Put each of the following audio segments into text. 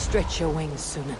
Stretch your wings, Sunan.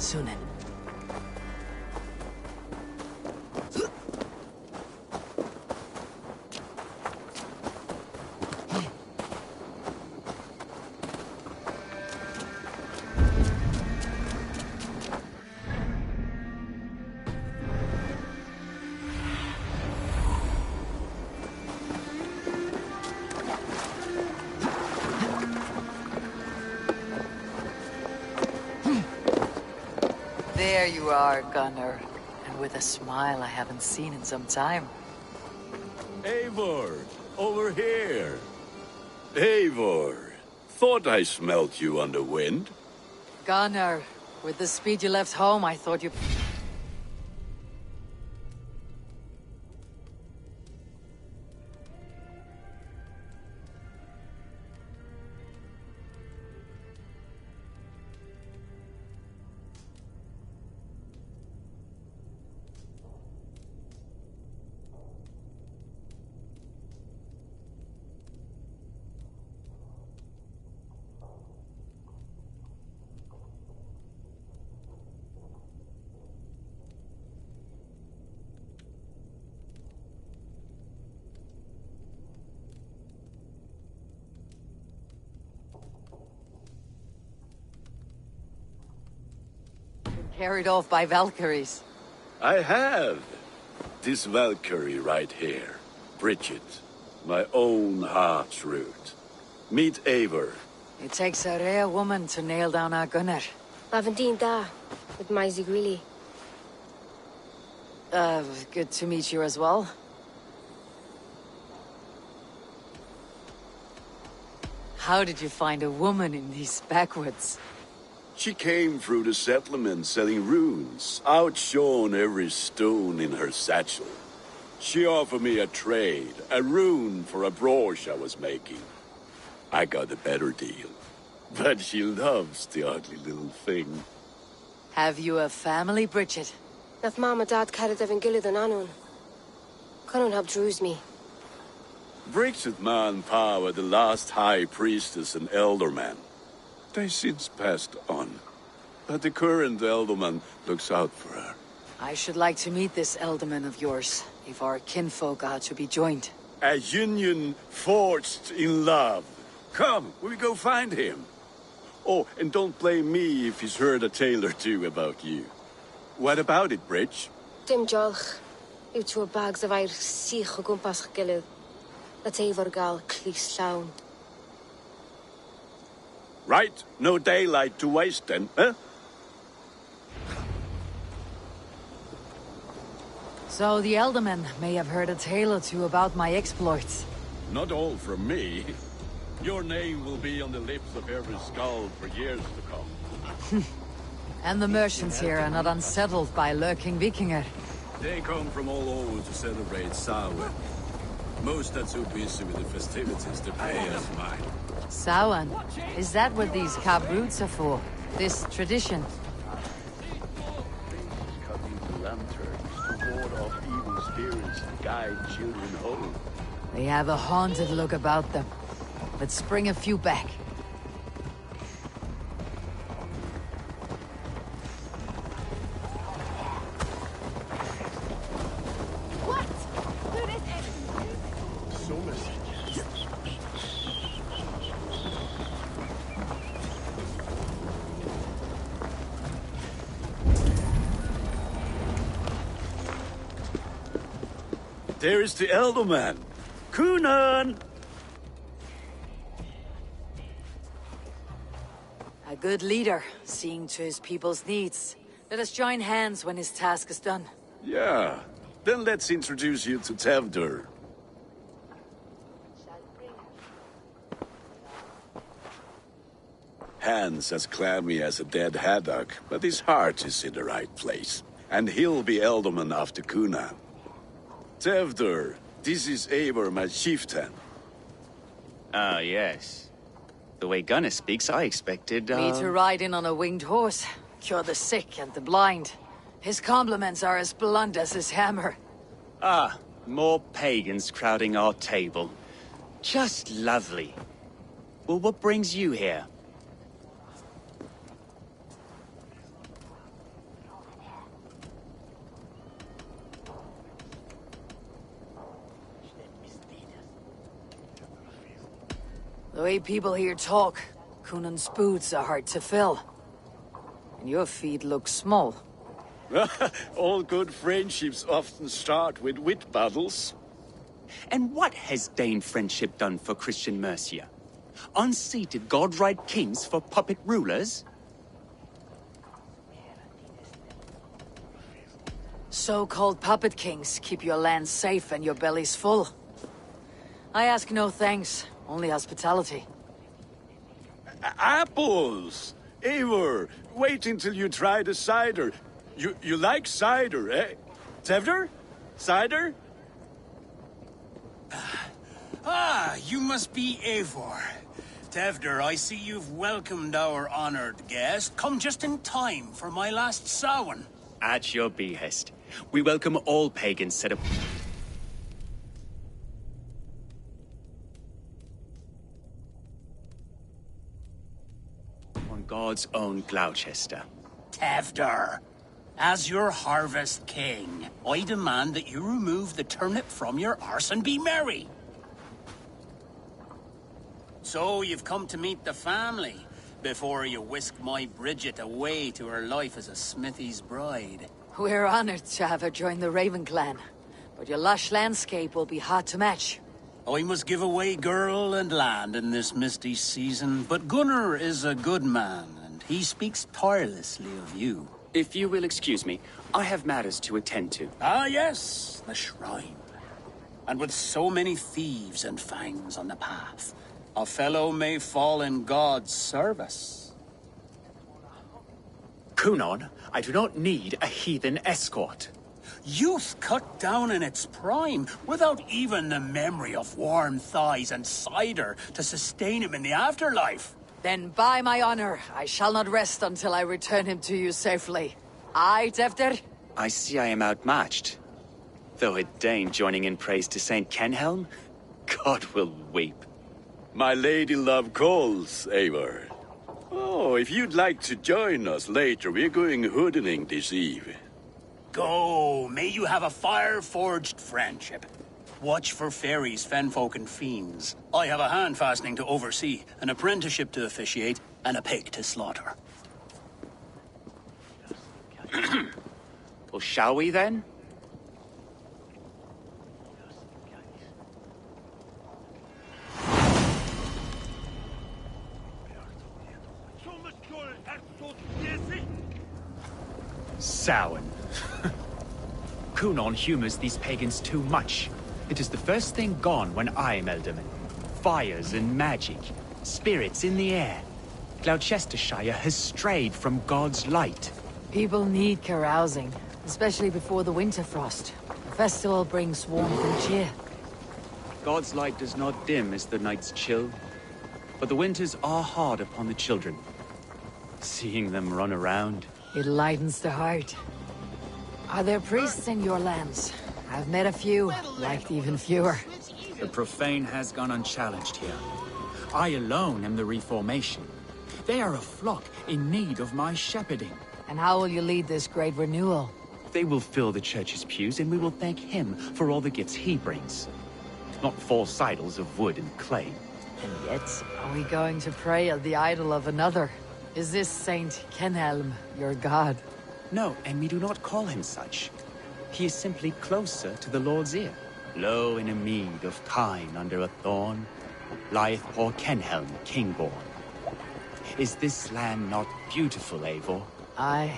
Sunan. There you are, Gunnar. And with a smile I haven't seen in some time. Eivor, over here. Eivor, thought I smelt you on the wind. Gunnar, with the speed you left home, I thought you... Carried off by Valkyries. I have. This Valkyrie right here. Bridget. My own heart's root. Meet Eivor. It takes a rare woman to nail down our Gunnar. Lavendine da, with my Zigrilli. Good to meet you as well. How did you find a woman in these backwoods? She came through the settlement selling runes, outshone every stone in her satchel. She offered me a trade, a rune for a brooch I was making. I got a better deal. But she loves the ugly little thing. Have you a family, Bridget? Nath Mama Dad carried Evan Gillid and Anun. Cannon helped druise me. Bridget Man Pa were the last high priestess and elderman. They since passed on. But the current elderman looks out for her. I should like to meet this elderman of yours, if our kinfolk are to be joined. A union forged in love. Come, we go find him. Oh, and don't blame me if he's heard a tale or two about you. What about it, Bridge? Dim jolch. You two bags of air sich o gwmpas Gillid. Let Eivor gal clis llawn. Right, no daylight to waste then, huh? So the Elderman may have heard a tale or two about my exploits. Not all from me. Your name will be on the lips of every skull for years to come. And the merchants here are not unsettled by lurking Vikinger. They come from all over to celebrate Samhain. Most are too busy with the festivities to pay us mind. Samhain? Is that what these cabroots are for? This tradition? Cutting the lanterns to ward off evil spirits and guide children home. They have a haunted look about them. Let's bring a few back. There is the Elderman. Kunan! A good leader, seeing to his people's needs. Let us join hands when his task is done. Yeah. Then let's introduce you to Tevdur. Hans as clammy as a dead haddock, but his heart is in the right place. And he'll be Elderman after Kuna. Tevdur, this is Eivor, my chieftain. Ah, yes. The way Gunnar speaks, I expected, Me to ride in on a winged horse, cure the sick and the blind. His compliments are as blunt as his hammer. Ah, more pagans crowding our table. Just lovely. Well, what brings you here? The way people here talk, Cunan's boots are hard to fill. And your feet look small. All good friendships often start with wit battles. And what has Dane friendship done for Christian Mercia? Unseated god-right kings for puppet rulers? So-called puppet kings keep your lands safe and your bellies full. I ask no thanks, only hospitality. Apples! Eivor, wait until you try the cider. You like cider, eh? Tevder? Cider? Ah, you must be Eivor. Tevder, I see you've welcomed our honored guest. Come just in time for my last Samhain. At your behest. We welcome all pagans set up... on God's own Gloucester. Tevder, as your harvest king, I demand that you remove the turnip from your arse and be merry. So you've come to meet the family, before you whisk my Bridget away to her life as a smithy's bride. We're honored to have her join the Raven clan, but your lush landscape will be hard to match. I must give away girl and land in this misty season, but Gunnar is a good man, and he speaks tirelessly of you. If you will excuse me, I have matters to attend to. Ah yes, the shrine. And with so many thieves and fangs on the path, a fellow may fall in God's service. Cunon, I do not need a heathen escort. Youth cut down in its prime, without even the memory of warm thighs and cider to sustain him in the afterlife. Then by my honor, I shall not rest until I return him to you safely. Aye, Tevder? I see I am outmatched. Though a Dane joining in praise to Saint Kenhelm, God will weep. My lady love calls, Eivor. Oh, if you'd like to join us later, we're going hoodening this eve. Go, may you have a fire-forged friendship. Watch for fairies, fenfolk, and fiends. I have a hand fastening to oversee, an apprenticeship to officiate, and a pig to slaughter. Well, shall we then? Samhain. Cunon humors these pagans too much. It is the first thing gone when I am Elderman. Fires and magic, spirits in the air. Gloucestershire has strayed from God's light. People need carousing, especially before the winter frost. The festival brings warmth and cheer. God's light does not dim as the nights chill, but the winters are hard upon the children. Seeing them run around... It lightens the heart. Are there priests in your lands? I've met a few, liked even fewer. The profane has gone unchallenged here. I alone am the Reformation. They are a flock in need of my shepherding. And how will you lead this great renewal? They will fill the church's pews, and we will thank him for all the gifts he brings. Not false idols of wood and clay. And yet, are we going to pray at the idol of another? Is this Saint Kenhelm your god? No, and we do not call him such. He is simply closer to the Lord's ear. Low in a mead of kine under a thorn, lieth poor Kenhelm, king-born. Is this land not beautiful, Eivor? Aye.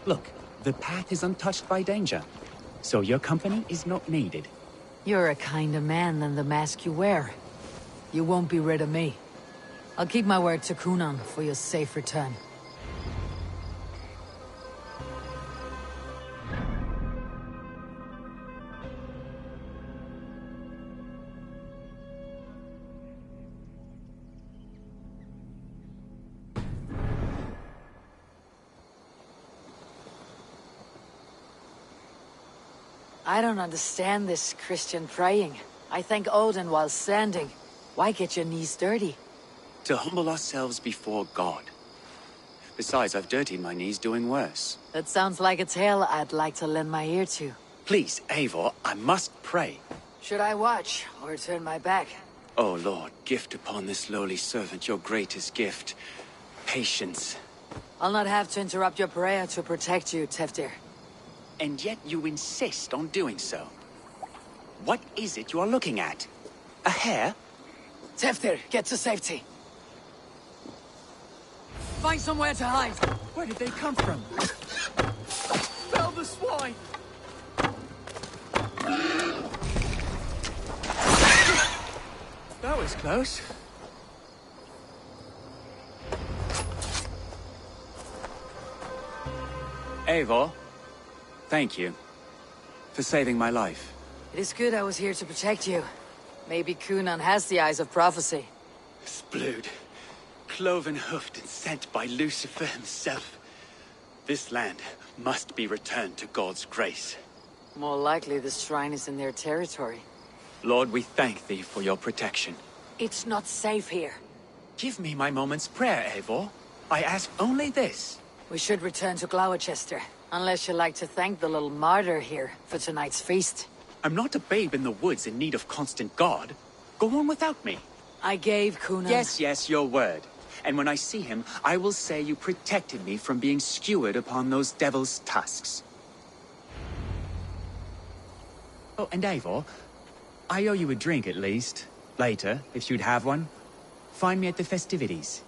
Look, the path is untouched by danger, so your company is not needed. You're a kinder man than the mask you wear. You won't be rid of me. I'll keep my word to Cunon for your safe return. I don't understand this Christian praying. I thank Odin while standing. Why get your knees dirty? To humble ourselves before God. Besides, I've dirtied my knees doing worse. That sounds like a tale I'd like to lend my ear to. Please, Eivor, I must pray. Should I watch or turn my back? O Lord, gift upon this lowly servant your greatest gift. Patience. I'll not have to interrupt your prayer to protect you, Teftir. And yet you insist on doing so. What is it you are looking at? A hare? Teftir, get to safety. Find somewhere to hide. Where did they come from? Fell the swine! That was close. Eivor, thank you for saving my life. It is good I was here to protect you. Maybe Cunan has the eyes of prophecy. Splood, cloven-hoofed and sent by Lucifer himself. This land must be returned to God's grace. More likely the shrine is in their territory. Lord, we thank thee for your protection. It's not safe here. Give me my moment's prayer, Eivor. I ask only this. We should return to Gloucester, unless you'd like to thank the little martyr here for tonight's feast. I'm not a babe in the woods in need of constant guard. Go on without me. I gave Cunan... Yes, your word. And when I see him, I will say you protected me from being skewered upon those devil's tusks. Oh, and Eivor, I owe you a drink at least. Later, if you'd have one. Find me at the festivities.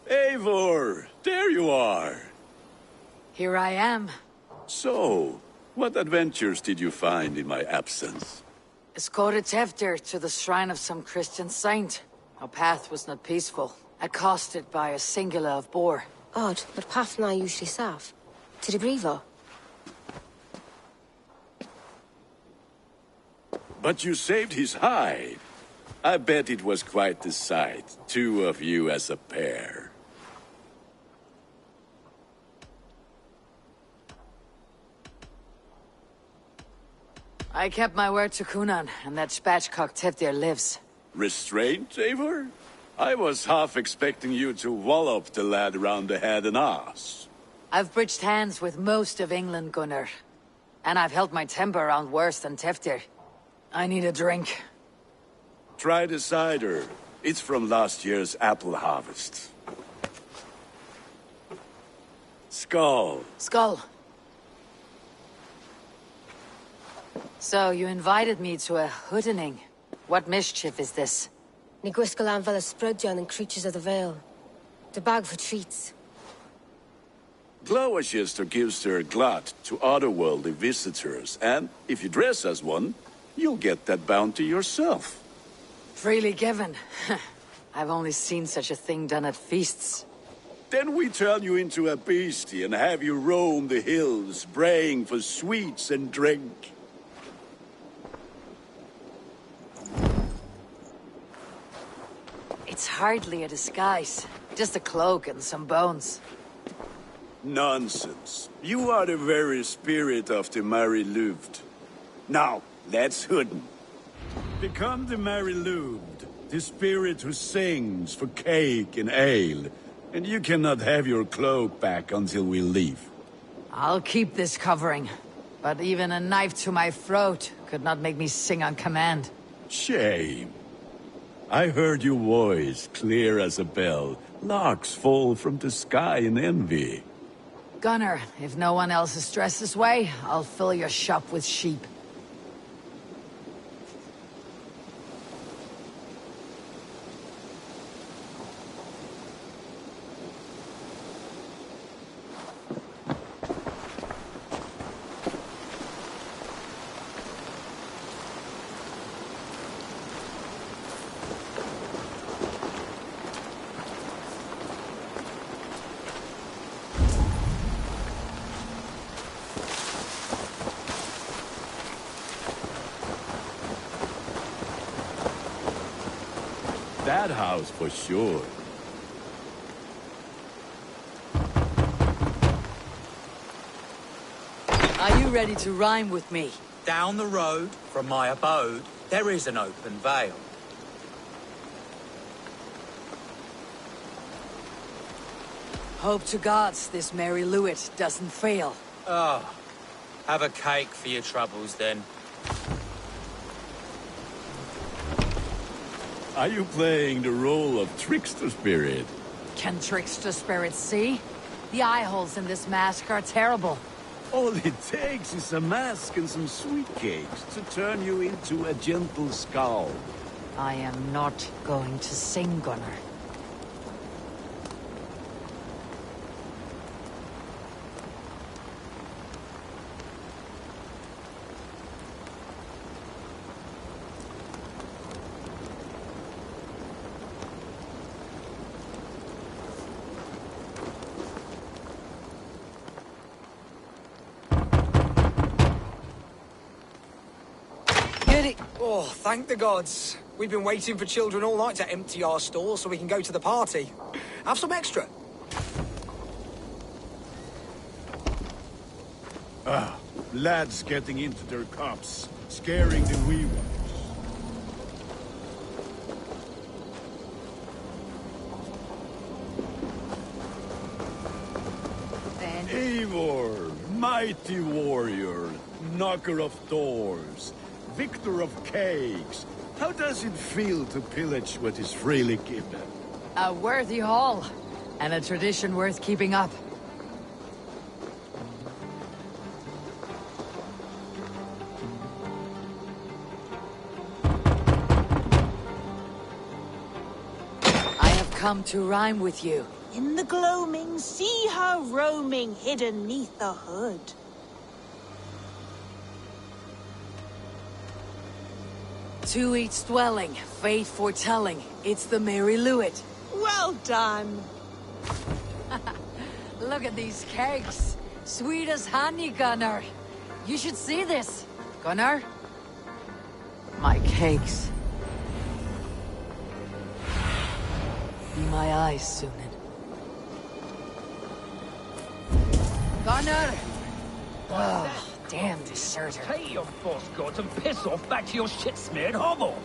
Eivor, there you are. Here I am. So, what adventures did you find in my absence? Escorted Teftir to the shrine of some Christian saint. Our path was not peaceful, accosted by a singular of boar. Odd, but path na usually safe. To the brievo. But you saved his hide. I bet it was quite the sight, two of you as a pair. I kept my word to Cunan, and that spatchcock Teftir lives. Restraint, Eivor? I was half expecting you to wallop the lad around the head and ass. I've bridged hands with most of England, Gunnar. And I've held my temper around worse than Teftir. I need a drink. Try the cider. It's from last year's apple harvest. Skull. Skull. So, you invited me to a hoodening. What mischief is this? Ni gwisgal an fel ysbrydion and creatures of the Vale. The bag for treats. Gloucester gives their glut to otherworldly visitors, and if you dress as one, you'll get that bounty yourself. Freely given. I've only seen such a thing done at feasts. Then we turn you into a beastie and have you roam the hills, braying for sweets and drink. It's hardly a disguise. Just a cloak and some bones. Nonsense. You are the very spirit of the Mary Louved. Now, let's hoodin. Become the Mary Louved, the spirit who sings for cake and ale, and you cannot have your cloak back until we leave. I'll keep this covering, but even a knife to my throat could not make me sing on command. Shame. I heard your voice clear as a bell. Larks fall from the sky in envy. Gunnar, if no one else is dressed this way, I'll fill your shop with sheep. madhouse for sure. Are you ready to rhyme with me? Down the road from my abode, there is an open vale. Hope to gods this Mary Lewit doesn't fail. Ah, have a cake for your troubles then. Are you playing the role of trickster spirit? Can trickster spirits see? The eye holes in this mask are terrible. All it takes is a mask and some sweet cakes to turn you into a gentle skull. I am not going to sing, Gunnar. Oh, thank the gods. We've been waiting for children all night to empty our stores so we can go to the party. Have some extra. Lads getting into their cups, scaring the wee ones. Eivor, mighty warrior, knocker of doors, victor of cakes. How does it feel to pillage what is freely given? A worthy haul, and a tradition worth keeping up. I have come to rhyme with you. In the gloaming, see her roaming hidden neath the hood. To each dwelling, fate foretelling, it's the Mary Lewit. Well done. Look at these cakes. Sweet as honey, Gunnar. You should see this. Gunnar? My cakes. Be my eyes, Sunan. Gunnar! Oh, damn deserter. Pay your false gods and piss off back to your shit-smeared hovel.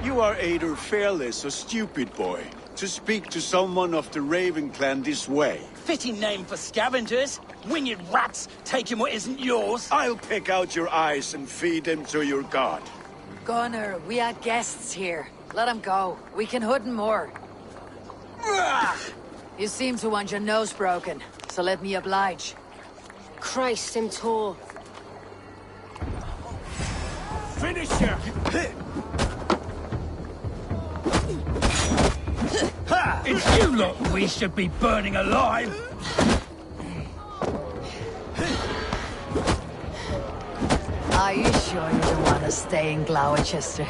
You are either fearless or stupid, boy, to speak to someone of the Raven clan this way. Fitting name for scavengers. Winged rats taking what isn't yours. I'll pick out your eyes and feed them to your god. Gunnar, we are guests here. Let him go. We can hood him more. You seem to want your nose broken, so let me oblige. Christ, him tall. Finish her! It's you lot we should be burning alive! Are you sure you don't want to stay in Gloucester?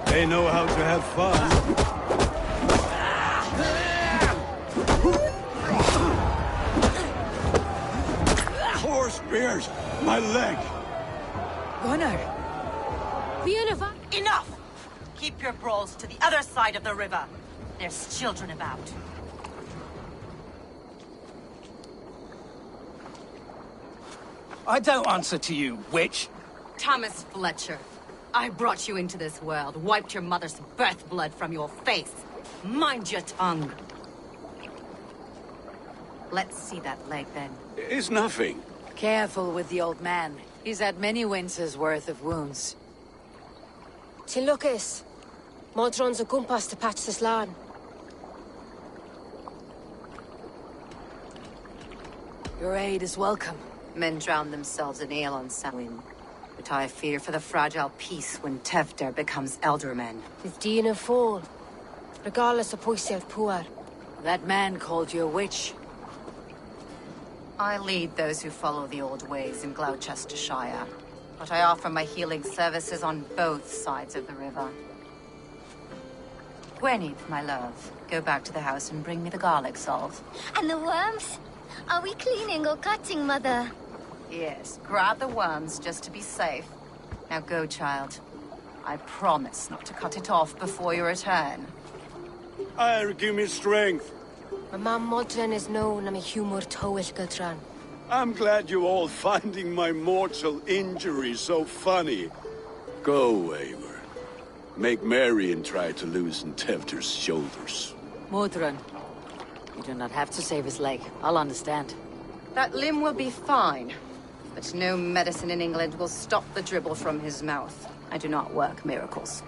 They know how to have fun. Four spears! My leg! Gunnar! Vienna. Enough! Keep your brawls to the other side of the river. There's children about. I don't answer to you, witch. Thomas Fletcher, I brought you into this world, wiped your mother's birth blood from your face. Mind your tongue. Let's see that leg, then. It's nothing. Careful with the old man. He's had many winters' worth of wounds. Till Lucas. Modron's a gumpas to patch this land. Your aid is welcome. Men drown themselves in ale on Samhain. But I fear for the fragile peace when Tevder becomes eldermen. With Dean of fall. Regardless of Poiself Puar. That man called you a witch. I lead those who follow the old ways in Gloucestershire. But I offer my healing services on both sides of the river. Gweneth, my love, go back to the house and bring me the garlic salt. And the worms? Are we cleaning or cutting, Mother? Yes, grab the worms just to be safe. Now go, child. I promise not to cut it off before your return. Give me strength. My mam modren is known am a humor towill gudran. I'm glad you all finding my mortal injury so funny. Go, Eivor. Make merry and try to loosen Tevter's shoulders. Modron, you do not have to save his leg. I'll understand. That limb will be fine, but no medicine in England will stop the dribble from his mouth. I do not work miracles.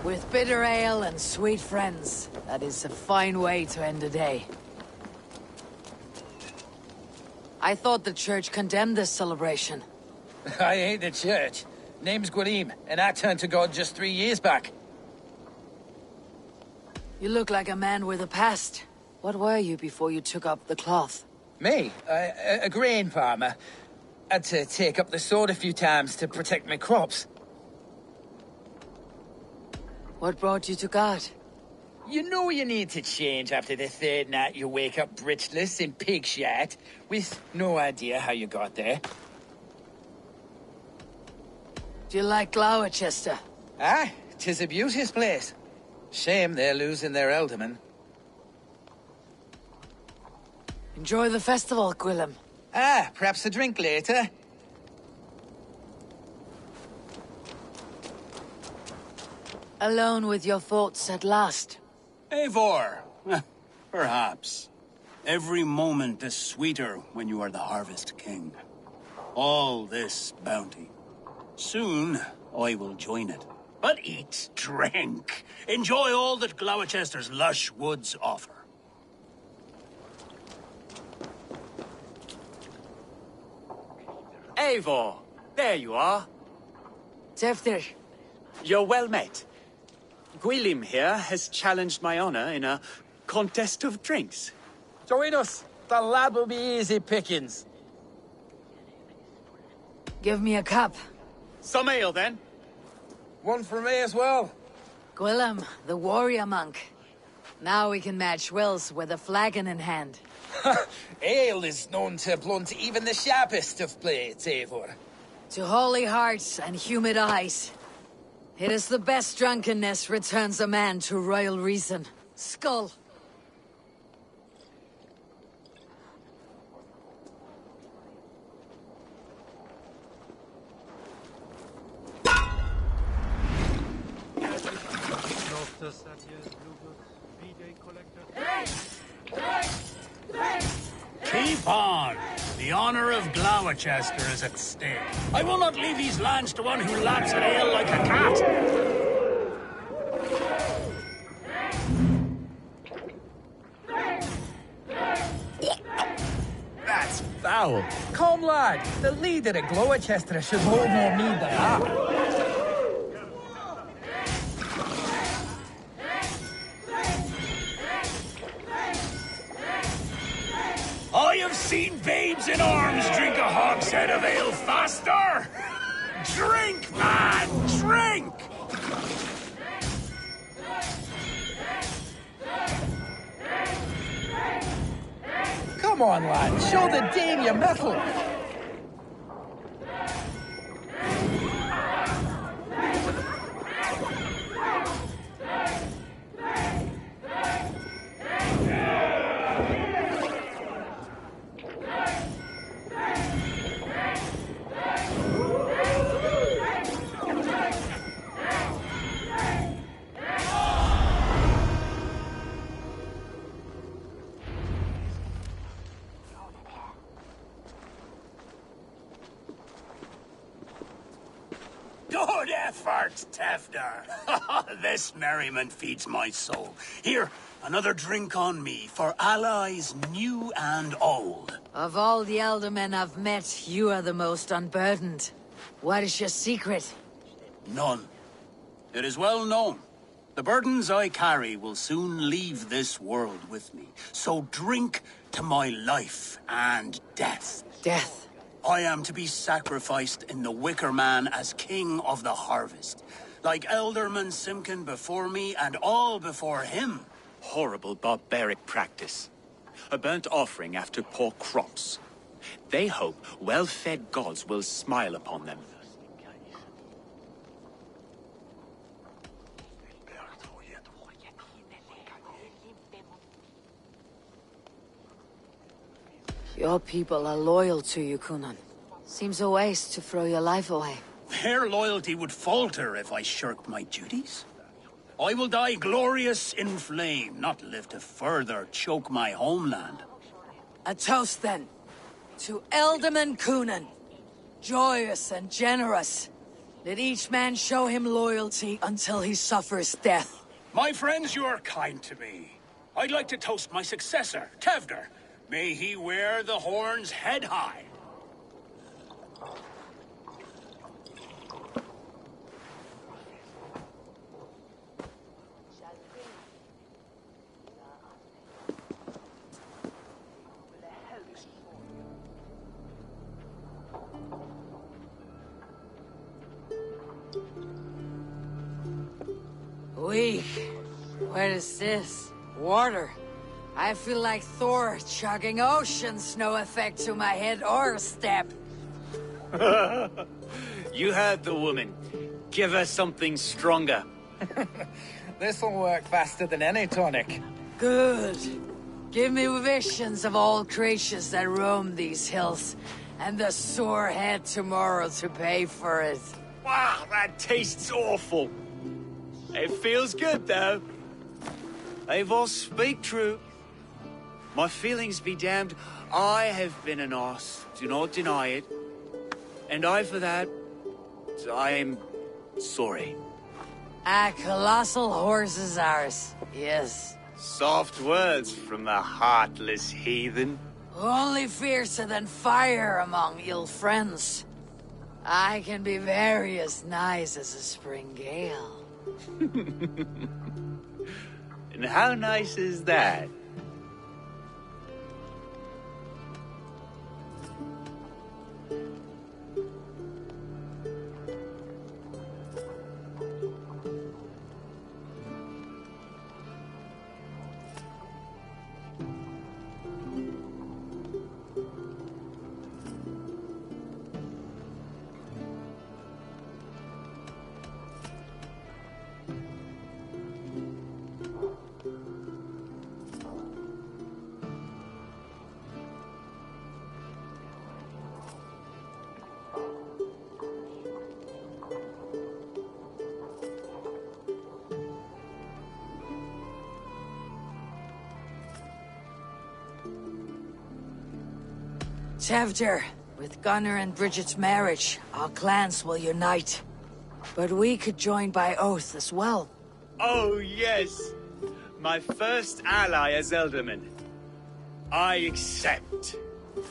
With bitter ale and sweet friends, that is a fine way to end a day. I thought the church condemned this celebration. I hate the church. Name's Gwarim, and I turned to God just 3 years back. You look like a man with a past. What were you before you took up the cloth? Me? A grain farmer. Had to take up the sword a few times to protect my crops. What brought you to God? You know you need to change after the third night you wake up britchless in pig shat, with no idea how you got there. Do you like Gloucester? Ah, 'tis a beauteous place. Shame they're losing their alderman. Enjoy the festival, Gwillem. Ah, perhaps a drink later. Alone with your thoughts at last. Eivor, perhaps. Every moment is sweeter when you are the Harvest King. All this bounty. Soon, I will join it. But eat, drink, enjoy all that Gloucester's lush woods offer. Eivor, there you are. Tefter. You're well met. Gwilym here has challenged my honor in a contest of drinks. Join us. The lad will be easy pickings. Give me a cup. Some ale, then. One for me as well. Gwillem, the warrior monk. Now we can match wills with a flagon in hand. Ale is known to blunt even the sharpest of blades, Eivor. To holy hearts and humid eyes. It is the best drunkenness returns a man to royal reason. Skull. Keep on! The honor of Gloucester is at stake. I will not leave these lands to one who laps at ale like a cat! That's foul. Come, lad. The leader of Gloucester should hold more mead than that. I have seen babes in arms drink a hogshead of ale faster! Drink, man! Drink! Come on, lad. Show the Dane your mettle. effort, Tevder. This merriment feeds my soul. Here, another drink on me for allies new and old. Of all the elder men I've met, you are the most unburdened. What is your secret? None. It is well known. The burdens I carry will soon leave this world with me. So drink to my life and death. Death? I am to be sacrificed in the Wicker Man as king of the harvest. Like Elderman Simkin before me and all before him. Horrible barbaric practice. A burnt offering after poor crops. They hope well-fed gods will smile upon them. Your people are loyal to you, Kunan. Seems a waste to throw your life away. Their loyalty would falter if I shirked my duties. I will die glorious in flame, not live to further choke my homeland. A toast, then. To Elderman Kunan. Joyous and generous. Let each man show him loyalty until he suffers death. My friends, you are kind to me. I'd like to toast my successor, Tevder. May he wear the horns head high. Weak. What is this? Water. I feel like Thor chugging oceans, no effect to my head or step. You heard the woman. Give her something stronger. This'll work faster than any tonic. Good. Give me visions of all creatures that roam these hills, and the sore head tomorrow to pay for it. Wow, that tastes awful. It feels good, though. Eivor, speak true. My feelings be damned. I have been an arse. Do not deny it. And I, for that, I am sorry. A colossal horse is ours. Yes. Soft words from the heartless heathen. Only fiercer than fire among ill friends. I can be very as nice as a spring gale. And how nice is that? Tevder, with Gunnar and Bridget's marriage, our clans will unite. But we could join by oath as well. Oh, yes. My first ally as Elderman. I accept.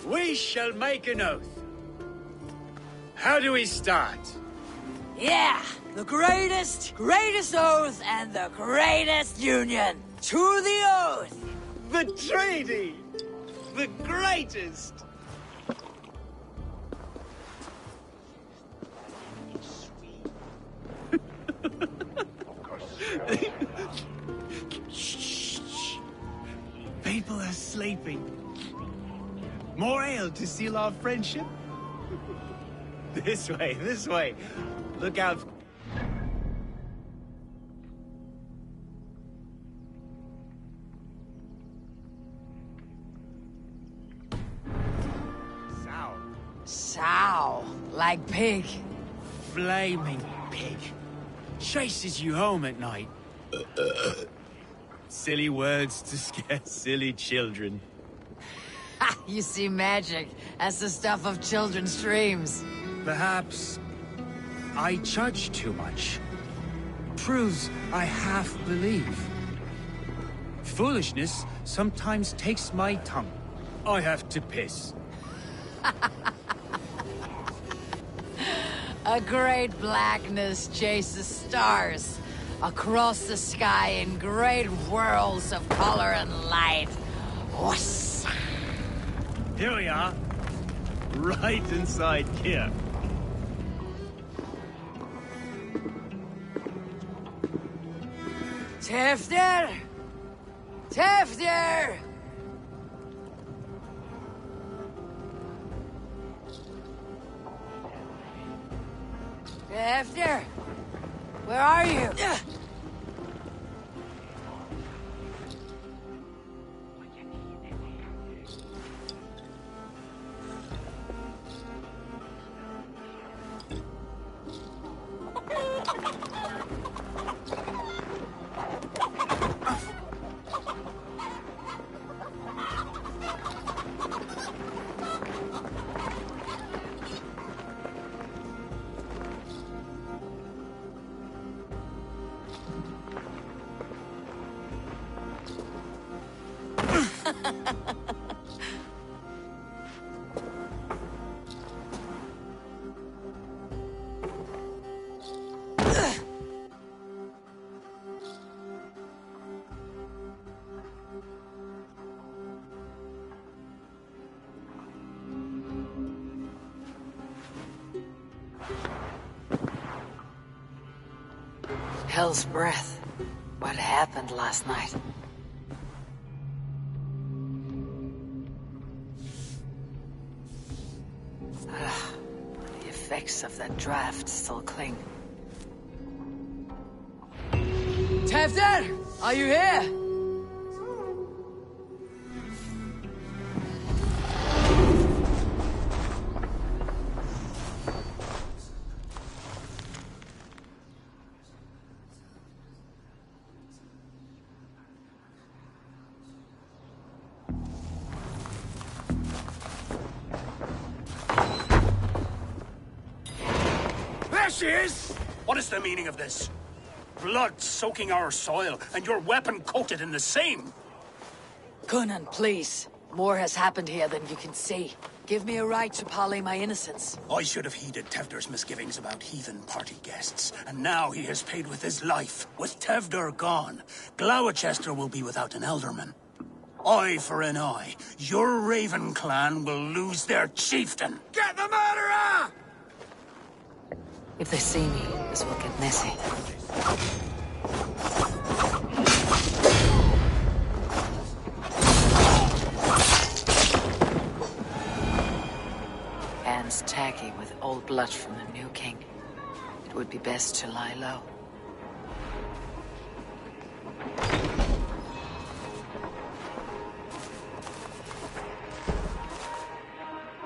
We shall make an oath. How do we start? Yeah! The greatest oath and the greatest union! To the oath! The treaty! The greatest! Shh. People are sleeping. More ale to seal our friendship? This way. Look out. Sow. Like pig. Flaming pig. Chases you home at night. Silly words to scare silly children. Ha! You see magic as the stuff of children's dreams. Perhaps. I judge too much. Truths I half believe. Foolishness sometimes takes my tongue. I have to piss. A great blackness chases stars across the sky in great whirls of color and light. Whoosh. Here we are. Right inside here. Tefter! Tefter! Tefter! Where are you? Hell's breath. What happened last night? The effects of that draft still cling. Tefter! Are you here? She is! What is the meaning of this? Blood soaking our soil, and your weapon coated in the same! Coonan, please. More has happened here than you can see. Give me a right to parley my innocence. I should have heeded Tevder's misgivings about heathen party guests, and now he has paid with his life. With Tevder gone, Gloucester will be without an elderman. Eye for an eye. Your Raven clan will lose their chieftain. Get the murderer! If they see me, this will get messy. Hands tacky with old blood from the new king. It would be best to lie low.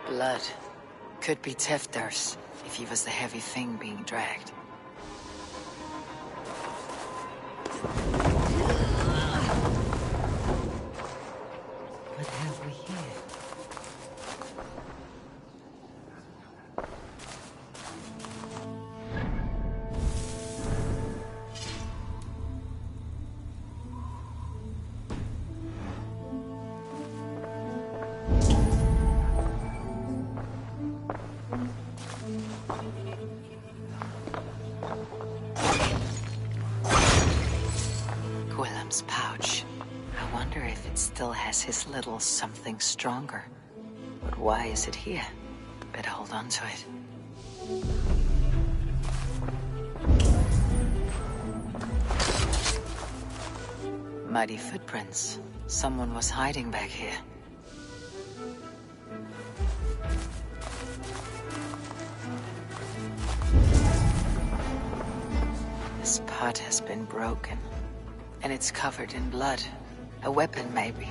Blood. Could be Tefder's, if he was the heavy thing being dragged. What have we here? Willem's pouch. I wonder if it still has his little something stronger. But why is it here? Better hold on to it. Muddy footprints. Someone was hiding back here. This pot has been broken. And it's covered in blood. A weapon, maybe.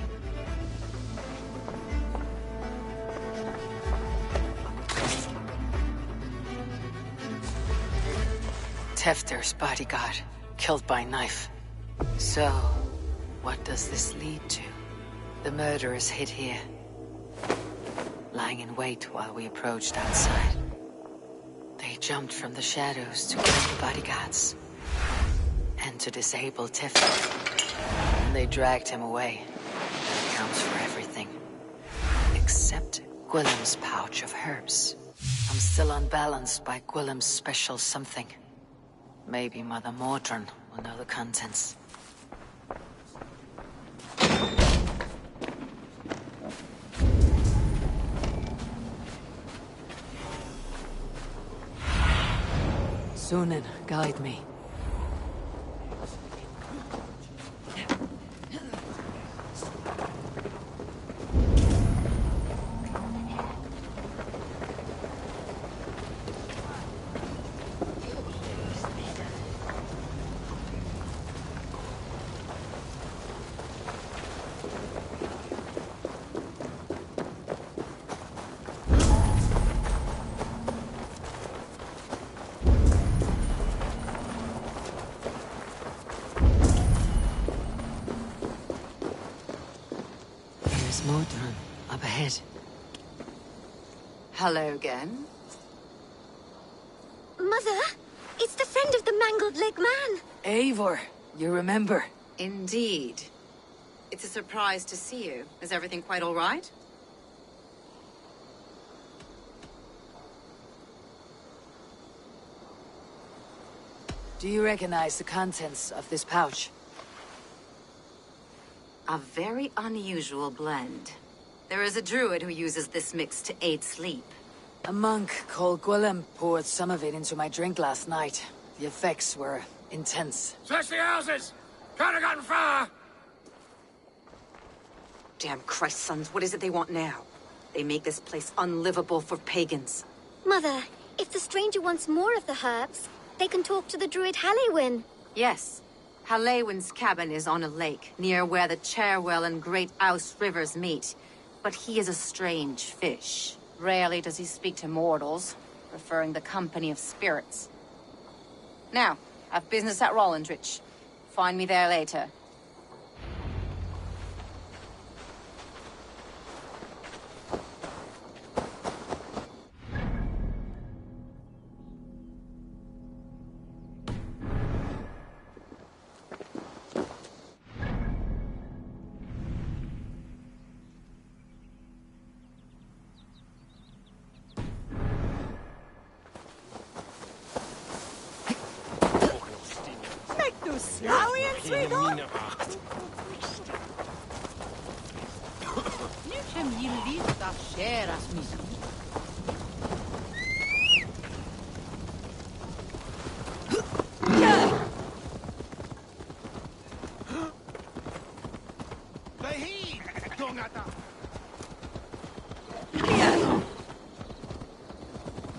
Tefder's bodyguard, killed by knife. So, what does this lead to? The murderers hid here, lying in wait while we approached outside. They jumped from the shadows to kill the bodyguards. And to disable Tiffany. And they dragged him away. That accounts for everything. Except Gwillem's pouch of herbs. I'm still unbalanced by Gwillem's special something. Maybe Mother Mordrin will know the contents. Sunan, guide me. Mordrin, up ahead. Hello again. Mother, it's the friend of the mangled leg man. Eivor, you remember? Indeed. It's a surprise to see you. Is everything quite all right? Do you recognize the contents of this pouch? A very unusual blend. There is a druid who uses this mix to aid sleep. A monk called Gwillem poured some of it into my drink last night. The effects were intense. Search the houses! Can't have gotten far! Damn Christ, sons, what is it they want now? They make this place unlivable for pagans. Mother, if the stranger wants more of the herbs, they can talk to the druid Halewyn. Yes. Halewyn's cabin is on a lake, near where the Cherwell and Great Ouse rivers meet. But he is a strange fish. Rarely does he speak to mortals, preferring the company of spirits. Now, I've business at Rollindrich. Find me there later.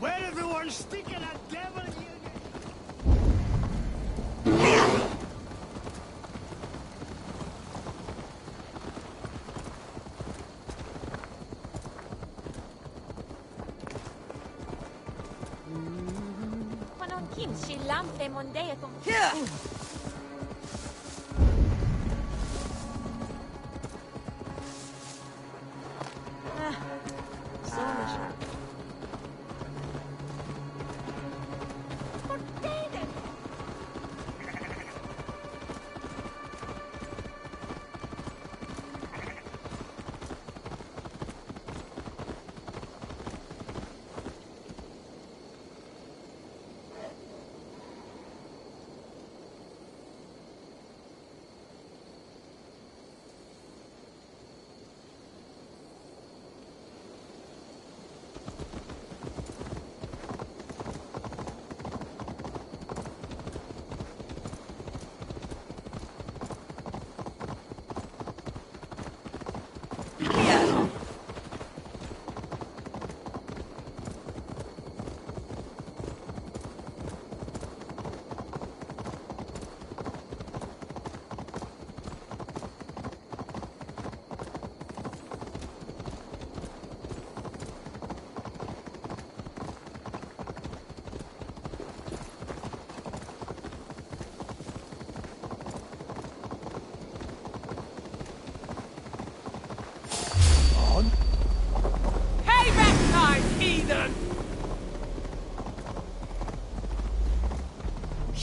Where everyone's sticking a devil here.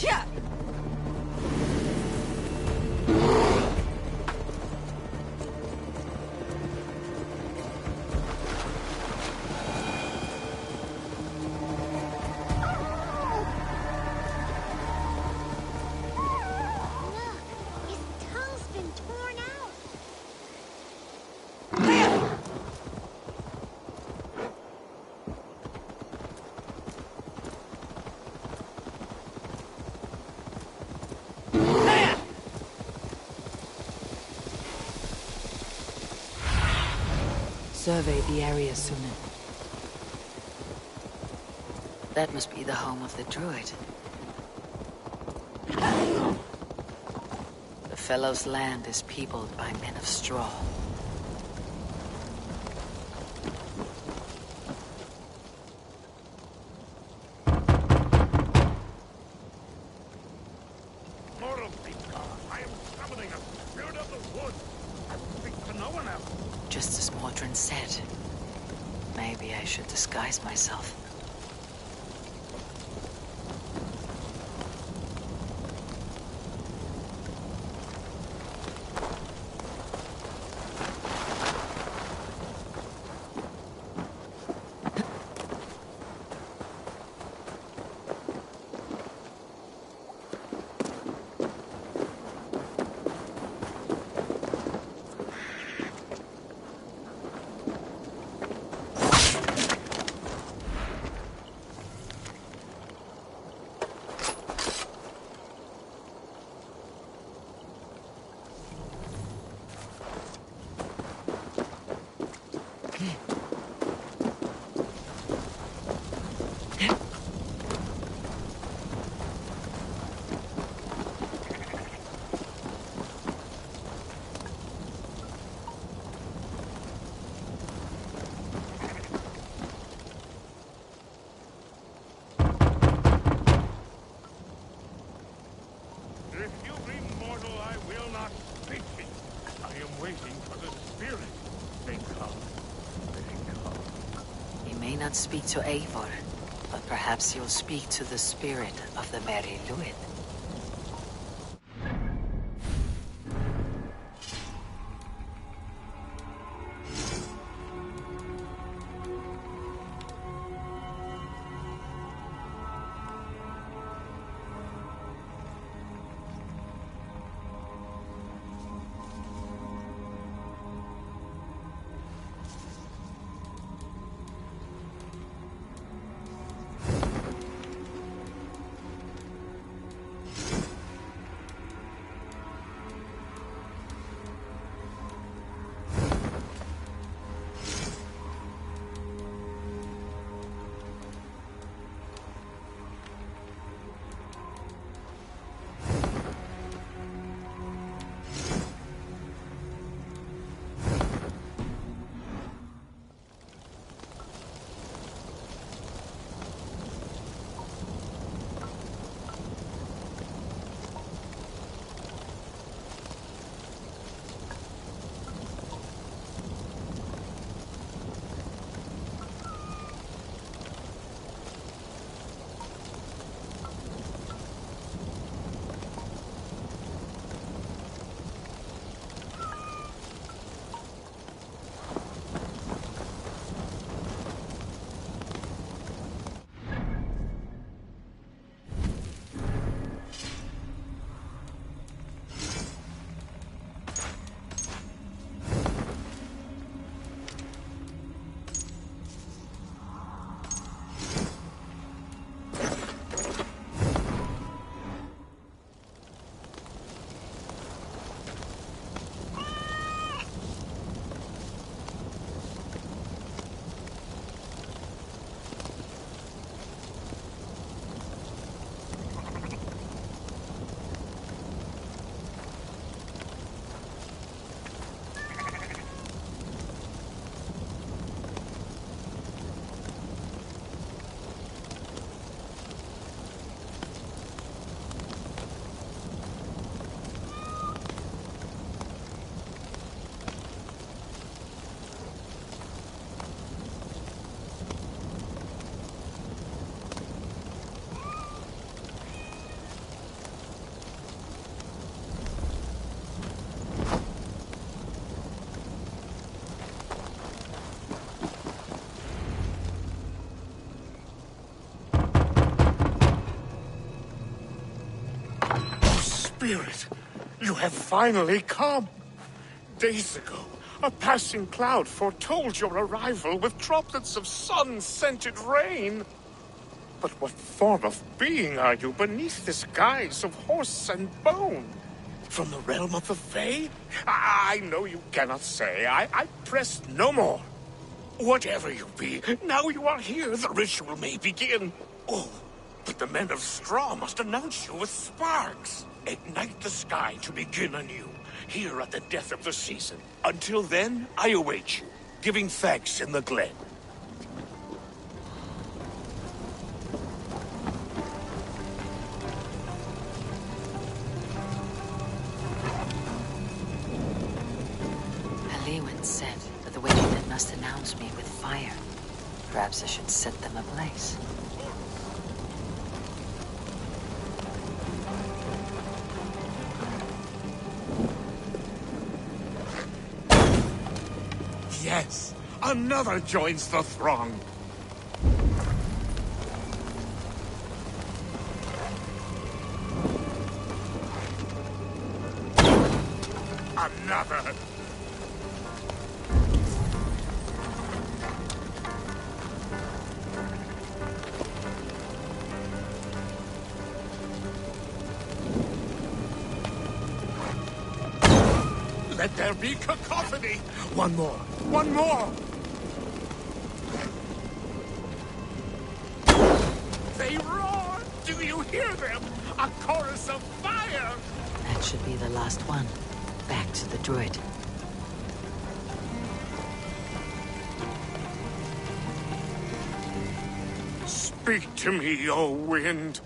Yeah. Look, his tongue's been torn out. Survey the area, Sunan. That must be the home of the druid. The fellow's land is peopled by men of straw. I am summoning a spirit of the wood. I speak to no one else. Just as Mordrin said. Maybe I should disguise myself. If you be mortal, I will not speak to you. I am waiting for the spirit. They come. They come. He may not speak to Eivor, but perhaps he'll speak to the spirit of the Merry Luid. Spirit, you have finally come. Days ago, a passing cloud foretold your arrival with droplets of sun-scented rain. But what form of being are you beneath this guise of horse and bone? From the realm of the Fae? I know you cannot say. I press no more. Whatever you be, now you are here, the ritual may begin. Oh, but the men of straw must announce you with sparks. Ignite the sky to begin anew, here at the death of the season. Until then, I await you, giving thanks in the glen. Lewin said that the witchmen must announce me with fire. Perhaps I should set them ablaze. Yes, another joins the throng. Another. Let there be cacophony! One more! One more! They roar! Do you hear them? A chorus of fire! That should be the last one. Back to the druid. Speak to me, O wind!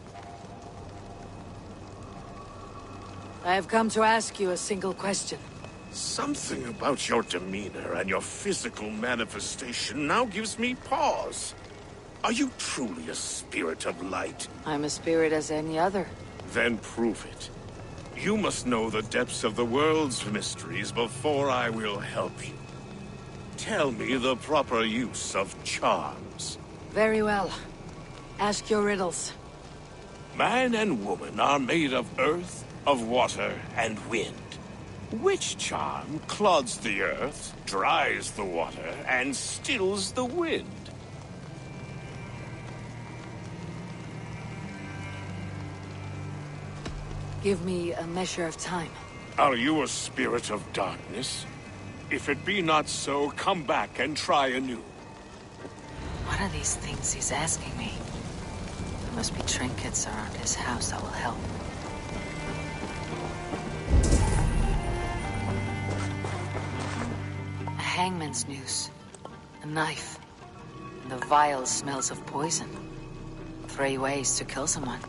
I have come to ask you a single question. Something about your demeanor and your physical manifestation now gives me pause. Are you truly a spirit of light? I'm a spirit as any other. Then prove it. You must know the depths of the world's mysteries before I will help you. Tell me the proper use of charms. Very well. Ask your riddles. Man and woman are made of earth, of water, and wind. Which charm clods the earth, dries the water, and stills the wind? Give me a measure of time. Are you a spirit of darkness? If it be not so, come back and try anew. What are these things he's asking me? There must be trinkets around his house that will help. A hangman's noose, a knife, and the vile smells of poison. 3 ways to kill someone.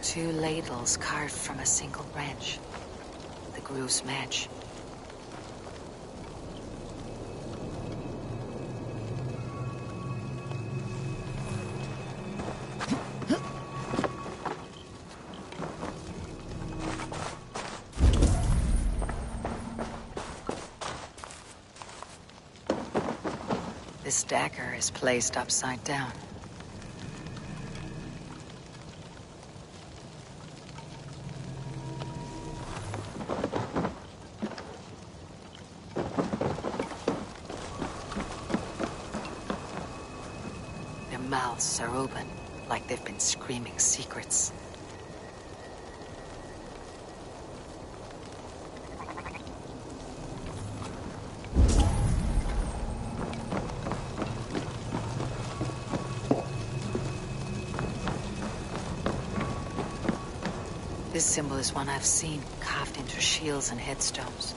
Two ladles carved from a single branch. The grooves match. This dagger is placed upside down. Mouths are open, like they've been screaming secrets. This symbol is one I've seen, carved into shields and headstones.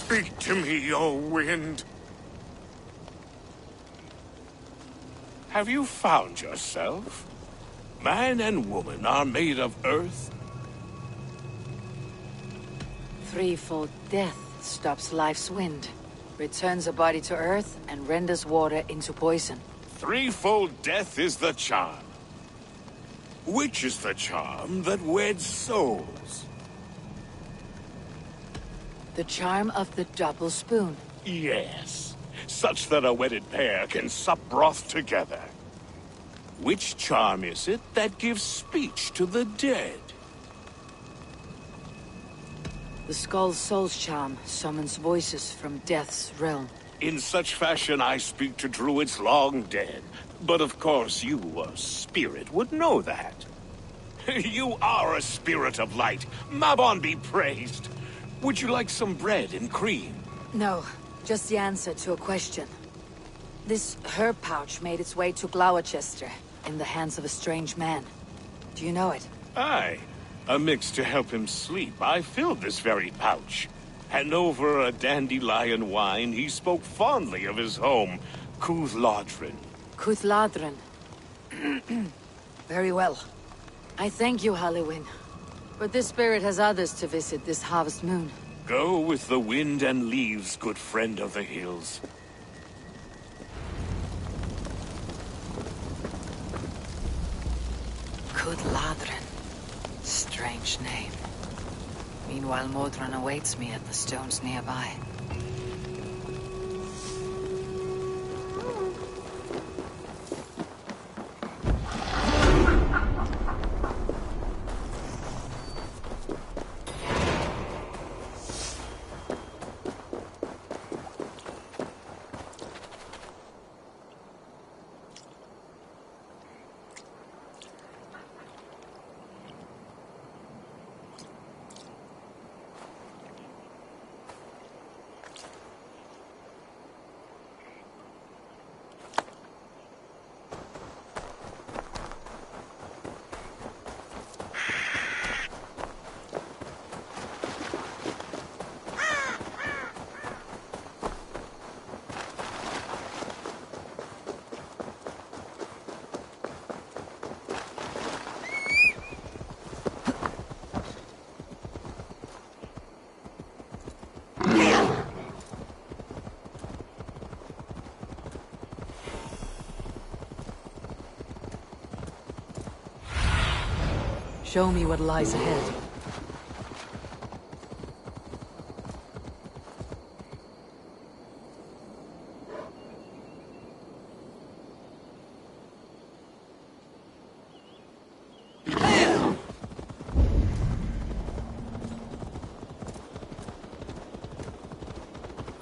Speak to me, O wind. Have you found yourself? Man and woman are made of earth. Threefold death stops life's wind, returns a body to earth, and renders water into poison. Threefold death is the charm. Which is the charm that weds souls? The charm of the double spoon. Yes, such that a wedded pair can sup broth together. Which charm is it that gives speech to the dead? The Skull's soul's charm summons voices from death's realm. In such fashion I speak to druids long dead. But of course you, a spirit, would know that. You are a spirit of light. Mabon be praised. Would you like some bread and cream? No, just the answer to a question. This herb pouch made its way to Gloucester in the hands of a strange man. Do you know it? Aye. A mix to help him sleep. I filled this very pouch. And over a dandelion wine, he spoke fondly of his home, Cuthladrin. Cuthladrin. Very well. I thank you, Halliwyn. But this spirit has others to visit this harvest moon. Go with the wind and leaves, good friend of the hills. Cuthladrin. Strange name. Meanwhile, Modron awaits me at the stones nearby. Show me what lies ahead.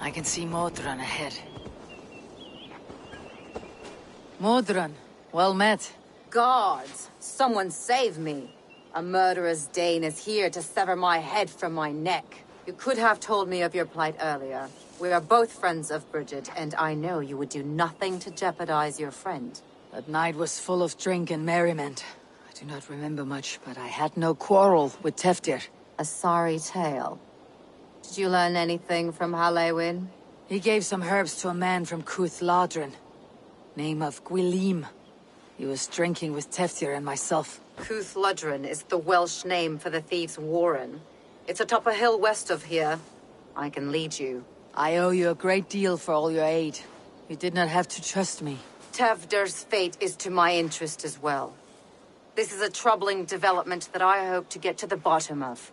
I can see Modron ahead. Modron, well met. Guards, someone save me. A murderous Dane is here to sever my head from my neck. You could have told me of your plight earlier. We are both friends of Bridget, and I know you would do nothing to jeopardize your friend. That night was full of drink and merriment. I do not remember much, but I had no quarrel with Teftir. A sorry tale. Did you learn anything from Halliwyn? He gave some herbs to a man from Cuthladrin. Name of Gwylim. He was drinking with Teftir and myself. Cuthladrin is the Welsh name for the thieves' warren. It's atop a hill west of here. I can lead you. I owe you a great deal for all your aid. You did not have to trust me. Tevder's fate is to my interest as well. This is a troubling development that I hope to get to the bottom of.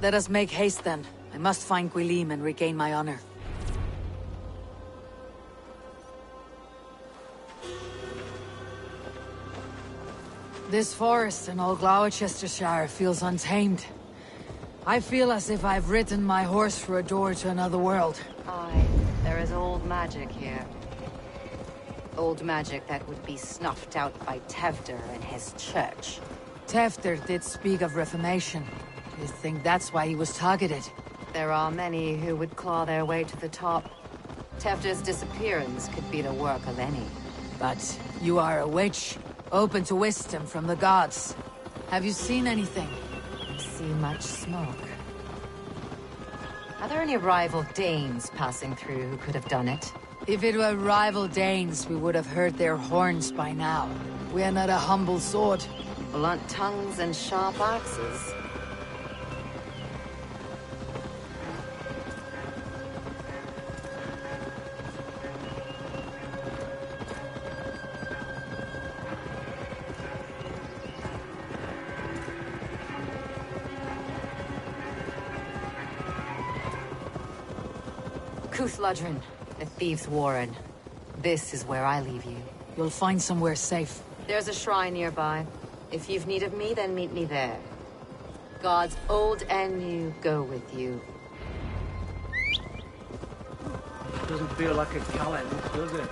Let us make haste then. I must find Gwylim and regain my honor. This forest in all Gloucestershire feels untamed. I feel as if I've ridden my horse through a door to another world. Aye, there is old magic here. Old magic that would be snuffed out by Tevder and his church. Teftir did speak of reformation. You think that's why he was targeted? There are many who would claw their way to the top. Tefter's disappearance could be the work of any. But you are a witch, open to wisdom from the gods. Have you seen anything? See much smoke. Are there any rival Danes passing through who could have done it? If it were rival Danes, we would have heard their horns by now. We are not a humble sword. Blunt tongues and sharp axes. Kuthludrin, the Thieves' Warren. This is where I leave you. You'll find somewhere safe. There's a shrine nearby. If you've need of me, then meet me there. Gods old and new go with you. Doesn't feel like a calendar, does it?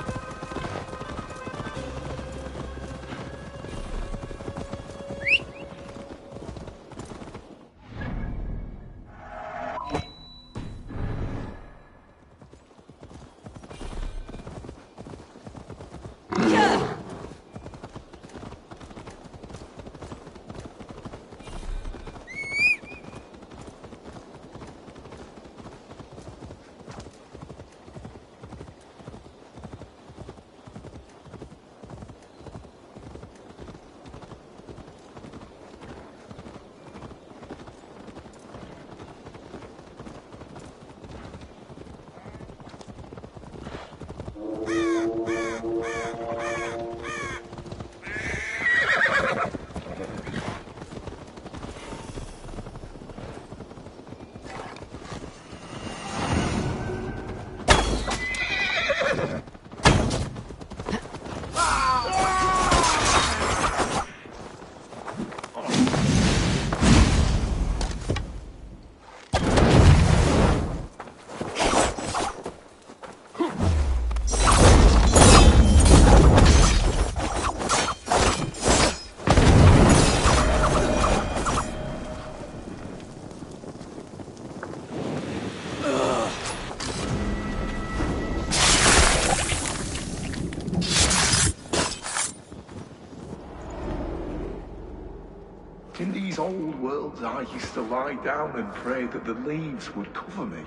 In these old worlds, I used to lie down and pray that the leaves would cover me.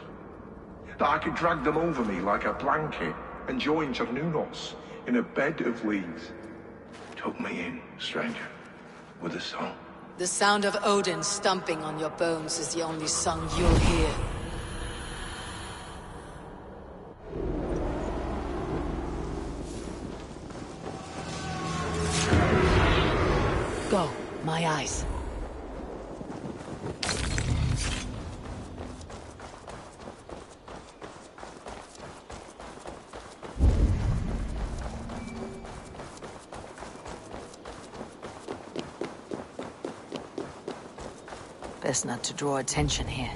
That I could drag them over me like a blanket and join Cernunos in a bed of leaves. Tuck me in, stranger, with a song. The sound of Odin stomping on your bones is the only song you'll hear. Go, my eyes. Best not to draw attention here.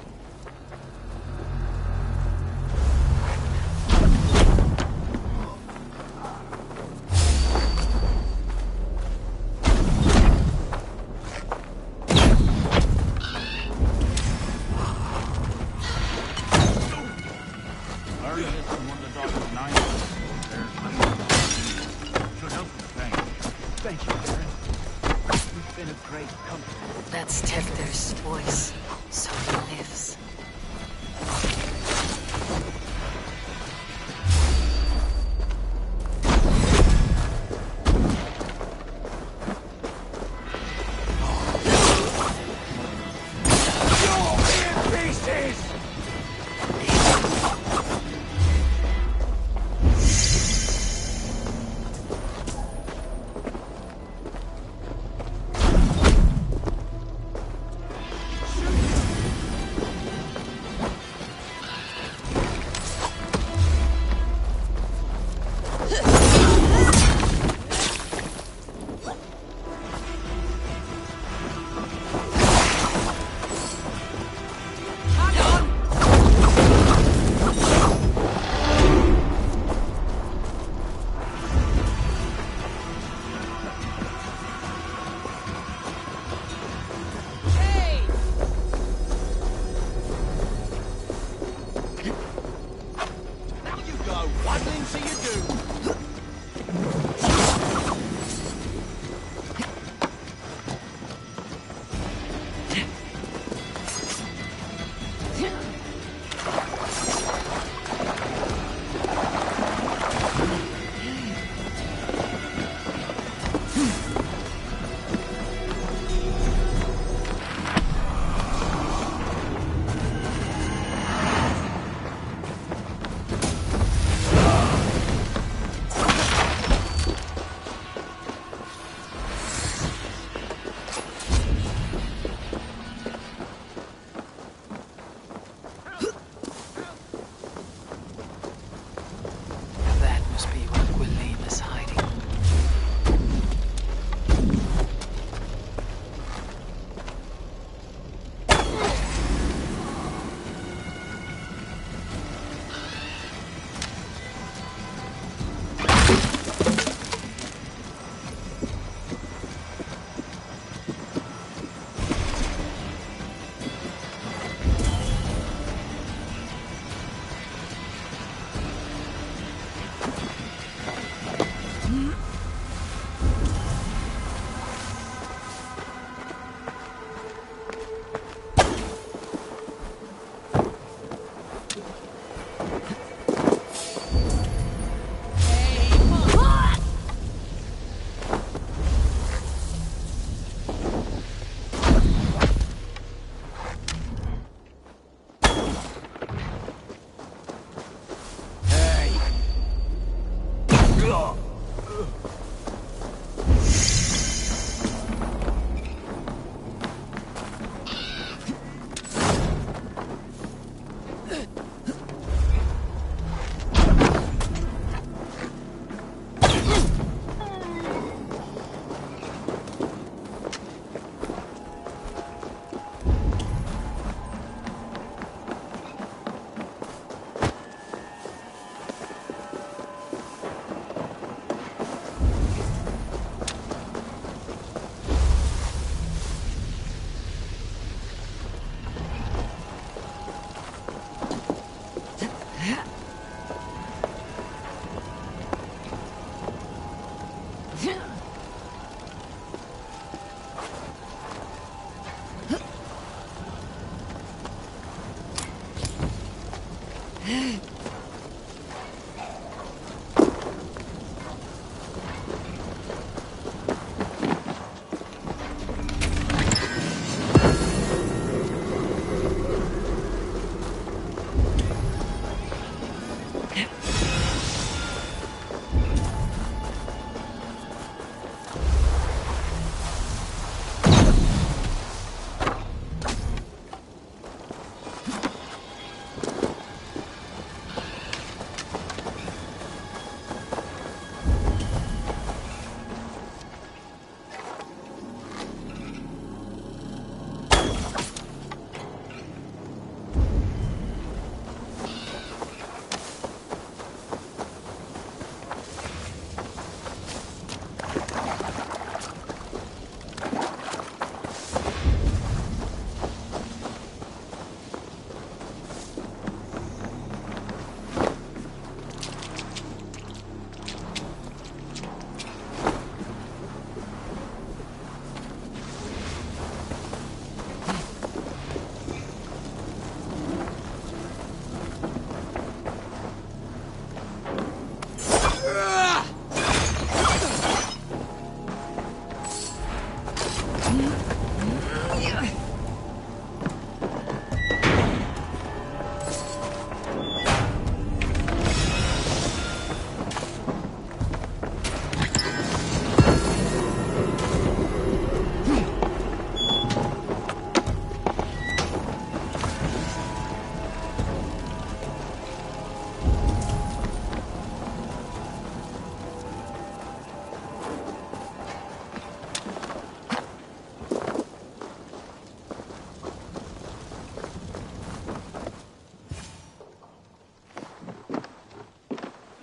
Thank you, Baron. You've been a great comfort. That's Tefter's voice. So he lives.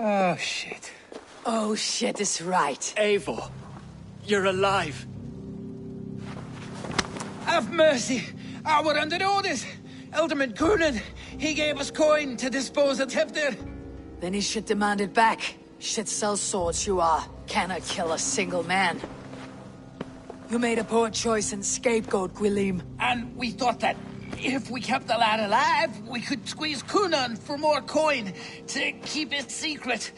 Oh, shit. Oh, shit is right. Eivor, you're alive. Have mercy! We're under orders! Alderman Coonan, he gave us coin to dispose of Tefter. Then he should demand it back. Should sell swords you are. Cannot kill a single man. You made a poor choice in scapegoat, Gwilym. And we thought that if we kept the lad alive, we could squeeze Coonan for more coin to keep it secret.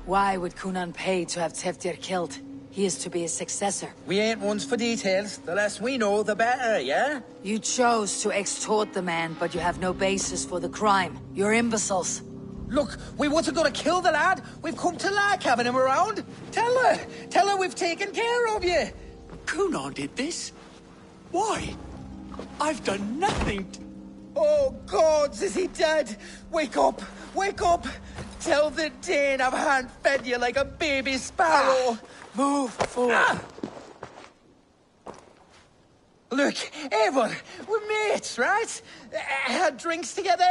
Why would Coonan pay to have Teftir killed? He is to be his successor. We ain't ones for details. The less we know, the better, yeah? You chose to extort the man, but you have no basis for the crime. You're imbeciles. Look, we wasn't gonna kill the lad. We've come to like having him around. Tell her we've taken care of you. Coonan did this? Why? I've done nothing. Oh, gods, is he dead? Wake up! Wake up! Tell the Dane I've hand-fed you like a baby sparrow. Move forward. Look, Eivor, we're mates, right? Had drinks together.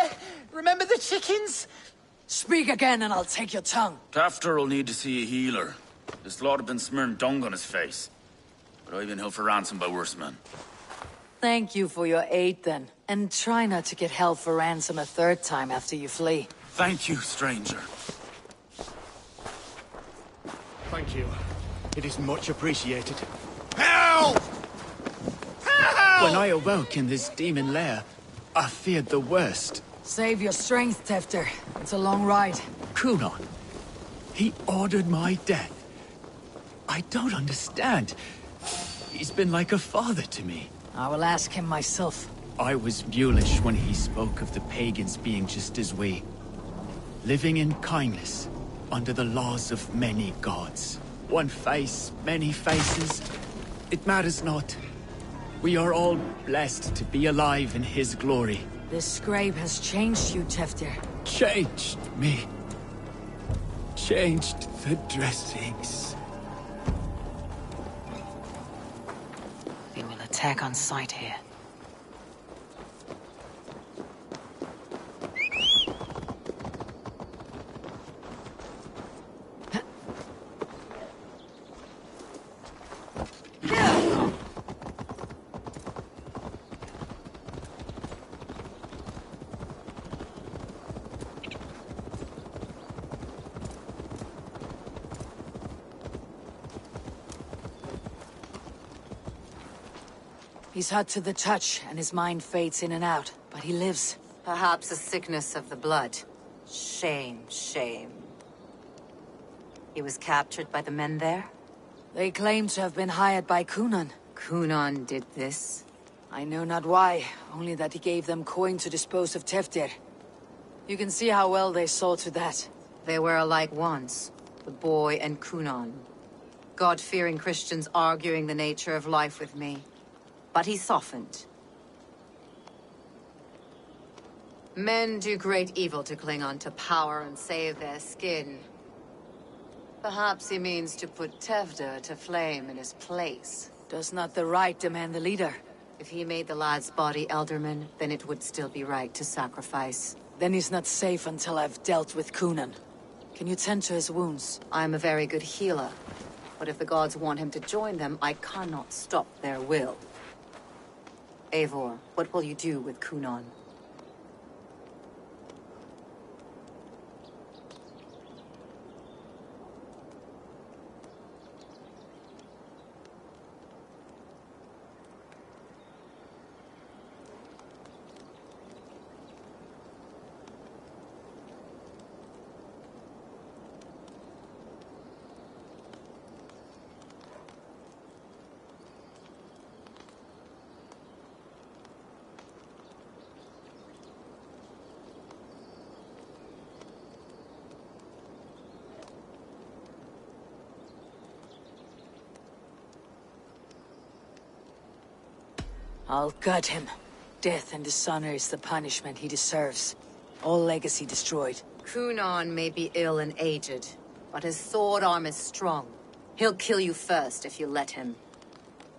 Remember the chickens? Speak again and I'll take your tongue. Tafter will need to see a healer. This lord have been smearing dung on his face. But I've been held for ransom by worse men. Thank you for your aid then. And try not to get held for ransom a third time after you flee. Thank you, stranger. Thank you. It is much appreciated. Help! Help! When I awoke in this demon lair, I feared the worst. Save your strength, Tefter. It's a long ride. Coonan. He ordered my death. I don't understand. He's been like a father to me. I will ask him myself. I was mulish when he spoke of the pagans being just as we. Living in kindness, under the laws of many gods. One face, many faces. It matters not. We are all blessed to be alive in his glory. This scrape has changed you, Tefter. Changed me. Changed the dressings. We will attack on sight here. He's hot to the touch, and his mind fades in and out, but he lives. Perhaps a sickness of the blood. Shame, shame. He was captured by the men there? They claim to have been hired by Coonan. Coonan did this? I know not why, only that he gave them coin to dispose of Teftir. You can see how well they saw to that. They were alike once, the boy and Coonan. God-fearing Christians arguing the nature of life with me. But he softened. Men do great evil to cling on to power and save their skin. Perhaps he means to put Tevder to flame in his place. Does not the right demand the leader? If he made the lad's body Elderman, then it would still be right to sacrifice. Then he's not safe until I've dealt with Coonan. Can you tend to his wounds? I'm a very good healer. But if the gods want him to join them, I cannot stop their will. Eivor, what will you do with Coonan? I'll gut him. Death and dishonor is the punishment he deserves. All legacy destroyed. Coonan may be ill and aged, but his sword arm is strong. He'll kill you first if you let him.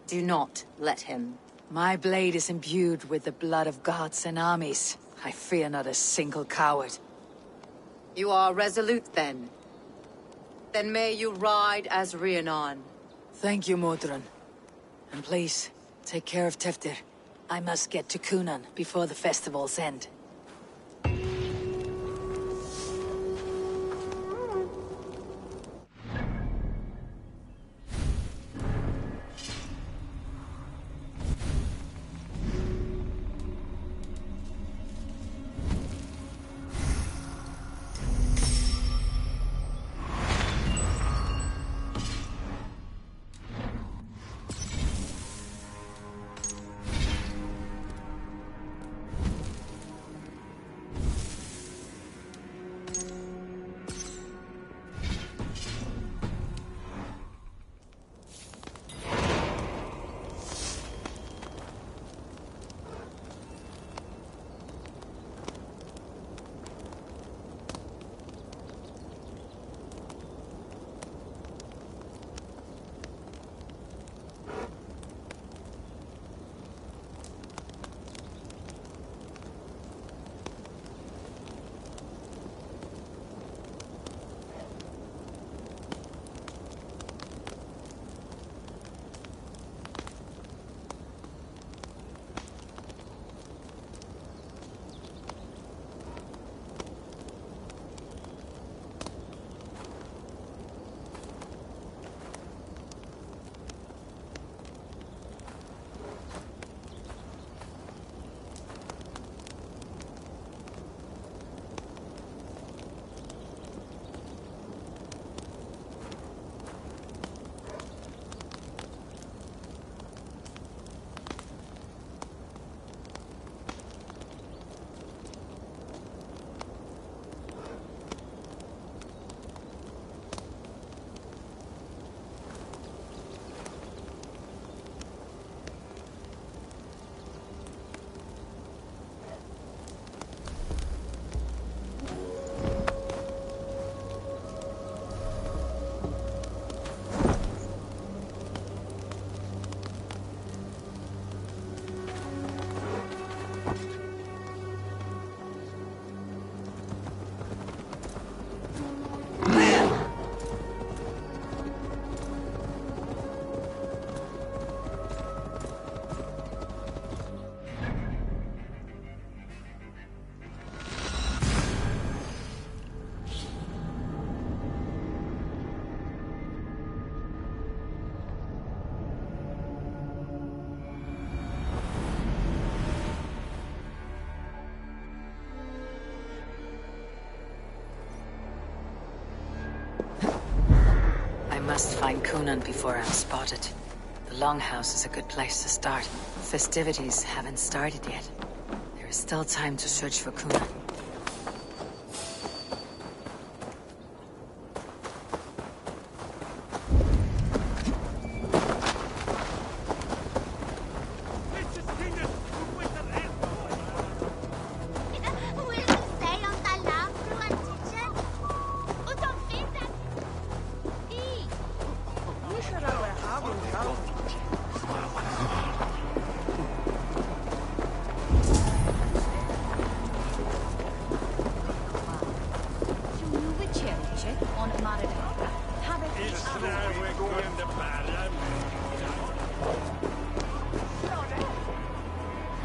Do not let him. My blade is imbued with the blood of gods and armies. I fear not a single coward. You are resolute, then. Then may you ride as Rhiannon. Thank you, Modron. And please, take care of Teftir. I must get to Cunan before the festival's end. I must find Cunan before I'm spotted. The Longhouse is a good place to start. Festivities haven't started yet. There is still time to search for Cunan.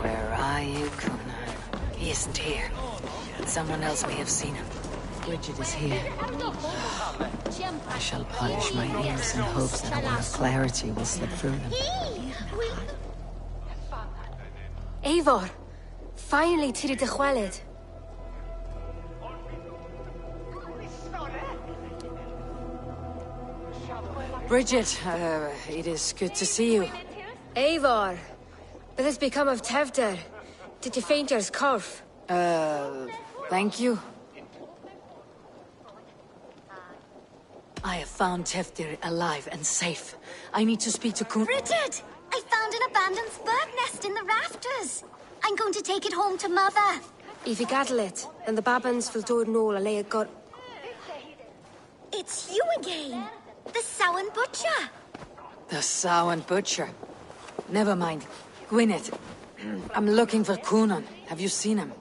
Where are you, Cunan? He isn't here. Someone else may have seen him. Bridget is here. I shall polish my ears in hopes that a word of clarity will slip through them. Eivor! Finally, Tiri de Chwaled. Bridget, it is good to see you. Eivor! What has become of Tevder? Did you faint your scarf? Thank you. I have found Teftir alive and safe. I need to speak to Kun- Richard! I found an abandoned bird nest in the rafters. I'm going to take it home to Mother. If you gather it, and the Babans will do it all, lay a gut. It's you again. The Sowan Butcher. The Sowan Butcher. Never mind. Gwyneth, I'm looking for Coonan. Have you seen him?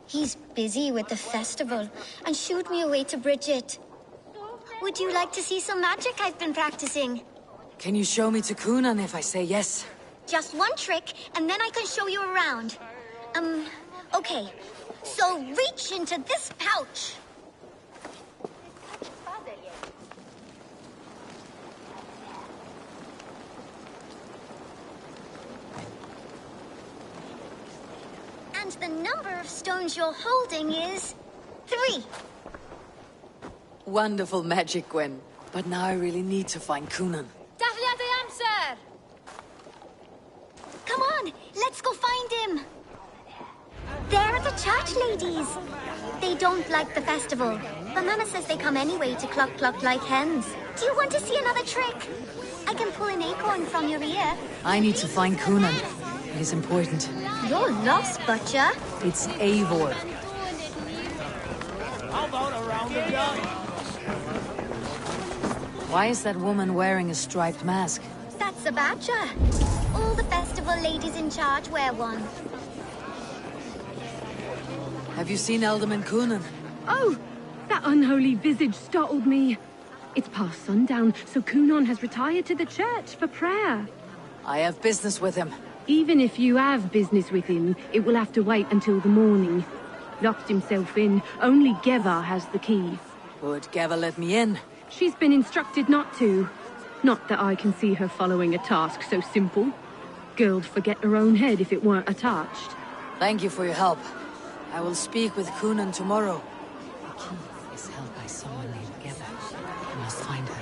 He's busy with the festival and shooed me away to Bridget. Would you like to see some magic I've been practicing? Can you show me to Coonan if I say yes? Just one trick, and then I can show you around. Okay. So reach into this pouch. And the number of stones you're holding is 3. Wonderful magic, Gwen. But now I really need to find Coonan. Come on, let's go find him. They're the church ladies. They don't like the festival, but Mama says they come anyway to cluck cluck like hens. Do you want to see another trick? I can pull an acorn from your ear. I need to find Coonan. It is important. You're lost, Butcher. It's Eivor. How about a round of gun? Why is that woman wearing a striped mask? That's a badger. All the festival ladies in charge wear one. Have you seen Alderman Coonan? Oh, that unholy visage startled me. It's past sundown, so Coonan has retired to the church for prayer. I have business with him. Even if you have business with him, it will have to wait until the morning. Locked himself in. Only Geva has the key. Would Geva let me in? She's been instructed not to. Not that I can see her following a task so simple. Girl'd forget her own head if it weren't attached. Thank you for your help. I will speak with Coonan tomorrow. The key is held by someone named Geva. I must find her.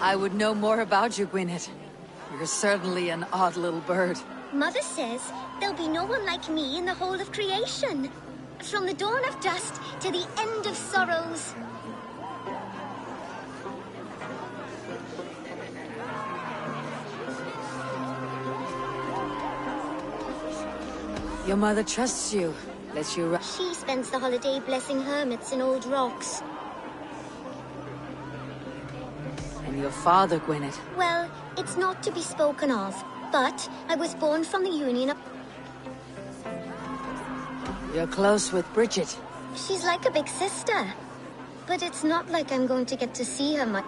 I would know more about you, Gwyneth. You're certainly an odd little bird. Mother says there'll be no one like me in the whole of creation. From the dawn of dust to the end of sorrows. Your mother trusts you. Lets you She spends the holiday blessing hermits in old rocks. And your father, Gwyneth? Well, it's not to be spoken of, but I was born from the union of... You're close with Bridget. She's like a big sister. But it's not like I'm going to get to see her much.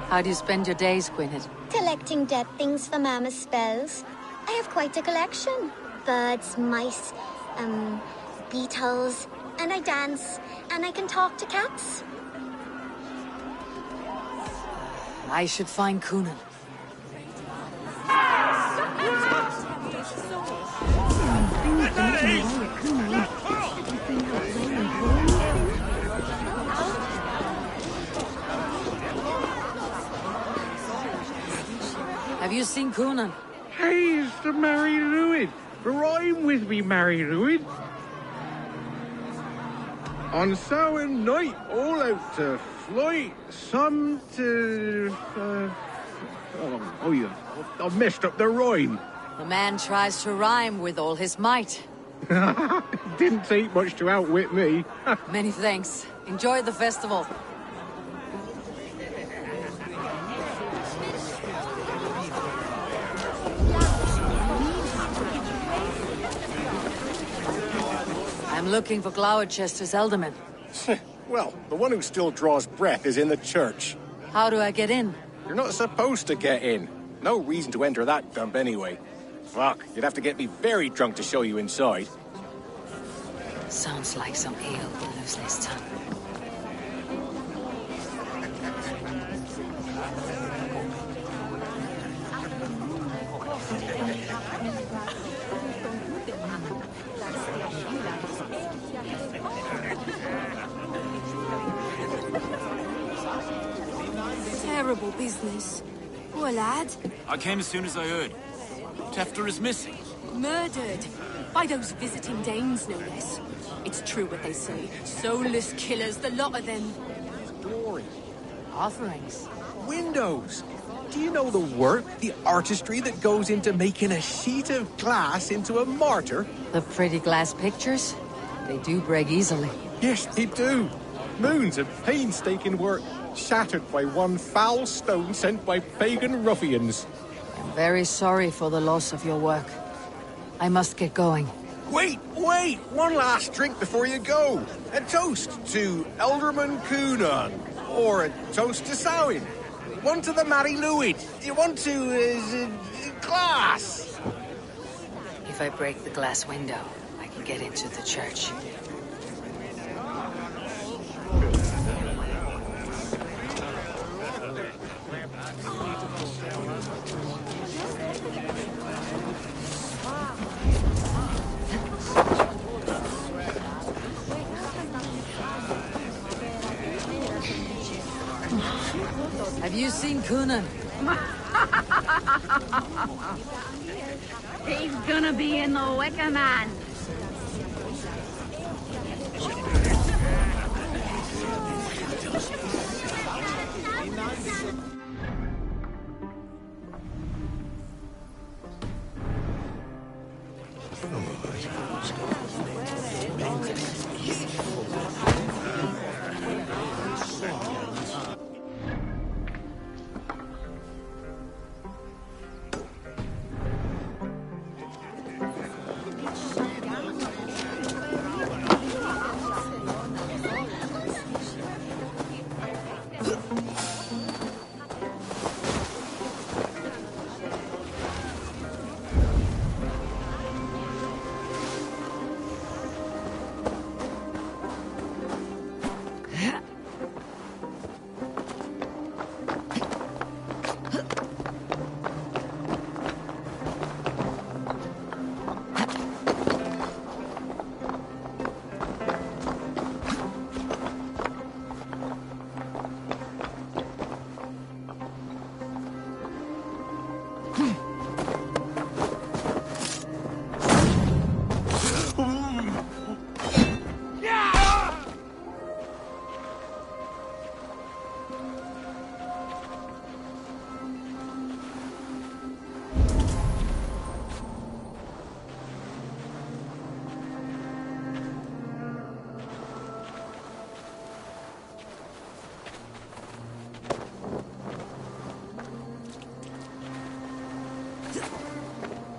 How do you spend your days, Gwyneth? Collecting dead things for Mama's spells. I have quite a collection. Birds, mice, beetles, and I dance, and I can talk to cats. I should find Coonan. Have you seen Coonan? Hey, it's the Mary Ruin. Rhyme with me, Mary Ruin. On Samhain night, all out to flight, some to... yeah, I've messed up the rhyme. The man tries to rhyme with all his might. Didn't take much to outwit me. Many thanks. Enjoy the festival. I'm looking for Gloucester's alderman. Well, the one who still draws breath is in the church. How do I get in? You're not supposed to get in. No reason to enter that dump anyway. Fuck, you'd have to get me very drunk to show you inside. Sounds like some ale will lose this tongue. Terrible business. Poor lad. I came as soon as I heard. Tefter is missing. Murdered. By those visiting Danes, no less. It's true what they say. Soulless killers, the lot of them. Glory. Offerings. Windows. Do you know the work, the artistry that goes into making a sheet of glass into a martyr? The pretty glass pictures? They do break easily. Yes, they do. Moons of painstaking work, shattered by one foul stone sent by pagan ruffians. I'm very sorry for the loss of your work. I must get going. Wait! One last drink before you go. A toast to Elderman Coonan. Or a toast to Samhain. One to the Mary Louis. You want to, glass? If I break the glass window, I can get into the church. Have you seen Coonan? He's gonna be in the Wicker Man.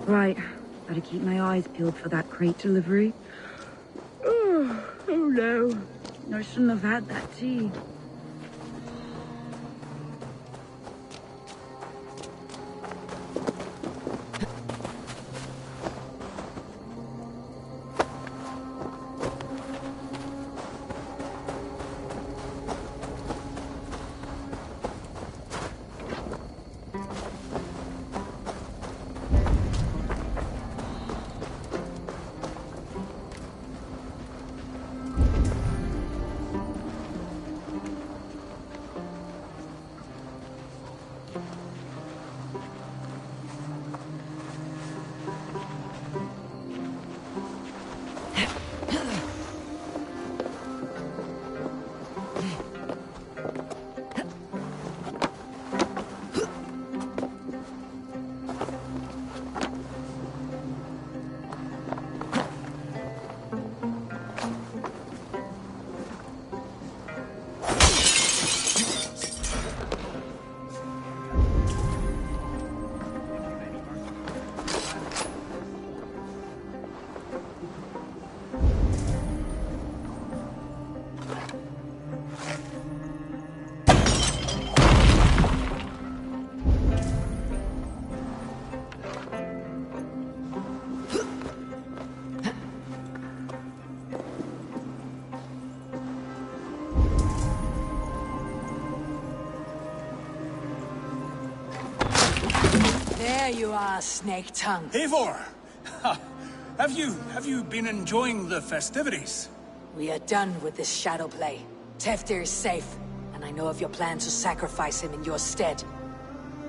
Right, better keep my eyes peeled for that crate delivery. Oh no, I shouldn't have had that tea. There you are, Snake Tongue. Eivor! Have you been enjoying the festivities? We are done with this shadow play. Teftir is safe, and I know of your plan to sacrifice him in your stead.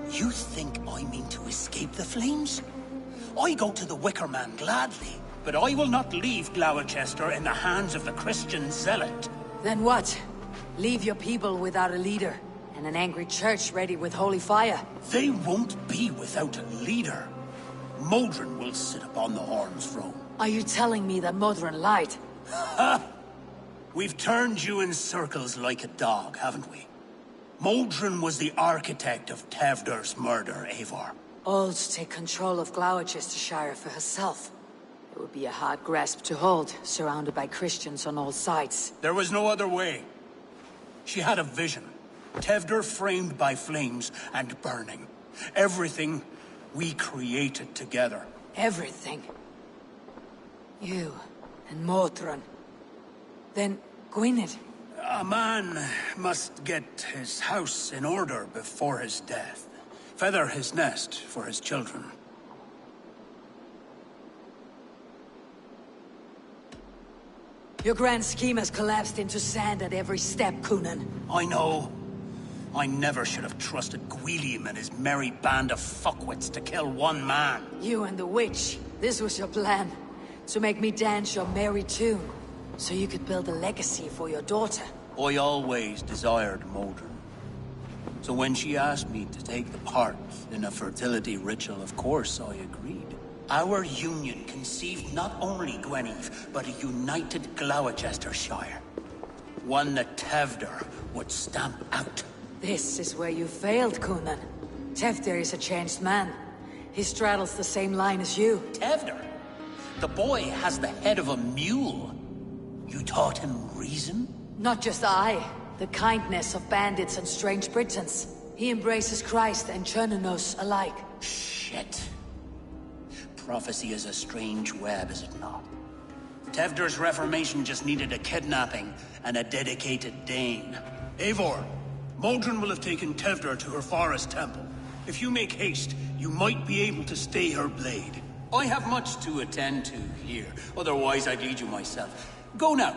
You think I mean to escape the flames? I go to the Wicker Man gladly, but I will not leave Gloucester in the hands of the Christian zealot. Then what? Leave your people without a leader, and an angry church ready with holy fire? They won't be without a leader. Modron will sit upon the Horn's throne. Are you telling me that Modron lied? Ha! We've turned you in circles like a dog, haven't we? Modron was the architect of Tevder's murder, Eivor. All to take control of Gloucestershire for herself. It would be a hard grasp to hold, surrounded by Christians on all sides. There was no other way. She had a vision. Tevder framed by flames and burning. Everything we created together. Everything. You and Modron. Then Gwynedd. A man must get his house in order before his death. Feather his nest for his children. Your grand scheme has collapsed into sand at every step, Coonan. I know. I never should have trusted Gwilym and his merry band of fuckwits to kill one man. You and the witch. This was your plan. To make me dance your merry tune. So you could build a legacy for your daughter. I always desired Modron. So when she asked me to take the part in a fertility ritual, of course I agreed. Our union conceived not only Gweneve, but a united Gloucestershire. One that Tevder would stamp out. This is where you failed, Coonan. Tevder is a changed man. He straddles the same line as you. Tevder? The boy has the head of a mule. You taught him reason? Not just I. The kindness of bandits and strange Britons. He embraces Christ and Chernunnos alike. Shit. Prophecy is a strange web, is it not? Tevder's reformation just needed a kidnapping and a dedicated Dane. Eivor, Modron will have taken Tevder to her forest temple. If you make haste, you might be able to stay her blade. I have much to attend to here, otherwise I'd lead you myself. Go now.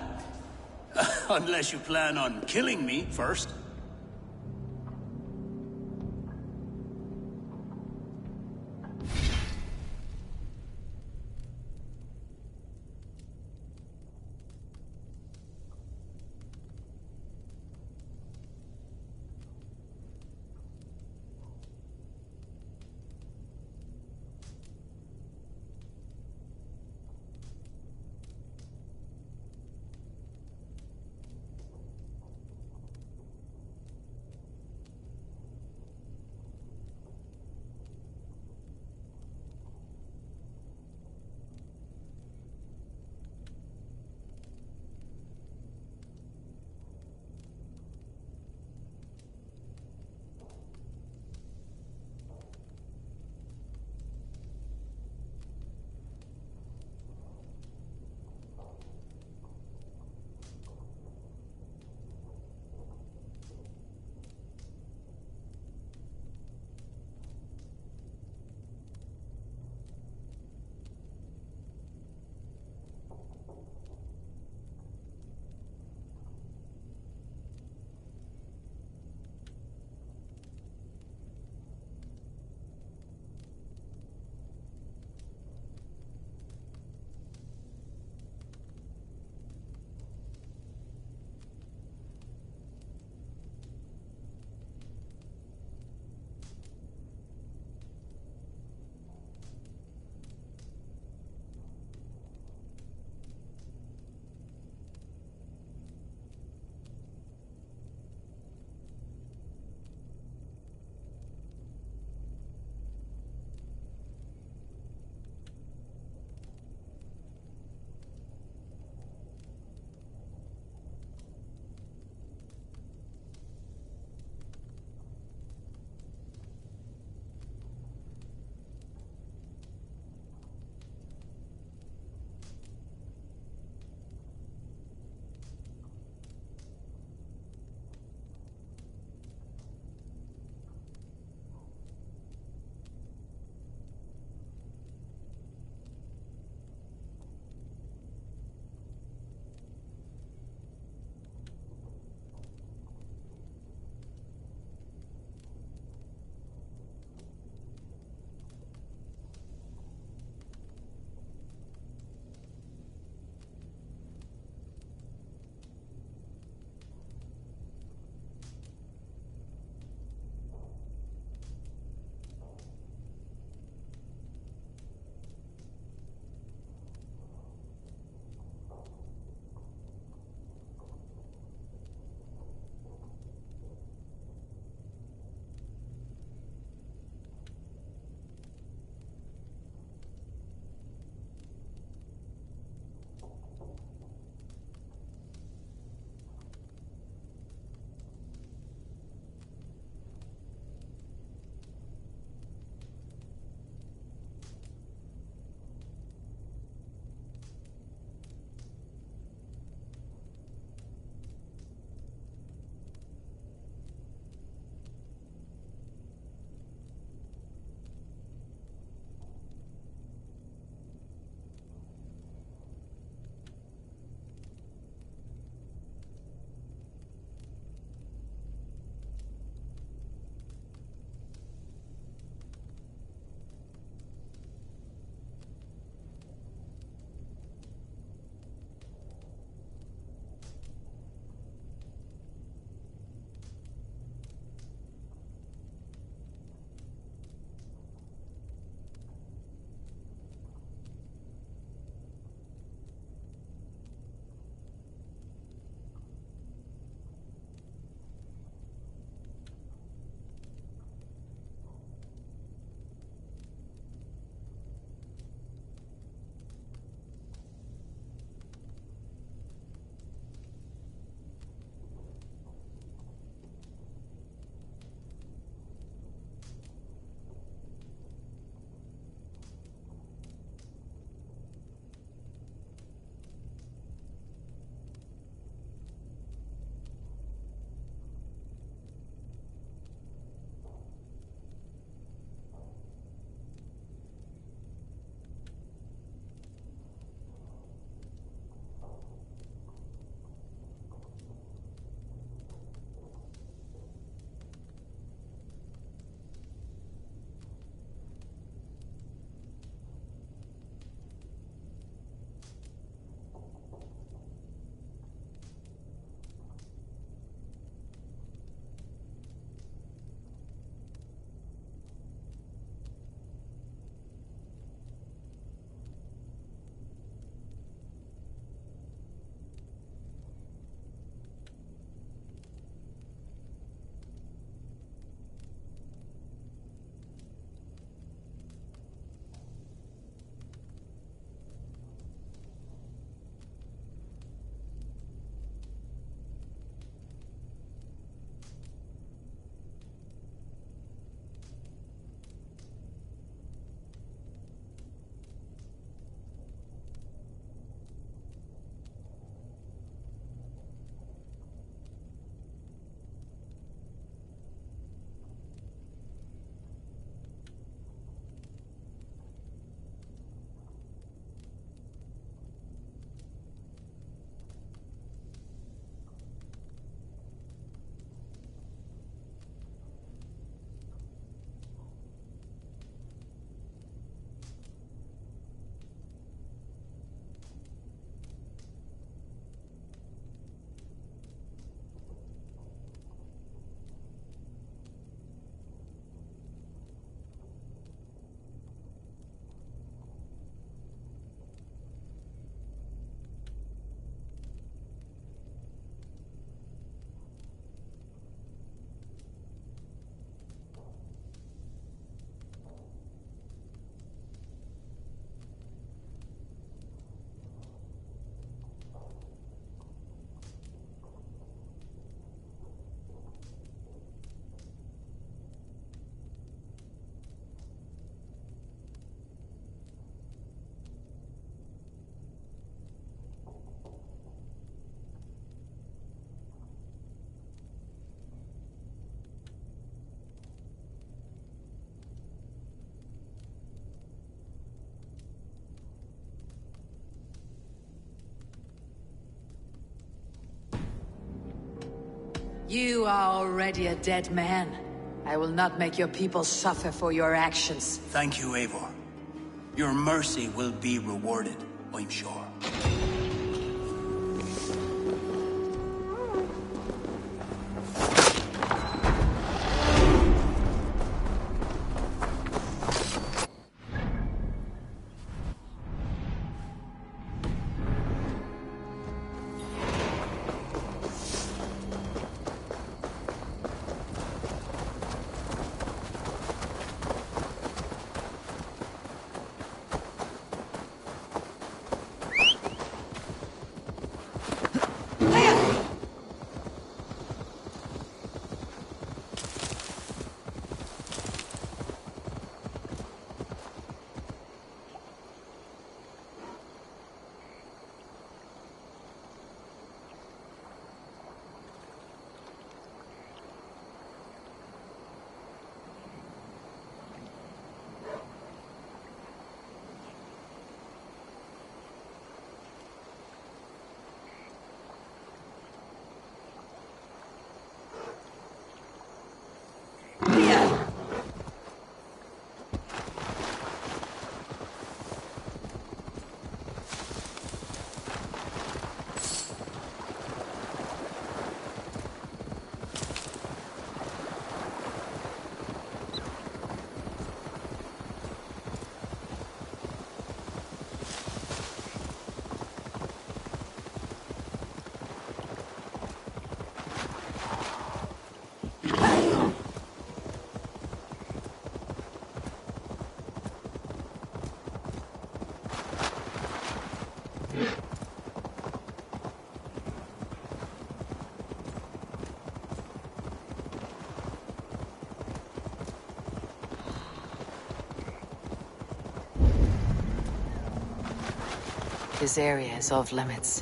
Unless you plan on killing me first. You are already a dead man. I will not make your people suffer for your actions. Thank you, Eivor. Your mercy will be rewarded, I'm sure. This area is off limits.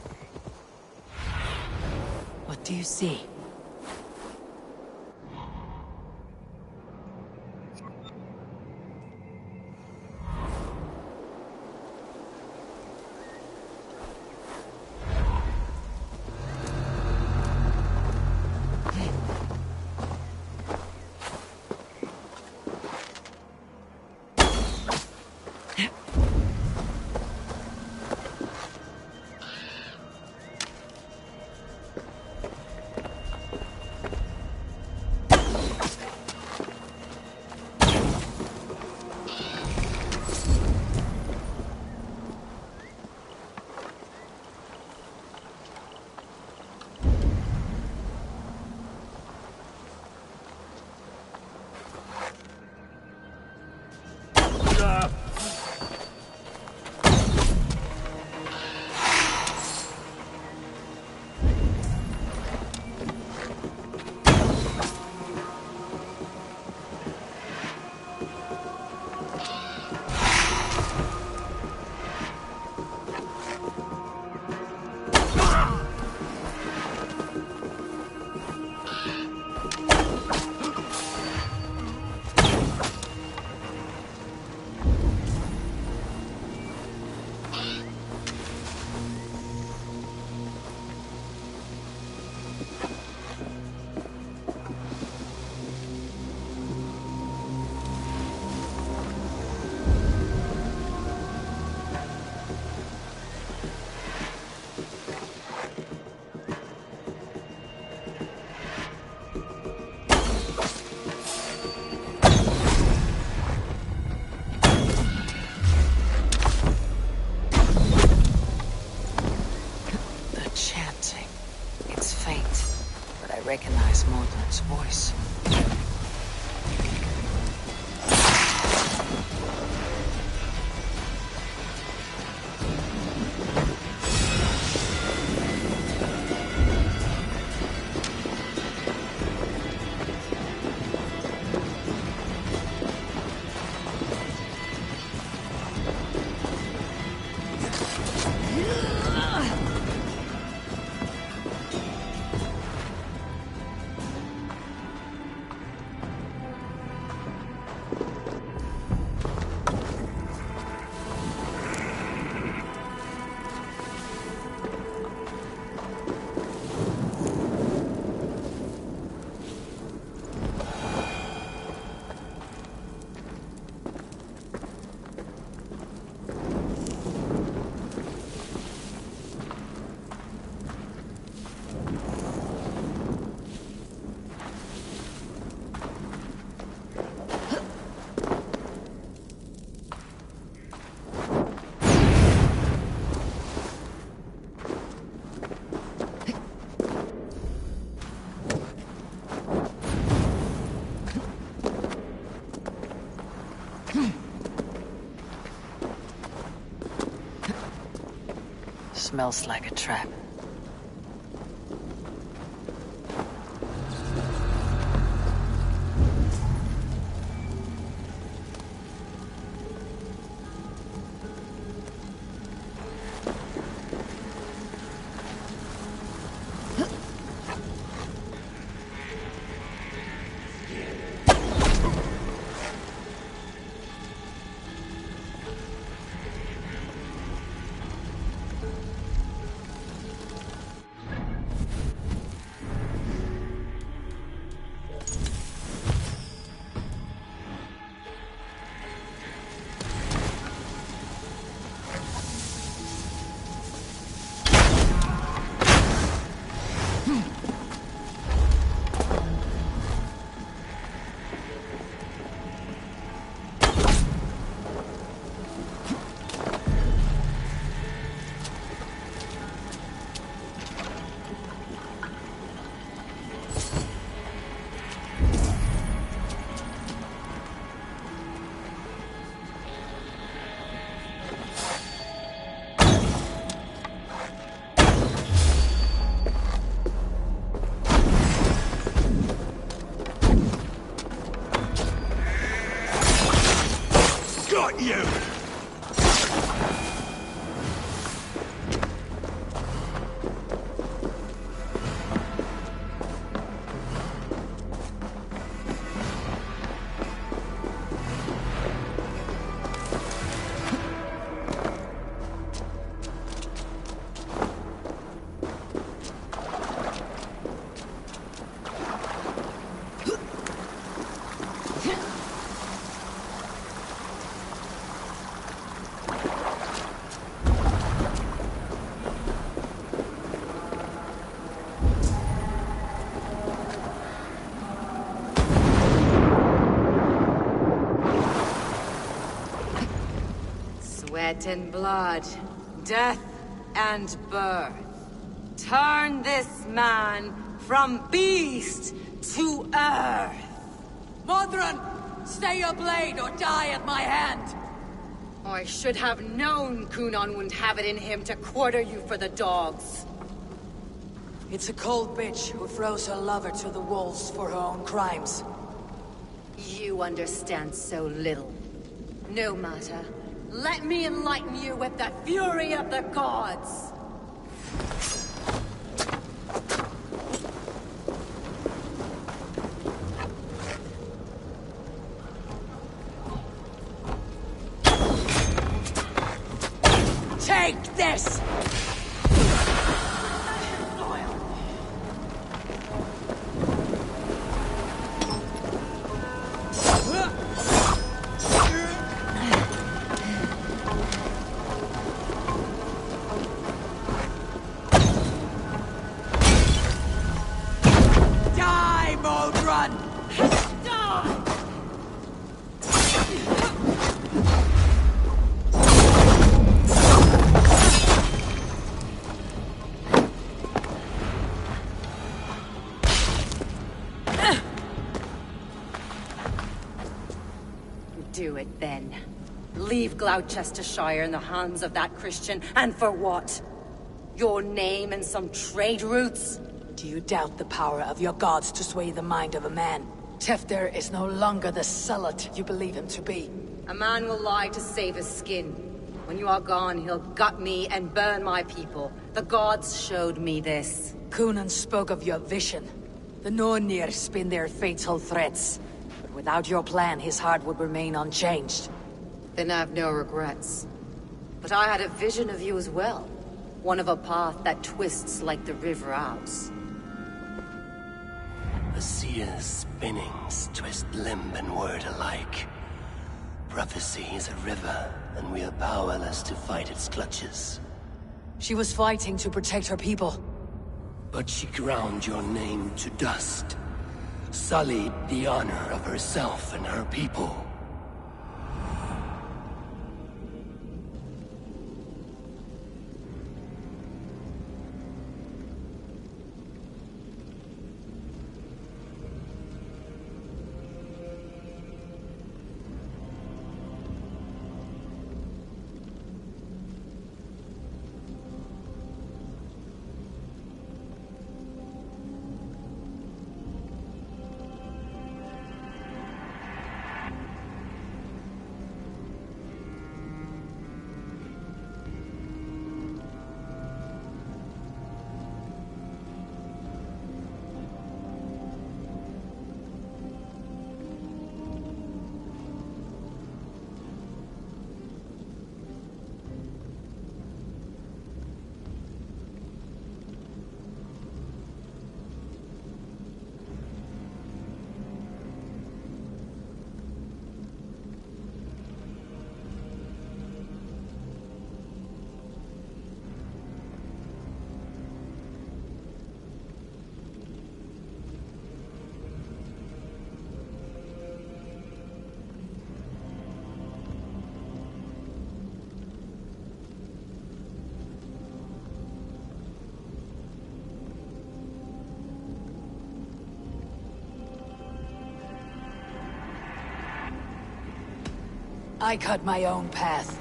What do you see? Recognize Mordred's voice. smells like a trap. Got you! Sweat and blood, death and birth. Turn this man from beast to earth. Modron, stay your blade or die at my hand. I should have known Kunan wouldn't have it in him to quarter you for the dogs. It's a cold bitch who throws her lover to the wolves for her own crimes. You understand so little. No matter. Let me enlighten you with the fury of the gods! Take this! Die, Modron! Die! Do it then. Leave Gloucestershire in the hands of that Christian, and for what? Your name and some trade routes? Do you doubt the power of your gods to sway the mind of a man? Tefter is no longer the zealot you believe him to be. A man will lie to save his skin. When you are gone, he'll gut me and burn my people. The gods showed me this. Kunan spoke of your vision. The Nornir spin their fatal threats. But without your plan, his heart would remain unchanged. Then I have no regrets. But I had a vision of you as well. One of a path that twists like the river Ouse. The seer's spinnings twist limb and word alike. Prophecy is a river, and we are powerless to fight its clutches. She was fighting to protect her people. But she ground your name to dust. Sullied the honor of herself and her people. I cut my own path.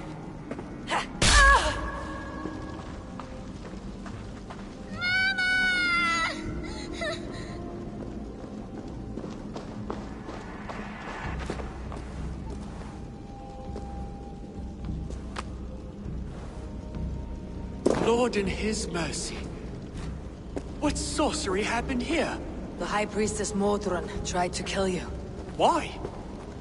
Lord in his mercy. What sorcery happened here? The High Priestess Modron tried to kill you. Why?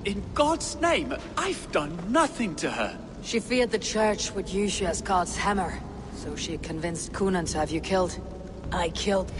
In God's name, I've done nothing to her. She feared the Church would use you as God's hammer, so she convinced Cunan to have you killed. I killed...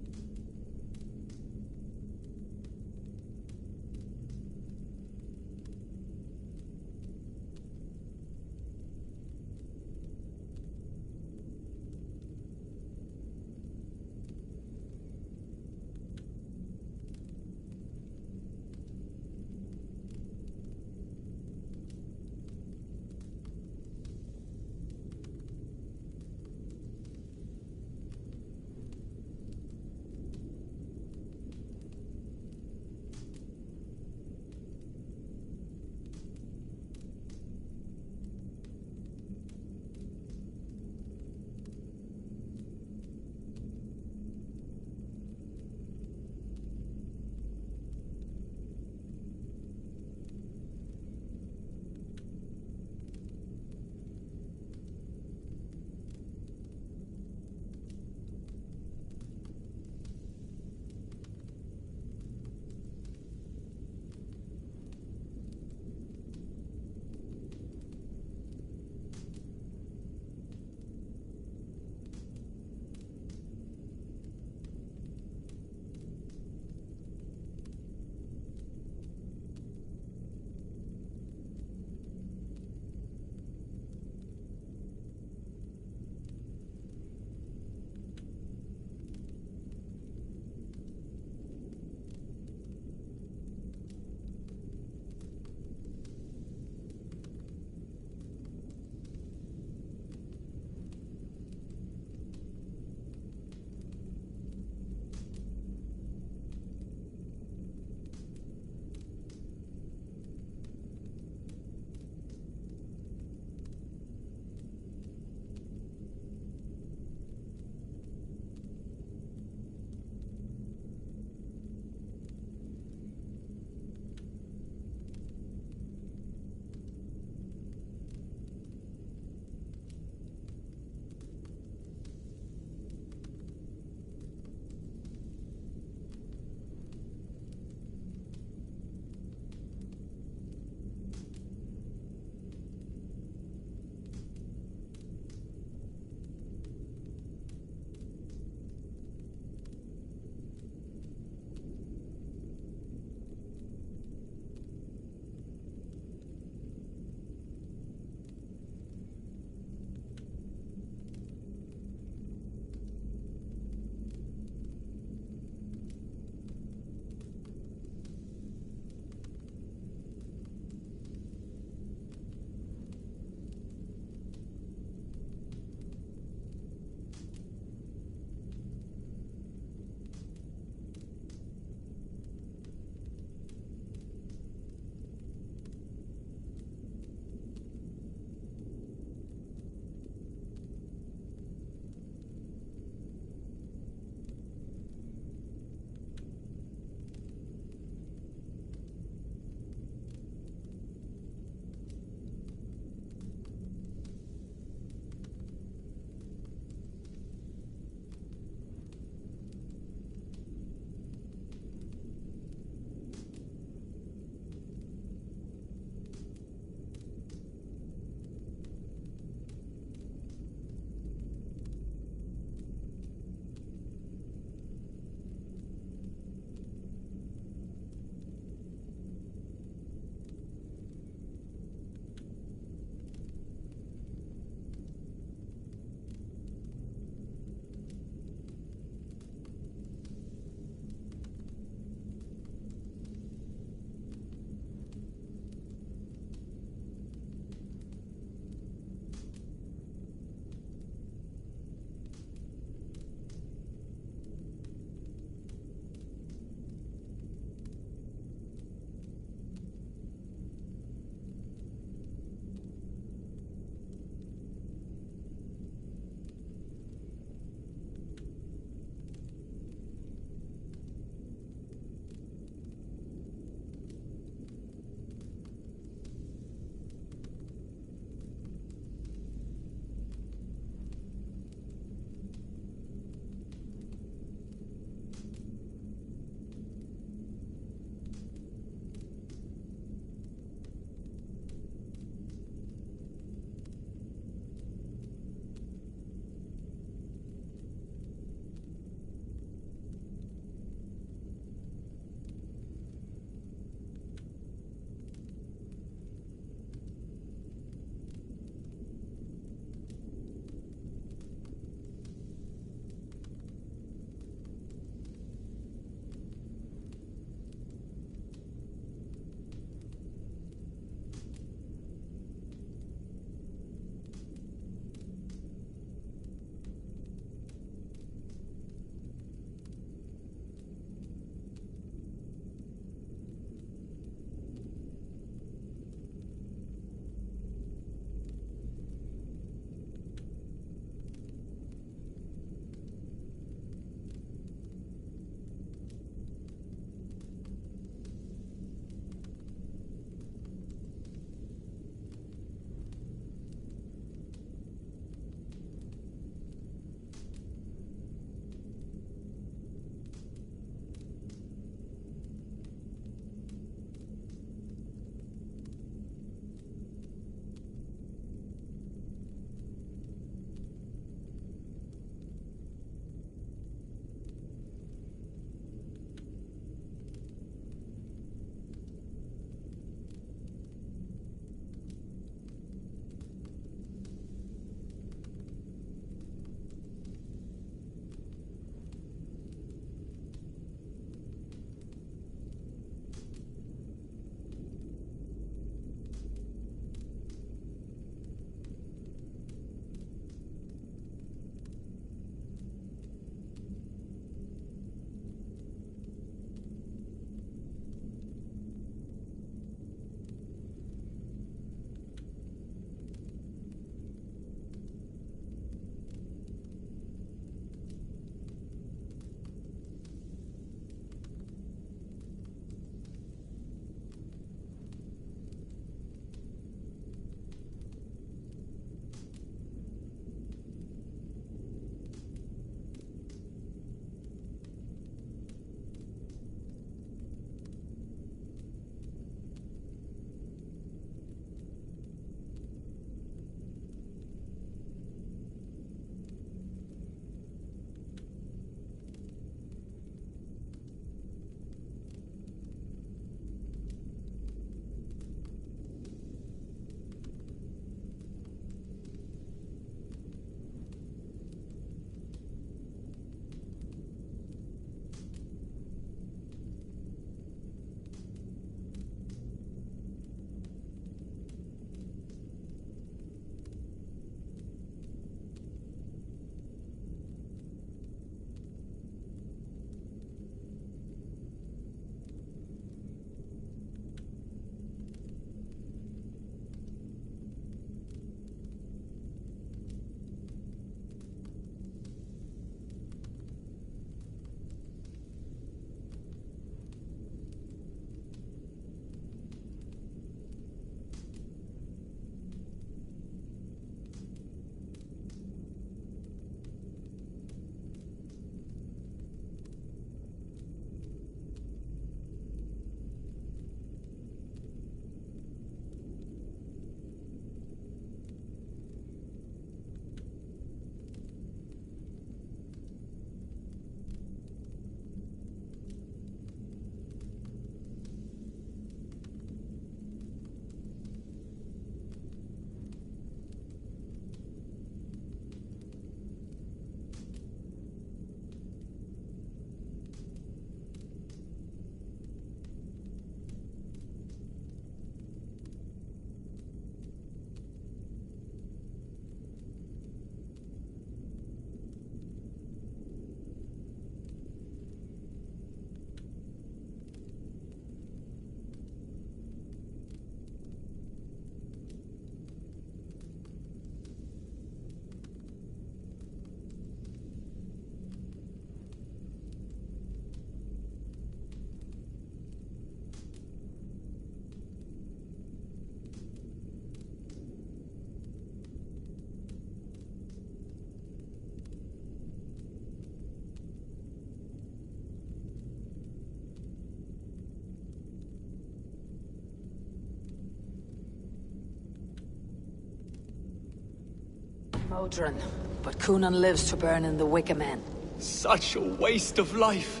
Modron. But Coonan lives to burn in the Wicker Man. Such a waste of life.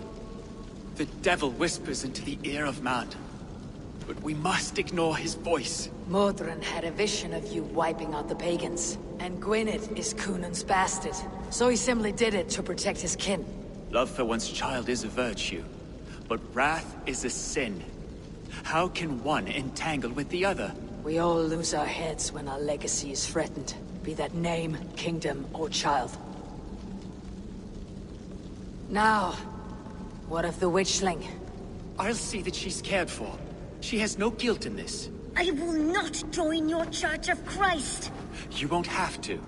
The devil whispers into the ear of man. But we must ignore his voice. Modron had a vision of you wiping out the pagans. And Gwynedd is Coonan's bastard. So he simply did it to protect his kin. Love for one's child is a virtue. But wrath is a sin. How can one entangle with the other? We all lose our heads when our legacy is threatened. Be that name, kingdom, or child. Now, what of the witchling? I'll see that she's cared for. She has no guilt in this. I will not join your Church of Christ. You won't have to.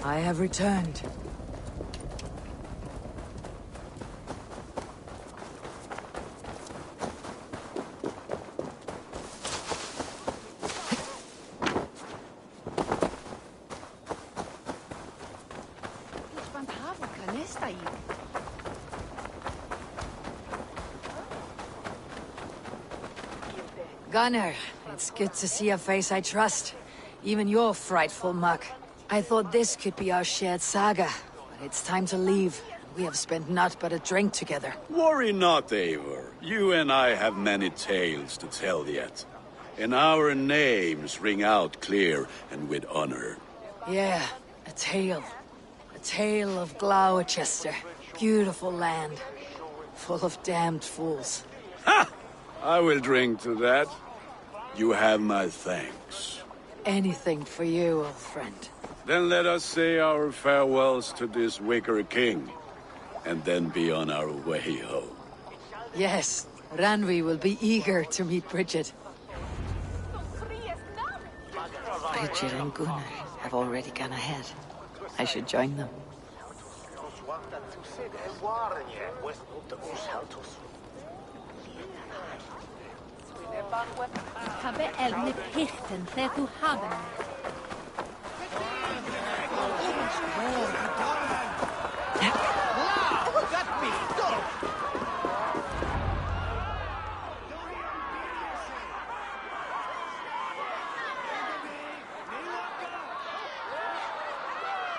I have returned. Gunnar, it's good to see a face I trust. Even your frightful muck. I thought this could be our shared saga, but it's time to leave. We have spent naught but a drink together. Worry not, Eivor. You and I have many tales to tell yet. And our names ring out clear and with honor. Yeah, a tale. A tale of Gloucester. Beautiful land. Full of damned fools. Ha! I will drink to that. You have my thanks. Anything for you, old friend. Then let us say our farewells to this Wicker King, and then be on our way home. Yes, Randvi will be eager to meet Bridget. Bridget and Gunnar have already gone ahead. I should join them.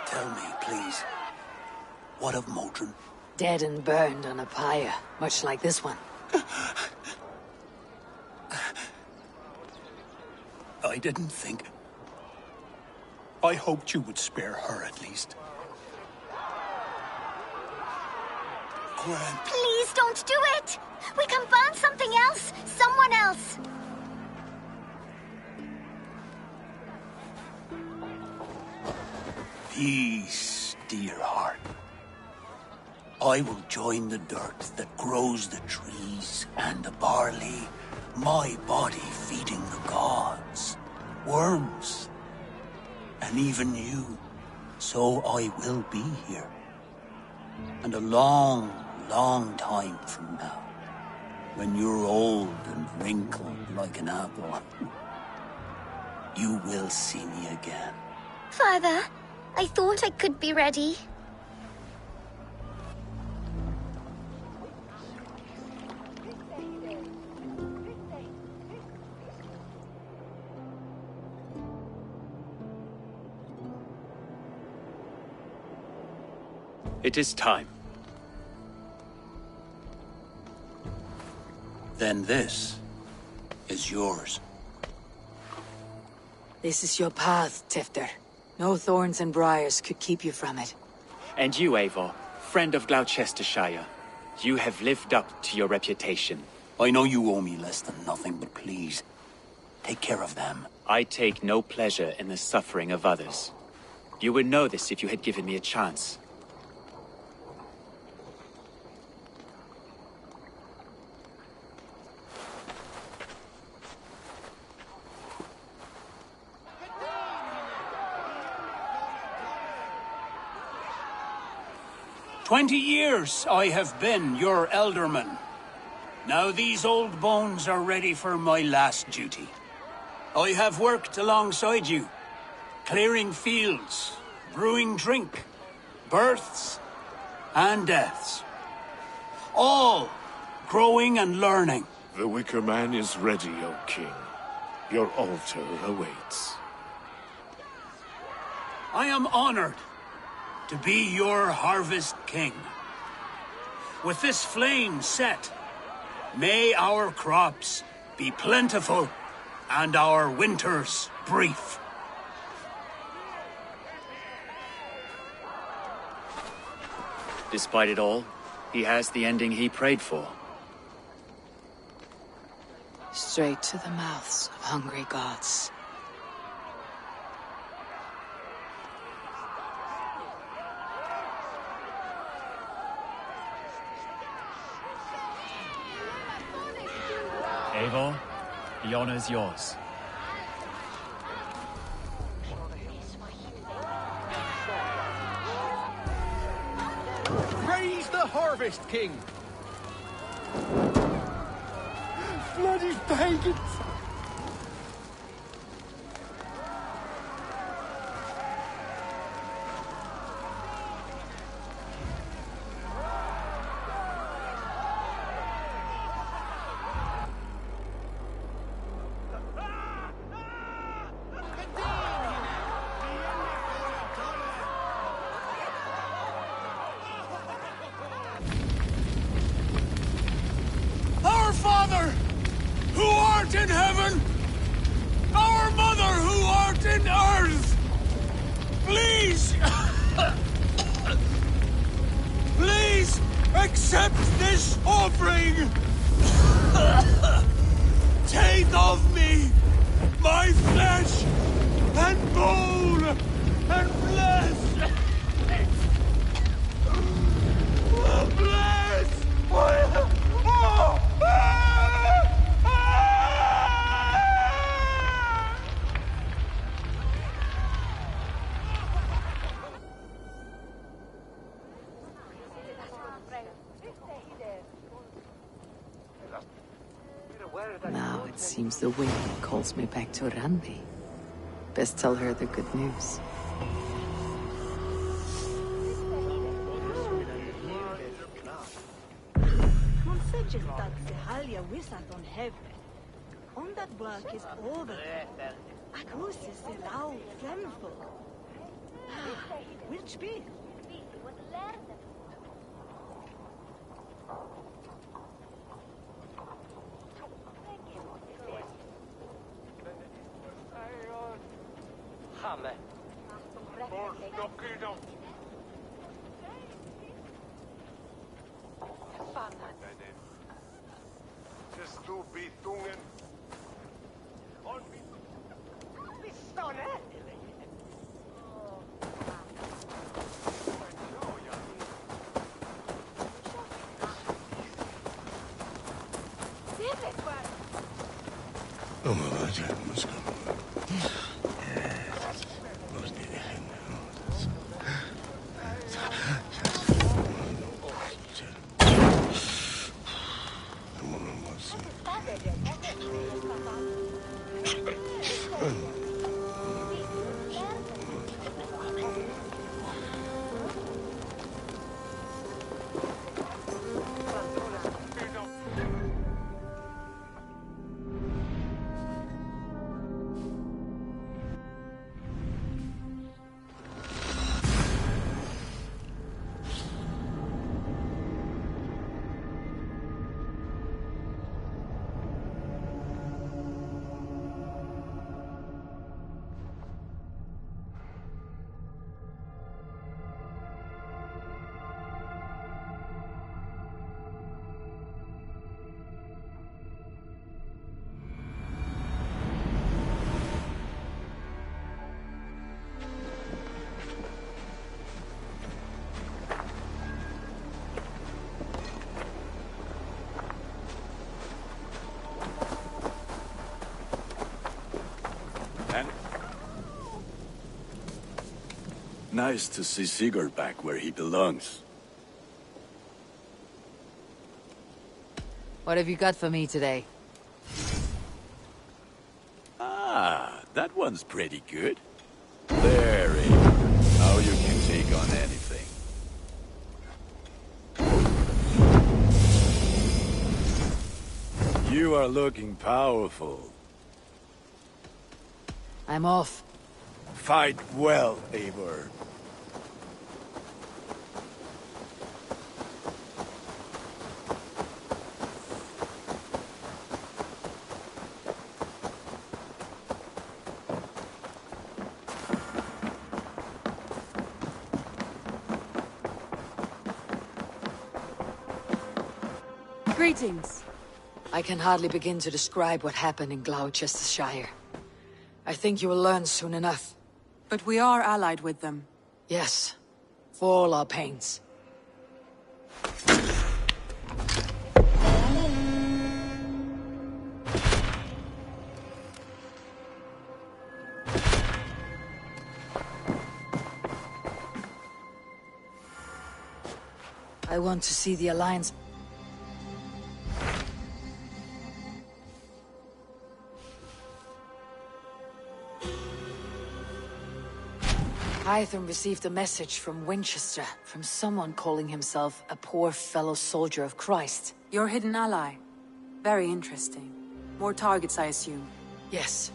Tell me, please, what of Modron? Dead and burned on a pyre, much like this one. I didn't think. I hoped you would spare her at least. Grant. Please don't do it! We can find something else! Someone else! Peace, dear heart. I will join the dirt that grows the trees and the barley, my body feeding the gods, worms, and even you. So I will be here. And a long, long time from now, when you're old and wrinkled like an apple, you will see me again. Father, I thought I could be ready. It is time. Then this is yours. This is your path, Tifter. No thorns and briars could keep you from it. And you, Eivor, friend of Gloucestershire, you have lived up to your reputation. I know you owe me less than nothing, but please, take care of them. I take no pleasure in the suffering of others. You would know this if you had given me a chance. "20 years I have been your elderman. Now these old bones are ready for my last duty. I have worked alongside you, clearing fields, brewing drink, births and deaths. All growing and learning. The Wicker Man is ready, O King. Your altar awaits. I am honored to be your harvest king. With this flame set, may our crops be plentiful and our winters brief. Despite it all, he has the ending he prayed for. Straight to the mouths of hungry gods. Eivor, the honor's yours. Praise the Harvest King! Bloody pagans! Our Father, who art in heaven, our Mother, who art in earth, please, please accept this offering. Take of me my flesh and bone and flesh. Bless. Now it seems the wind calls me back to Randi. Best tell her the good news. On that block is over. Akus is the loud flammable. Which be? Nice to see Sigurd back where he belongs. What have you got for me today? Ah, that one's pretty good. Very. Now you can take on anything. You are looking powerful. I'm off. Fight well, Eivor. Greetings. I can hardly begin to describe what happened in Gloucestershire. I think you will learn soon enough. But we are allied with them. Yes, for all our pains. I want to see the Alliance. Hytham received a message from Winchester, from someone calling himself a poor fellow soldier of Christ. Your hidden ally. Very interesting. More targets, I assume. Yes.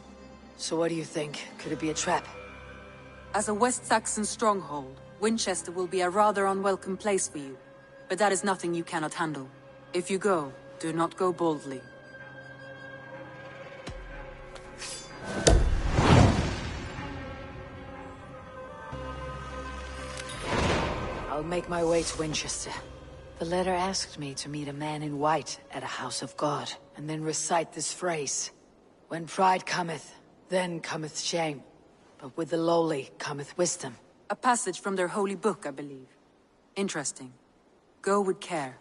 So what do you think? Could it be a trap? As a West Saxon stronghold, Winchester will be a rather unwelcome place for you. But that is nothing you cannot handle. If you go, do not go boldly. I'll make my way to Winchester. The letter asked me to meet a man in white at a house of God, and then recite this phrase. When pride cometh, then cometh shame. But with the lowly cometh wisdom. A passage from their holy book, I believe. Interesting. Go with care.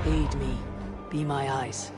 Aid me. Be my eyes.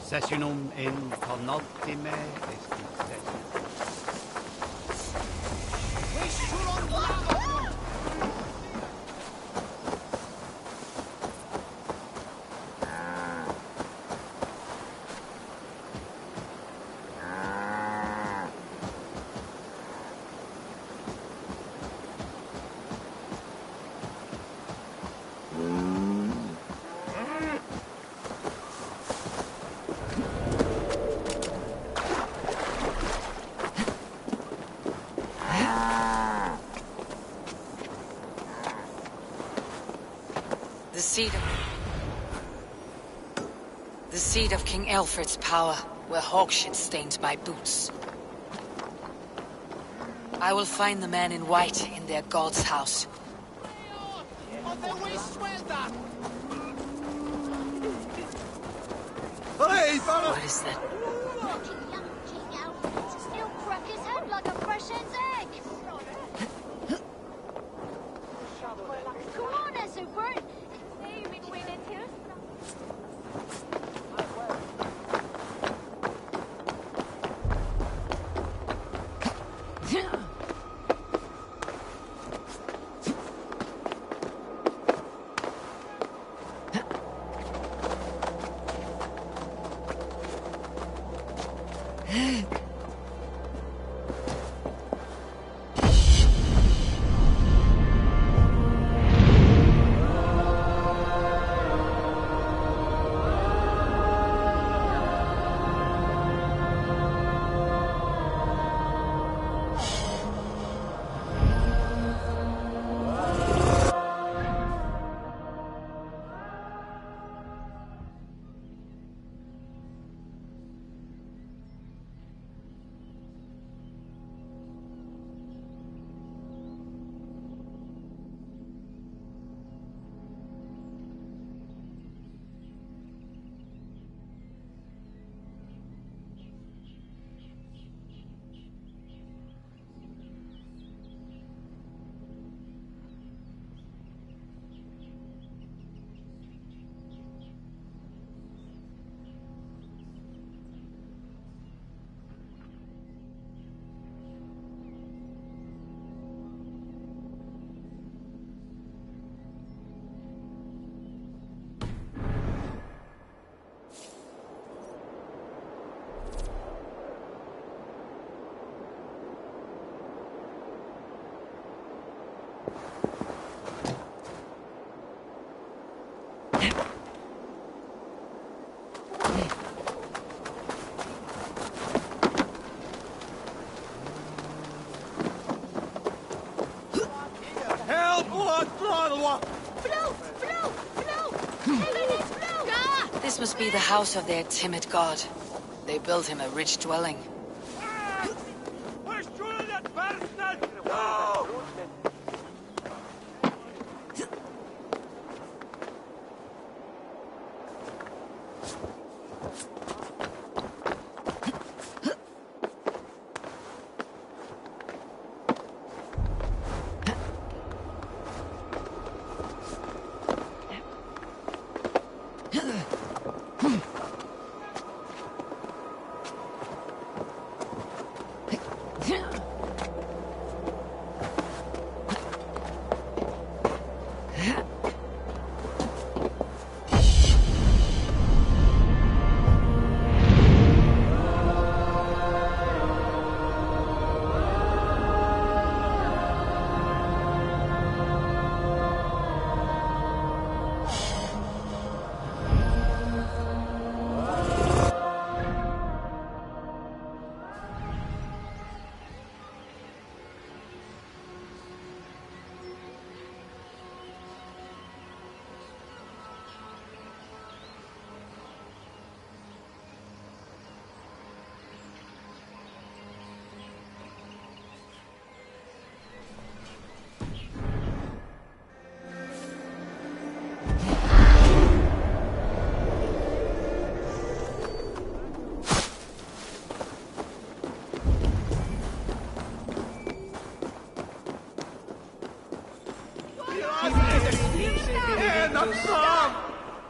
Sessionum in penultime The seat of King Alfred's power, where hawkshit stained my boots. I will find the man in white in their god's house. What is that? Still crack his head like a fresh hen's egg. Come on, Esselbert. This must be the house of their timid god. They built him a rich dwelling.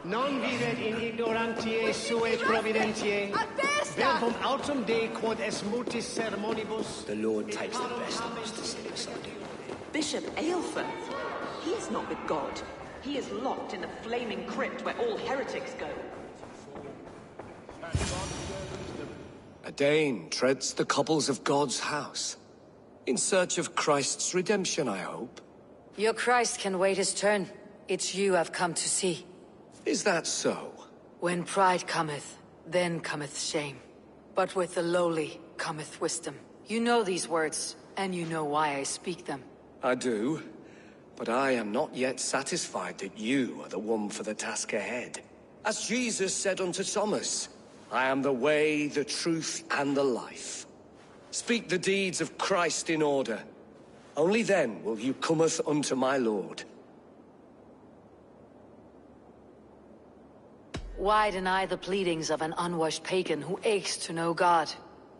Non videt in ignorantiae suae providentiae, verbum autem Dei quod es mutis sermonibus. The Lord takes the best of us to sit beside him. Bishop Aelfirth, he is not with God. He is locked in the flaming crypt where all heretics go. A Dane treads the cobbles of God's house. In search of Christ's redemption, I hope. Your Christ can wait his turn. It's you I've come to see. Is that so? When pride cometh, then cometh shame. But with the lowly cometh wisdom. You know these words, and you know why I speak them. I do, but I am not yet satisfied that you are the one for the task ahead. As Jesus said unto Thomas, I am the way, the truth, and the life. Speak the deeds of Christ in order. Only then will you cometh unto my Lord. Why deny the pleadings of an unwashed pagan who aches to know God?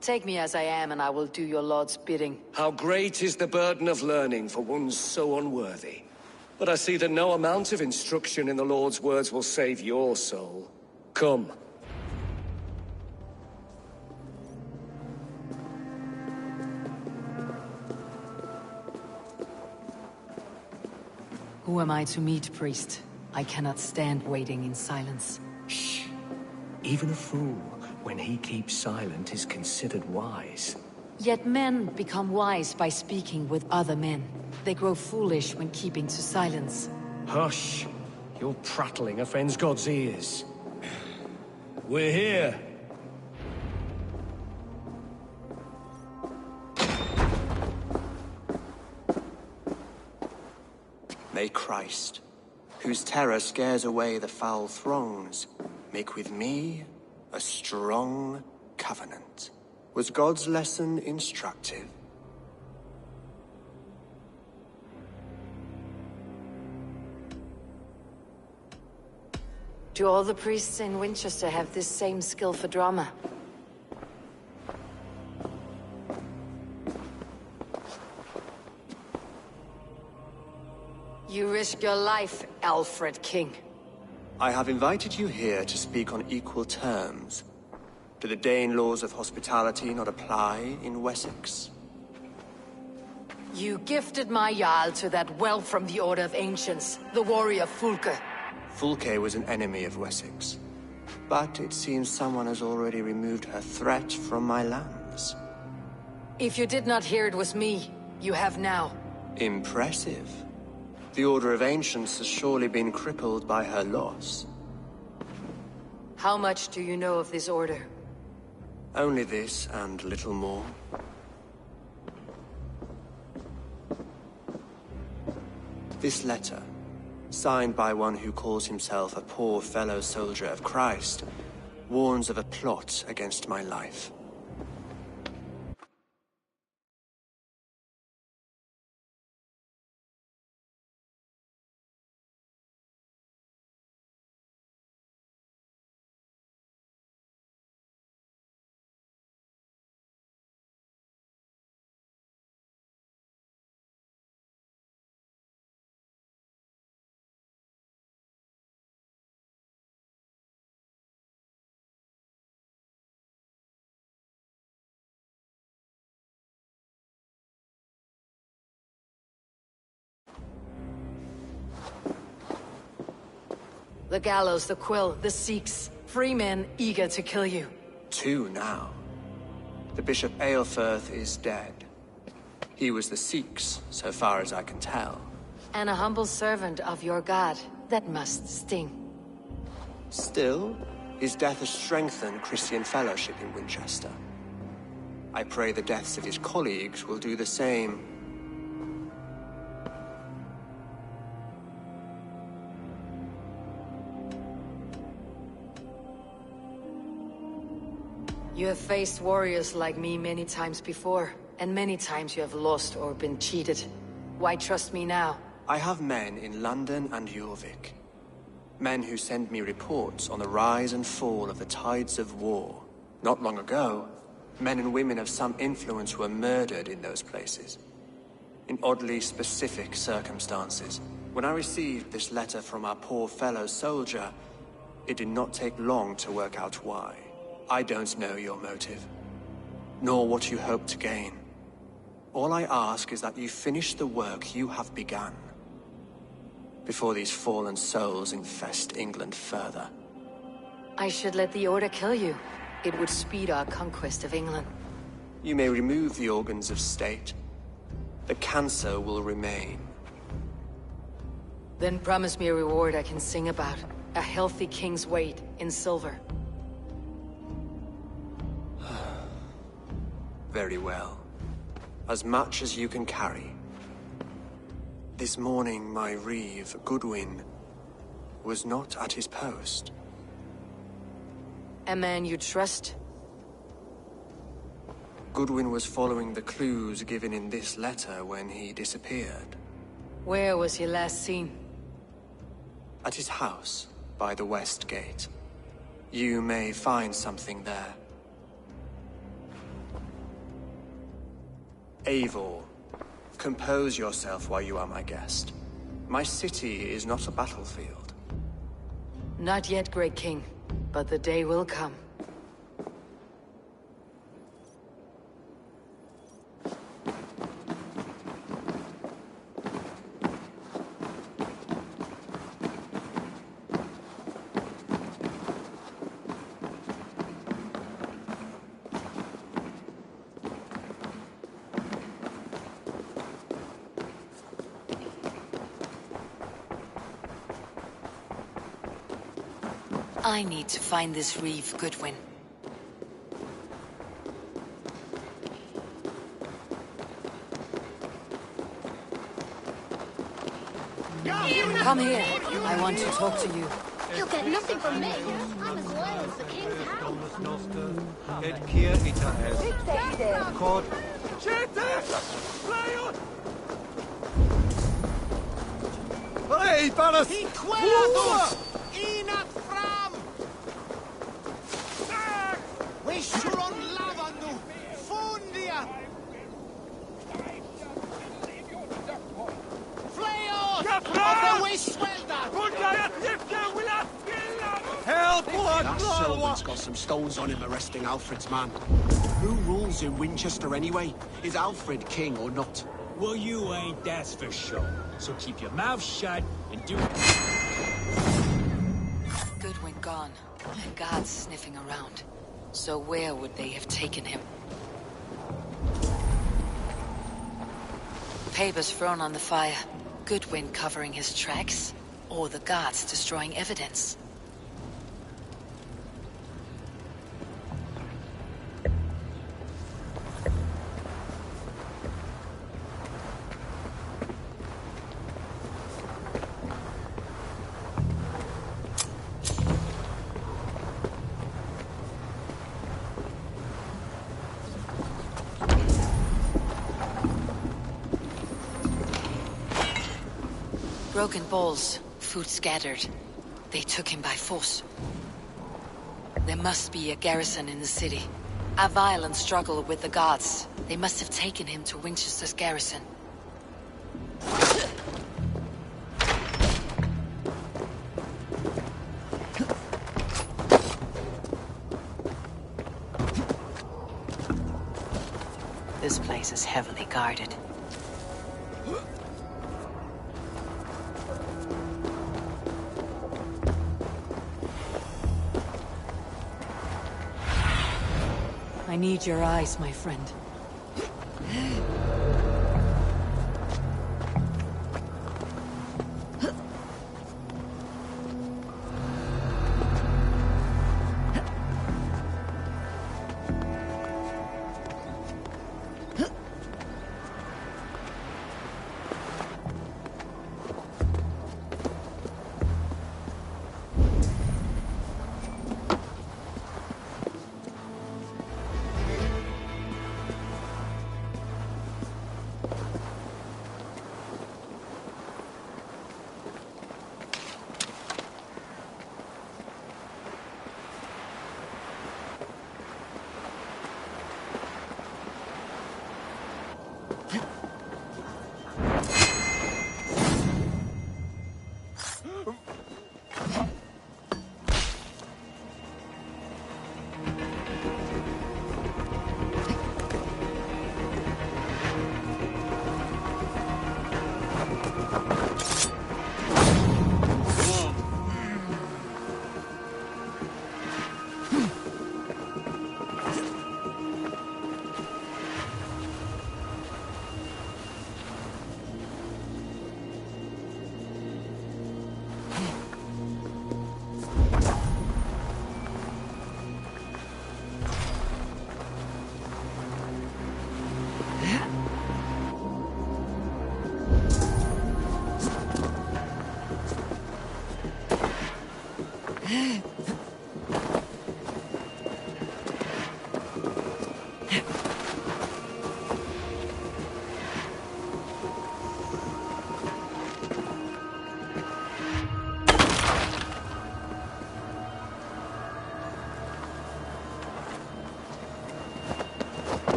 Take me as I am, and I will do your Lord's bidding. How great is the burden of learning for one so unworthy. But I see that no amount of instruction in the Lord's words will save your soul. Come. Who am I to meet, priest? I cannot stand waiting in silence. Shh. Even a fool, when he keeps silent, is considered wise. Yet men become wise by speaking with other men. They grow foolish when keeping to silence. Hush. Your prattling offends God's ears. We're here. May Christ, whose terror scares away the foul throngs, make with me a strong covenant. Was God's lesson instructive? Do all the priests in Winchester have this same skill for drama? You risk your life, Alfred King. I have invited you here to speak on equal terms. Do the Dane laws of hospitality not apply in Wessex? You gifted my Jarl to that whelp from the Order of Ancients, the warrior Fulke. Fulke was an enemy of Wessex. But it seems someone has already removed her threat from my lands. If you did not hear it was me, you have now. Impressive. The Order of Ancients has surely been crippled by her loss. How much do you know of this order? Only this, and little more. This letter, signed by one who calls himself a poor fellow soldier of Christ, warns of a plot against my life. The gallows, the quill, the Sikhs. Free men eager to kill you. 2 now. The Bishop Aelfirth is dead. He was the Sikhs, so far as I can tell. And a humble servant of your god. That must sting. Still, his death has strengthened Christian fellowship in Winchester. I pray the deaths of his colleagues will do the same. You have faced warriors like me many times before, and many times you have lost or been cheated. Why trust me now? I have men in London and Jorvik. Men who send me reports on the rise and fall of the tides of war. Not long ago, men and women of some influence were murdered in those places. In oddly specific circumstances. When I received this letter from our poor fellow soldier, it did not take long to work out why. I don't know your motive, nor what you hope to gain. All I ask is that you finish the work you have begun, before these fallen souls infest England further. I should let the Order kill you. It would speed our conquest of England. You may remove the organs of state. The cancer will remain. Then promise me a reward I can sing about. A healthy king's weight in silver. Very well. As much as you can carry. This morning, my reeve, Goodwin, was not at his post. A man you trust? Goodwin was following the clues given in this letter when he disappeared. Where was he last seen? At his house, by the West Gate. You may find something there. Eivor, compose yourself while you are my guest. My city is not a battlefield. Not yet, Great King, but the day will come. I need to find this reeve, Goodwin. Come here. I want to talk to you. You'll get nothing from me. I'm as loyal as the king's house. Hey, Banas! Inat fram! Wishuron lavanu! Fundia! Fleos! Of the Wishwelda! Help! That Selwyn's got some stones on him arresting Alfred's man. Who rules in Winchester anyway? Is Alfred king or not? Well, you ain't, that's for sure. So keep your mouth shut and do it. Goodwin gone, and guards sniffing around. So where would they have taken him? Papers thrown on the fire. Goodwin covering his tracks, or the guards destroying evidence. Broken bowls, food scattered. They took him by force. There must be a garrison in the city. A violent struggle with the guards. They must have taken him to Winchester's garrison. This place is heavily guarded. I need your eyes, my friend.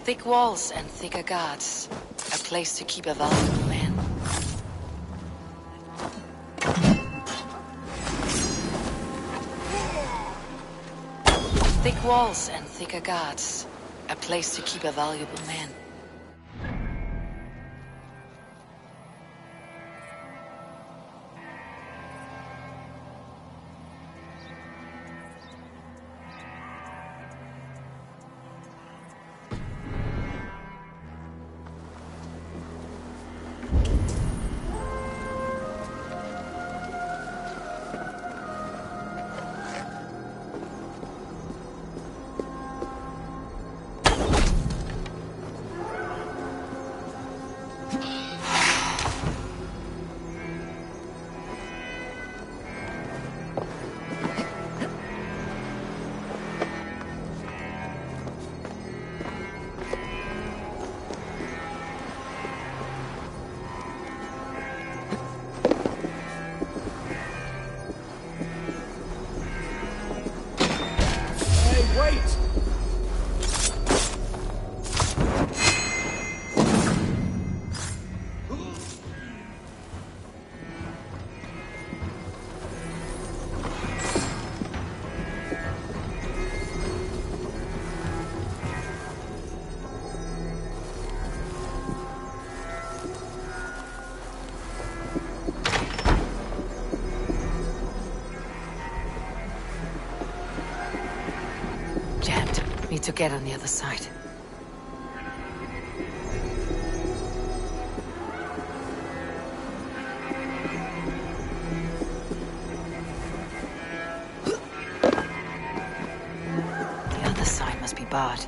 Thick walls and thicker guards. A place to keep a valuable man. Thick walls and thicker guards. A place to keep a valuable man. Wait! Jammed. Need to get on the other side. The other side must be barred.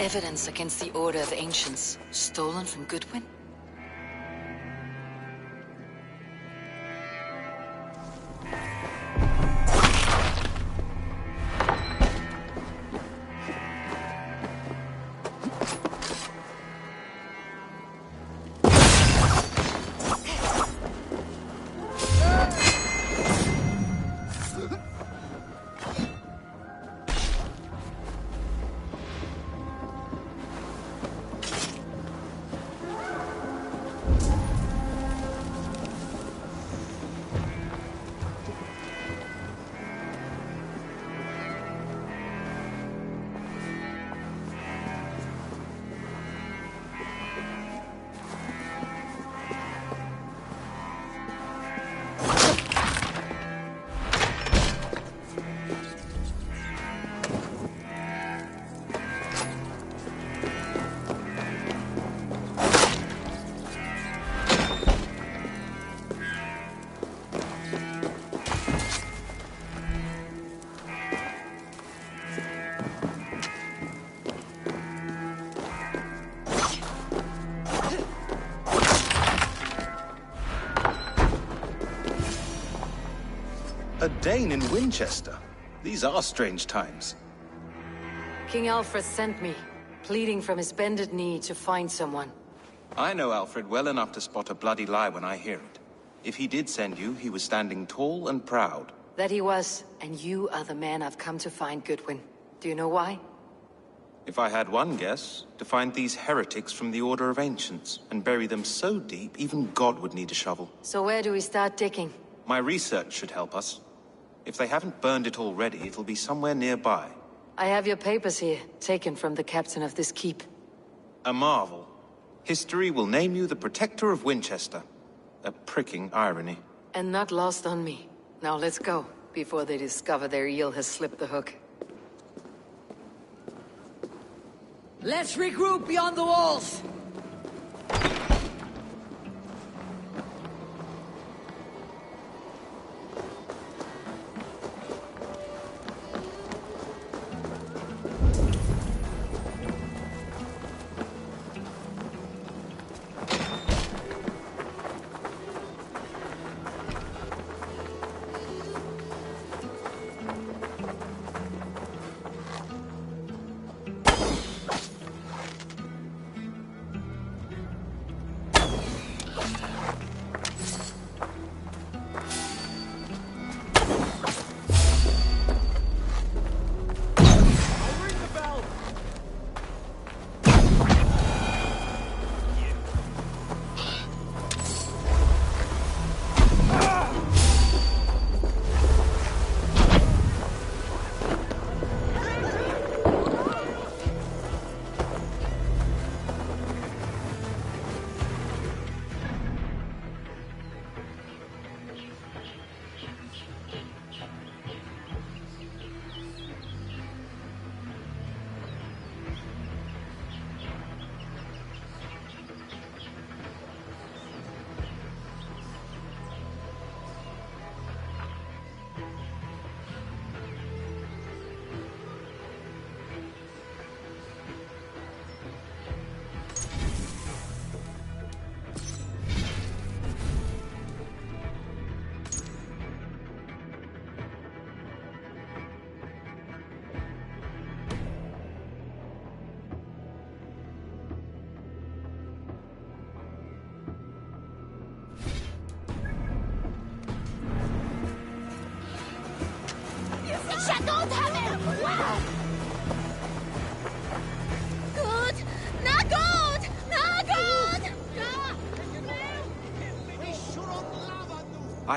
Evidence against the Order of Ancients, stolen from Goodwin? A Dane in Winchester. These are strange times. King Alfred sent me, pleading from his bended knee to find someone. I know Alfred well enough to spot a bloody lie when I hear it. If he did send you, he was standing tall and proud. That he was, and you are the man I've come to find, Goodwin. Do you know why? If I had one guess, to find these heretics from the Order of Ancients, and bury them so deep, even God would need a shovel. So where do we start digging? My research should help us. If they haven't burned it already, it'll be somewhere nearby. I have your papers here, taken from the captain of this keep. A marvel. History will name you the Protector of Winchester. A pricking irony. And not lost on me. Now let's go, before they discover their eel has slipped the hook. Let's regroup beyond the walls!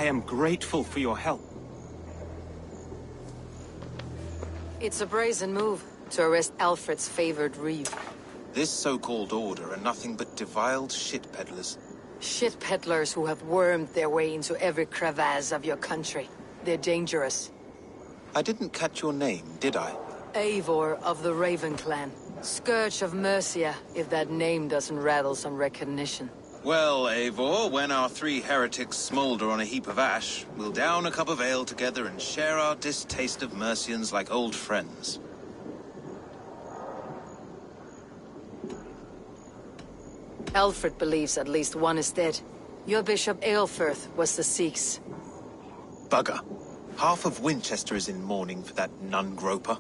I am grateful for your help. It's a brazen move to arrest Alfred's favored reeve. This so-called order are nothing but deviled shit peddlers. Shit peddlers who have wormed their way into every crevasse of your country. They're dangerous. I didn't catch your name, did I? Eivor of the Raven Clan. Scourge of Mercia, if that name doesn't rattle some recognition. Well, Eivor, when our 3 heretics smolder on a heap of ash, we'll down a cup of ale together and share our distaste of Mercians like old friends. Alfred believes at least one is dead. Your Bishop Aelfirth was the Sikhs. Bugger. Half of Winchester is in mourning for that nun-groper.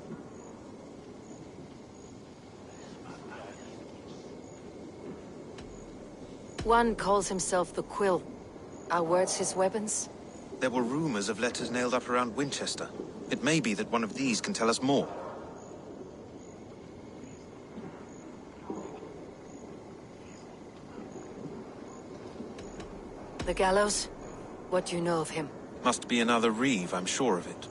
One calls himself the Quill. Are words his weapons? There were rumors of letters nailed up around Winchester. It may be that one of these can tell us more. The gallows? What do you know of him? Must be another reeve, I'm sure of it.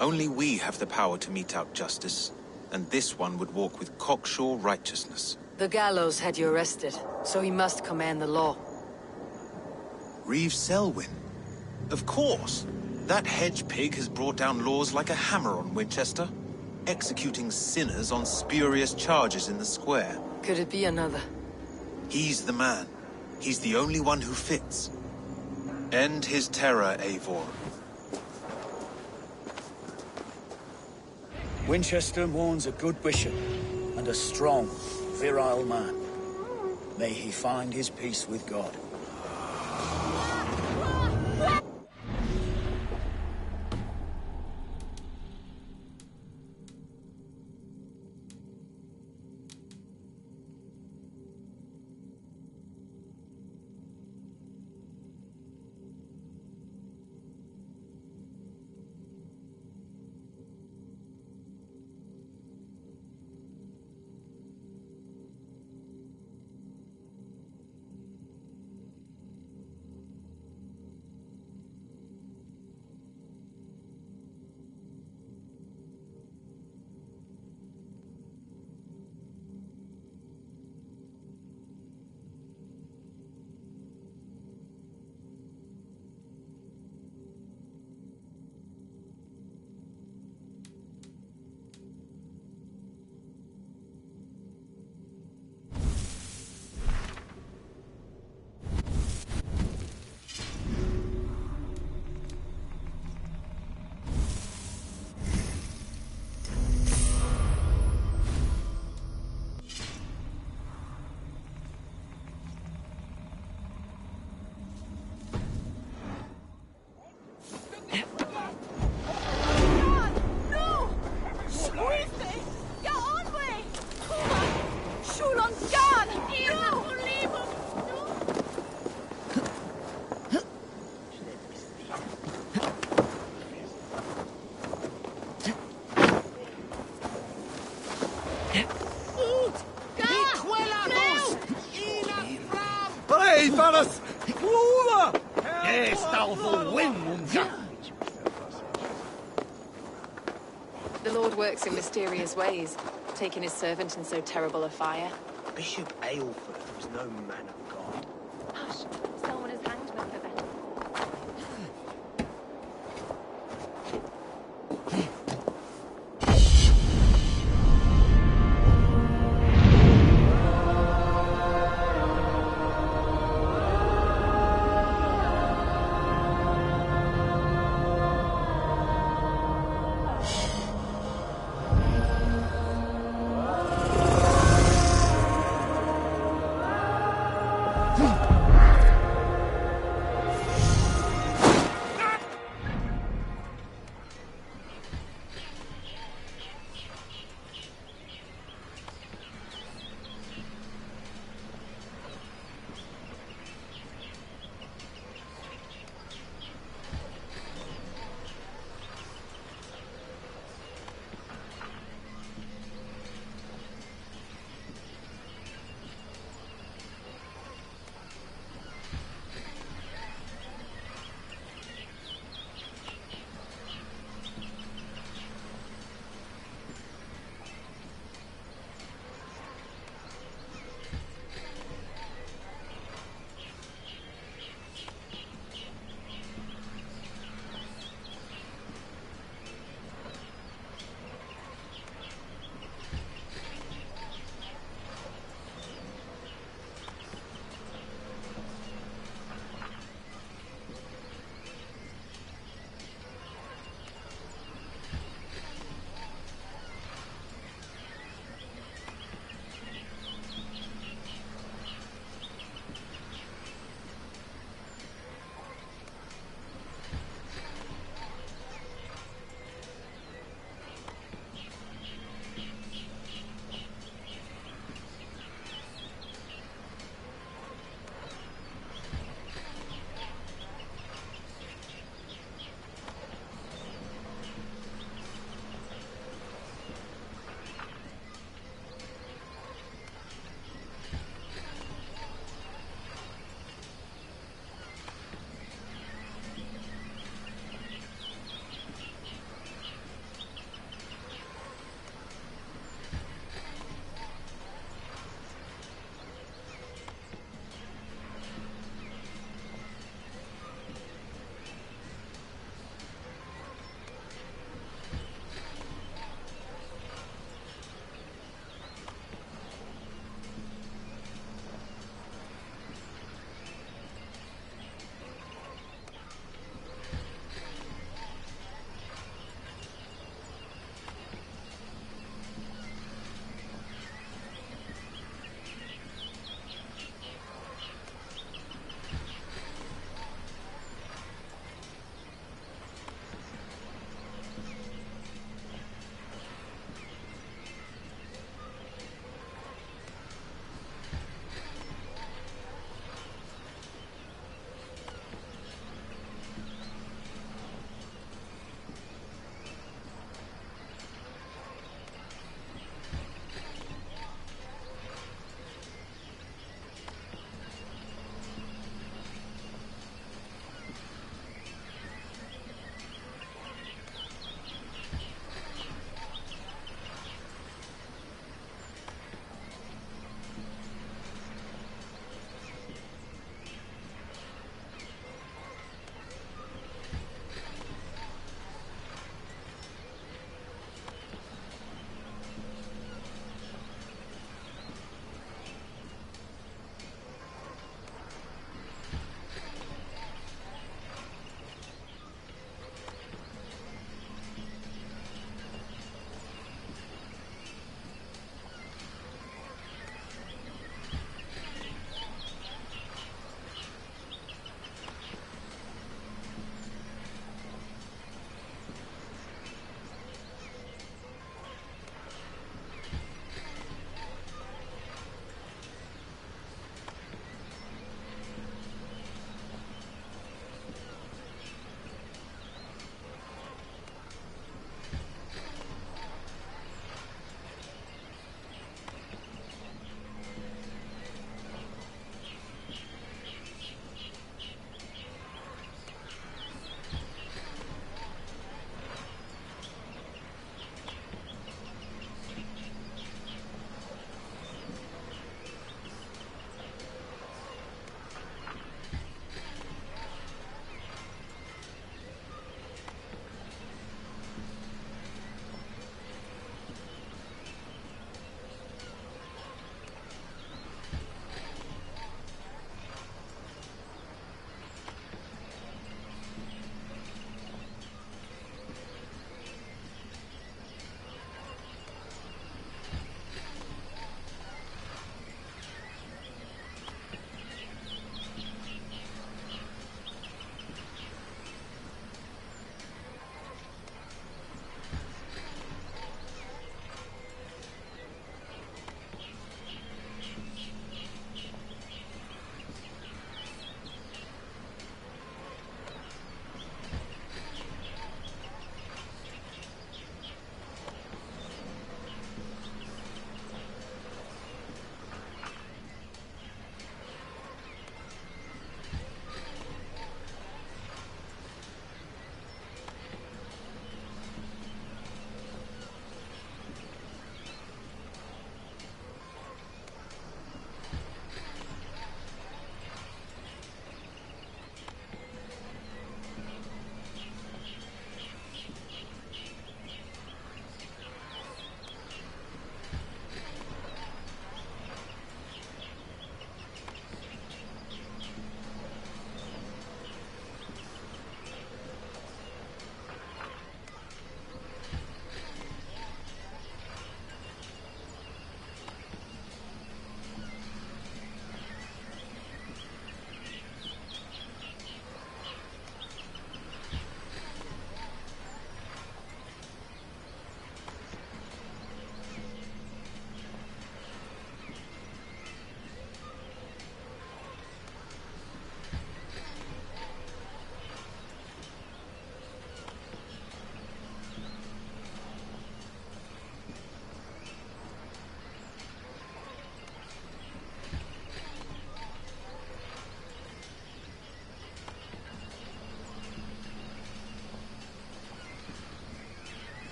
Only we have the power to mete out justice, and this one would walk with cocksure righteousness. The gallows had you arrested, so he must command the law. Reeve Selwyn? Of course! That hedge pig has brought down laws like a hammer on Winchester, executing sinners on spurious charges in the square. Could it be another? He's the man. He's the only one who fits. End his terror, Eivor. Winchester mourns a good bishop and a strong, virile man. May he find his peace with God. The Lord works in mysterious ways, taking his servant in so terrible a fire. Bishop Aelfirth was no man of God. Hush! Someone is hanged with her then.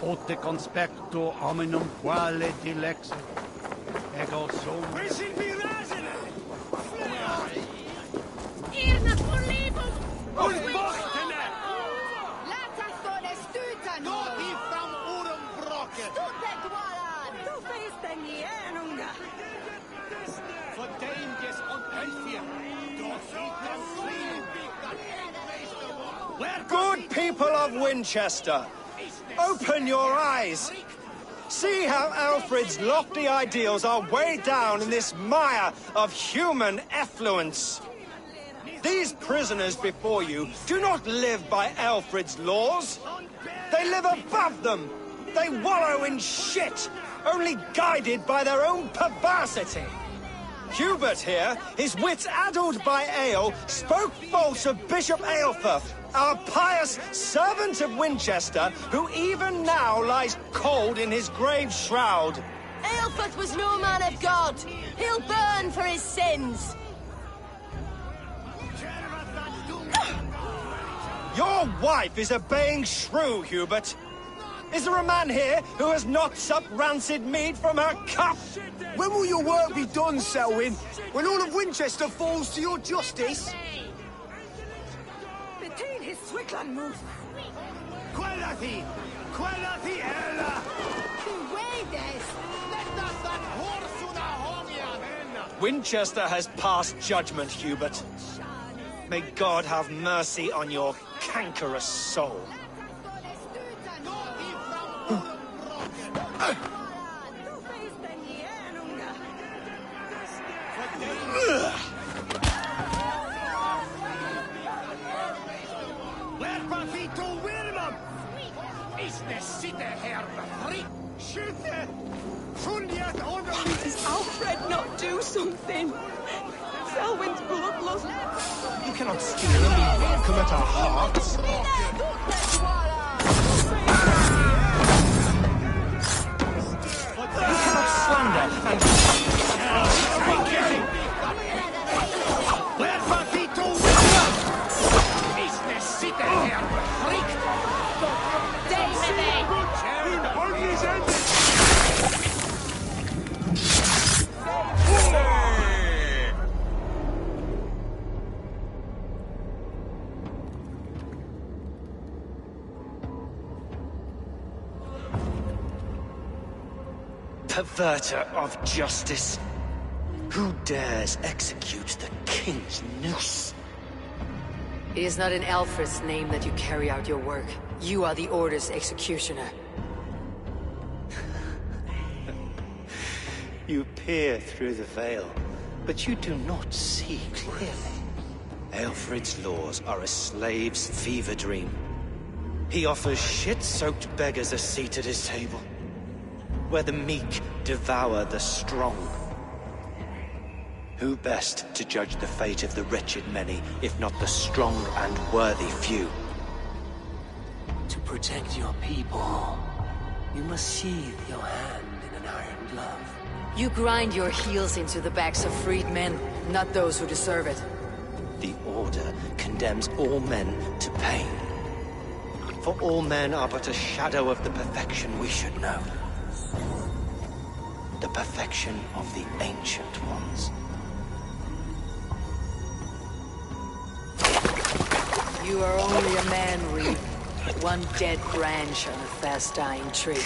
Ote conspecto hominum quale dilexit. Ego sum. Irna polibum! Unbochtene! Lataston estutan! Doti from Urumbrocken! Stupet waran! Du feist den Jänunga! Verdainges und Elfir! Good people of Winchester, open your eyes. See how Alfred's lofty ideals are weighed down in this mire of human effluence. These prisoners before you do not live by Alfred's laws. They live above them. They wallow in shit, only guided by their own perversity. Hubert here, his wits addled by ale, spoke false of Bishop Aelfer, our pious servant of Winchester, who even now lies cold in his grave shroud. Aelfert was no man of God. He'll burn for his sins. Your wife is obeying shrew, Hubert. Is there a man here who has not supped rancid mead from her cup? When will your work be done, Selwyn? When all of Winchester falls to your justice? Between his Swickland moves. Quellati! Quellati ella! Winchester has passed judgment, Hubert. May God have mercy on your cankerous soul. Does Alfred not do something? Selwyn's bloodlust. You cannot steal and be welcome at our hearts. You cannot slander and... Perverter of justice. Who dares execute the king's noose? It is not in Alfred's name that you carry out your work. You are the Order's executioner. You peer through the veil, but you do not see clearly. Alfred's laws are a slave's fever dream. He offers shit-soaked beggars a seat at his table, where the meek devour the strong. Who best to judge the fate of the wretched many, if not the strong and worthy few? To protect your people, you must sheathe your hand in an iron glove. You grind your heels into the backs of freed men, not those who deserve it. The Order condemns all men to pain. For all men are but a shadow of the perfection we should know. The perfection of the Ancient Ones. You are only a man, Reed. One dead branch on a fast-dying tree.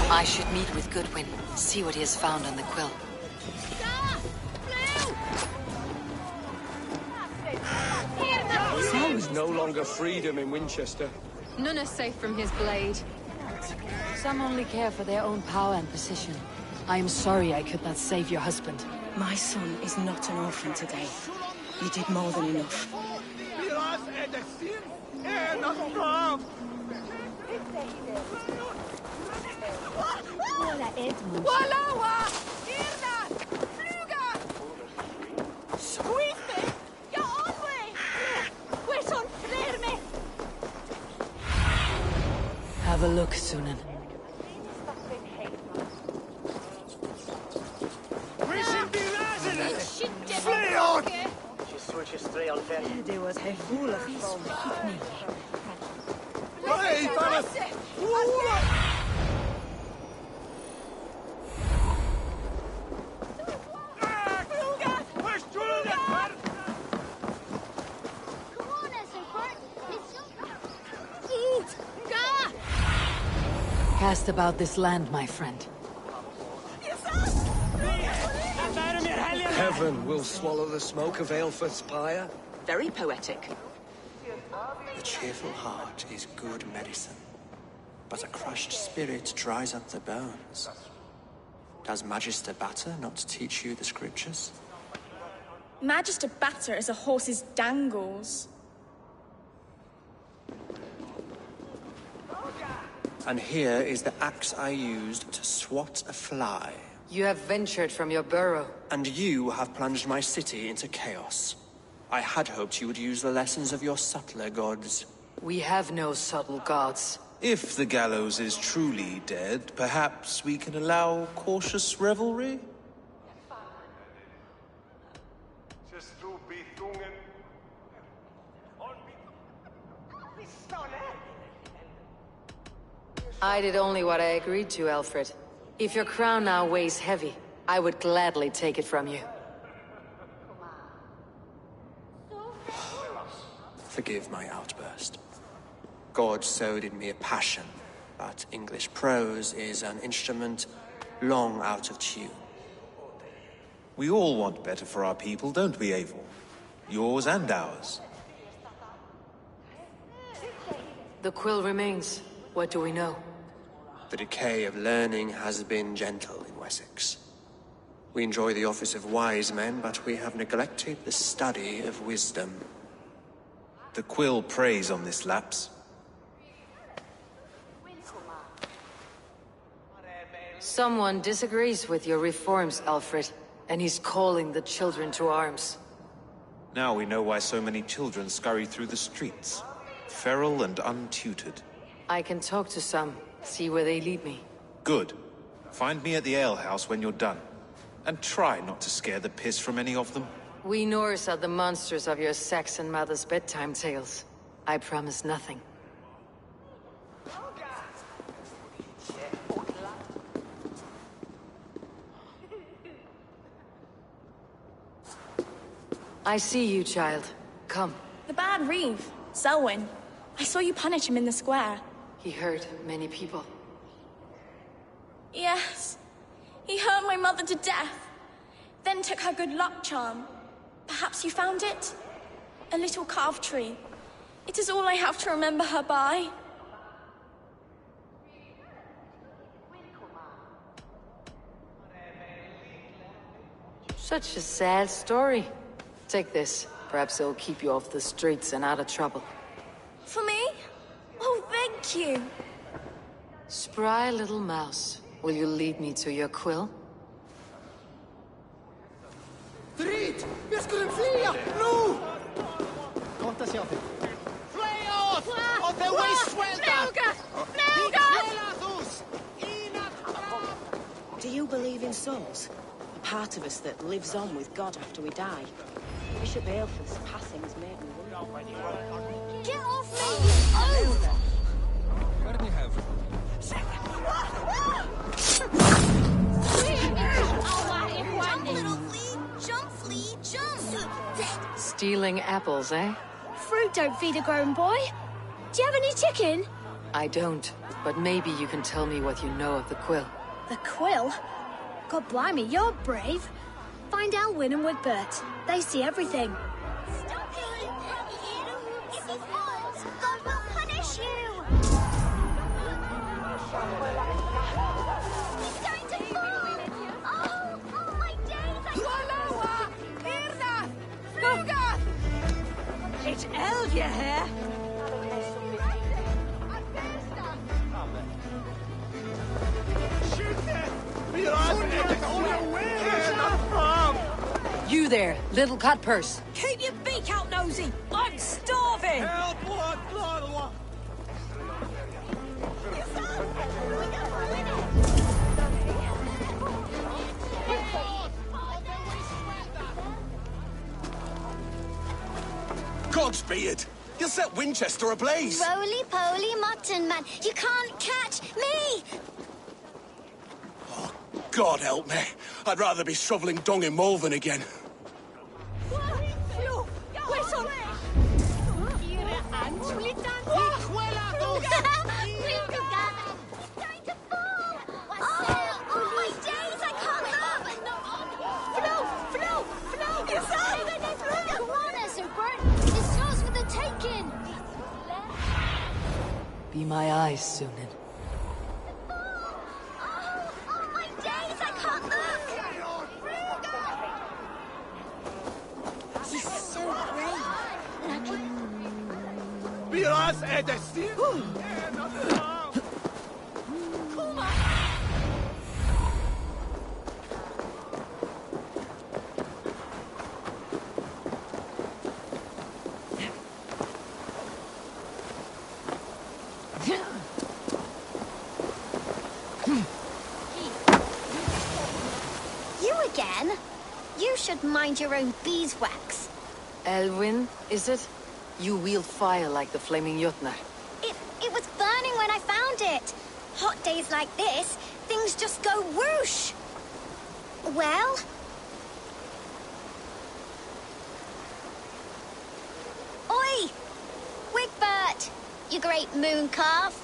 I should meet with Goodwin, see what he has found on the quill. There's no longer freedom in Winchester. None are safe from his blade. Some only care for their own power and position. I am sorry I could not save your husband. My son is not an orphan today. You did more than enough. Have a look, Sunan. Flee on! There was a fool of foam. Hey, fellas! Cast about this land, my friend. Heaven will swallow the smoke of Aelfred's pyre. Very poetic. The cheerful heart is good medicine, but a crushed spirit dries up the bones. Does Magister Batter not teach you the scriptures? Magister Batter is a horse's dangles. And here is the axe I used to swat a fly. You have ventured from your burrow. And you have plunged my city into chaos. I had hoped you would use the lessons of your subtler gods. We have no subtle gods. If the gallows is truly dead, perhaps we can allow cautious revelry? I did only what I agreed to, Alfred. If your crown now weighs heavy, I would gladly take it from you. Forgive my outburst. God sowed in me a passion, but English prose is an instrument long out of tune. We all want better for our people, don't we, Eivor? Yours and ours. The quill remains. What do we know? The decay of learning has been gentle in Wessex. We enjoy the office of wise men, but we have neglected the study of wisdom. The quill preys on this lapse. Someone disagrees with your reforms, Alfred, and he's calling the children to arms. Now we know why so many children scurry through the streets, feral and untutored. I can talk to some, see where they lead me. Good. Find me at the alehouse when you're done. And try not to scare the piss from any of them. We Norse are the monsters of your Saxon mother's bedtime tales. I promise nothing. I see you, child. Come. The bad Reeve, Selwyn. I saw you punish him in the square. He hurt many people. Yes. He hurt my mother to death. Then took her good luck charm. Perhaps you found it? A little carved tree. It is all I have to remember her by. Such a sad story. Take this. Perhaps it'll keep you off the streets and out of trouble. For me? Oh, thank you. Spry little mouse. Will you lead me to your quill? Drit! Wir skulle flyga! Nu! Konta sig av det. Fly off! Of the waste welter! Do you believe in souls? A part of us that lives on with God after we die? Bishop Aelfred's passing has made me wonder. Get off me! Oh! What do you have? Jump, little flea! Jump, flea! Jump! Dead! Stealing apples, eh? Fruit don't feed a grown boy. Do you have any chicken? I don't, but maybe you can tell me what you know of the quill. The quill? God blimey, you're brave. Find Elwyn and Wigbert. They see everything. Stop it! If he falls, God will punish you! He's going to fall! Oh, my days! It's held, you hear? You there, little cut purse. Keep your beak out, nosy! I'm starving! Help! What? Godspeed! You'll set Winchester ablaze! Roly-poly mutton man, you can't catch me! God help me. I'd rather be shoveling dung in Malvern again. Be my eyes, Sunan. Oh, my days, I can't look! He's so brave. Biraz edestin. You again? You should mind your own beeswax. Elwyn, is it? You wield fire like the flaming Jotnar. It was burning when I found it. Hot days like this, things just go whoosh. Well? Oi! Wigbert! You great moon calf.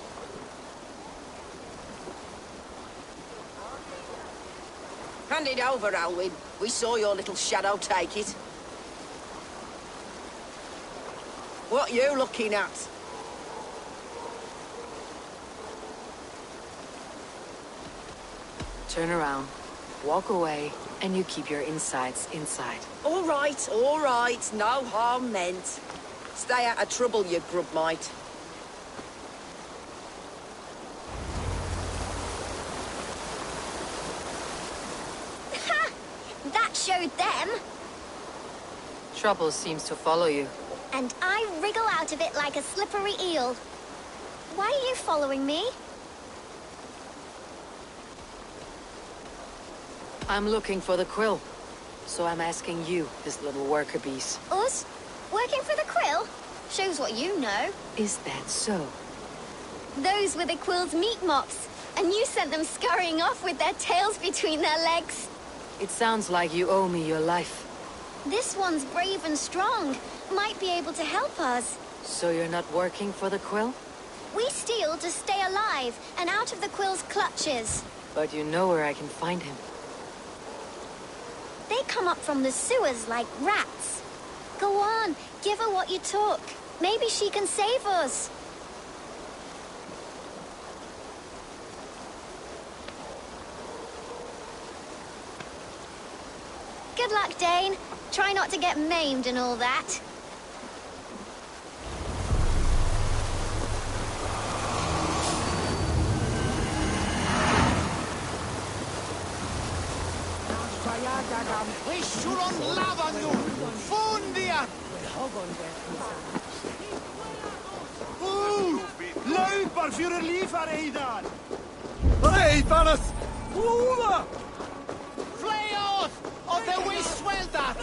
Hand it over, Alwyn. We saw your little shadow take it. What you looking at? Turn around, walk away, and you keep your insides inside. All right, no harm meant. Stay out of trouble, you grub mite. That showed them. Trouble seems to follow you. And I wriggle out of it like a slippery eel. Why are you following me? I'm looking for the quill. So I'm asking you, this little worker beast. Us? Working for the quill? Shows what you know. Is that so? Those were the quill's meat mops. And you sent them scurrying off with their tails between their legs. It sounds like you owe me your life. This one's brave and strong. Might be able to help us. So you're not working for the quill? We steal to stay alive and out of the quill's clutches. But you know where I can find him. They come up from the sewers like rats. Go on, give her what you took. Maybe she can save us. Good luck, Dane. Try not to get maimed and all that. Loud för relief här Eidan! Hej, Thanos! Ola! Fly off! Or the we swell that!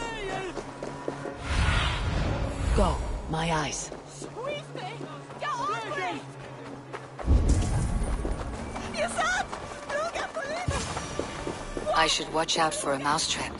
Go, my eyes. I should watch out for a mousetrap.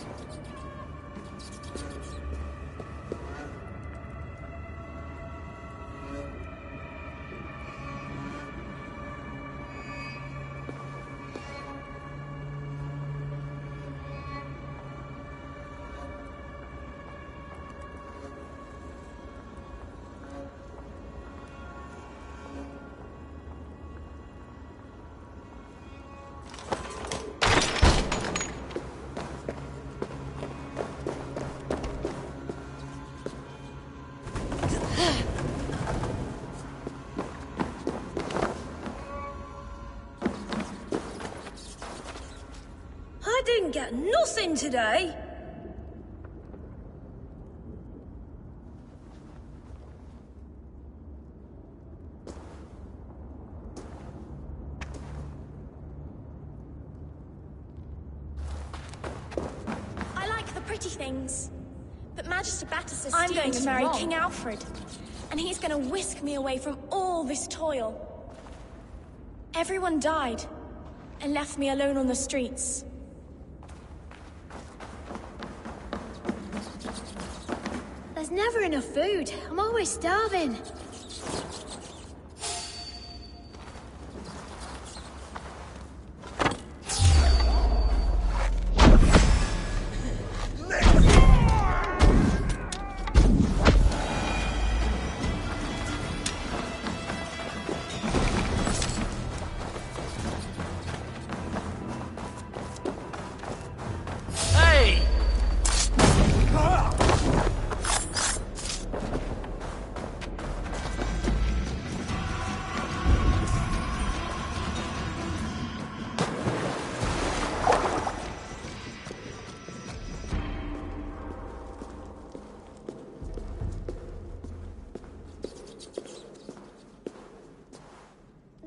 I didn't get nothing today. I like the pretty things. But Magister Battus is I'm stealing going to to marry wrong. King Alfred. And he's going to whisk me away from all this toil. Everyone died. And left me alone on the streets. There's never enough food. I'm always starving. Hey!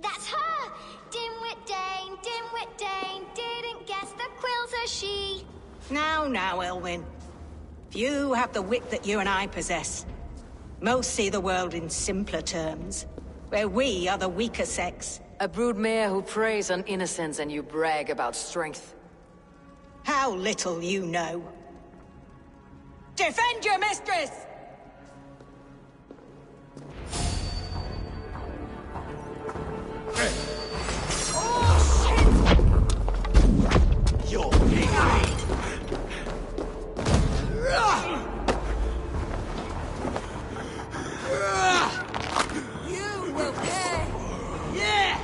That's her! Dimwit Dane, didn't guess the quill's a she. Now, Elwyn. Few have the wit that you and I possess. Most see the world in simpler terms, where we are the weaker sex. A broodmare who preys on innocence and you brag about strength. How little you know. Defend your mistress! You're betrayed. You will pay! Yeah!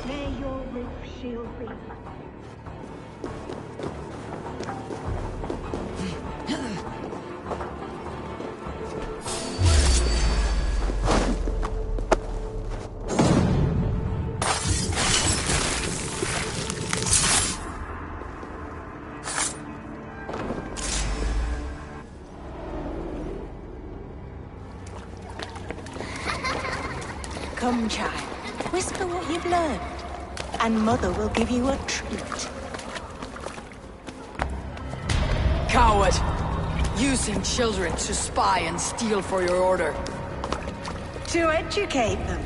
May your rib shield be. Come, child. Whisper what you've learned, and Mother will give you a treat. Coward! Using children to spy and steal for your order. To educate them.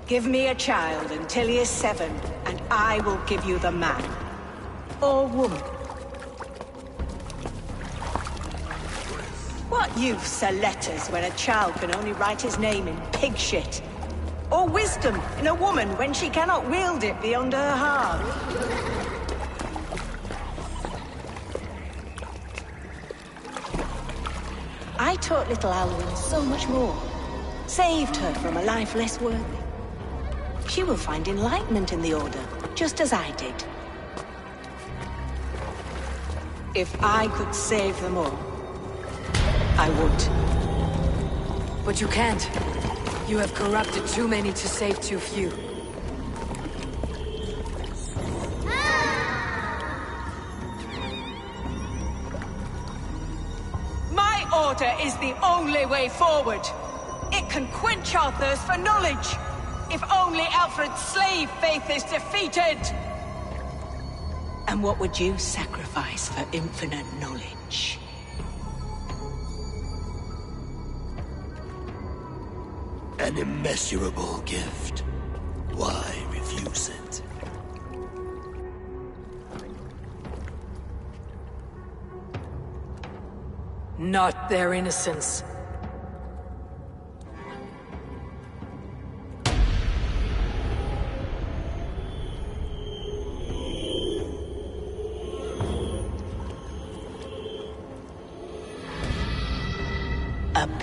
Give me a child until he is 7, and I will give you the man. Or woman. What use are letters when a child can only write his name in pig shit? Or wisdom in a woman when she cannot wield it beyond her heart? I taught little Alwyn so much more. Saved her from a life less worthy. She will find enlightenment in the Order, just as I did. If I could save them all, I would. But you can't. You have corrupted too many to save too few. My order is the only way forward. It can quench our thirst for knowledge. If only Alfred's slave faith is defeated. And what would you sacrifice for infinite knowledge? An immeasurable gift. Why refuse it? Not their innocence.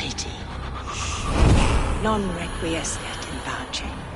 pity. Non requiescat in pace.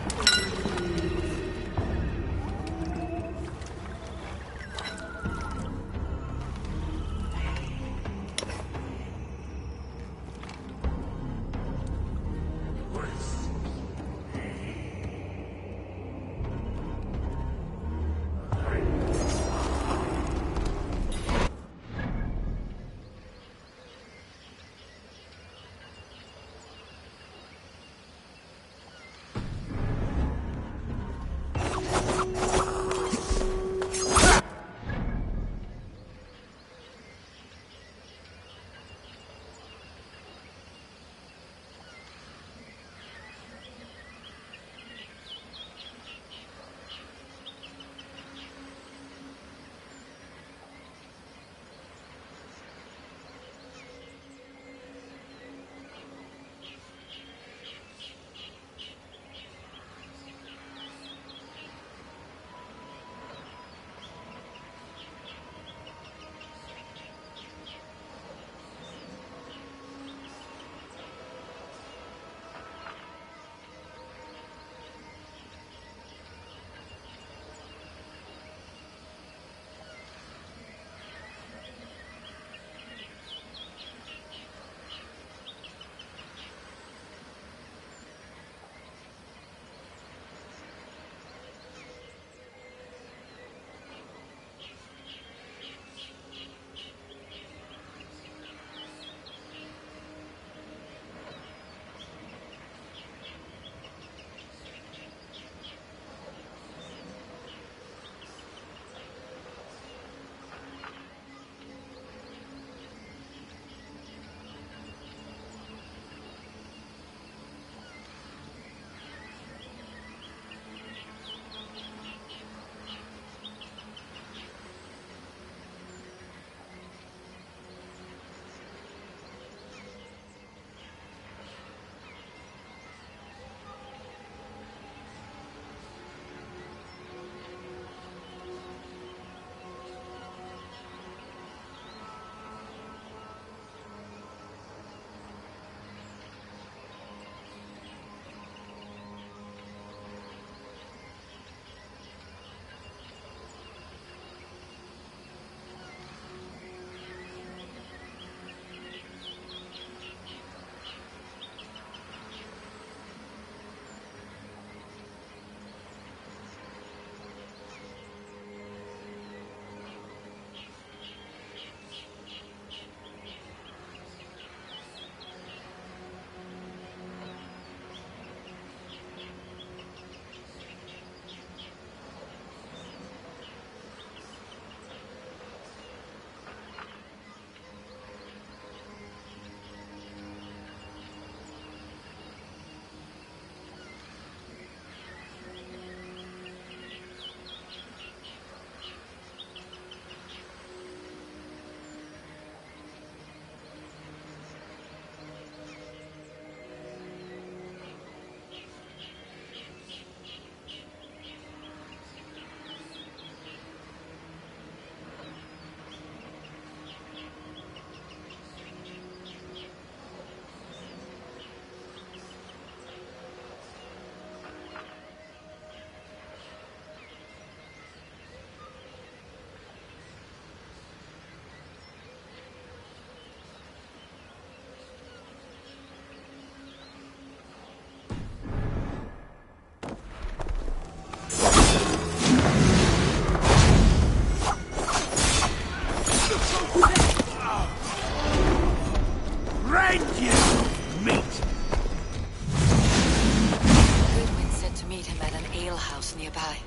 nearby.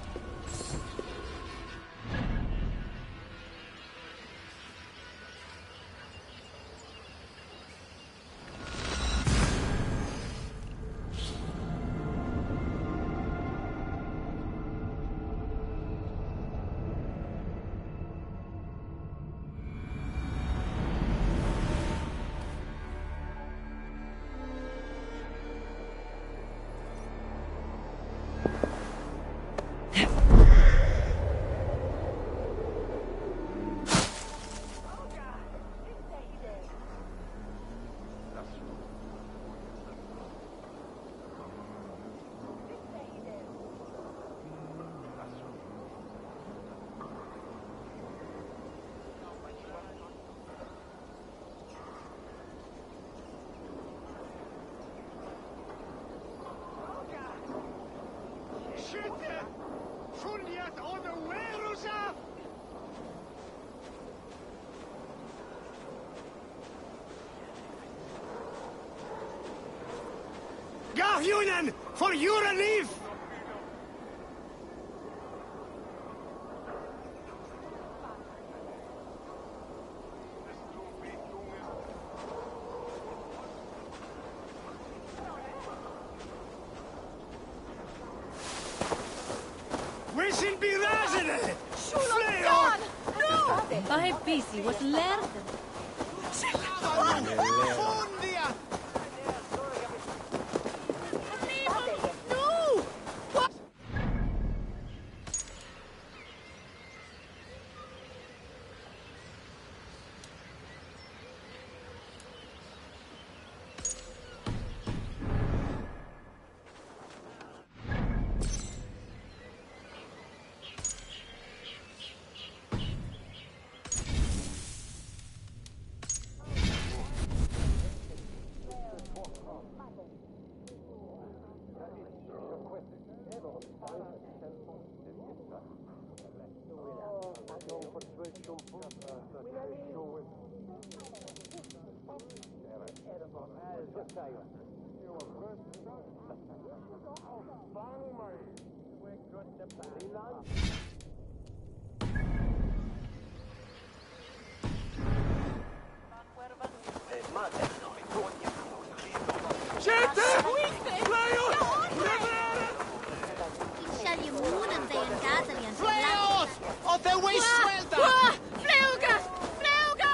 Gahjunen, for your relief! We should be resident! Shulan! No! Vai busy was lerden. No! What?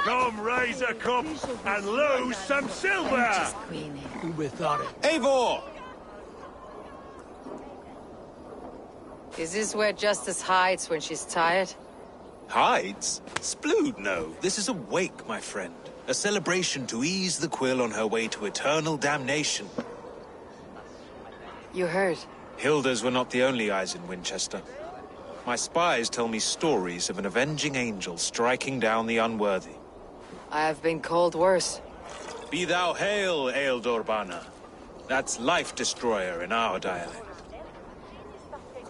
Come raise a cup and lose some silver! Who would thought it? Eivor! Is this where Justice hides when she's tired? Hides? Splood, no. This is a wake, my friend. A celebration to ease the quill on her way to eternal damnation. You heard. Hilda's were not the only eyes in Winchester. My spies tell me stories of an avenging angel striking down the unworthy. I have been called worse. Be thou hail, Ealdorbanna. That's Life Destroyer in our dialect.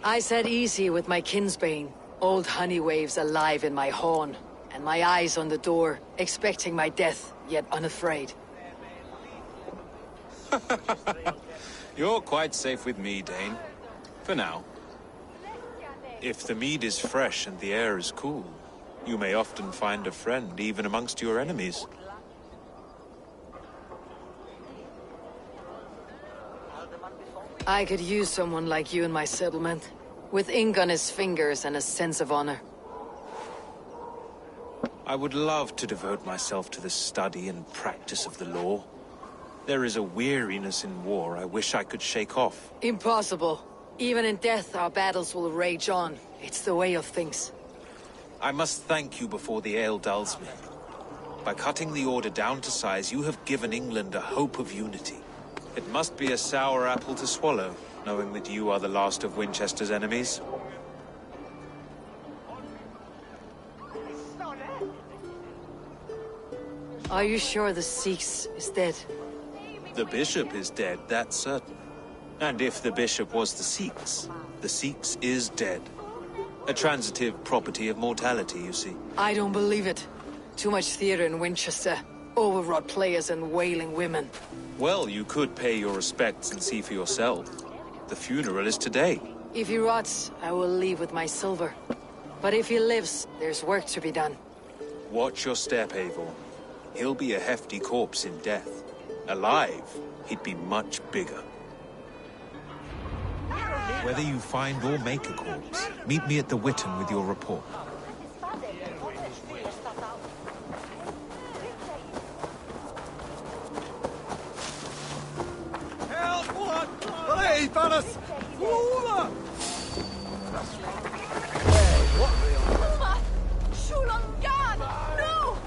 I said easy with my kinsbane. Old honey waves alive in my horn, and my eyes on the door, expecting my death, yet unafraid. You're quite safe with me, Dane. For now. If the mead is fresh and the air is cool, you may often find a friend even amongst your enemies. I could use someone like you in my settlement, with ink on his fingers and a sense of honor. I would love to devote myself to the study and practice of the law. There is a weariness in war I wish I could shake off. Impossible. Even in death, our battles will rage on. It's the way of things. I must thank you before the ale dulls me. By cutting the order down to size, you have given England a hope of unity. It must be a sour apple to swallow, knowing that you are the last of Winchester's enemies. Are you sure the Sikhs is dead? The bishop is dead, that's certain. And if the bishop was the Sikhs is dead. A transitive property of mortality, you see. I don't believe it. Too much theater in Winchester. Overwrought players and wailing women. Well, you could pay your respects and see for yourself. The funeral is today. If he rots, I will leave with my silver. But if he lives, there's work to be done. Watch your step, Eivor. He'll be a hefty corpse in death. Alive, he'd be much bigger. Whether you find or make a corpse, meet me at the Witten with your report. Help, what? Hey, Thanos! Lula! Uma! Shulangan! No!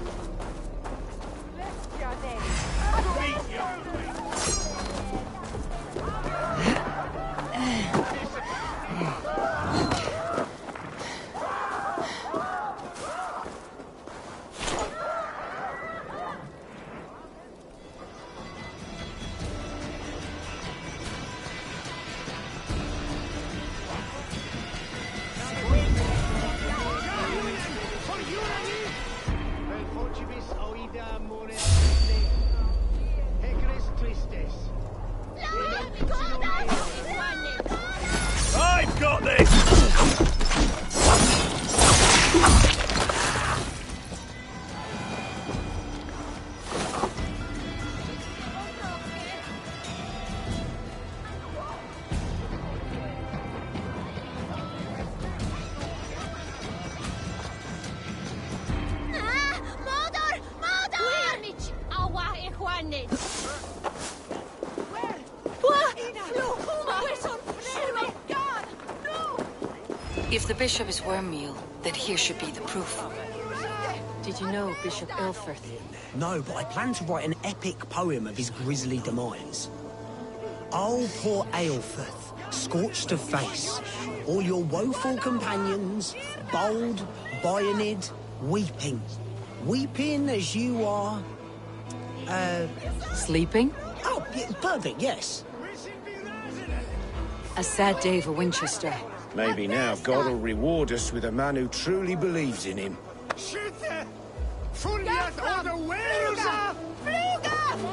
If the bishop is Wormmeal, then here should be the proof. Did you know Bishop Aelfirth? No, but I plan to write an epic poem of his grisly demise. Oh, poor Aelfirth, scorched of face. All your woeful companions, bold, Bionid, weeping. Weeping as you are... Sleeping? Oh, yeah, perfect, yes. A sad day for Winchester. Maybe now God will reward us with a man who truly believes in him.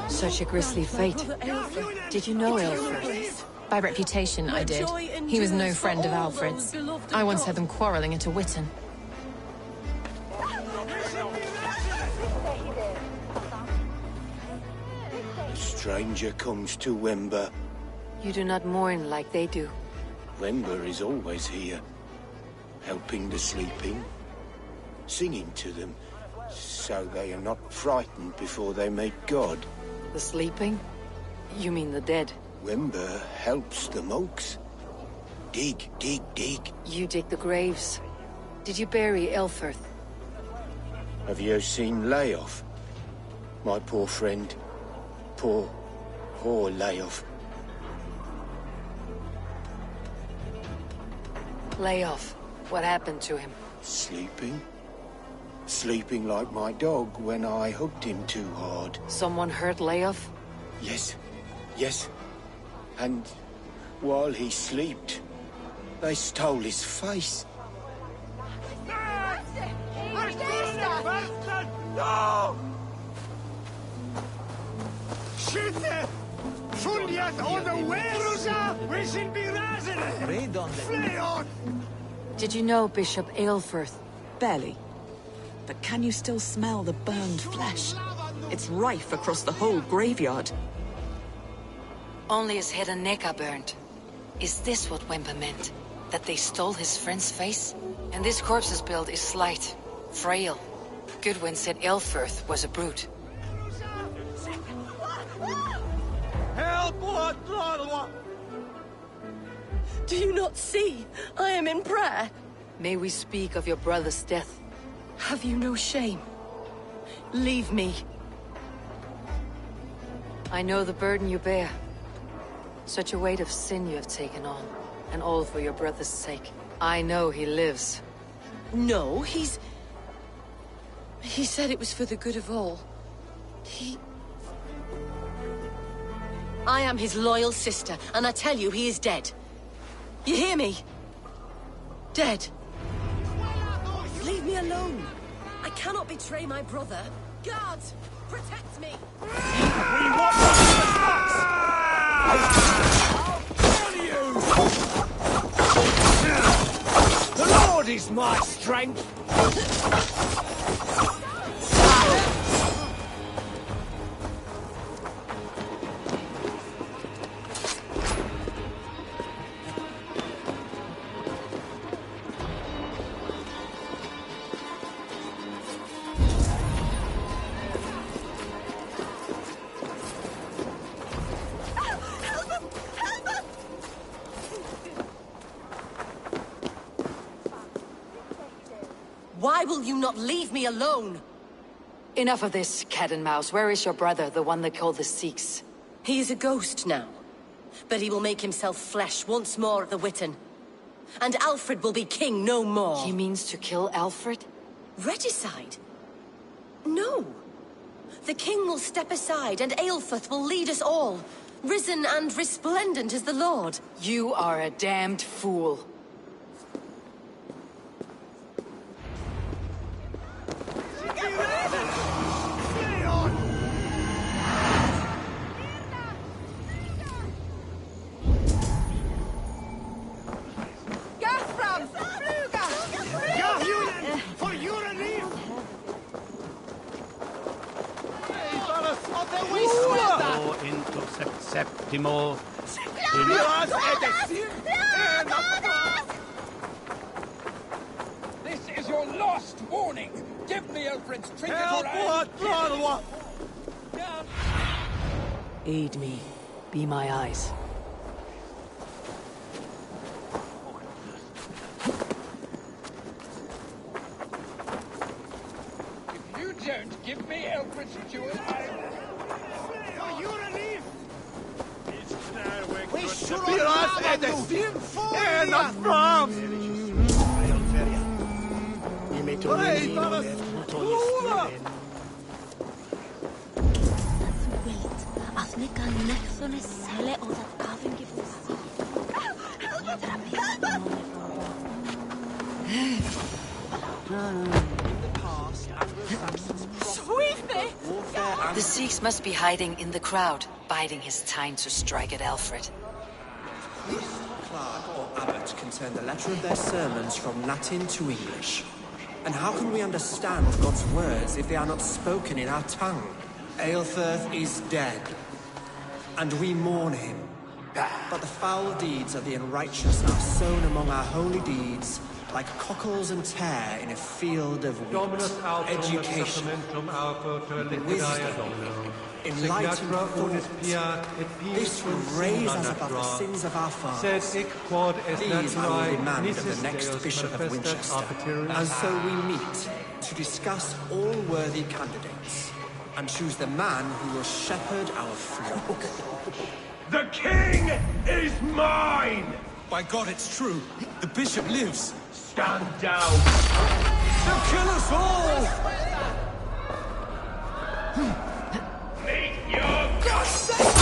Such a grisly fate. Did you know Aelfirth? By reputation, I did. He was no friend of Alfred's. I once heard them quarrelling at a Witten. A stranger comes to Wember. You do not mourn like they do. Wember is always here, helping the sleeping, singing to them, so they are not frightened before they meet God. The sleeping? You mean the dead? Wember helps the monks. Dig, dig, dig. You dig the graves. Did you bury Aelfirth? Have you seen Layoff? My poor friend. Poor Layoff. Lay off. What happened to him? Sleeping? Sleeping like my dog when I hugged him too hard. Someone hurt Layoff? Yes. Yes. And while he slept, they stole his face. No! Schütte! Fundiert oder Werusa! Wir sind bereisen! Flee on! Did you know Bishop Aelfirth? Barely. But can you still smell the burned flesh? It's rife across the whole graveyard. Only his head and neck are burned. Is this what Wember meant? That they stole his friend's face? And this corpse's build is slight, frail. Goodwin said Aelfirth was a brute. Help! Do you not see? I am in prayer. May we speak of your brother's death? Have you no shame? Leave me. I know the burden you bear. Such a weight of sin you have taken on, and all for your brother's sake. I know he lives. No, He said it was for the good of all. I am his loyal sister, and I tell you, he is dead. You hear me? Dead. Leave me alone. I cannot betray my brother. Guards, protect me. The Lord is my strength! Why will you not leave me alone? Enough of this, cat and mouse. Where is your brother, the one they call the Sikhs? He is a ghost now. But he will make himself flesh once more at the Witten. And Alfred will be king no more. He means to kill Alfred? Regicide? No. The king will step aside and Aelfirth will lead us all. Risen and resplendent as the Lord. You are a damned fool. Septimo. This is your last warning. Give me Alfred's trinket Aid me. Be my eyes. Give me Alfred's jewel. For you to leave! We should have en la fram! Hej, bara spola! The Sikhs must be hiding in the crowd, biding his time to strike at Alfred. This clerk or abbot can turn the letter of their sermons from Latin to English. And how can we understand God's words if they are not spoken in our tongue? Aelfirth is dead, and we mourn him. But the foul deeds of the unrighteous are sown among our holy deeds, like cockles and tare in a field of wheat. Education, wisdom, enlightened thought. This will raise us above the sins of our fathers. These I will demand of the next Bishop of Winchester. And so we meet to discuss all worthy candidates and choose the man who will shepherd our flock. The king is mine! By God, it's true. The bishop lives. Stand down! They'll kill us all! Meet your... God's sake!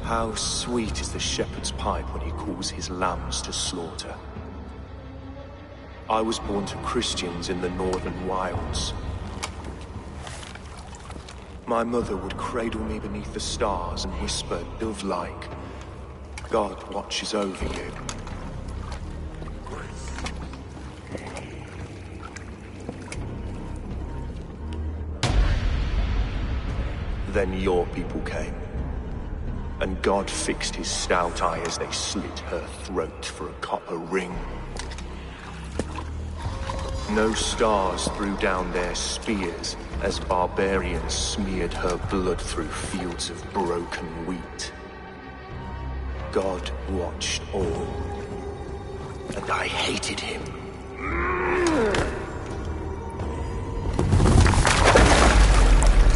How sweet is the shepherd's pipe when he calls his lambs to slaughter. I was born to Christians in the northern wilds. My mother would cradle me beneath the stars and whisper, dove-like, God watches over you. Then your people came. And God fixed his stout eye as they slit her throat for a copper ring. No stars threw down their spears as barbarians smeared her blood through fields of broken wheat. God watched all, and I hated him.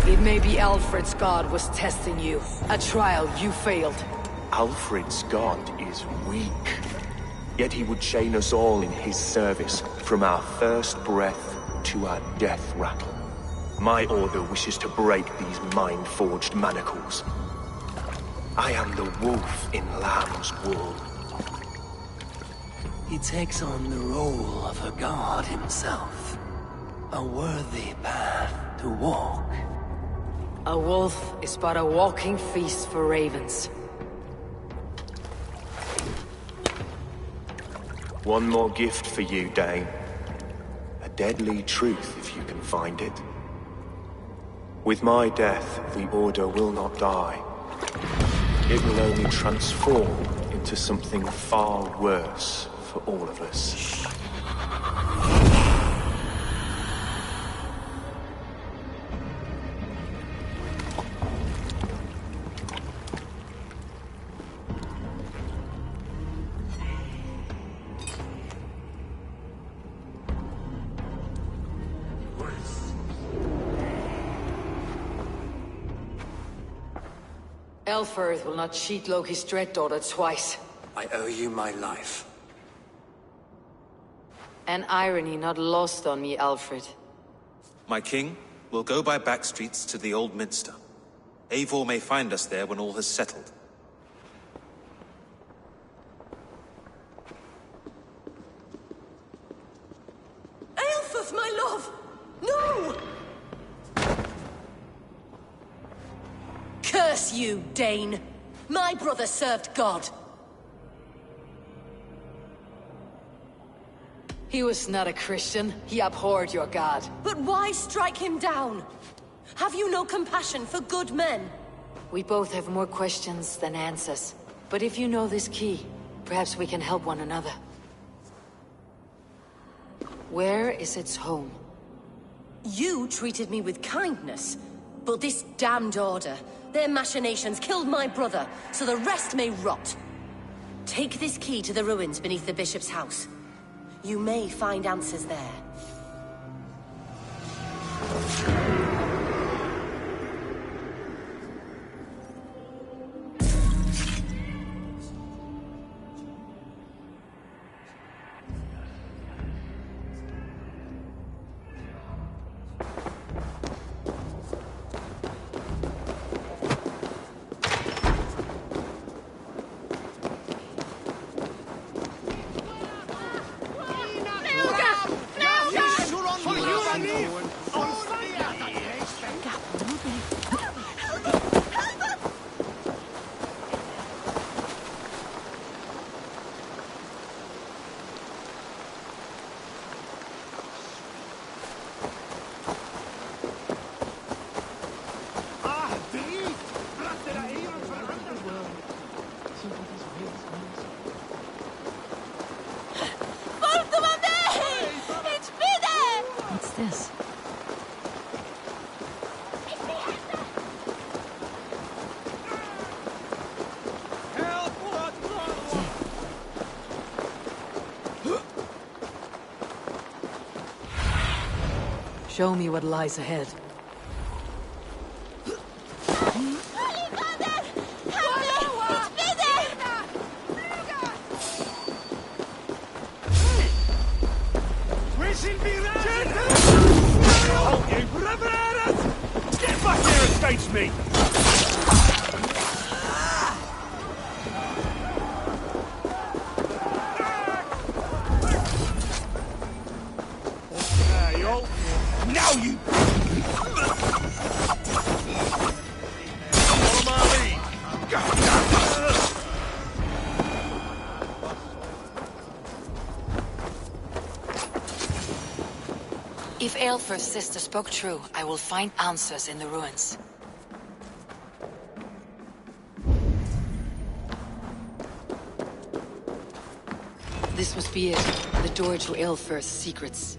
It may be Alfred's god was testing you. A trial you failed. Alfred's god is weak. Yet he would chain us all in his service, from our first breath to our death rattle. My order wishes to break these mind-forged manacles. I am the wolf in lamb's wool. He takes on the role of a god himself. A worthy path to walk. A wolf is but a walking feast for ravens. One more gift for you, Dane. A deadly truth, if you can find it. With my death, the Order will not die. It will only transform into something far worse for all of us. Aelfirth will not cheat Loki's dread daughter twice. I owe you my life. An irony not lost on me, Alfred. My king, we'll go by back streets to the Old Minster. Eivor may find us there when all has settled. Aelfirth, my love! No! Curse you, Dane! My brother served God! He was not a Christian. He abhorred your god. But why strike him down? Have you no compassion for good men? We both have more questions than answers. But if you know this key, perhaps we can help one another. Where is its home? You treated me with kindness, but this damned order, their machinations killed my brother, so the rest may rot. Take this key to the ruins beneath the bishop's house. You may find answers there. What's this? Show me what lies ahead. Get back here and face me! Now you! Follow my lead! If Aelfir's sister spoke true, I will find answers in the ruins. This must be it. The door to Aelfir's secrets.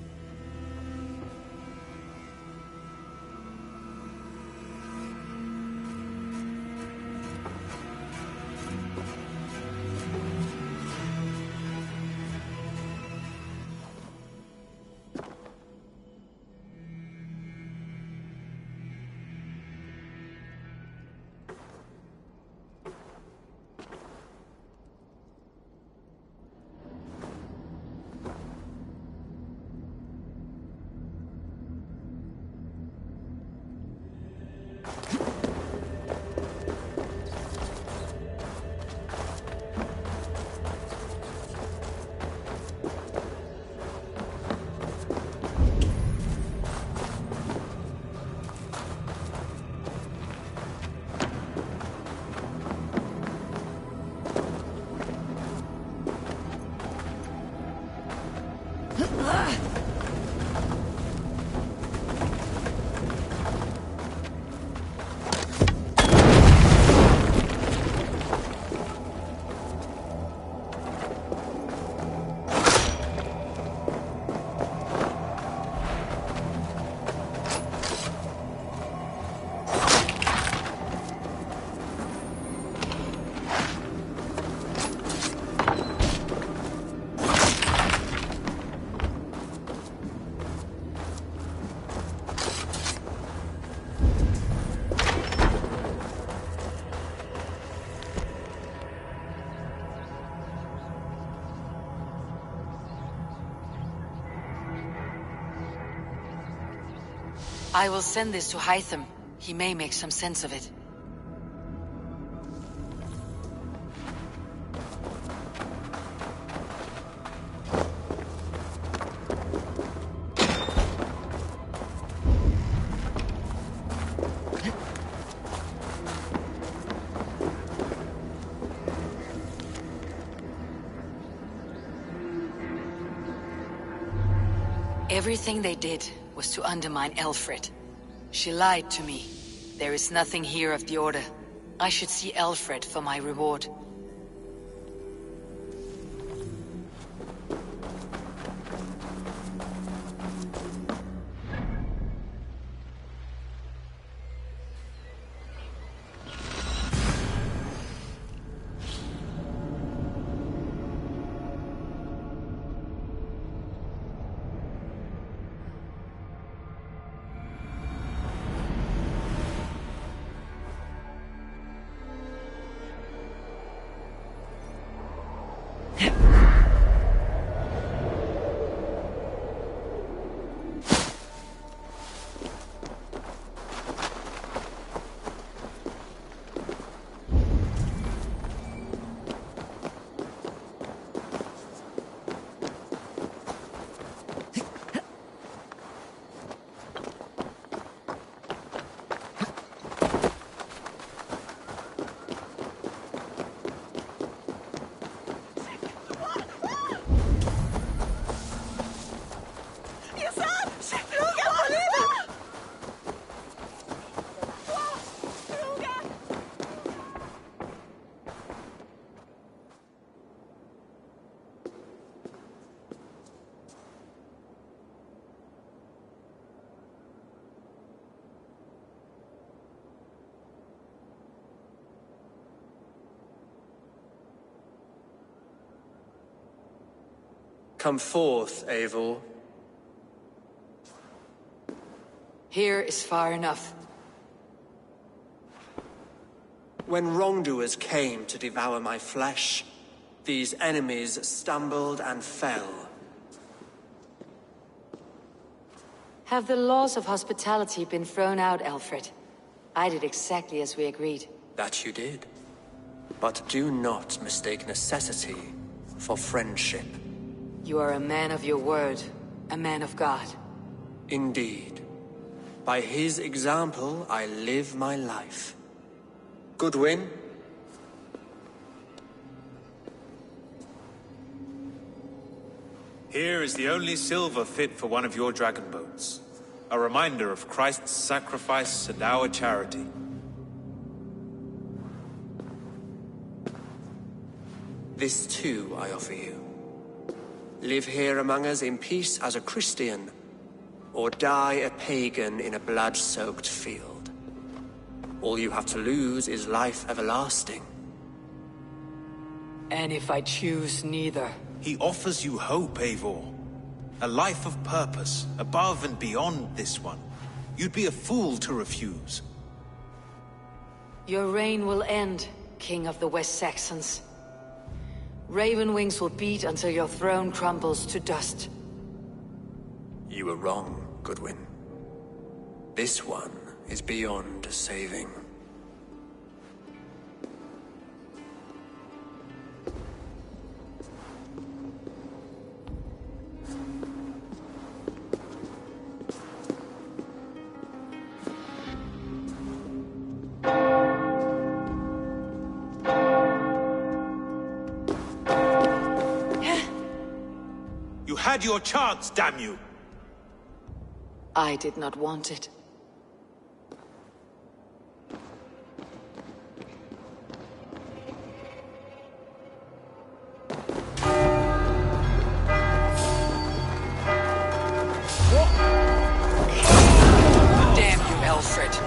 I will send this to Hytham. He may make some sense of it. Everything they did was to undermine Elfred. She lied to me. There is nothing here of the Order. I should see Alfred for my reward. Come forth, Eivor. Here is far enough. When wrongdoers came to devour my flesh, these enemies stumbled and fell. Have the laws of hospitality been thrown out, Alfred? I did exactly as we agreed. That you did. But do not mistake necessity for friendship. You are a man of your word, a man of God. Indeed. By his example, I live my life. Goodwin? Here is the only silver fit for one of your dragon boats. A reminder of Christ's sacrifice and our charity. This too I offer you. Live here among us in peace as a Christian, or die a pagan in a blood-soaked field. All you have to lose is life everlasting. And if I choose neither? He offers you hope, Eivor. A life of purpose, above and beyond this one. You'd be a fool to refuse. Your reign will end, King of the West Saxons. Raven wings will beat until your throne crumbles to dust. You were wrong, Goodwin. This one is beyond saving. You had your chance, damn you! I did not want it. Damn you, Alfred.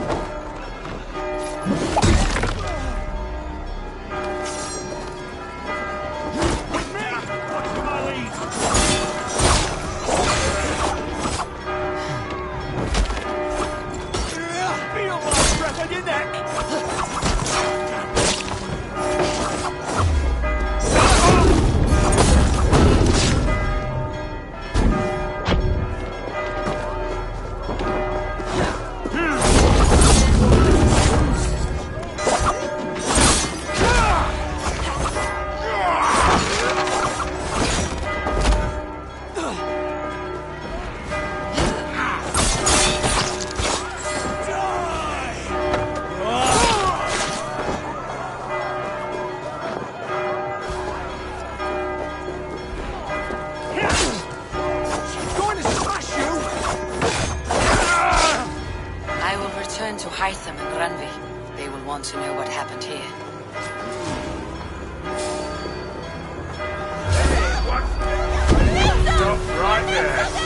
Hytham and Ranvi. They will want to know what happened here. Stop right there.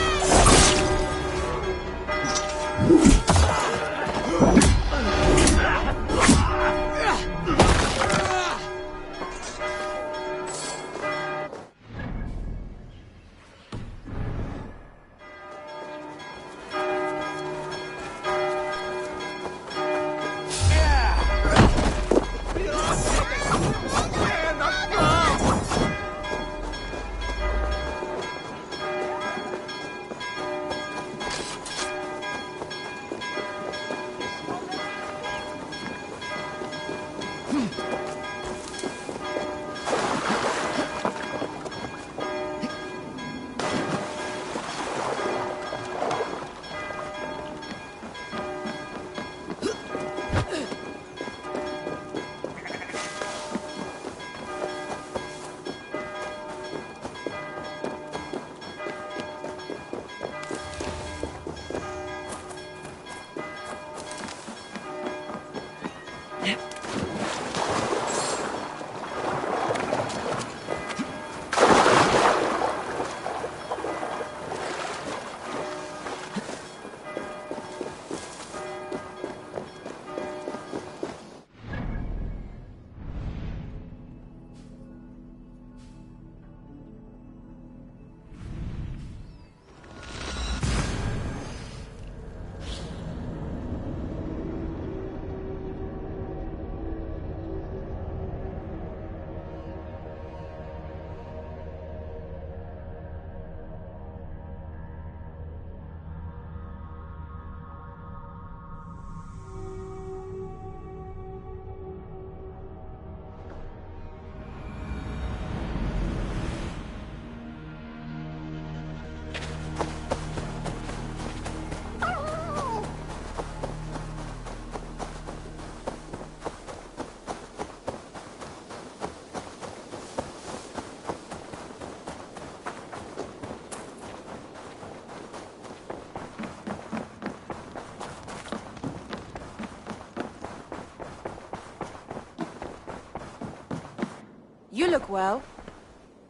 You look well.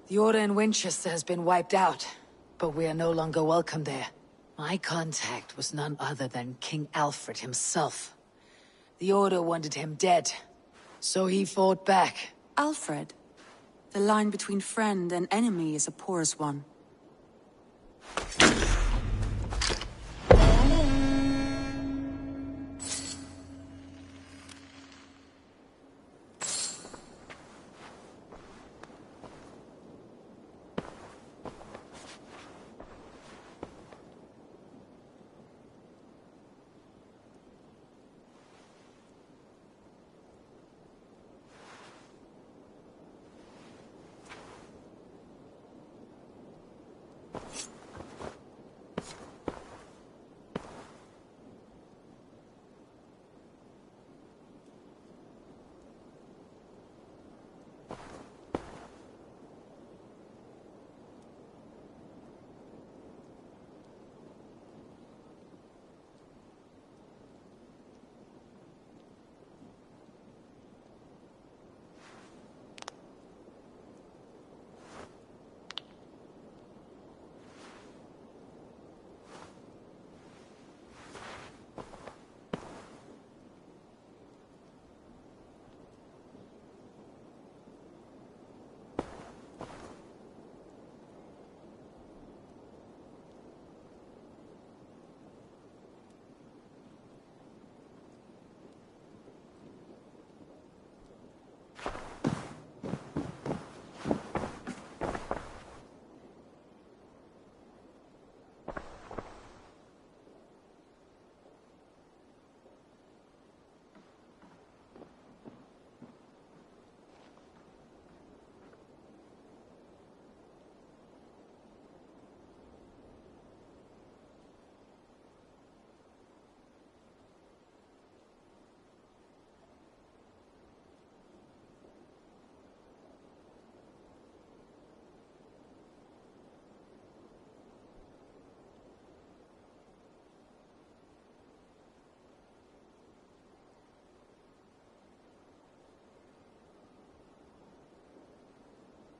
The Order in Winchester has been wiped out, but we are no longer welcome there. My contact was none other than King Alfred himself. The Order wanted him dead, so he fought back. Alfred? The line between friend and enemy is a porous one.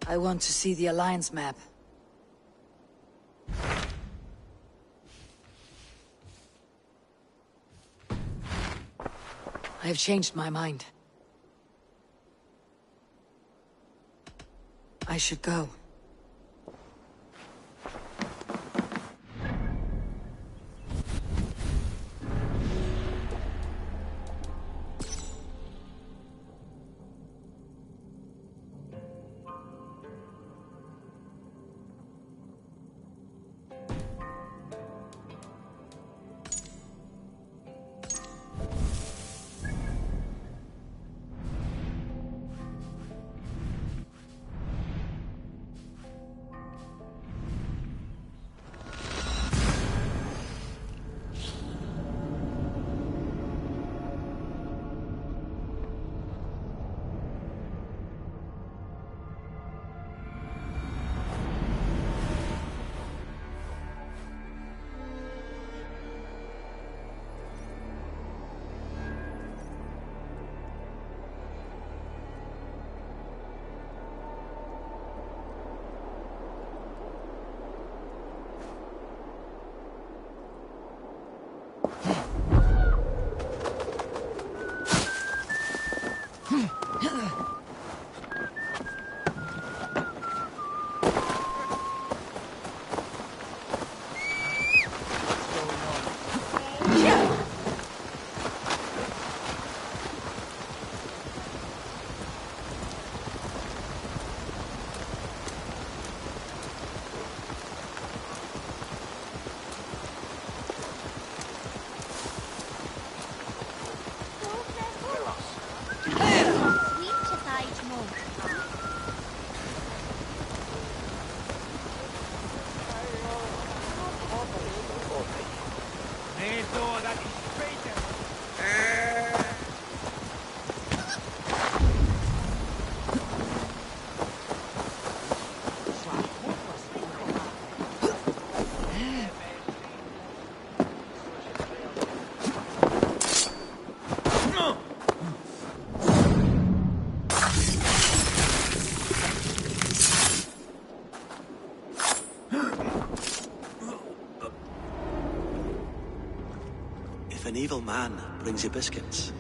I want to see the Alliance map. I have changed my mind. I should go. If an evil man brings you biscuits,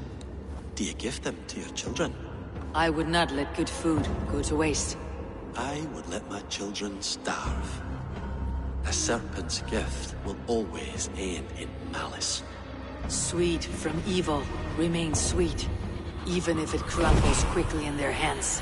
do you give them to your children? I would not let good food go to waste. I would let my children starve. A serpent's gift will always end in malice. Sweet from evil remains sweet, even if it crumbles quickly in their hands.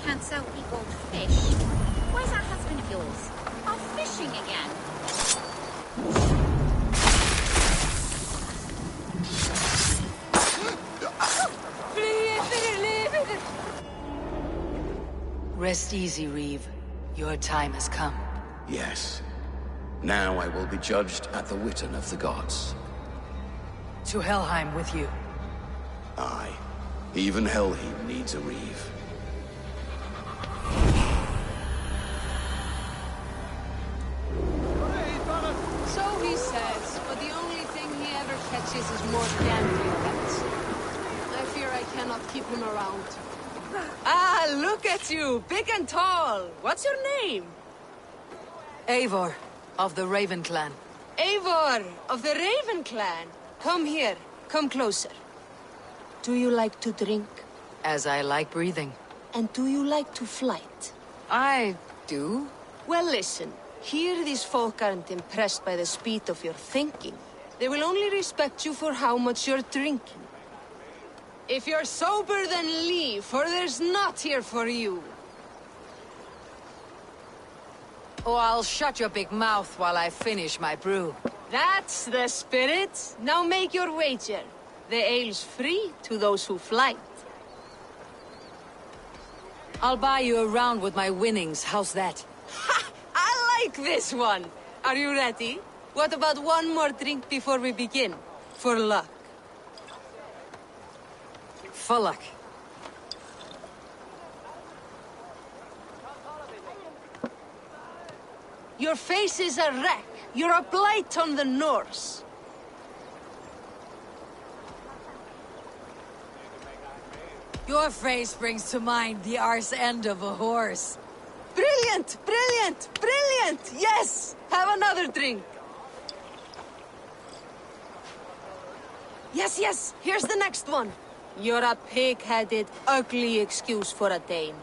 can't sell people fish. Where's that husband of yours? Off fishing again? Rest easy, Reeve. Your time has come. Yes. Now I will be judged at the Witten of the gods. To Helheim with you. Aye. Even Helheim needs a Reeve. So he says, but the only thing he ever catches is more gambling bets. I fear I cannot keep him around. Ah, look at you, big and tall. What's your name? Eivor, of the Raven clan. Eivor, of the Raven clan. Come here, come closer. Do you like to drink? As I like breathing. And do you like to fight? I do. Well, listen. Here these folk aren't impressed by the speed of your thinking. They will only respect you for how much you're drinking. If you're sober, then leave, for there's naught here for you. Or I'll shut your big mouth while I finish my brew. That's the spirit. Now make your wager. The ale's free to those who flight. I'll buy you a round with my winnings, how's that? Ha! I like this one! Are you ready? What about one more drink before we begin? For luck. For luck. Your face is a wreck. You're a blight on the Norse. Your face brings to mind the arse end of a horse. Brilliant! Brilliant! Brilliant! Yes! Have another drink. Yes, yes! Here's the next one. You're a pig-headed, ugly excuse for a dame.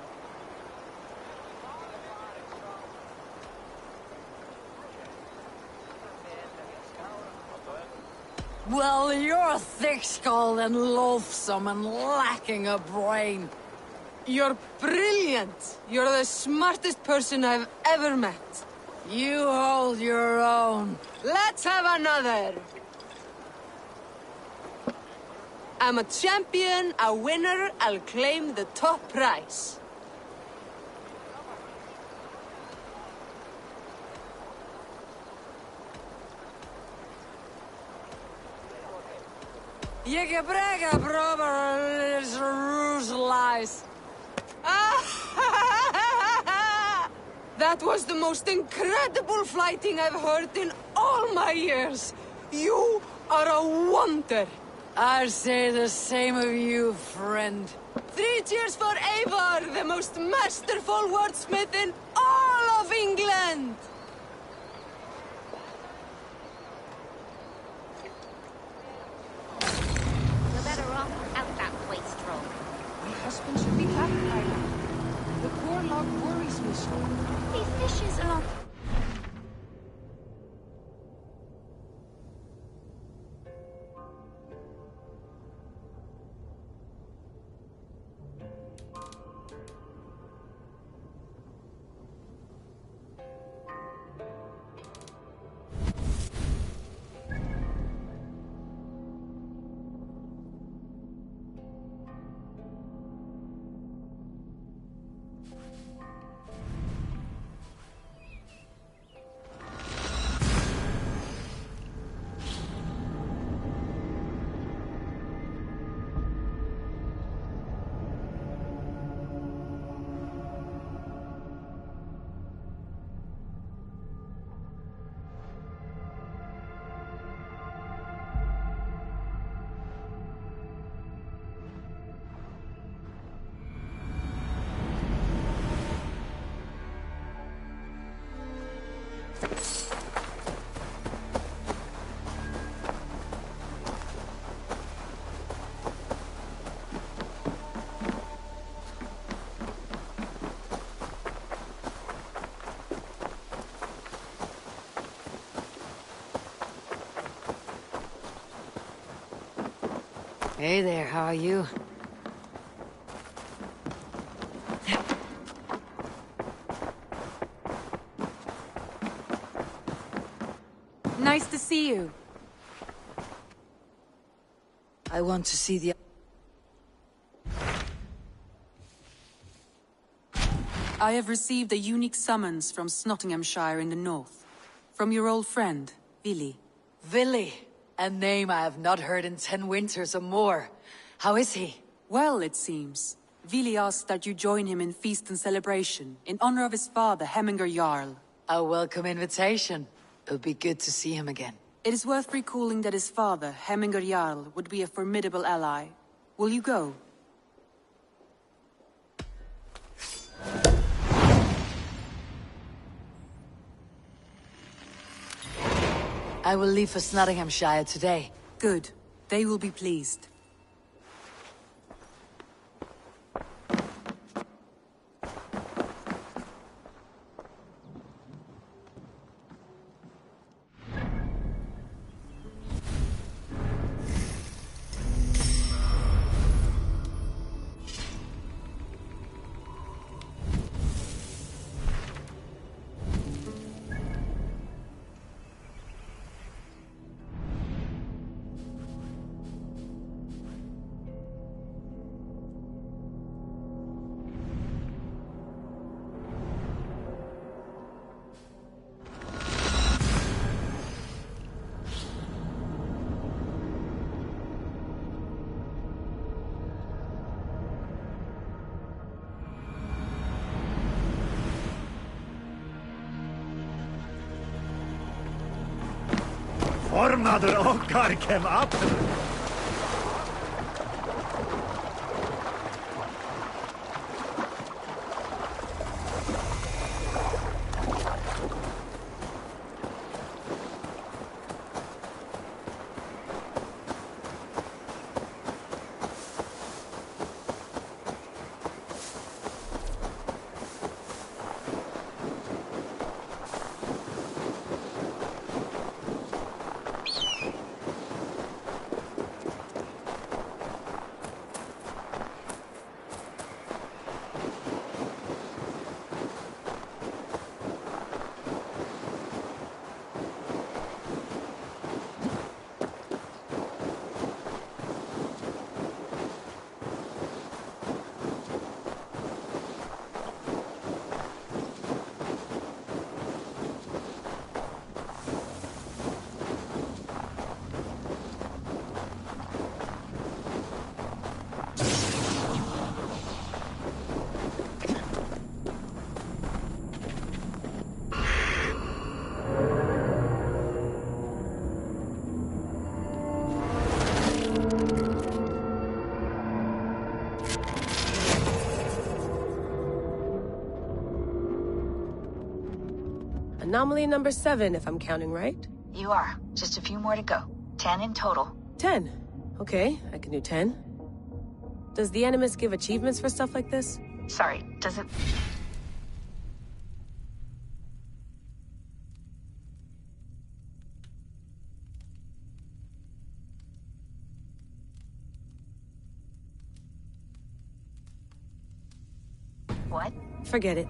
Well, you're thick-skulled and loathsome and lacking a brain. You're brilliant! You're the smartest person I've ever met. You hold your own. Let's have another! I'm a champion, a winner, I'll claim the top prize. Je gebrek brother is ruse lies. That was the most incredible fighting I've heard in all my years. You are a wonder. I say the same of you, friend. 3 cheers for Eivor, the most masterful wordsmith in all of England! You're better off out that wastrel. My husband should be back by now. The poor log worries me so. He fishes along. Hey there, how are you? Nice to see you. I want to see the... I have received a unique summons from Nottinghamshire in the north. From your old friend, Vili. Vili? A name I have not heard in 10 winters or more. How is he? Well, it seems. Vili asked that you join him in feast and celebration, in honor of his father, Hemminger Jarl. A welcome invitation. It would be good to see him again. It is worth recalling that his father, Hemminger Jarl, would be a formidable ally. Will you go? I will leave for Nottinghamshire today. Good. They will be pleased. Formadur okkar kem aftur. Anomaly number 7, if I'm counting right. You are. Just a few more to go. 10 in total. 10. Okay, I can do 10. Does the Animus give achievements for stuff like this? Sorry, does it... What? Forget it.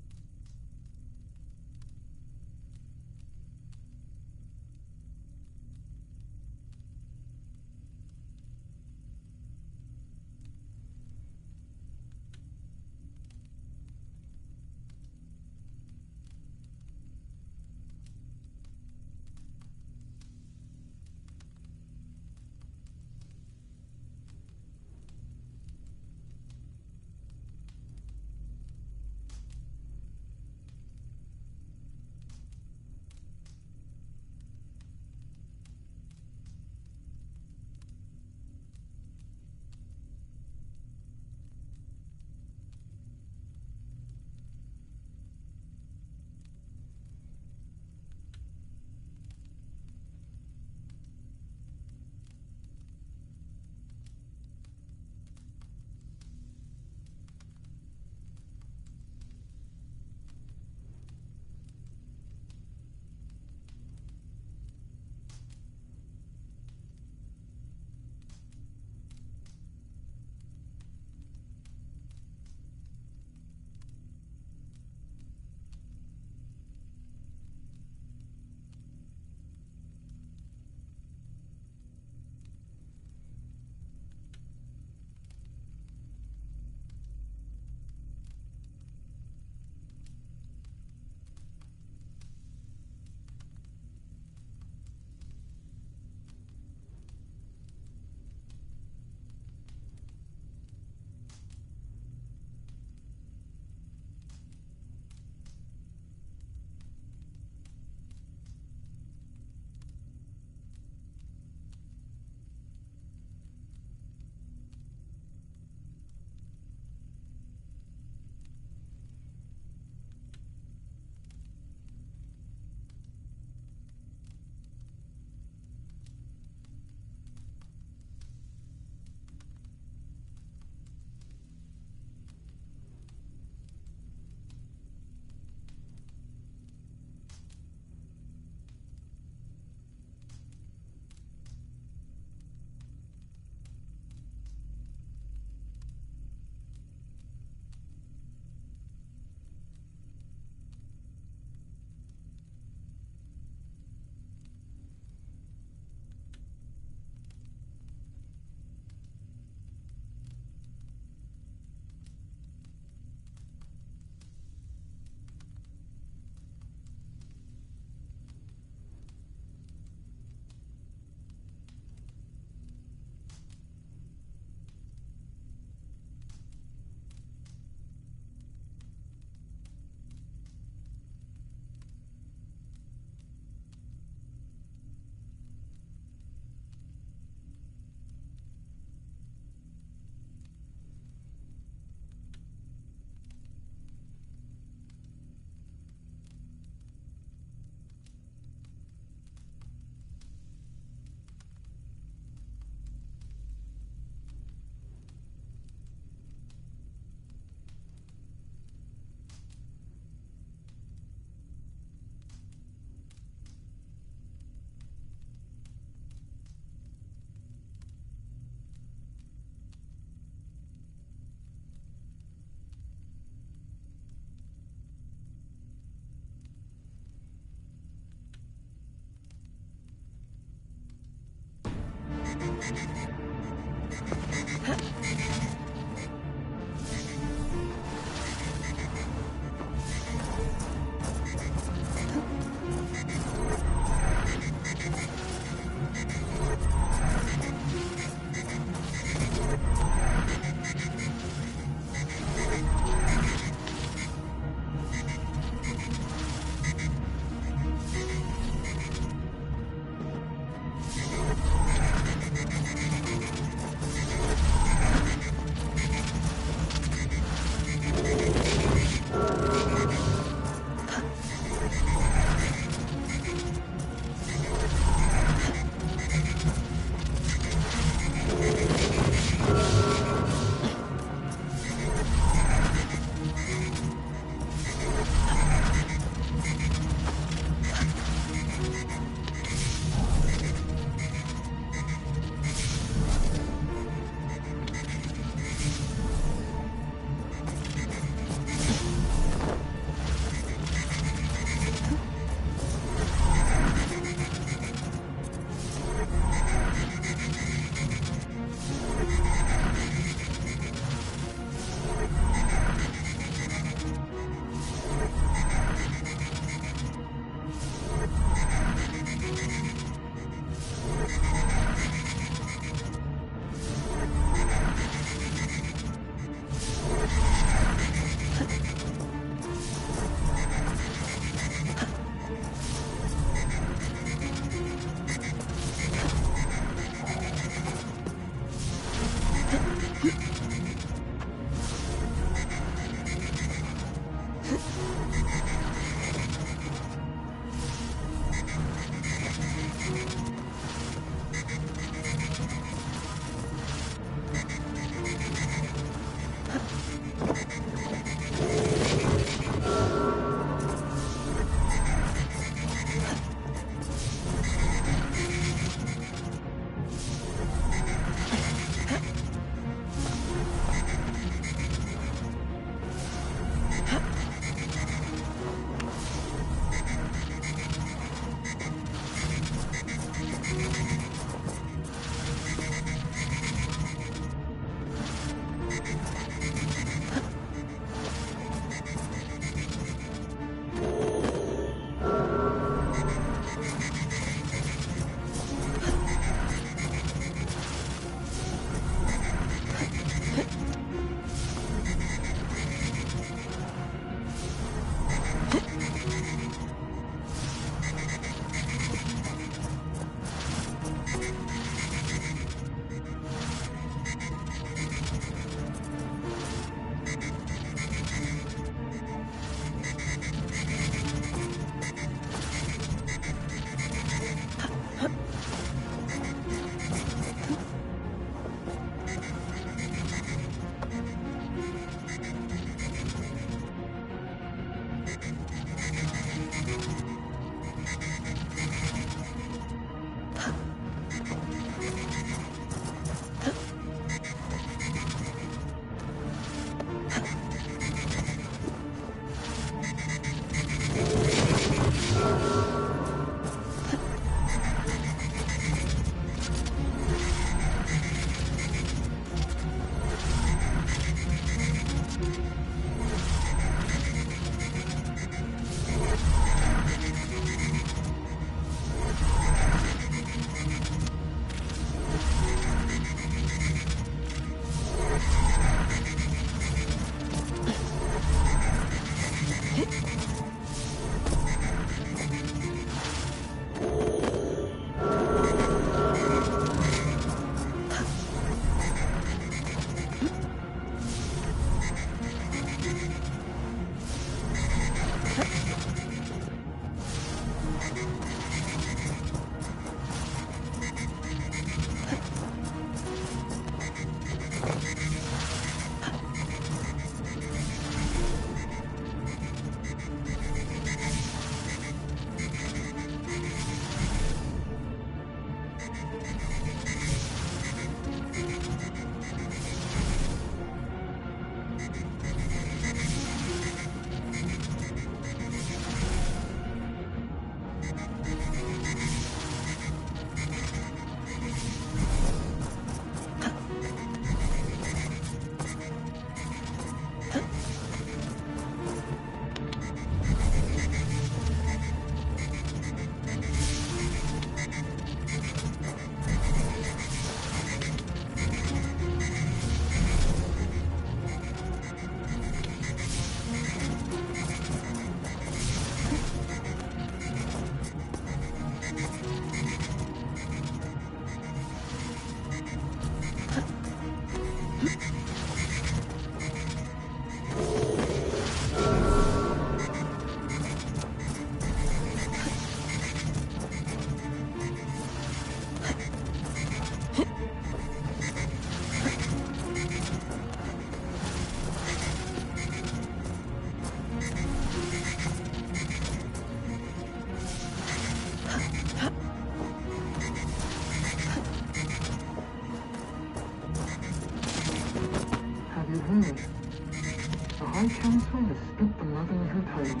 has stripped the mother of her title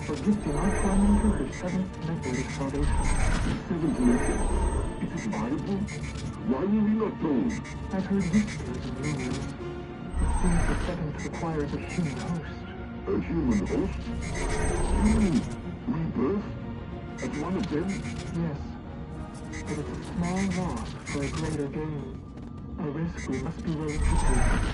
for gifting our tormentor her seventh method of salvation. The seventh method? Is it viable? Why were we not told? I've heard whispers and rumors. It seems the seventh requires a human host. A human host? You mean rebirth? As one of them? Yes. But it's a small loss for a greater gain. A risk we must be willing to take.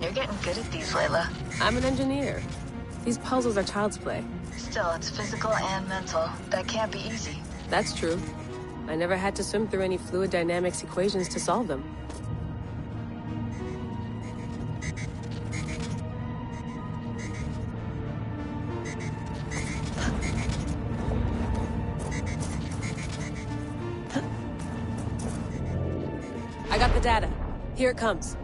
You're getting good at these, Layla. I'm an engineer. These puzzles are child's play. Still, it's physical and mental. That can't be easy. That's true. I never had to swim through any fluid dynamics equations to solve them. I got the data. Here it comes.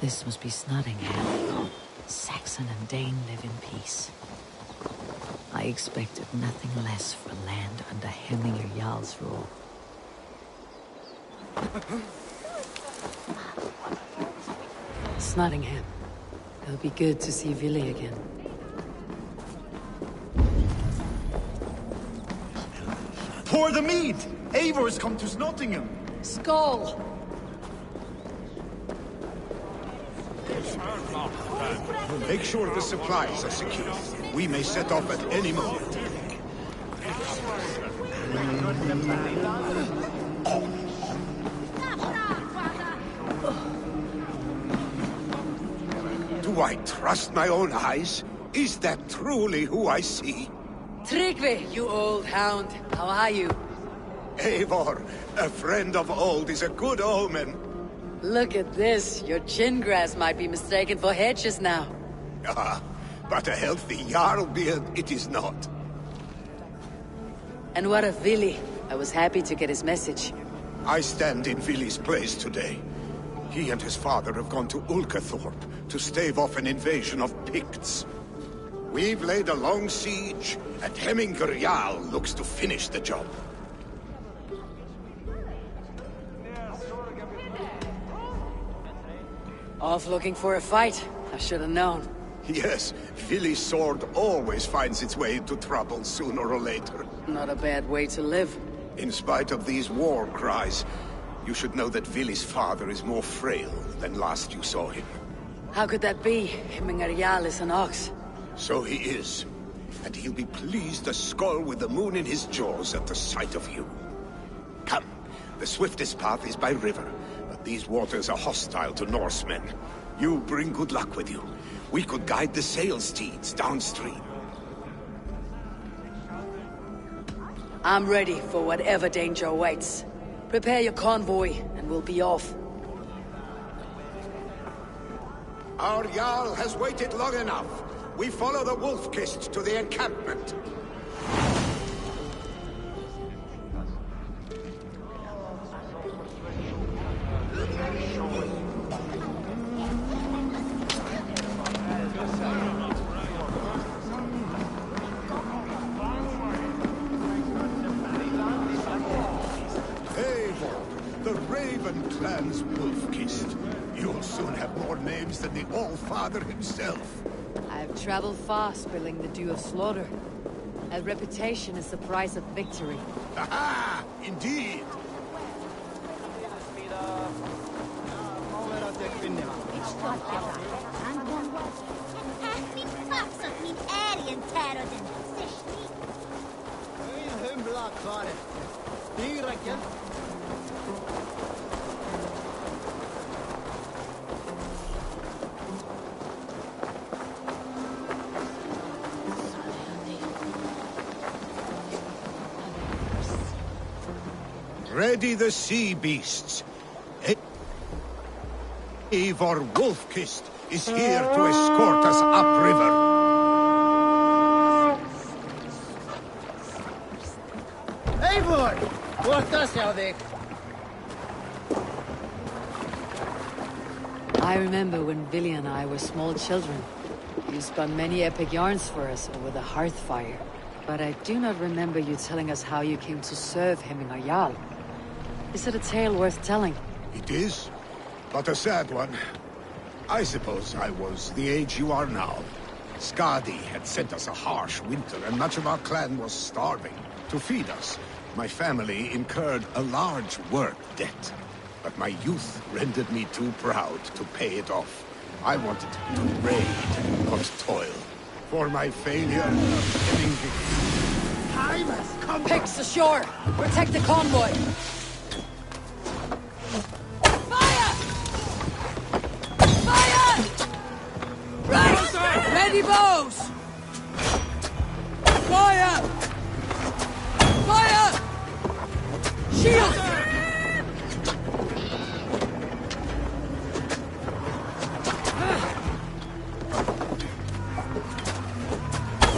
This must be Snottingham. Saxon and Dane live in peace. I expected nothing less for land under Hemminger Jarl's rule. Snottingham. It'll be good to see Villy again. Pour the mead! Eivor's come to Snottingham. Skull! Make sure the supplies are secure. We may set off at any moment. Do I trust my own eyes? Is that truly who I see? Tryggvi, you old hound. How are you? Eivor, a friend of old is a good omen. Look at this. Your chin grass might be mistaken for hedges now. Ah, but a healthy Jarl beard it is not. And what of Vili? I was happy to get his message. I stand in Vili's place today. He and his father have gone to Ulkathorpe to stave off an invasion of Picts. We've laid a long siege, and Hemminger Jarl looks to finish the job. Off looking for a fight. I should have known. Yes, Vili's sword always finds its way into trouble sooner or later. Not a bad way to live. In spite of these war cries, you should know that Vili's father is more frail than last you saw him. How could that be? Hemminger Jarl is an ox. So he is. And he'll be pleased as Skull with the moon in his jaws at the sight of you. Come, the swiftest path is by river, but these waters are hostile to Norsemen. You bring good luck with you. We could guide the sail steeds downstream. I'm ready for whatever danger awaits. Prepare your convoy, and we'll be off. Our Jarl has waited long enough. We follow the Wolf-Kist to the encampment. The Raven clan's Wolf-Kist. You'll soon have more names than the All-Father himself. I've traveled far, spilling the dew of slaughter. A reputation is the price of victory. Aha! Indeed! Ready the sea beasts. Eivor Wolf-Kist is here to escort us upriver. Eivor! What does you think? I remember when Vili and I were small children. You spun many epic yarns for us over the hearth fire. But I do not remember you telling us how you came to serve Hemminger Jarl. Is it a tale worth telling? It is, but a sad one. I suppose I was the age you are now. Skadi had sent us a harsh winter, and much of our clan was starving. To feed us, my family incurred a large work debt. But my youth rendered me too proud to pay it off. I wanted to raid, not toil. For my failure, Time has come! Picks ashore! Protect the convoy! Right! Ready bows! Fire! Fire! Shield!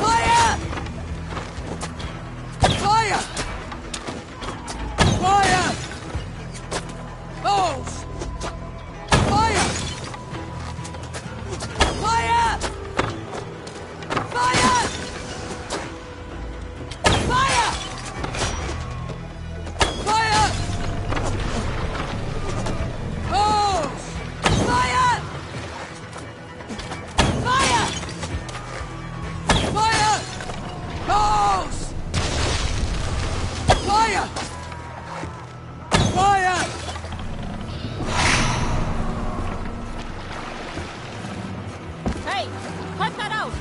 Fire! Fire! Fire! Bows! Fire! Fire! Fire! Fire! Fire! Bows! Fire! Fire! Fire! Bows! Fire! Fire! Hey, cut that out!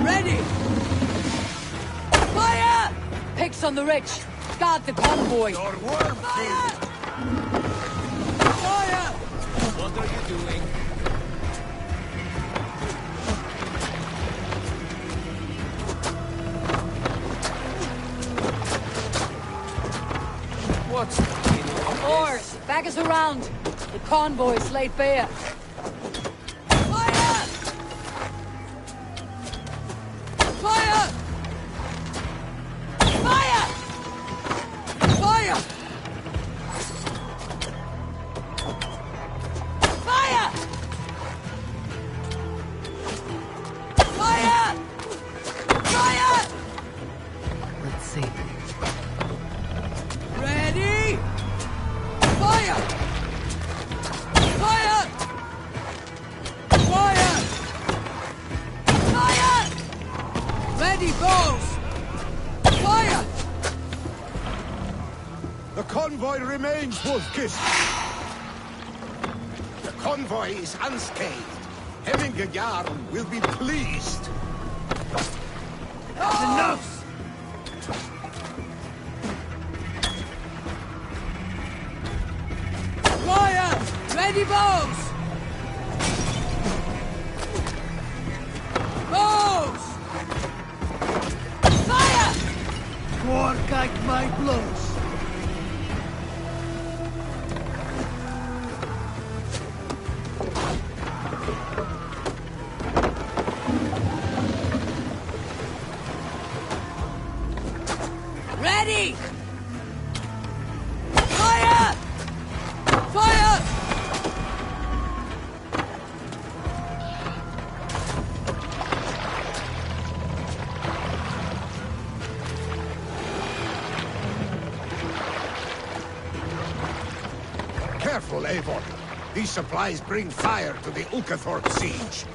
Ready! Fire! Picks on the rich. Guard the convoy. Fire! Fire! What are you doing? Archers around! The convoy's laid bare! Fire! Fire! Fire! Fire! Fire! Fire! Fire! Let's see. Ready? Fire! Fire! Fire! Fire! Ready, bows! Fire! The convoy remains, Wolfkiss. The convoy is unscathed. Hemminger Jarl will be pleased. That's enough! Fire! Ready, bows! Bows! Fire! Forkite my blows! Ready! Fire! Fire! Careful, Eivor. These supplies bring fire to the Ukathorpe siege.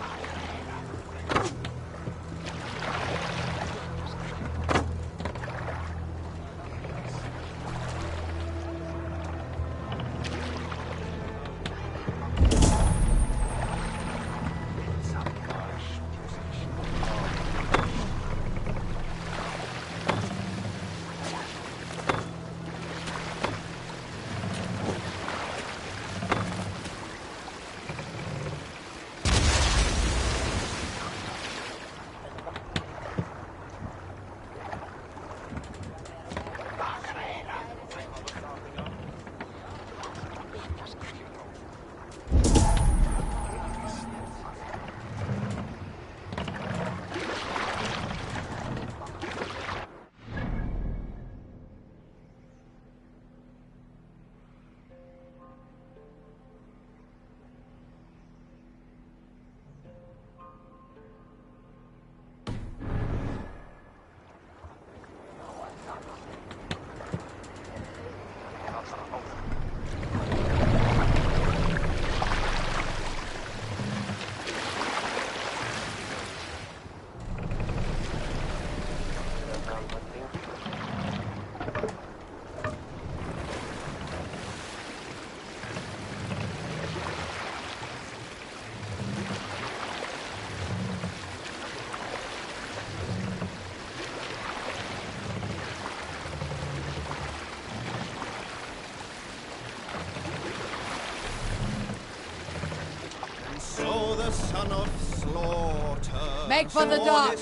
So the son of slaughter. Make for the dock!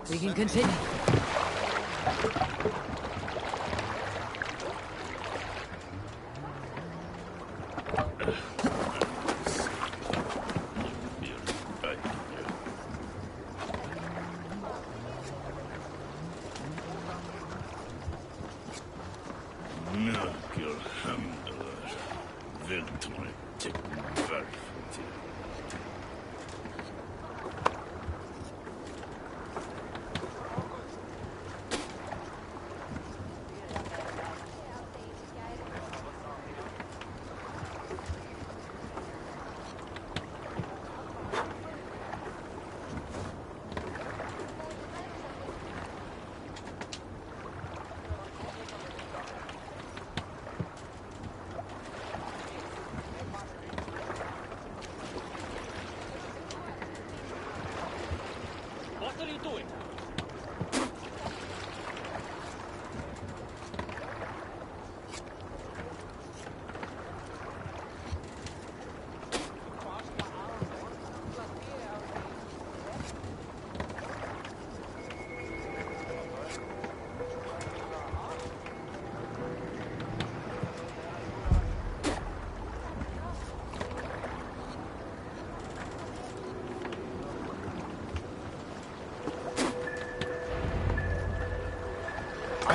We can continue.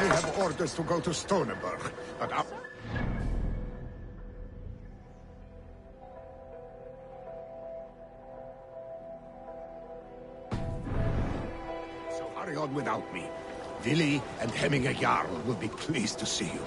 have orders to go to Stonenberg, but so hurry on without me. Willi and Hemminger Jarl will be pleased to see you.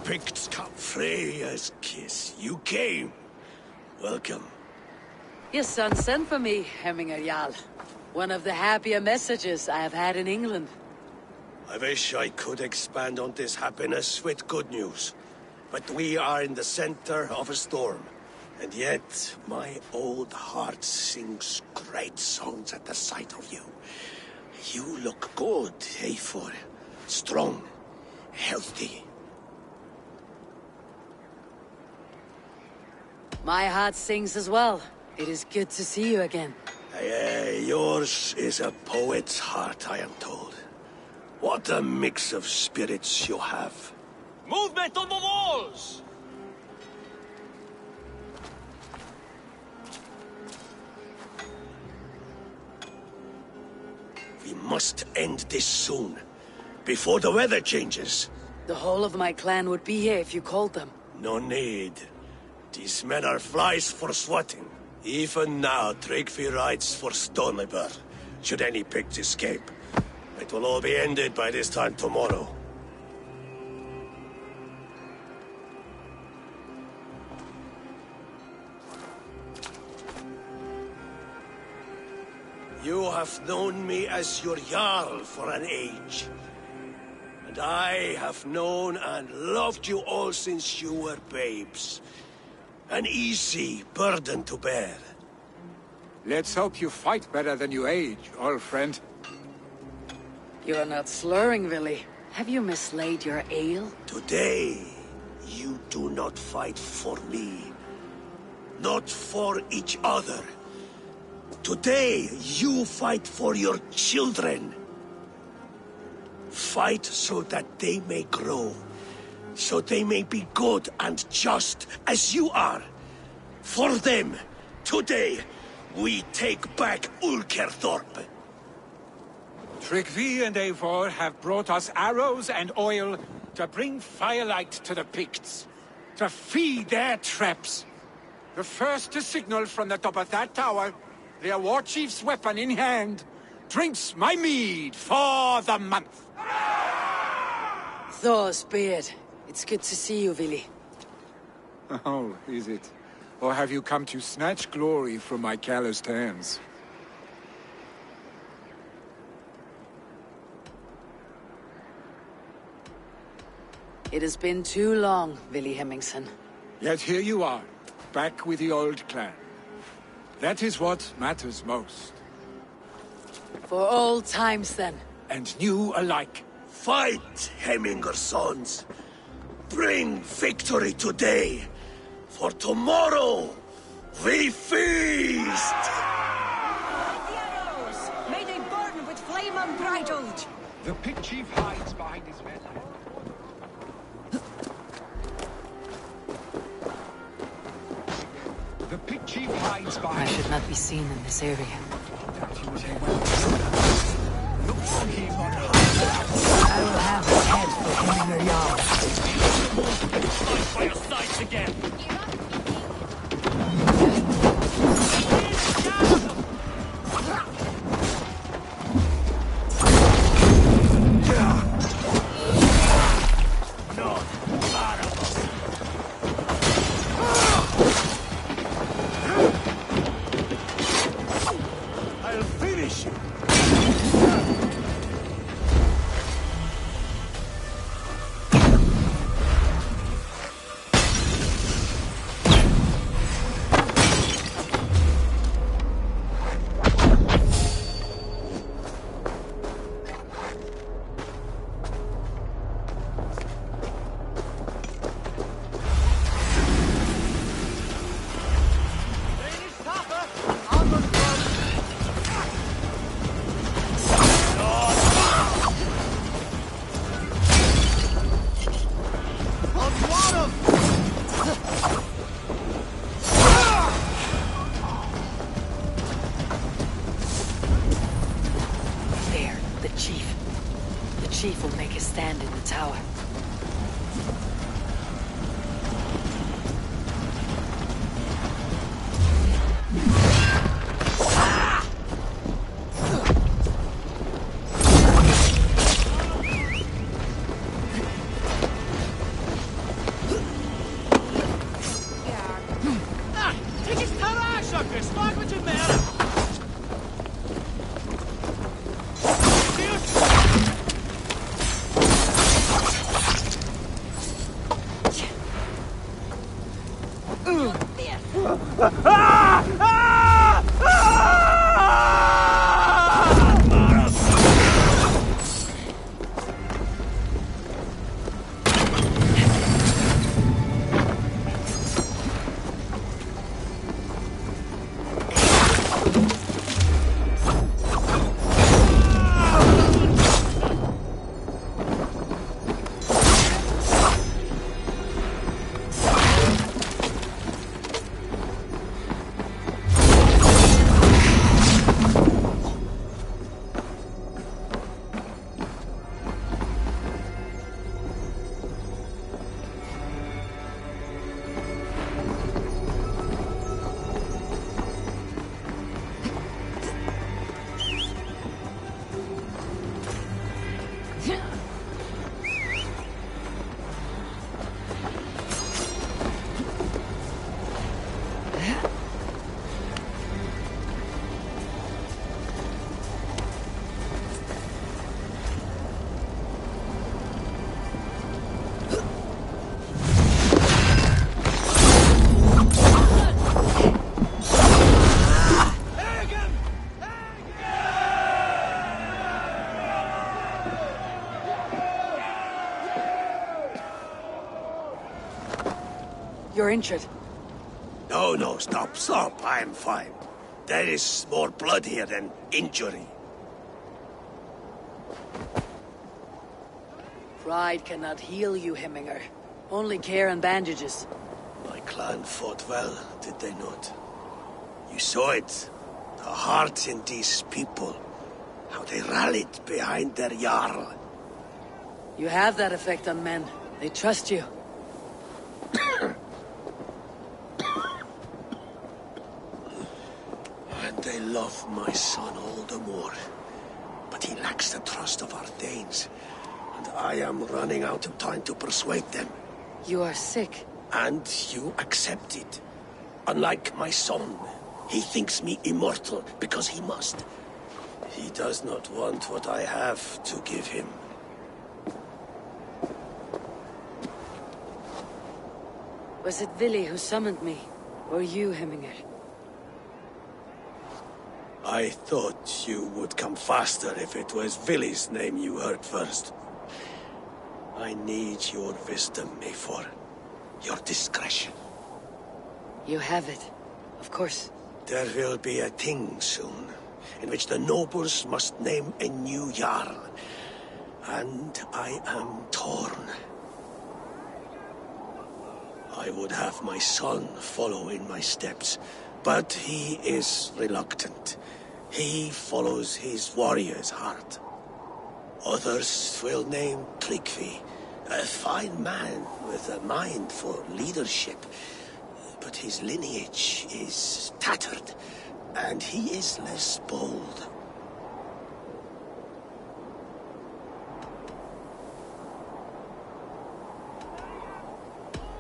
Picts come Freya's kiss. You came. Welcome. Your son sent for me, Hemminger Jarl. One of the happier messages I have had in England. I wish I could expand on this happiness with good news. But we are in the center of a storm. And yet, my old heart sings great songs at the sight of you. You look good, Eivor. Strong, healthy. My heart sings as well. It is good to see you again. Yours is a poet's heart, I am told. What a mix of spirits you have. Movement on the walls! We must end this soon, before the weather changes. The whole of my clan would be here if you called them. No need. These men are flies for swatting. Even now, Tryggvi rides for Stonleber, should any Picts escape. It will all be ended by this time tomorrow. You have known me as your Jarl for an age. And I have known and loved you all since you were babes. An easy burden to bear. Let's hope you fight better than you age, old friend. You're not slurring, Willi. Have you mislaid your ale? Today, you do not fight for me. Not for each other. Today, you fight for your children. Fight so that they may grow. So they may be good and just as you are. For them, today, we take back Ulkerthorpe. Tryggvi and Eivor have brought us arrows and oil to bring firelight to the Picts, to feed their traps. The first to signal from the top of that tower, their war chief's weapon in hand, drinks my mead for the month. Thor's beard. It's good to see you, Willi. Oh, is it? Or have you come to snatch glory from my calloused hands? It has been too long, Willi Hemmingson. Yet here you are, back with the old clan. That is what matters most. For old times, then. And new alike. Fight, Hemminger sons. Bring victory today. For tomorrow, we feast! The arrows! May they burn with flame unbridled! The Pict Chief hides behind his men. I should not be seen in this area. I will have his head for hitting a yard. Fight by your sides again. I'll finish you. There, the chief. The chief will make a stand in the tower. You're injured. No, stop. I'm fine. There is more blood here than injury. Pride cannot heal you, Hemminger. Only care and bandages. My clan fought well, did they not? You saw it. The heart in these people. How they rallied behind their Jarl. You have that effect on men. They trust you. And they love my son all the more. But he lacks the trust of our Danes. And I am running out of time to persuade them. You are sick. And you accept it. Unlike my son, he thinks me immortal because he must. He does not want what I have to give him. Was it Vili who summoned me? Or you, Hemminger? I thought you would come faster if it was Vili's name you heard first. I need your wisdom, Mayfor. Your discretion. You have it. Of course. There will be a thing soon, in which the nobles must name a new Jarl. And I am torn. I would have my son follow in my steps, But he is reluctant. He follows his warrior's heart. Others will name Tligvi, a fine man with a mind for leadership. But his lineage is tattered, and he is less bold.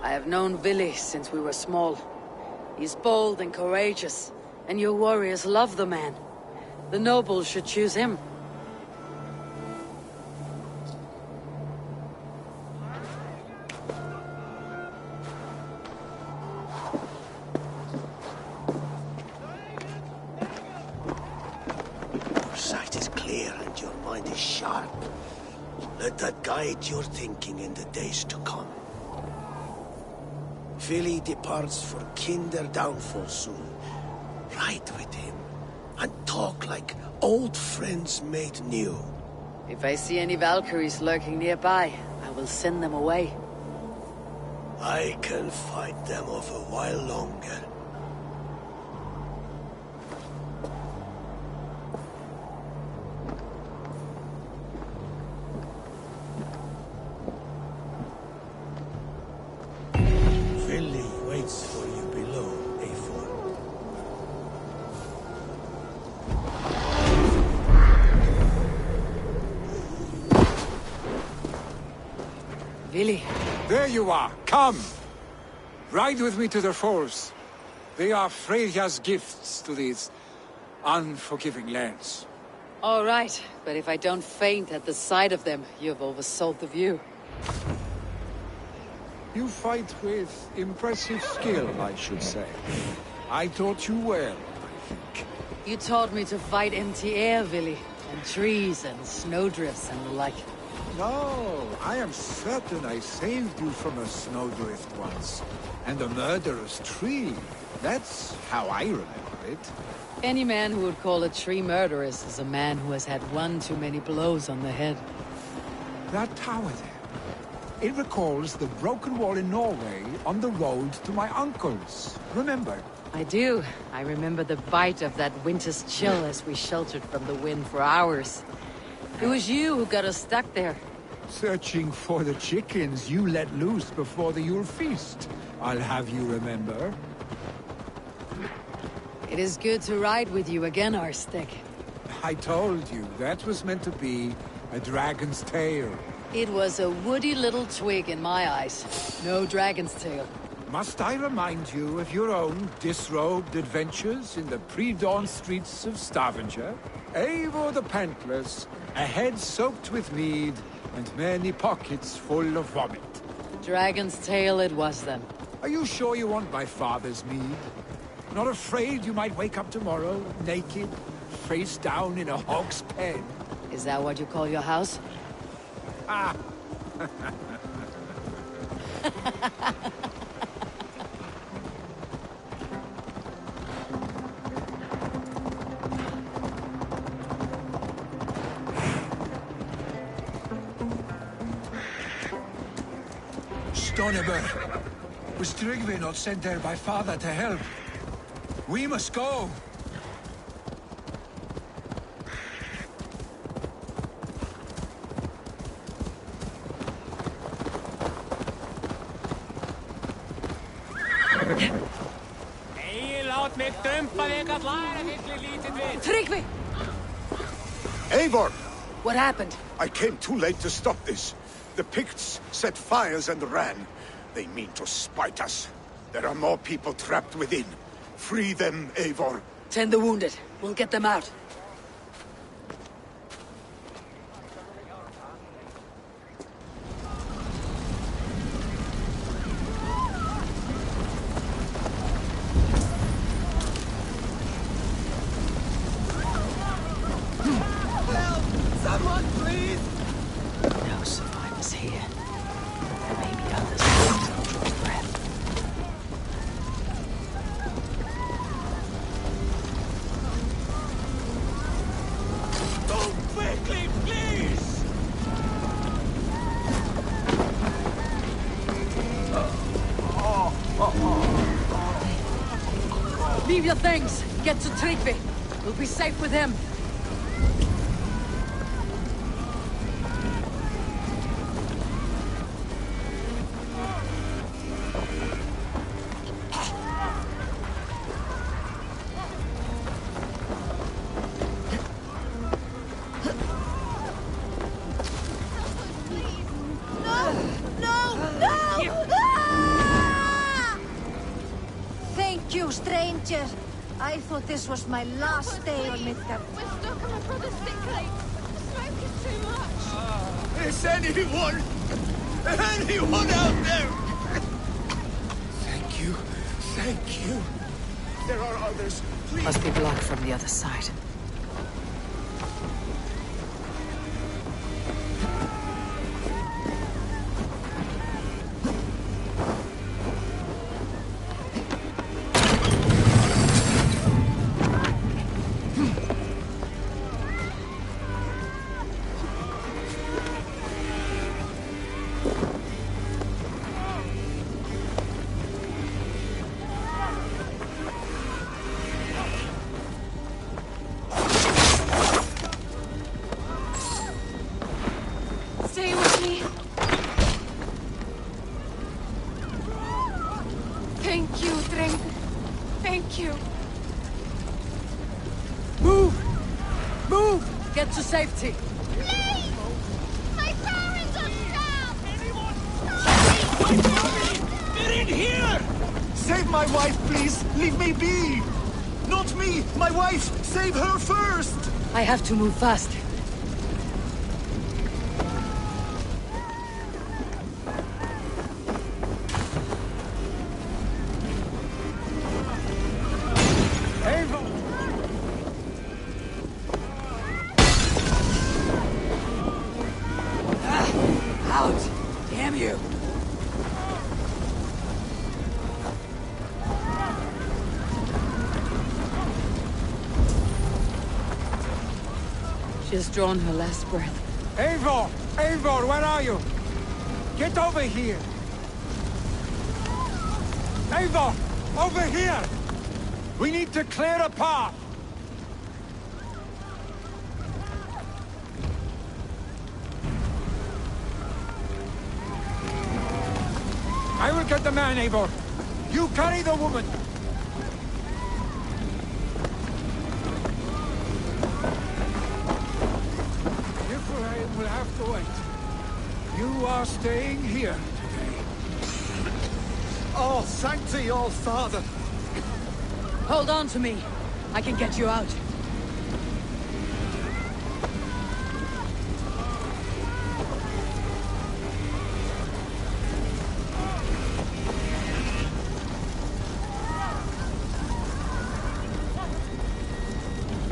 I have known Vili since we were small. He's bold and courageous, and your warriors love the man. The nobles should choose him. Your sight is clear and your mind is sharp. Let that guide your thinking in the days to come. Vili departs for Kinder downfall soon. Ride with him, and talk like old friends made new. If I see any Valkyries lurking nearby, I will send them away. I can fight them off a while longer. Vili waits for you below, Eivor. Vili. There you are. Come. Ride with me to the falls. They are Freya's gifts to these unforgiving lands. All right, but if I don't faint at the sight of them, you've oversold the view. You fight with impressive skill, I should say. I taught you well, I think. You taught me to fight empty air, Vili, and trees and snowdrifts and the like. No, I am certain I saved you from a snowdrift once. And a murderous tree. That's how I remember it. Any man who would call a tree murderous is a man who has had one too many blows on the head. That tower there. It recalls the broken wall in Norway on the road to my uncle's. Remember? I do. I remember the bite of that winter's chill as we sheltered from the wind for hours. It was you who got us stuck there. Searching for the chickens you let loose before the Yule feast. I'll have you remember. It is good to ride with you again, Arstic. I told you, that was meant to be a dragon's tail. It was a woody little twig in my eyes. No dragon's tail. Must I remind you of your own disrobed adventures in the pre-dawn streets of Stavanger? Eivor the Pantless, a head soaked with mead, and many pockets full of vomit. Dragon's tail it was then. Are you sure you want my father's mead? Not afraid you might wake up tomorrow, naked, face down in a hog's pen? Is that what you call your house? Ah! Stoneber! Was Tryggvi not sent there by father to help? We must go! Tryggvi! Eivor! What happened? I came too late to stop this. The Picts set fires and ran. They mean to spite us. There are more people trapped within. Free them, Eivor. Tend the wounded. We'll get them out. Someone, please! No survivors here. There may be others who draw breath. Go quickly, please! Be Leave your things. Get to Tryggvi. We'll be safe with him. Thank you, stranger. I thought this was my last day on Midgard. We're stuck on my brother's sick leave. The smoke is too much. Is anyone out there? Thank you. Thank you. There are others. Please. Must be blocked from the other side. Stay with me. Thank you, Drink. Thank you. Move! Move! Get to safety. Please! My parents are trapped! Get in here! Save my wife, please! Leave me be! Not me! My wife! Save her first! I have to move fast. Out! Damn you! She has drawn her last breath. Eivor! Eivor, where are you? Get over here! Eivor! Over here! We need to clear a path! I will get the man, Eivor. You carry the woman. Niflheim will have to wait. You are staying here today. Oh, thank thee, all father. Hold on to me. I can get you out.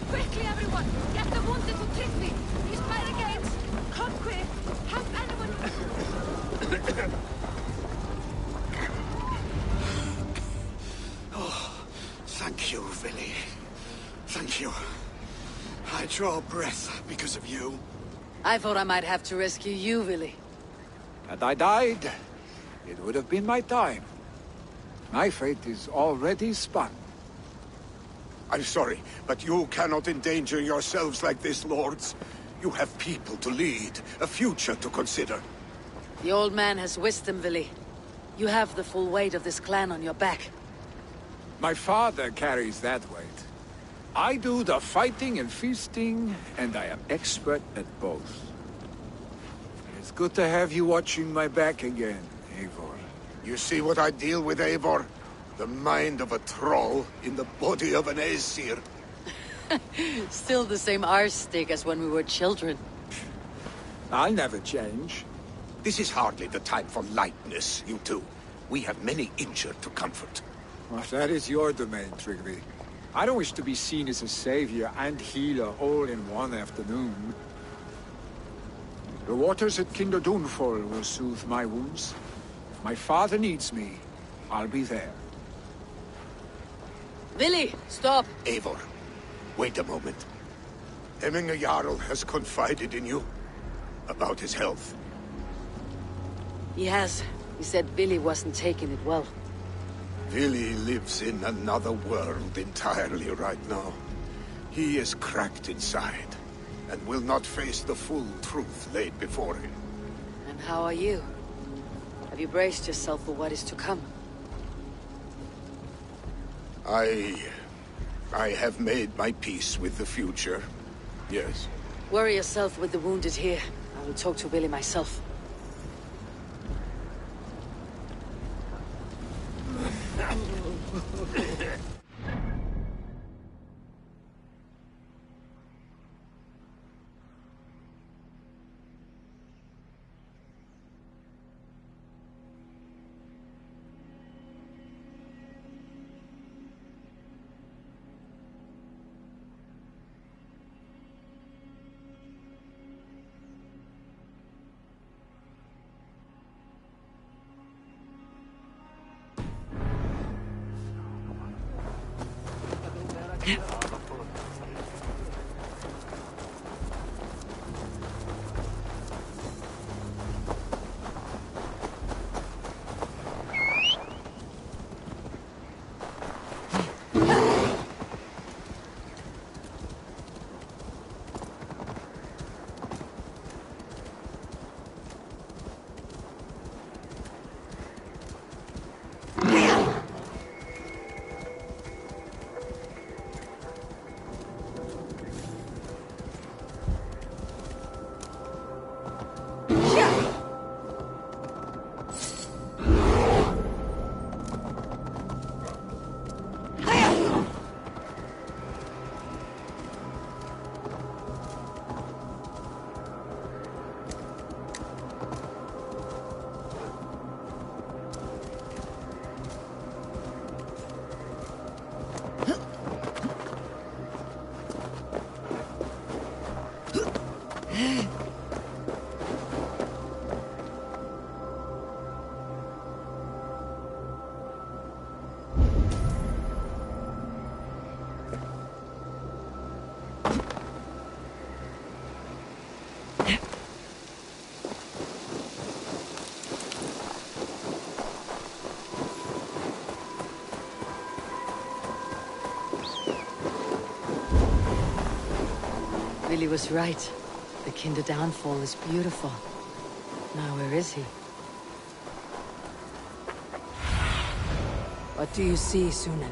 Quickly, everyone! Get the wounded to Tryggvi! He's by the gates! Come quick! Help anyone! Oh, thank you, Villy. Thank you. I draw breath because of you. I thought I might have to rescue you, Willy. Had I died, it would have been my time. My fate is already spun. I'm sorry, but you cannot endanger yourselves like this, lords. You have people to lead, a future to consider. The old man has wisdom, Willy. You have the full weight of this clan on your back. My father carries that weight. I do the fighting and feasting, and I am expert at both. It's good to have you watching my back again, Eivor. You see what I deal with, Eivor? The mind of a troll in the body of an Aesir. Still the same arse stick as when we were children. I'll never change. This is hardly the time for lightness, you two. We have many injured to comfort. Well, that is your domain, Tryggvi. I don't wish to be seen as a savior and healer all in one afternoon. The waters at Kinder Dunfall will soothe my wounds. If my father needs me, I'll be there. Willy, stop! Eivor, wait a moment. Hemminger Jarl has confided in you about his health. He has. He said Willy wasn't taking it well. Willy lives in another world entirely right now. He is cracked inside, and will not face the full truth laid before him. And how are you? Have you braced yourself for what is to come? I have made my peace with the future, yes. Worry yourself with the wounded here. I will talk to Willy myself. Willy was right. The Kinder downfall is beautiful. Now where is he? What do you see, Sunan?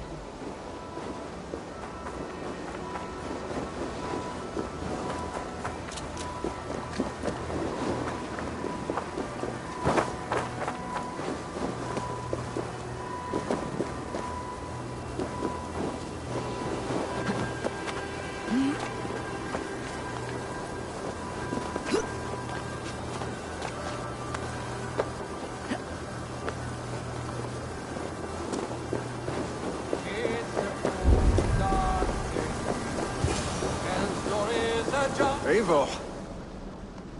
Eivor,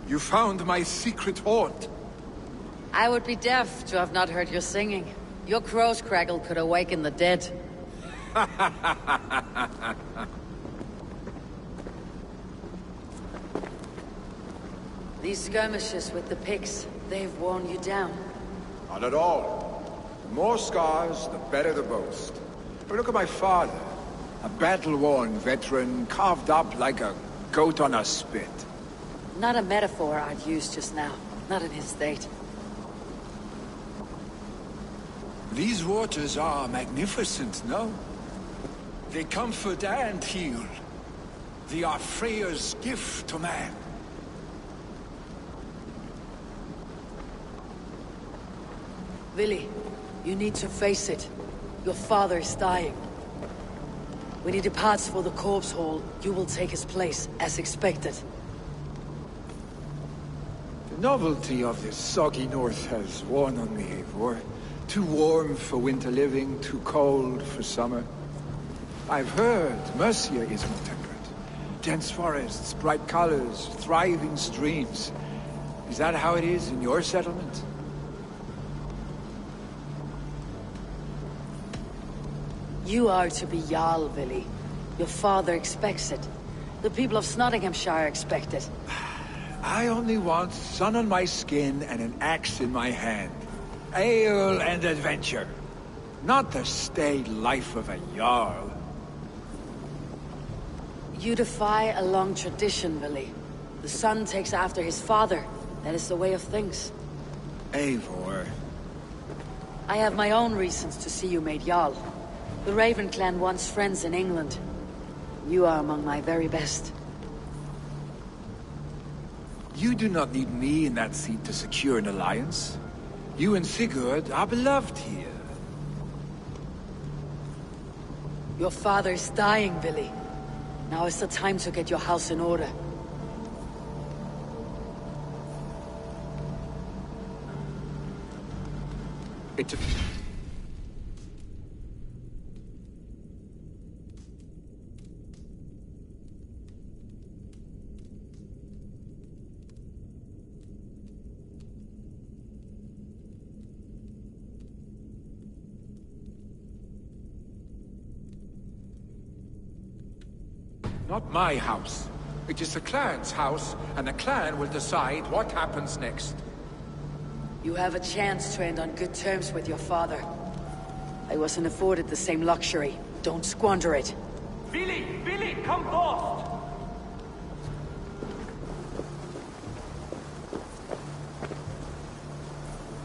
you found my secret haunt. I would be deaf to have not heard your singing. Your crow's crackle could awaken the dead. These skirmishes with the pigs, they've worn you down. Not at all. The more scars, the better the boast. But look at my father. A battle-worn veteran, carved up like a goat on a spit. Not a metaphor I'd use just now. Not in his state. These waters are magnificent, no? They comfort and heal. They are Freya's gift to man. Willy, you need to face it. Your father is dying. When he departs for the corpse hall, you will take his place, as expected. The novelty of this soggy north has worn on me, Eivor. Too warm for winter living, too cold for summer. I've heard Mercia is more temperate. Dense forests, bright colors, thriving streams. Is that how it is in your settlement? You are to be Jarl, Willy. Your father expects it. The people of Nottinghamshire expect it. I only want sun on my skin and an axe in my hand. Ale and adventure. not the staid life of a Jarl. You defy a long tradition, Billy. The son takes after his father. That is the way of things. Eivor. I have my own reasons to see you made Jarl. The Raven clan wants friends in England. You are among my very best. You do not need me in that seat to secure an alliance. You and Sigurd are beloved here. Your father is dying, Billy. Now is the time to get your house in order. It's a... Not my house. It is the clan's house, and the clan will decide what happens next. You have a chance to end on good terms with your father. I wasn't afforded the same luxury. Don't squander it. Billy, come forth!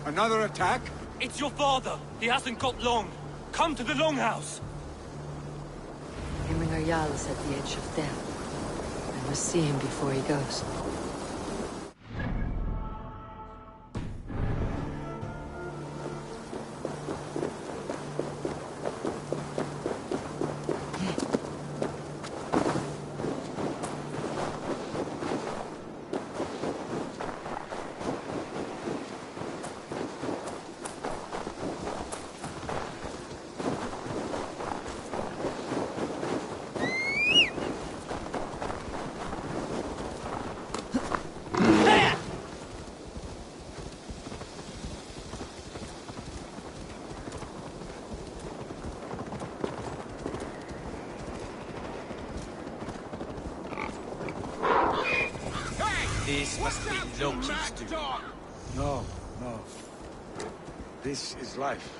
Another attack? It's your father. He hasn't got long. Come to the Longhouse. Hemminger Jarl is at the edge of death. I must see him before he goes. This must be Loki's doing. No. This is life.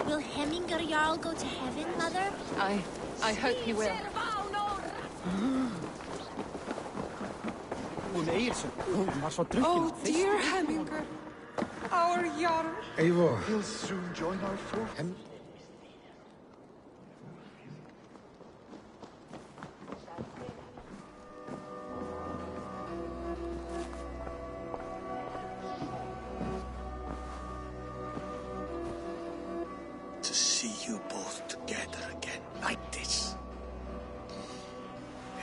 Will Hemminger Jarl go to heaven, Mother? I hope he will. Oh dear Hemminger, our Jarl. Eivor. He'll soon join our force. To see you both together again like this.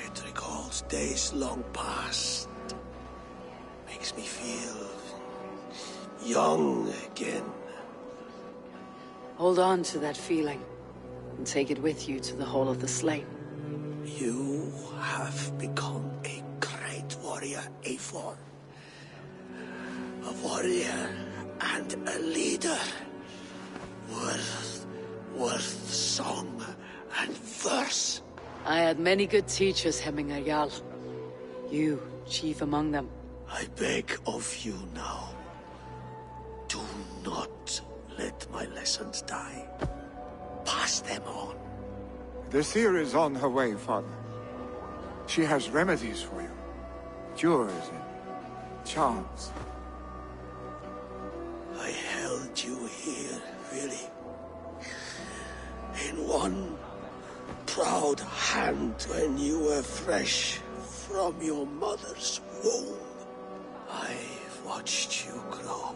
It recalls days long past. Makes me feel young again. Hold on to that feeling, and take it with you to the Hall of the Slain. You have become a great warrior, Eivor. A warrior and a leader. Worth song and verse. I had many good teachers, Hemminger Jarl. You, chief among them. I beg of you now. Do not let my lessons die. Pass them on. The seer is on her way, Father. She has remedies for you. Cures and charms. I held you here, really. In one proud hand when you were fresh from your mother's womb. I've watched you grow.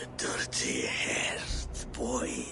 A dirty-haired boy.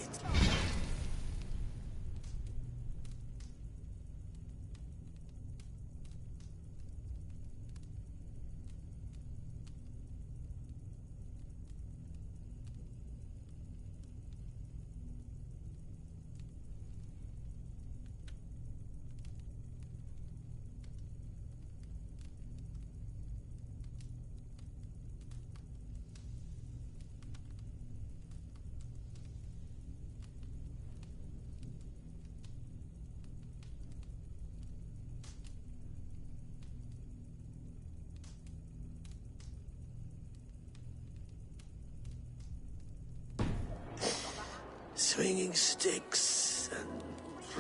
Swinging sticks and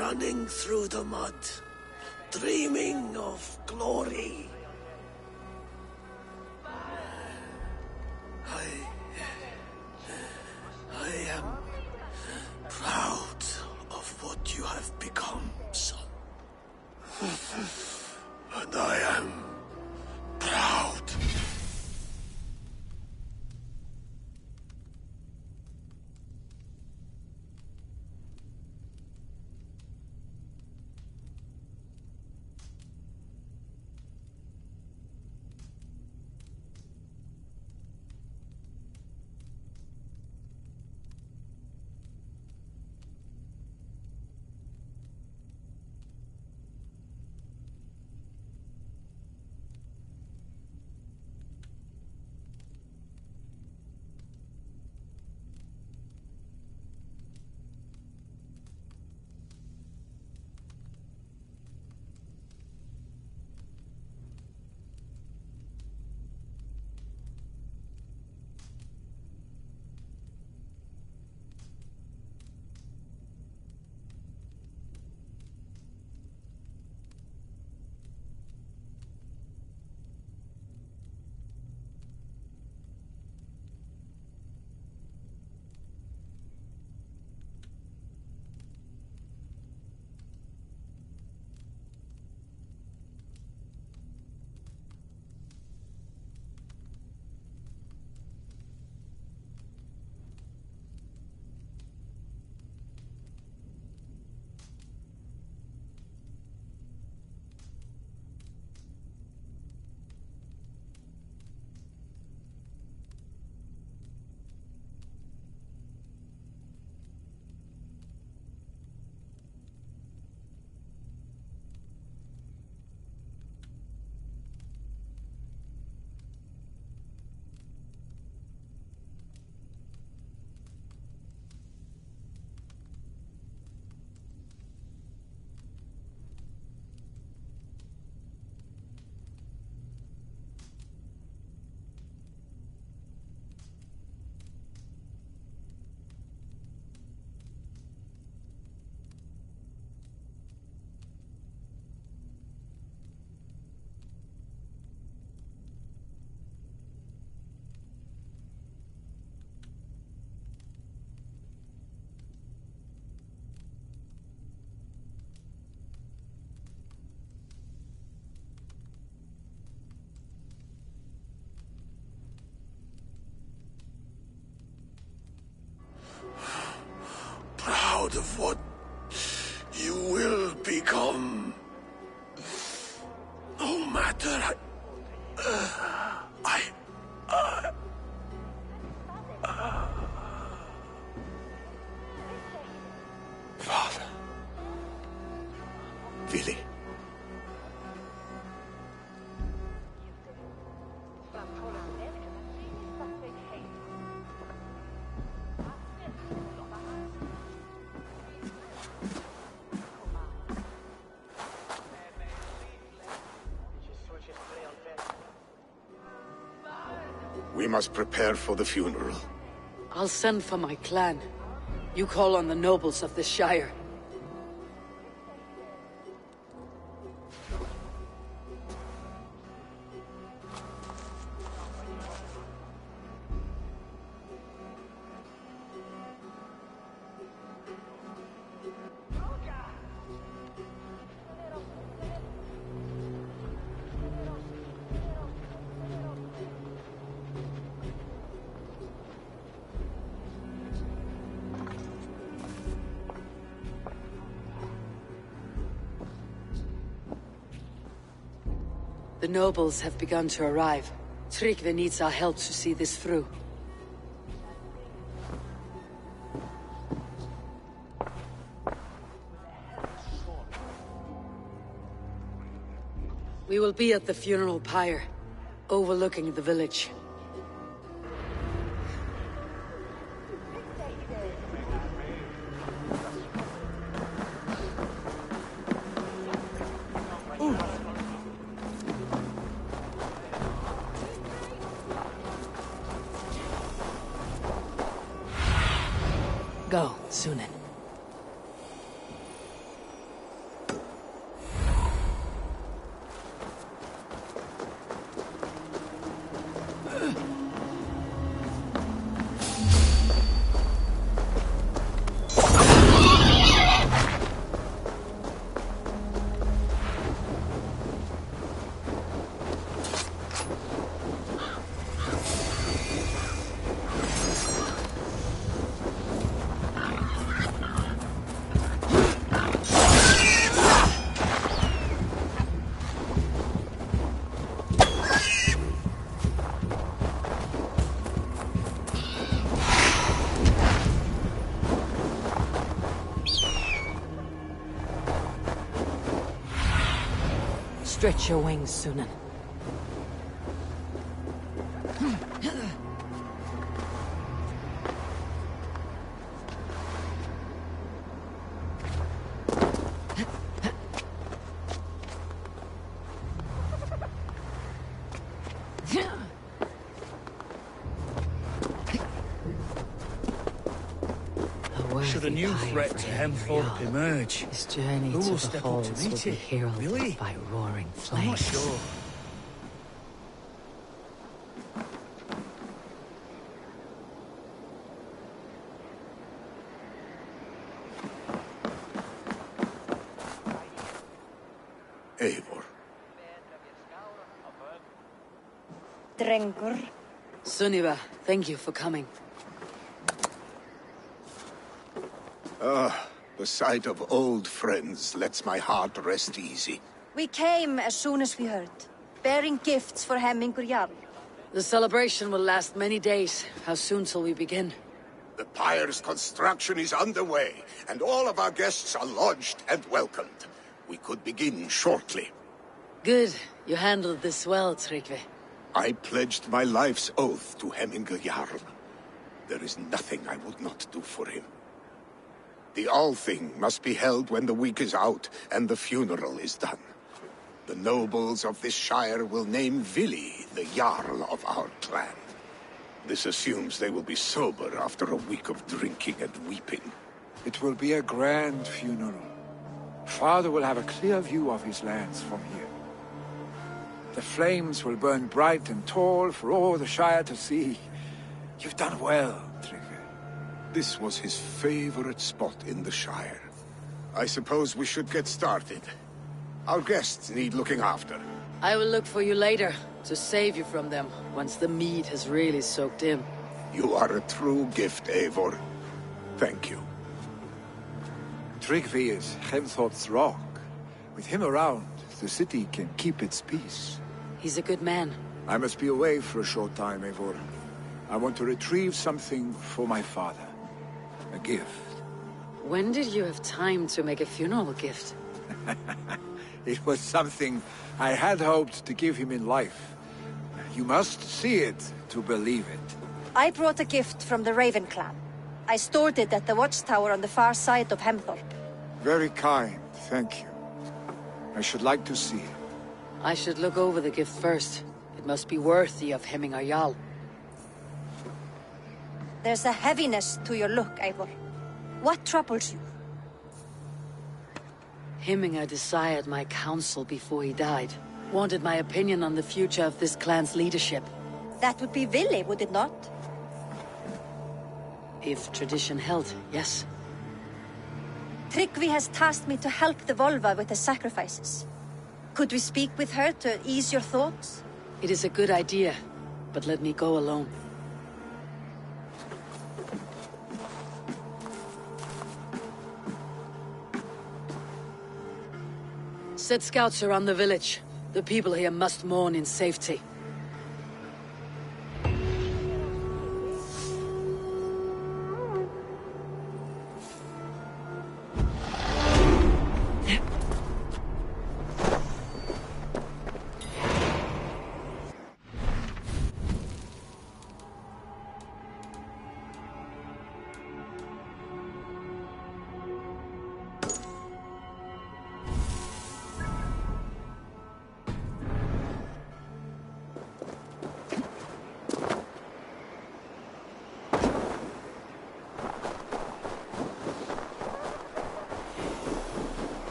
running through the mud, dreaming of glory. I am proud of what you have become, son. And I am proud. Proud of what you will become. No matter. Father. Willy. We must prepare for the funeral. I'll send for my clan. You call on the nobles of the Shire. The nobles have begun to arrive. Tryggvi needs our help to see this through. We will be at the funeral pyre, overlooking the village. Go, Sunan. Stretch your wings, Sunan. Should a new threat to Hemthorpe emerge, This journey who to will the step up to halls will meet be it? heralded Billy? by roaring flames. I'm not sure. Eivor. Drengur. Sunniva, thank you for coming. The sight of old friends lets my heart rest easy. We came as soon as we heard, bearing gifts for Hemmingur Jarl. The celebration will last many days. How soon till we begin? The pyre's construction is underway, and all of our guests are lodged and welcomed. We could begin shortly. Good. You handled this well, Tryggvi. I pledged my life's oath to Hemmingur Jarl. There is nothing I would not do for him. The Althing must be held when the week is out and the funeral is done. The nobles of this shire will name Vili the Jarl of our clan. This assumes they will be sober after a week of drinking and weeping. It will be a grand funeral. Father will have a clear view of his lands from here. The flames will burn bright and tall for all the Shire to see. You've done well, Tryggvi. This was his favorite spot in the Shire. I suppose we should get started. Our guests need looking after. I will look for you later, to save you from them, once the mead has really soaked in. You are a true gift, Eivor. Thank you. Tryggvi is Hemthorpe's rock. With him around, the city can keep its peace. He's a good man. I must be away for a short time, Eivor. I want to retrieve something for my father. A gift. When did you have time to make a funeral gift? It was something I had hoped to give him in life. You must see it to believe it. I brought a gift from the Raven clan. I stored it at the watchtower on the far side of Hemthorpe. Very kind, thank you. I should like to see it. I should look over the gift first. It must be worthy of Hemmingur Jarl. There's a heaviness to your look, Eivor. What troubles you? Hemmingur desired my counsel before he died. Wanted my opinion on the future of this clan's leadership. That would be Vili, would it not? If tradition held, yes. Tryggvi has tasked me to help the Volva with the sacrifices. Could we speak with her to ease your thoughts? It is a good idea, but let me go alone. Set scouts around the village. The people here must mourn in safety.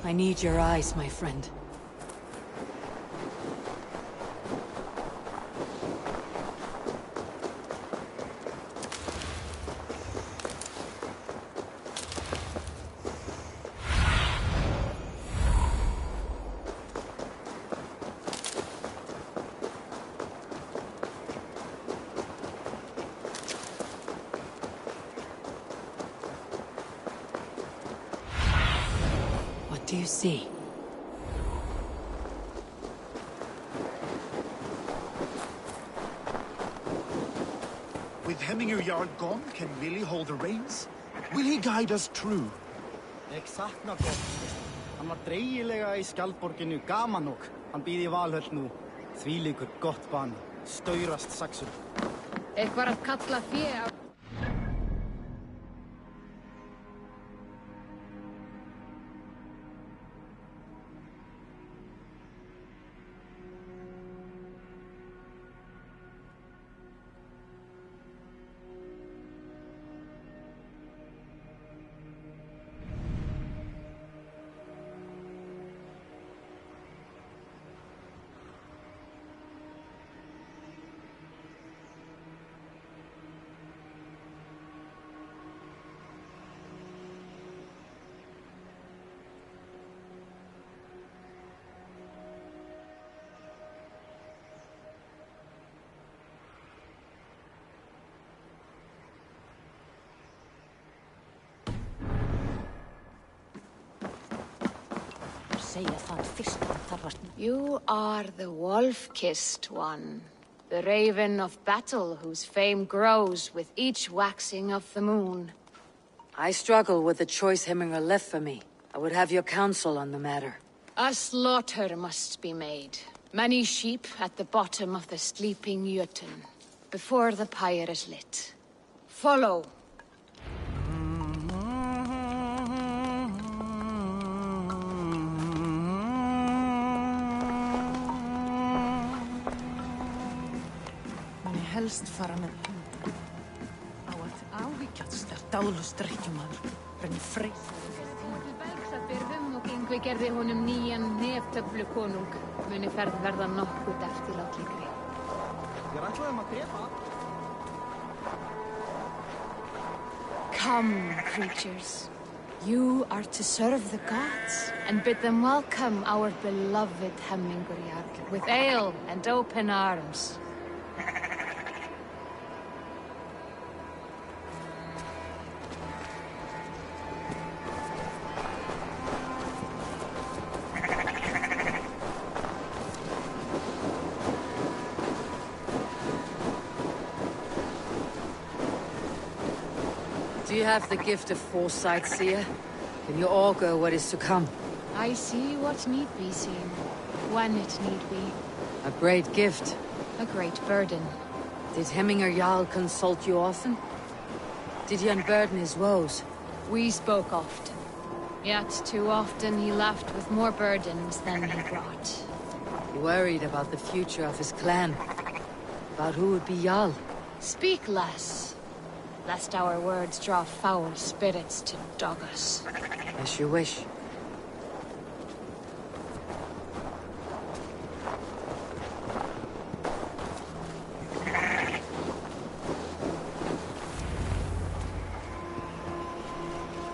I need your eyes, my friend. What do you see? With Hemminger Jarl gone, can Willie hold the reins? Will he guide us true? Ég sakna gott. Hann var dreigilega í skjaldborginu gaman og hann býði í Valhöll nú. Þvílíkur gott bann, staurast saxur. Eitthvað að kalla fé á... You are the wolf-kissed one. The raven of battle whose fame grows with each waxing of the moon. I struggle with the choice Hemminger left for me. I would have your counsel on the matter. A slaughter must be made. Many sheep at the bottom of the sleeping Jötun, before the pyre is lit. Follow. Helst fara með hund. Á að ávíkjast dáðlust drykkjumaður, renni freyð. Til belgs að byrðum og Yngvi gerði honum nýjan neftöflu konung. Muni ferð verða nokkuð eftirlátlegri. Ég ætlaði að drepa. Come, creatures. You are to serve the gods, and bid them welcome our beloved Hemminger Jarl, with ale and open arms. Do you have the gift of foresight, seer? Can you augur what is to come? I see what need be seen, when it need be. A great gift. A great burden. Did Hemminger Jarl consult you often? Did he unburden his woes? We spoke often. Yet too often he left with more burdens than he brought. He worried about the future of his clan. About who would be Jarl. Speak less, lest our words draw foul spirits to dog us. As you wish.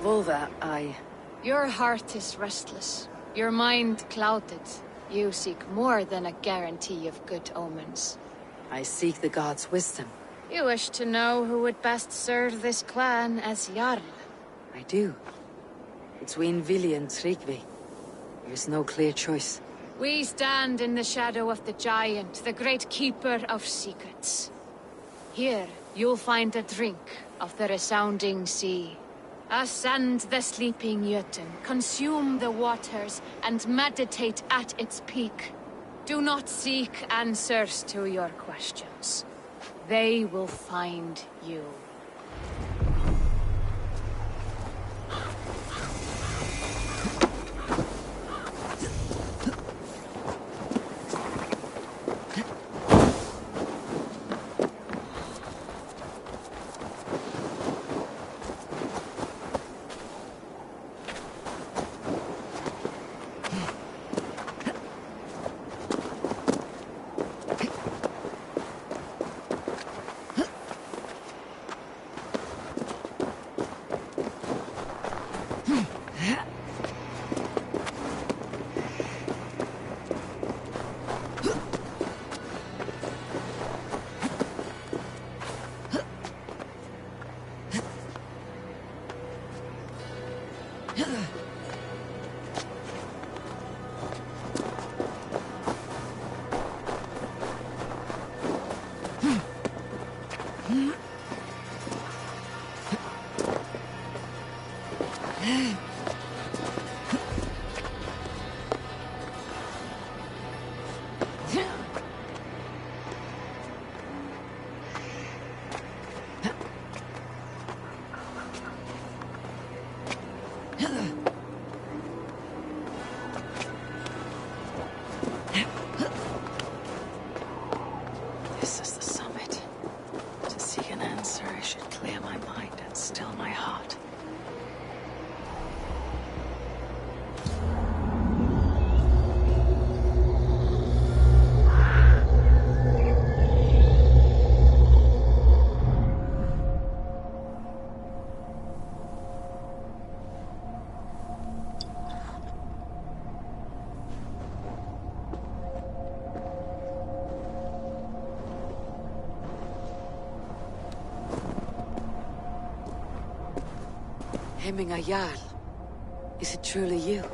Volva, Your heart is restless. Your mind clouded. You seek more than a guarantee of good omens. I seek the gods' wisdom. You wish to know who would best serve this clan as Jarl. I do. Between Vili and Tryggvi. There is no clear choice. We stand in the shadow of the giant, the great keeper of secrets. Here, you'll find a drink of the resounding sea. Ascend the sleeping Jötun, consume the waters, and meditate at its peak. Do not seek answers to your questions. They will find you. This is the summit. To seek an answer, I should clear my mind and still my heart. Hemminger Jarl. Is it truly you?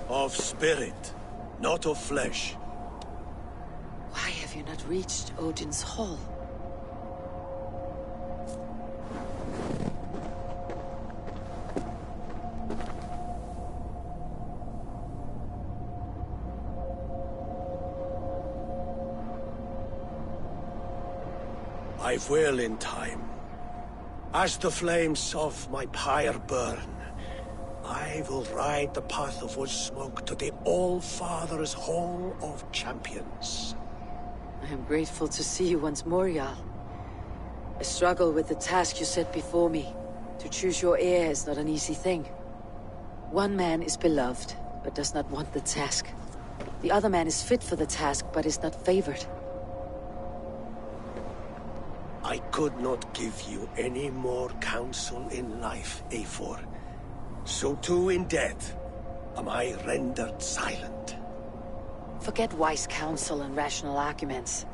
Of spirit, not of flesh. Why have you not reached Odin's Hall? I will in time. As the flames of my pyre burn, I will ride the path of wood smoke to the All-Father's Hall of Champions. I am grateful to see you once more, Jarl. I struggle with the task you set before me. To choose your heir is not an easy thing. One man is beloved, but does not want the task. The other man is fit for the task, but is not favored. I could not give you any more counsel in life, Eivor. So too in death am I rendered silent. Forget wise counsel and rational arguments.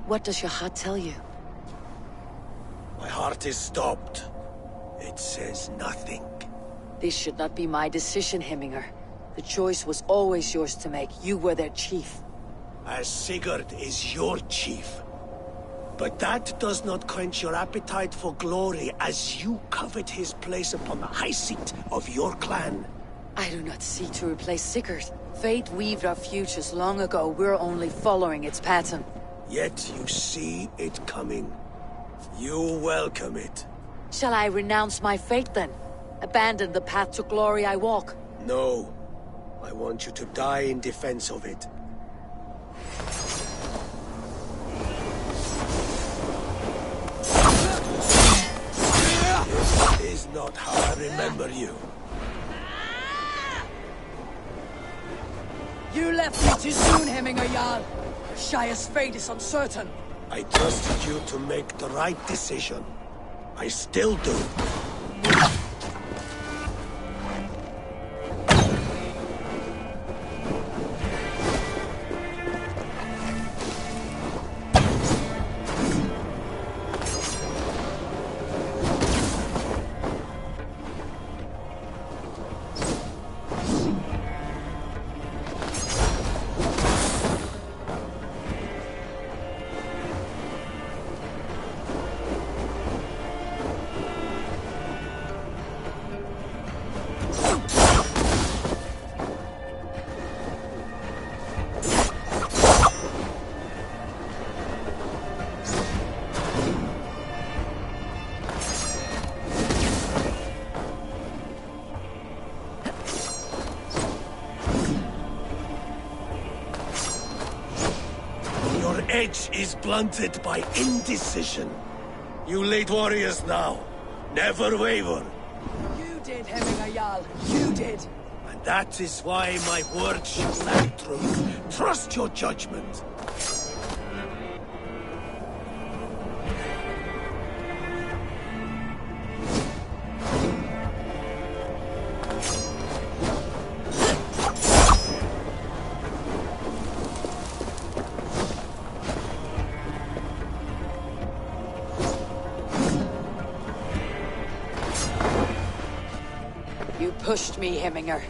What does your heart tell you? My heart is stopped. It says nothing. This should not be my decision, Hemminger. The choice was always yours to make. You were their chief. As Sigurd is your chief. But that does not quench your appetite for glory as you covet his place upon the high seat of your clan. I do not seek to replace Sigurd. Fate weaved our futures long ago. We're only following its pattern. Yet you see it coming. You welcome it. Shall I renounce my fate then? Abandon the path to glory I walk? No. I want you to die in defense of it. This is not how I remember you. You left me too soon, Hemminger Jarl. Shire's fate is uncertain. I trusted you to make the right decision. I still do. edge is blunted by indecision. You late warriors now, never waver. You did, Hemminger Jarl. You did. And that is why my words shall stand true. Trust your judgment. You pushed me, Hemminger.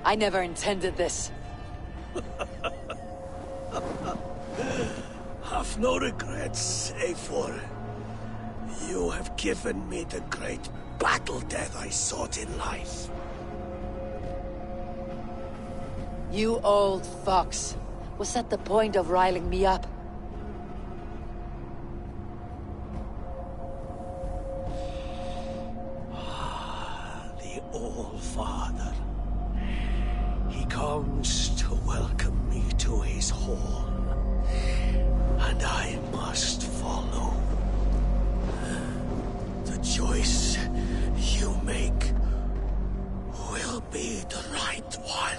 I never intended this. Have no regrets, save for... You have given me the great battle death I sought in life. You old fox. Was that the point of riling me up? The All-Father. He comes to welcome me to his hall. And I must follow. The choice you make will be the right one.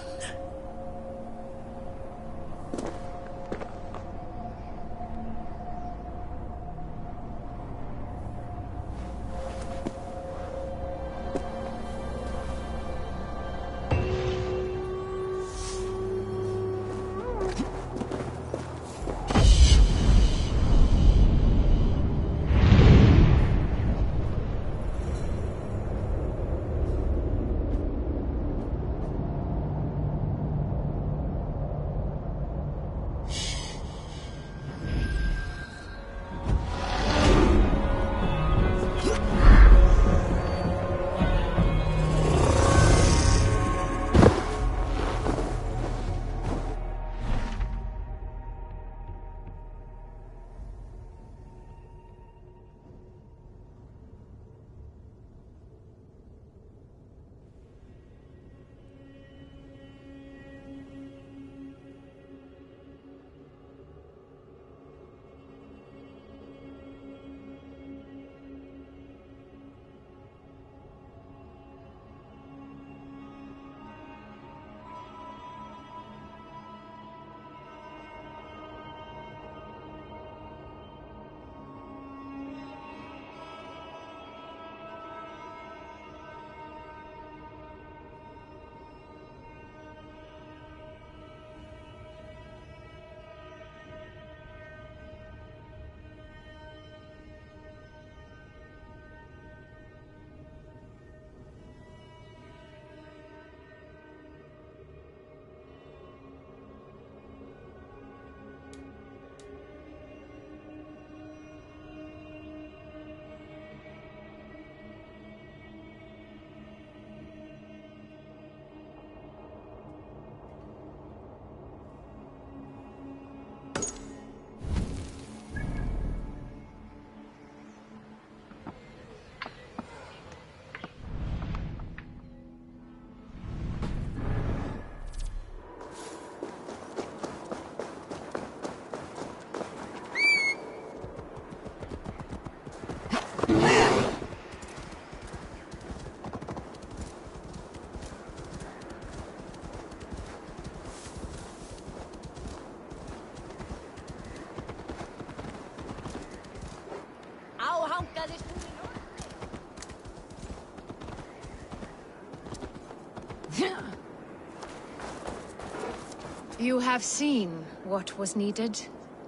You have seen what was needed?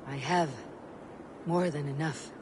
I have. More than enough.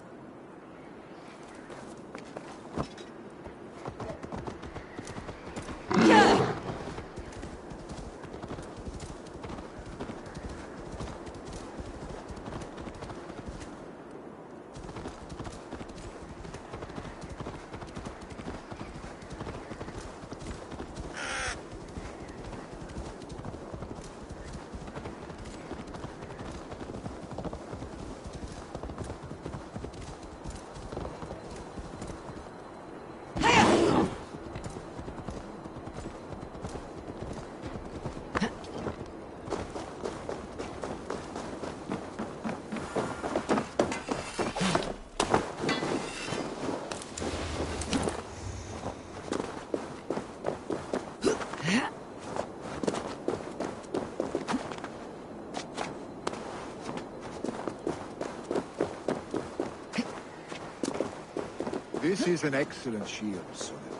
This is an excellent shield, Sullivan.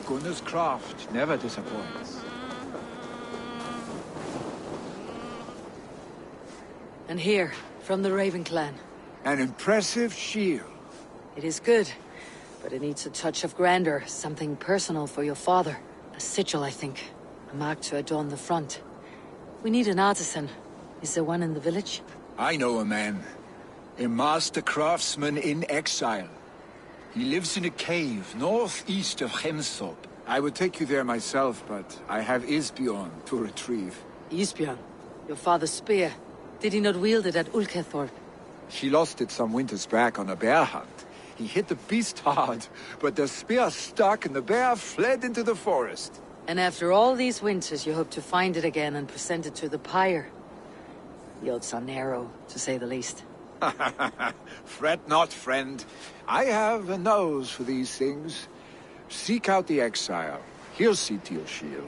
Gunnar's craft never disappoints. And here, from the Raven clan. An impressive shield. It is good, but it needs a touch of grandeur, something personal for your father. A sigil, I think. A mark to adorn the front. We need an artisan. Is there one in the village? I know a man. A master craftsman in exile. He lives in a cave northeast of Hemthorpe. I would take you there myself, but I have Isbjorn to retrieve. Isbjorn? Your father's spear. Did he not wield it at Ulkethorpe? She lost it some winters back on a bear hunt. He hit the beast hard, but the spear stuck and the bear fled into the forest. And after all these winters, you hope to find it again and present it to the pyre. The odds are narrow, to say the least. Fret not, friend. I have a nose for these things. Seek out the exile. He'll see to your shield.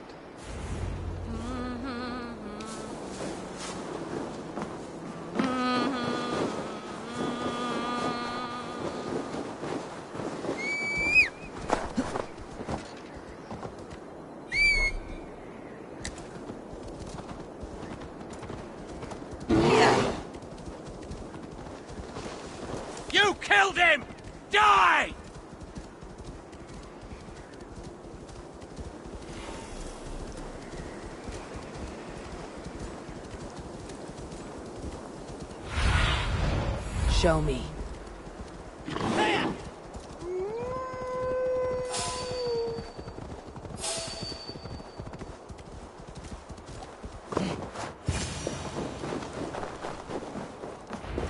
You killed him! Die! Show me.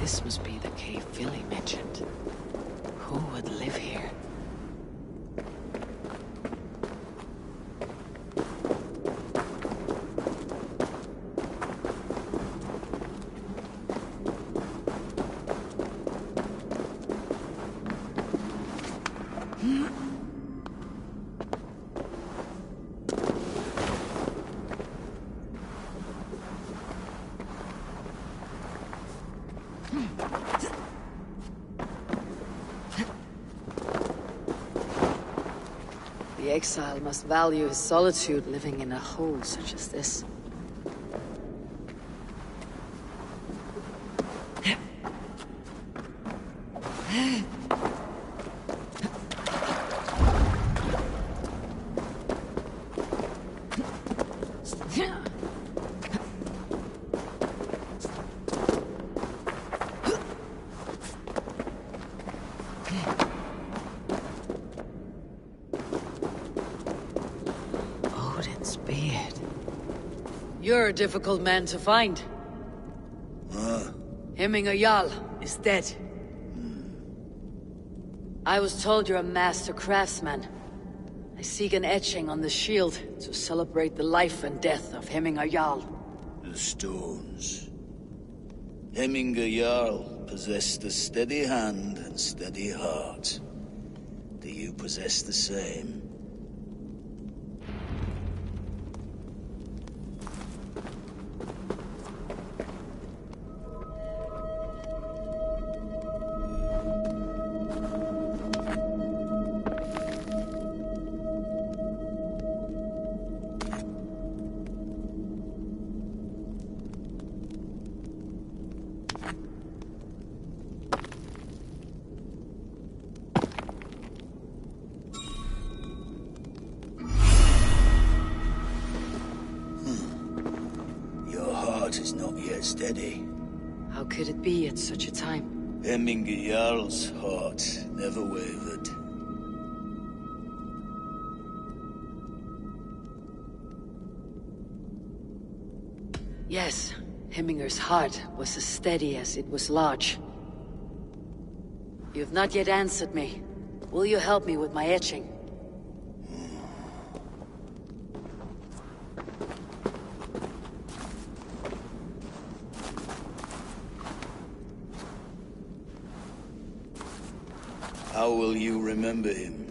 This must be the cave Billy mentioned. Who would live here? The exile must value his solitude living in a hole such as this. Odin's beard. You're a difficult man to find. Hemminger Jarl is dead. I was told you're a master craftsman. I seek an etching on the shield to celebrate the life and death of Hemminger Jarl. The stones. Hemminger Jarl possessed a steady hand and steady heart. Do you possess the same? Is not yet steady. How could it be at such a time? Hemminger Jarl's heart never wavered. Yes, Hemminger's heart was as steady as it was large. You have not yet answered me. Will you help me with my etching? How will you remember him?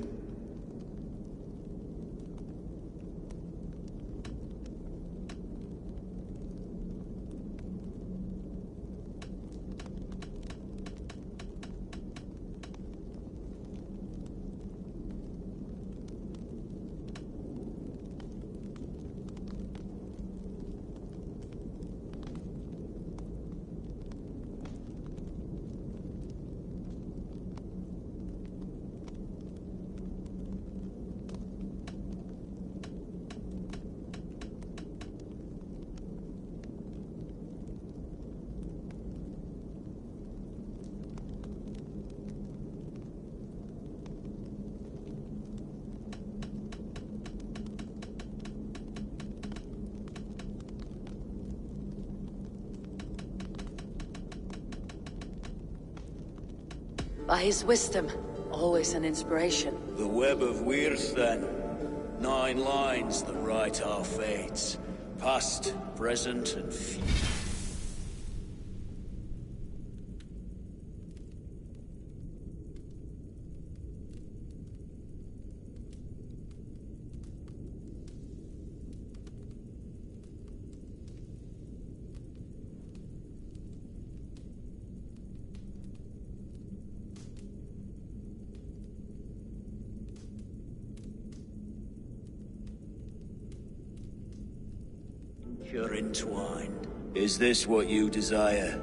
By his wisdom, always an inspiration. The web of Wirth, then. 9 lines that write our fates. Past, present, and future. You're entwined. Is this what you desire?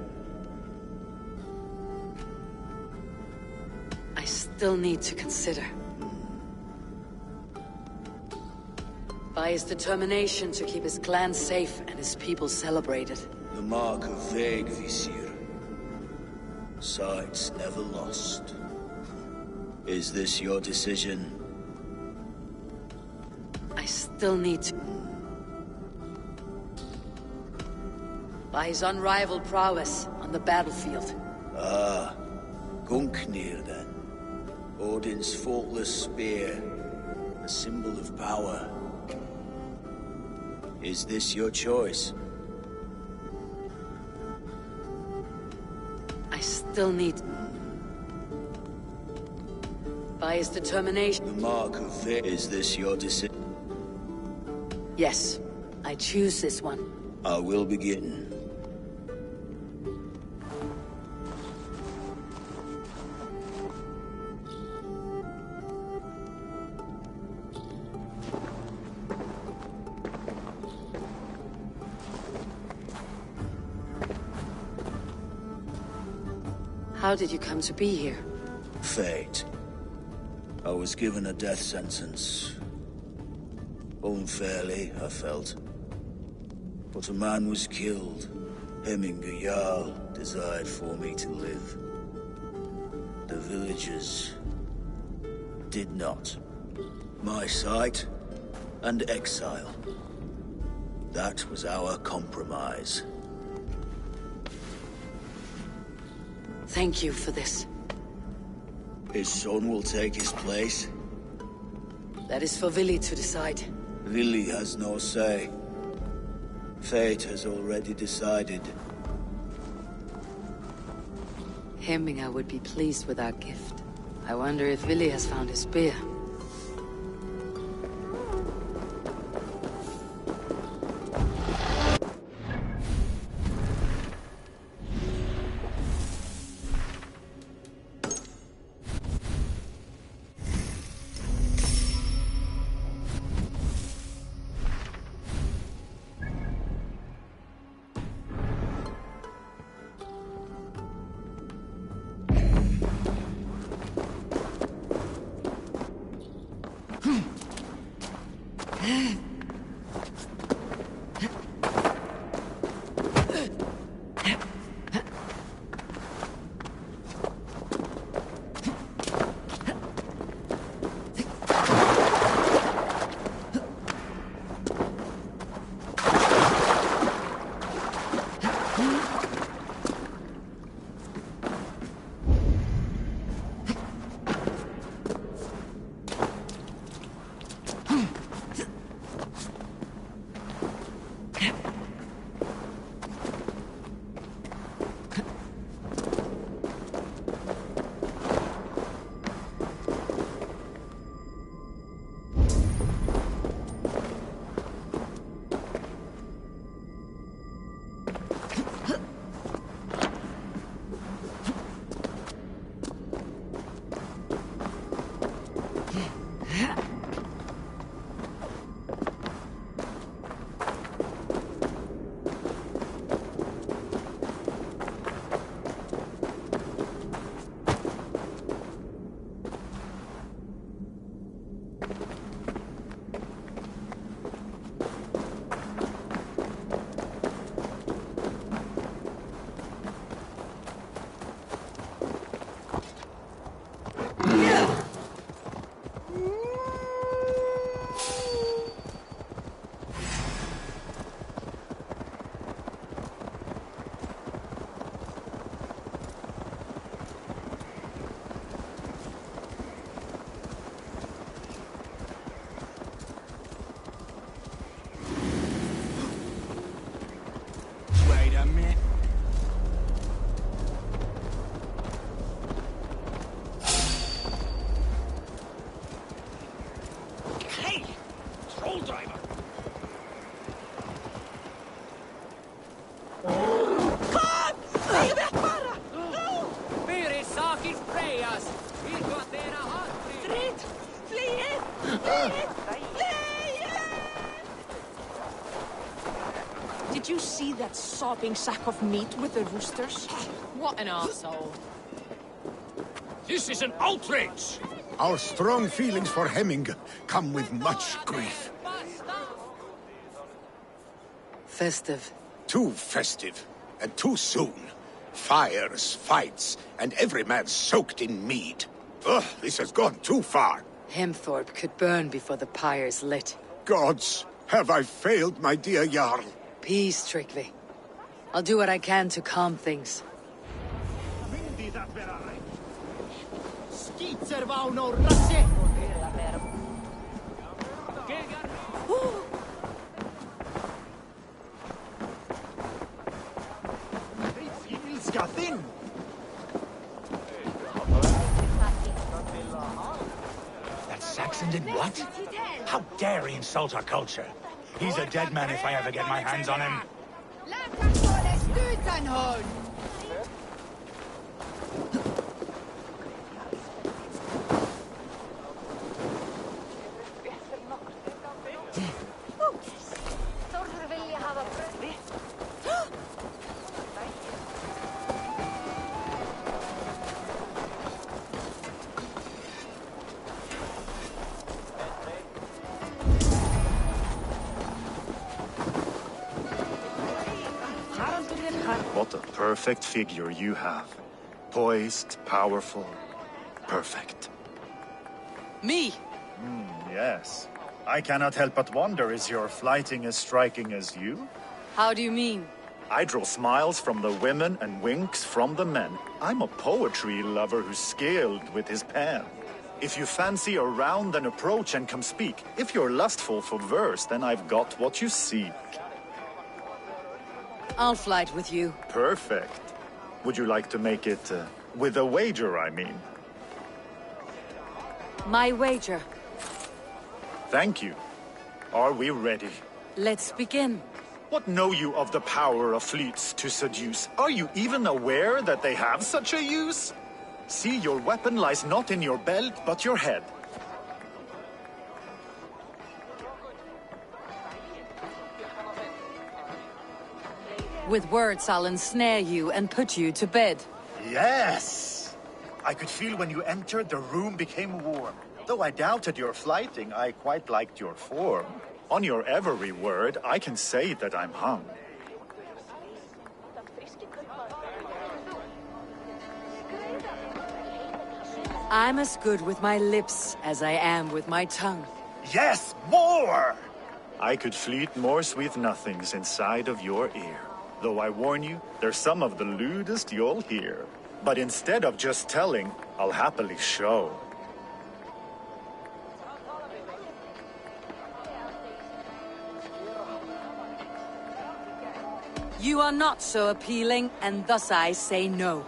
I still need to consider. By his determination to keep his clan safe and his people celebrated. The mark of vague Visir. Sights never lost. Is this your decision? I still need to... By his unrivaled prowess on the battlefield. Ah, Gungnir then. Odin's faultless spear, a symbol of power. Is this your choice? I still need... By his determination... The mark of Vague. Is this your decision? Yes, I choose this one. I will begin. How did you come to be here? Fate. I was given a death sentence. Unfairly, I felt. But a man was killed. Hemminger Jarl desired for me to live. The villagers did not. My sight and exile. That was our compromise. Thank you for this. His son will take his place. That is for Vili to decide. Vili has no say. Fate has already decided. Hemminger would be pleased with our gift. I wonder if Vili has found his spear. Did you see that sopping sack of meat with the roosters? What an arsehole. This is an outrage! Our strong feelings for Hemming come with much grief. Festive. Too festive, and too soon. Fires, fights, and every man soaked in mead. Ugh, this has gone too far. Hemthorpe could burn before the pyre's lit. Gods, have I failed my dear Jarl? Peace, Strictly. I'll do what I can to calm things. That Saxon did what? How dare he insult our culture? He's a dead man if I ever get my hands on him. What a perfect figure you have. Poised, powerful, perfect. Me? Yes. I cannot help but wonder, is your flighting as striking as you? How do you mean? I draw smiles from the women and winks from the men. I'm a poetry lover who's skilled with his pen. If you fancy a round, then approach and come speak. If you're lustful for verse, then I've got what you seek. I'll flight with you. Perfect. Would you like to make it with a wager, I mean? My wager. Thank you. Are we ready? Let's begin. What know you of the power of fleets to seduce? Are you even aware that they have such a use? See, your weapon lies not in your belt, but your head. With words, I'll ensnare you and put you to bed. Yes! I could feel when you entered, the room became warm. Though I doubted your flighting, I quite liked your form. On your every word, I can say that I'm hung. I'm as good with my lips as I am with my tongue. Yes, more! I could fleet more sweet nothings inside of your ear. Though I warn you, they're some of the lewdest you'll hear. But instead of just telling, I'll happily show. You are not so appealing, and thus I say no.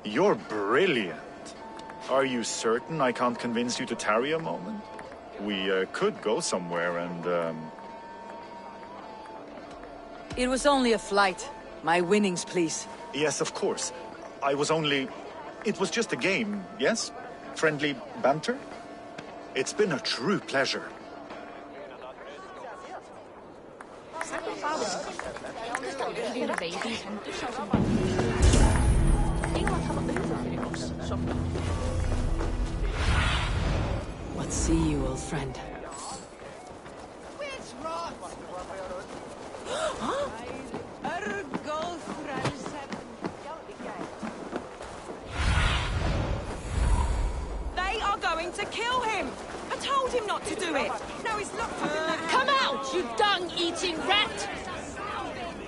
You're brilliant. Are you certain I can't convince you to tarry a moment? We could go somewhere and, It was only a flight. My winnings, please. Yes, of course. It was just a game, yes? Friendly banter? It's been a true pleasure. What see you, old friend? They are going to kill him! I told him not to do it! Now he's locked up in that... Come out, you dung-eating rat!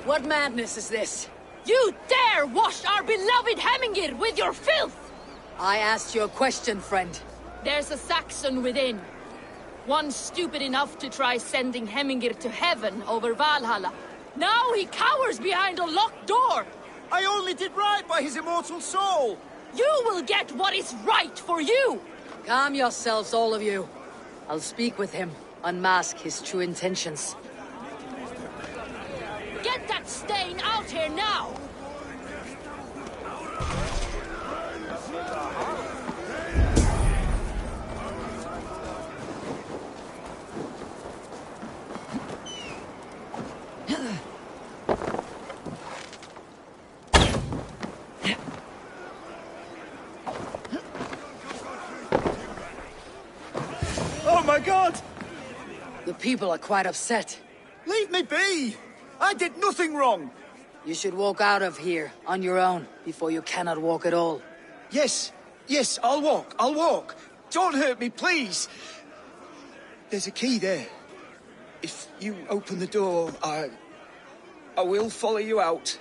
What madness is this? You dare wash our beloved Hemmingir with your filth! I asked you a question, friend. There's a Saxon within. One stupid enough to try sending Hemmingir to heaven over Valhalla. Now he cowers behind a locked door! I only did right by his immortal soul! You will get what is right for you! Calm yourselves, all of you. I'll speak with him, unmask his true intentions. Get that stain out here now! my god! The people are quite upset. Leave me be! I did nothing wrong! You should walk out of here on your own before you cannot walk at all. Yes, yes, I'll walk. Don't hurt me, please! There's a key there. If you open the door, I will follow you out.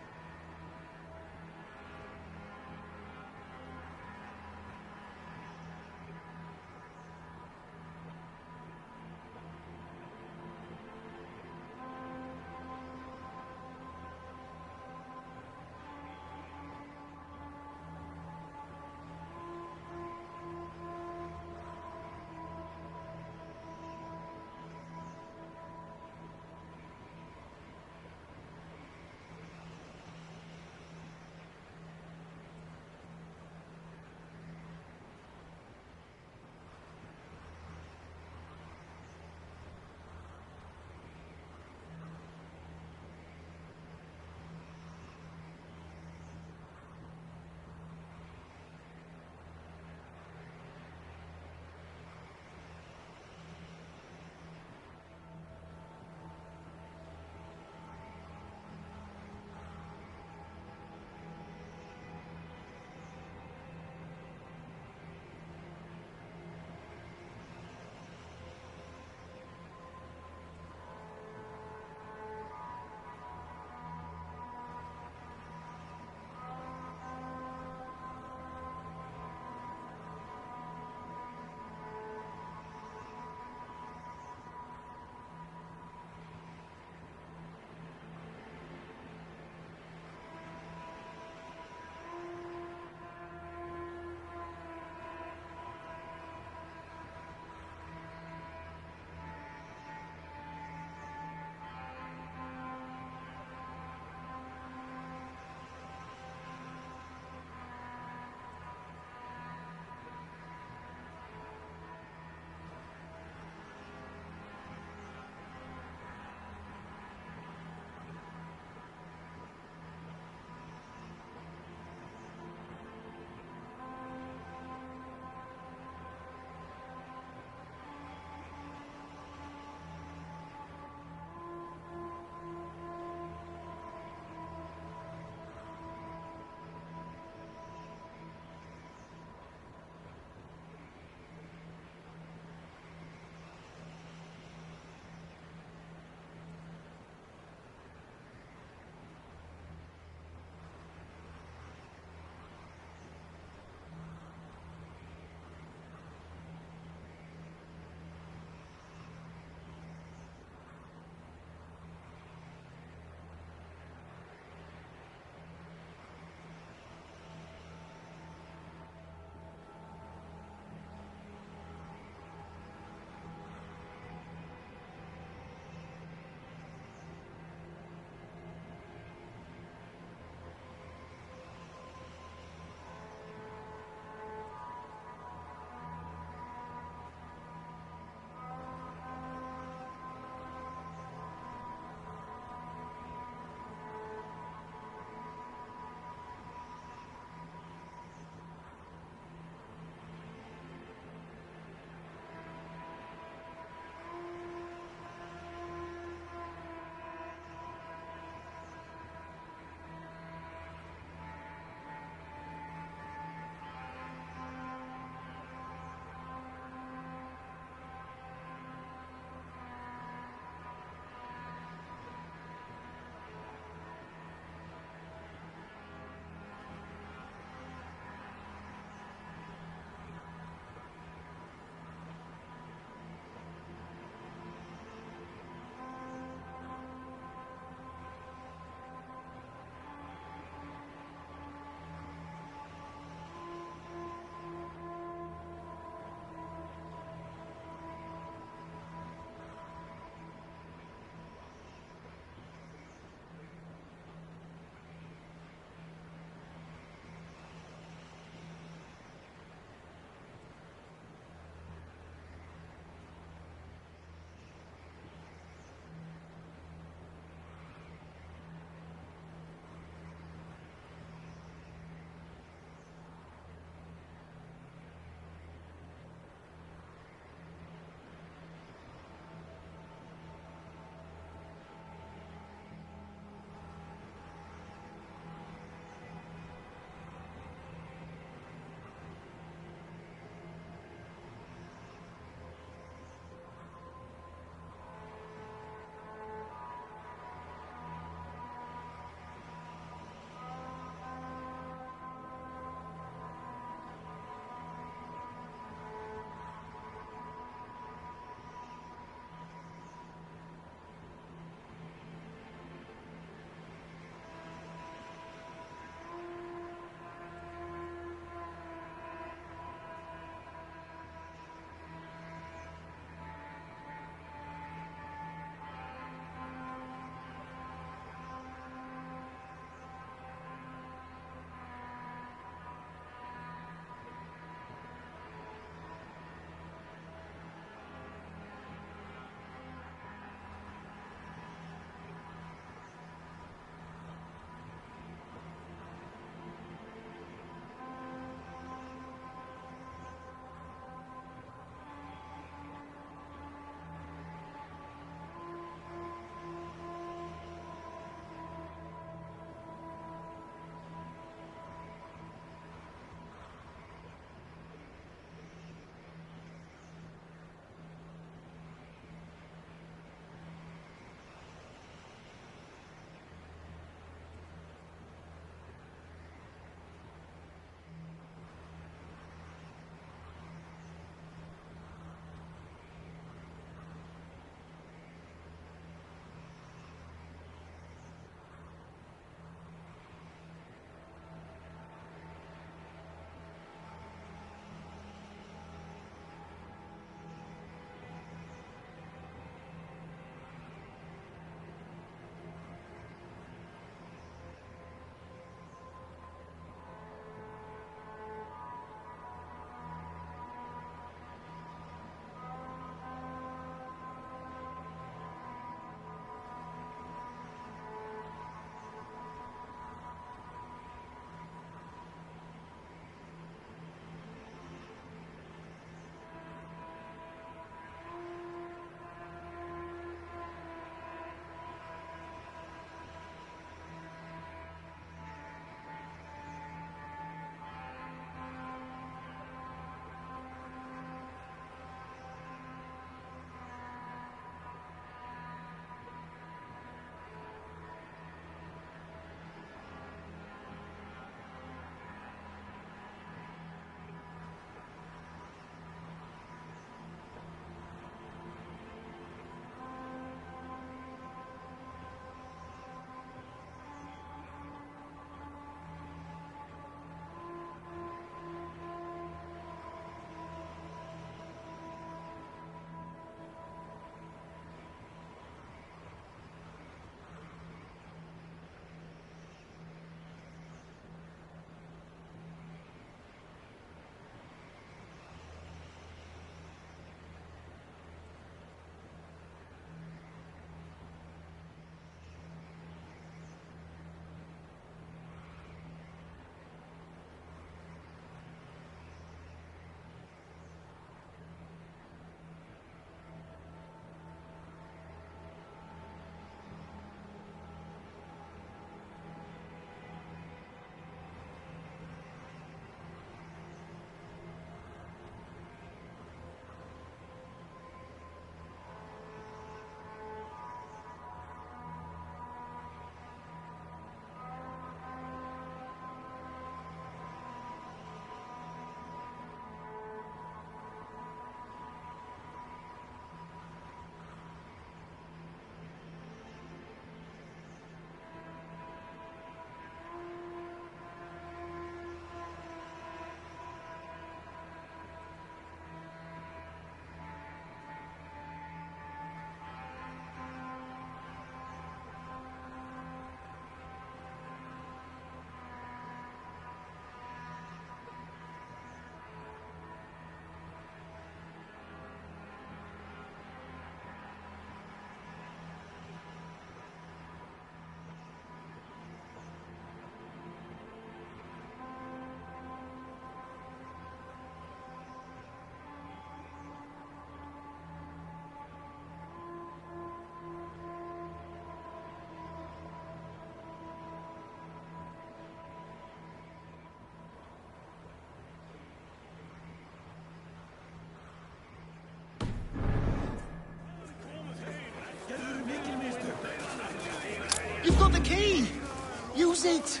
is it?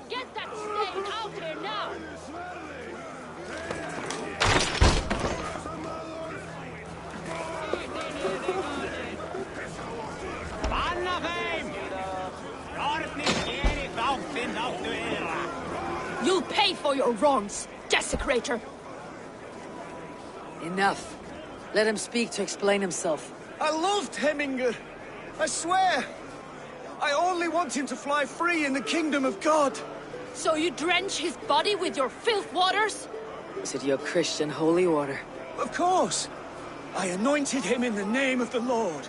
Get that stain out here now! You'll pay for your wrongs, desecrator! Enough. Let him speak to explain himself. I loved Heminger. I swear. I only want him to fly free in the kingdom of God. So you drench his body with your filth waters? Is it your Christian holy water? Of course. I anointed him in the name of the Lord.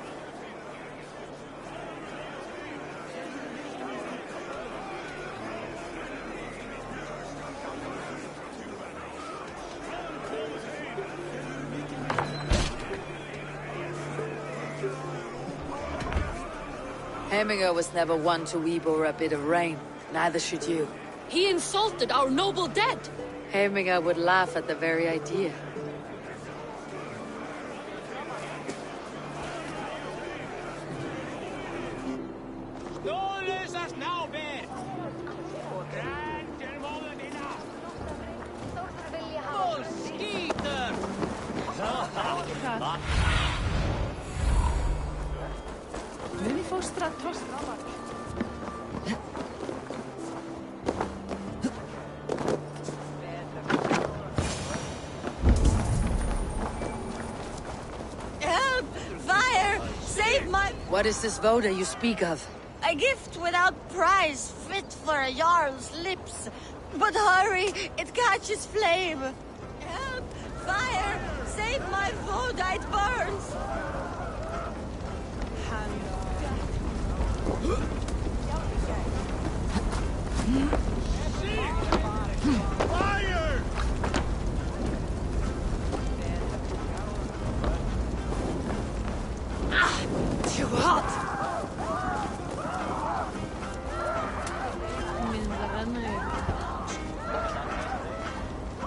Heminger was never one to weep over a bit of rain. Neither should you. He insulted our noble dead! Heminger would laugh at the very idea. Help! Fire! Save my... What is this voda you speak of? A gift without price, fit for a Jarl's lips. But hurry, it catches flame. Help! Fire! Save my voda, it burns! Fire! Too hot!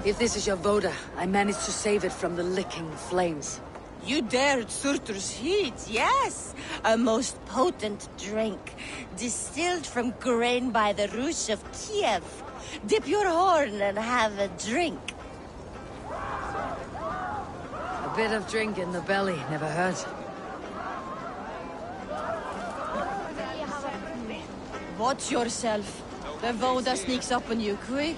If this is your voda, I managed to save it from the licking flames. You dared Surtur's heat, yes! A most potent drink, distilled from grain by the Rouge of Kiev. Dip your horn and have a drink. A bit of drink in the belly never hurt. Watch yourself. The voda sneaks up on you quick.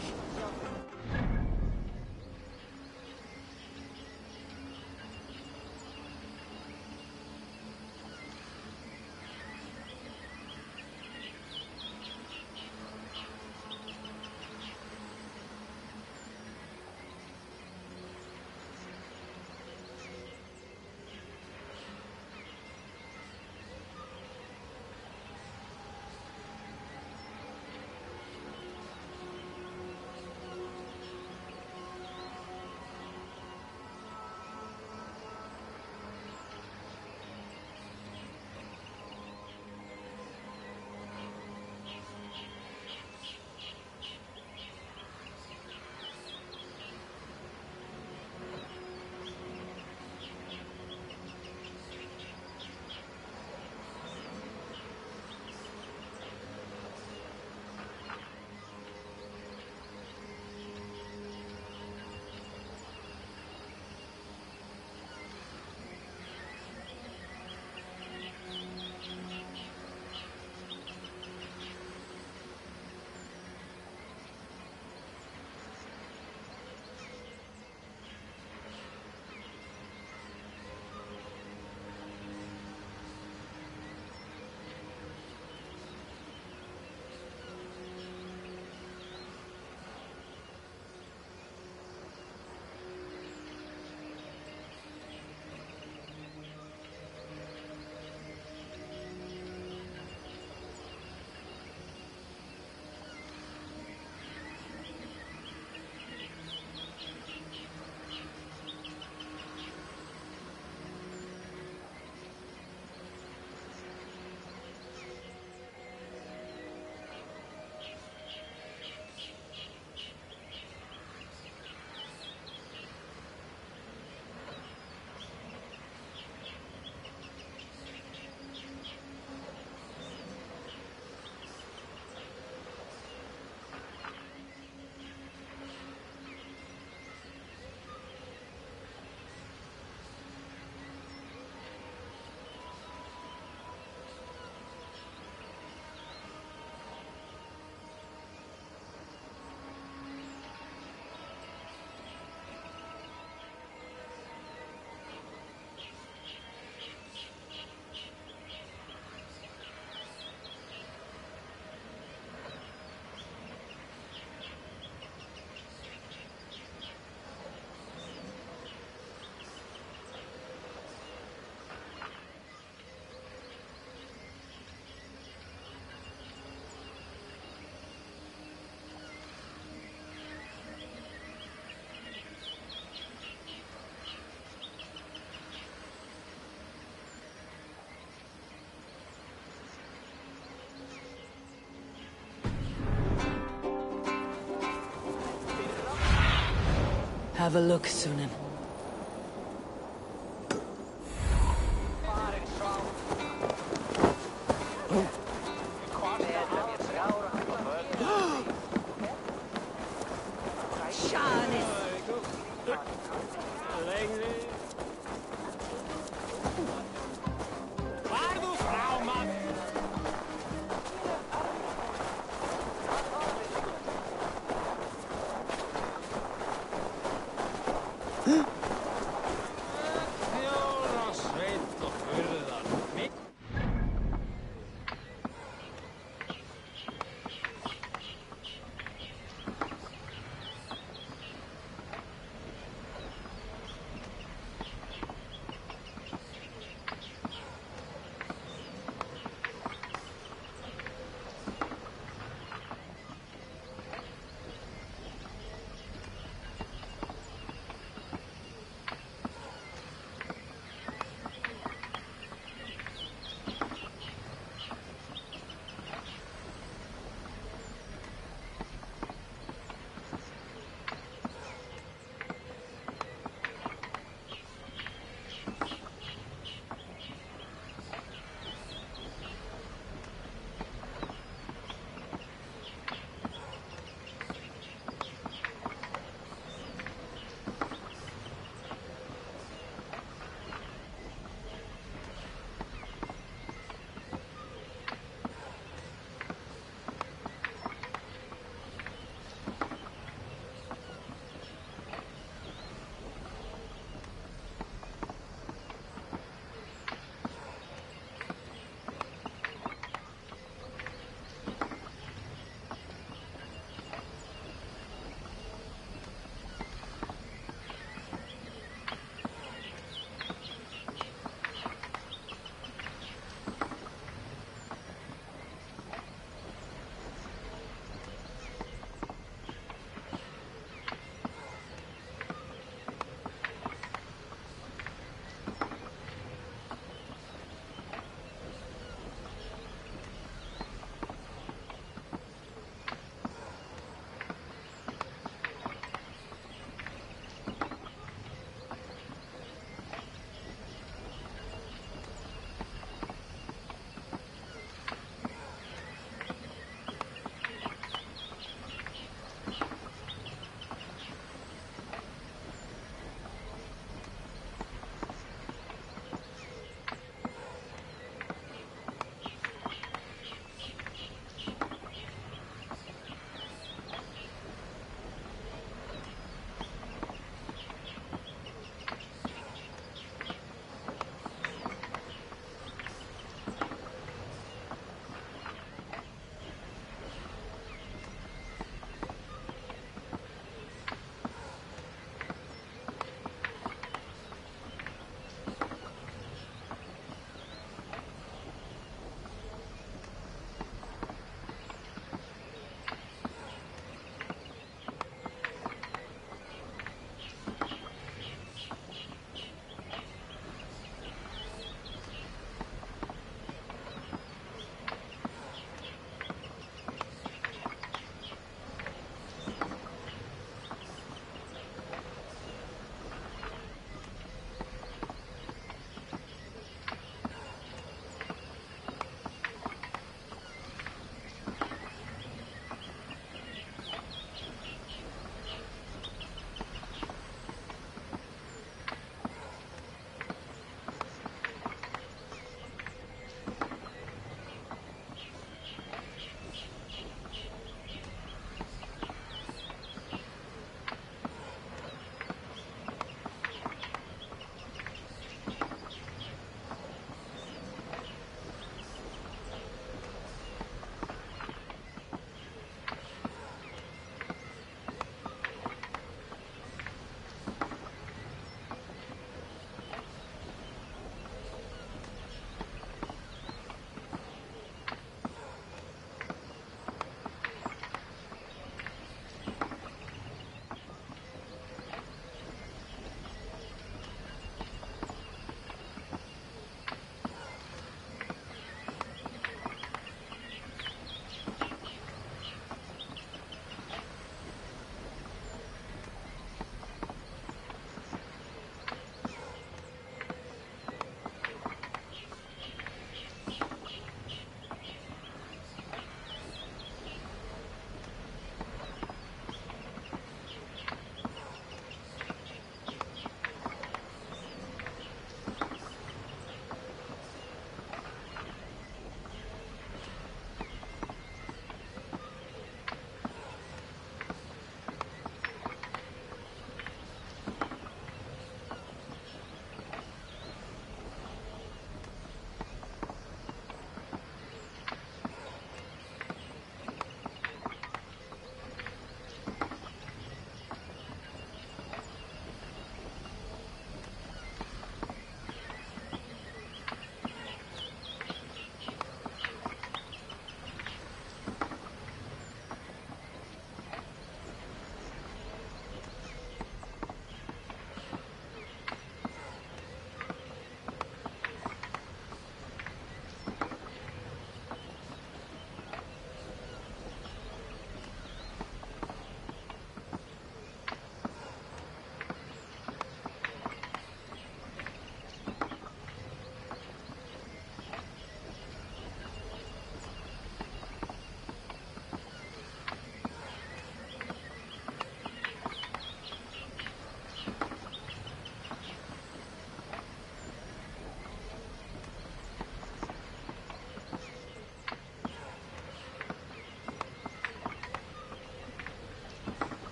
Have a look, Sunan.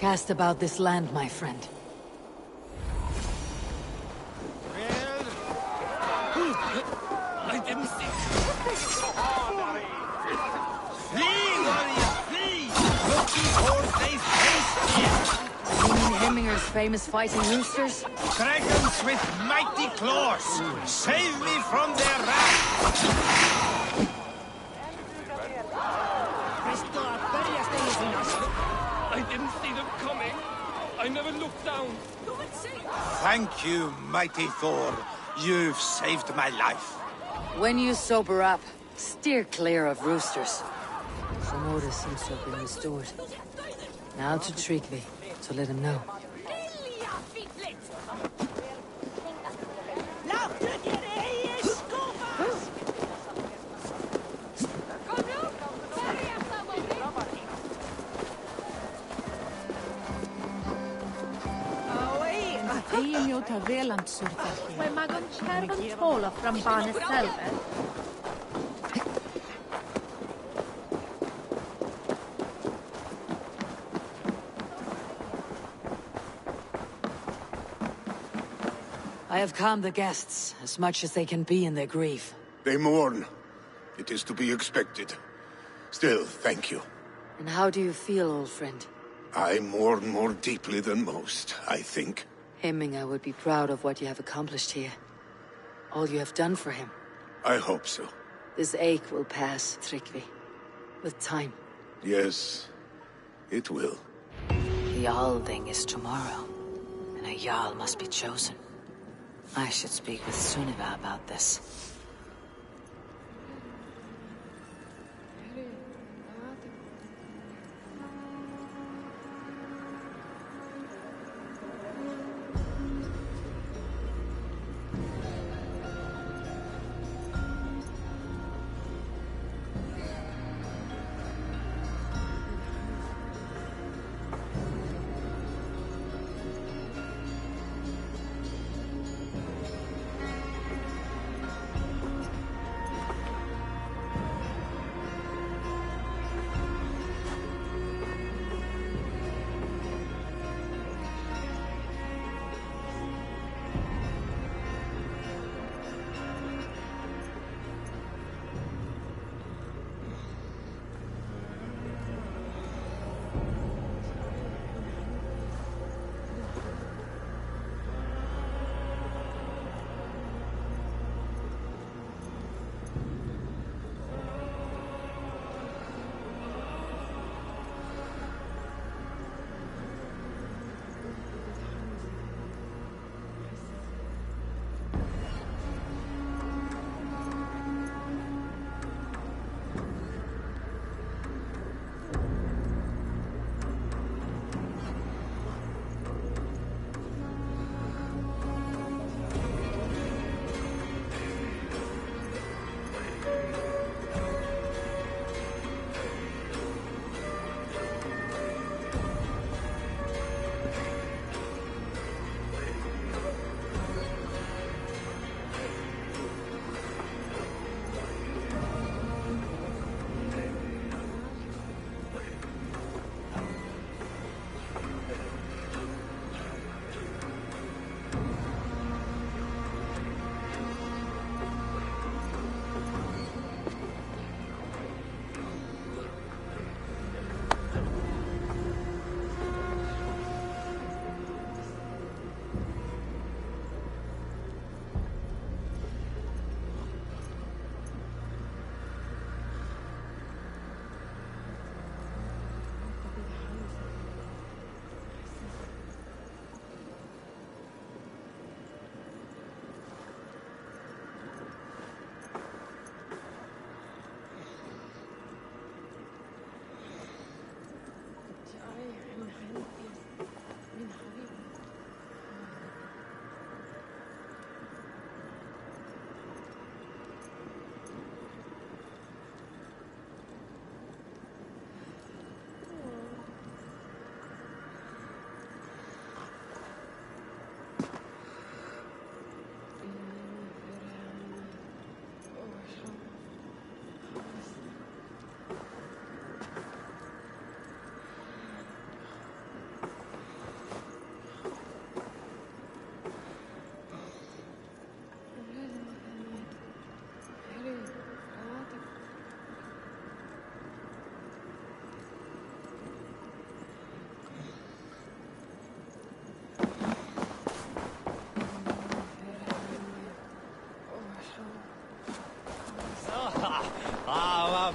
cast about this land, my friend. I didn't see. Flee, warrior, flee! Look, these horse-faced beasts! You mean Hemminger's famous fighting roosters? Dragons with mighty claws! Save me from their wrath! I didn't see them coming. I never looked down. Thank you, mighty Thor. You've saved my life. When you sober up, steer clear of roosters. Some order seems to have been restored. Now to Tryggvi, to let him know. Mae magon cerf yn tolo from Barnes Selver. I have calmed the guests, as much as they can be in their grief. They mourn. It is to be expected. Still, thank you. And how do you feel, old friend? I mourn more deeply than most, I think. Hemminger would be proud of what you have accomplished here. All you have done for him. I hope so. This ache will pass, Tryggvi. With time. Yes, it will. The Alding is tomorrow, and a Jarl must be chosen. I should speak with Sunniva about this.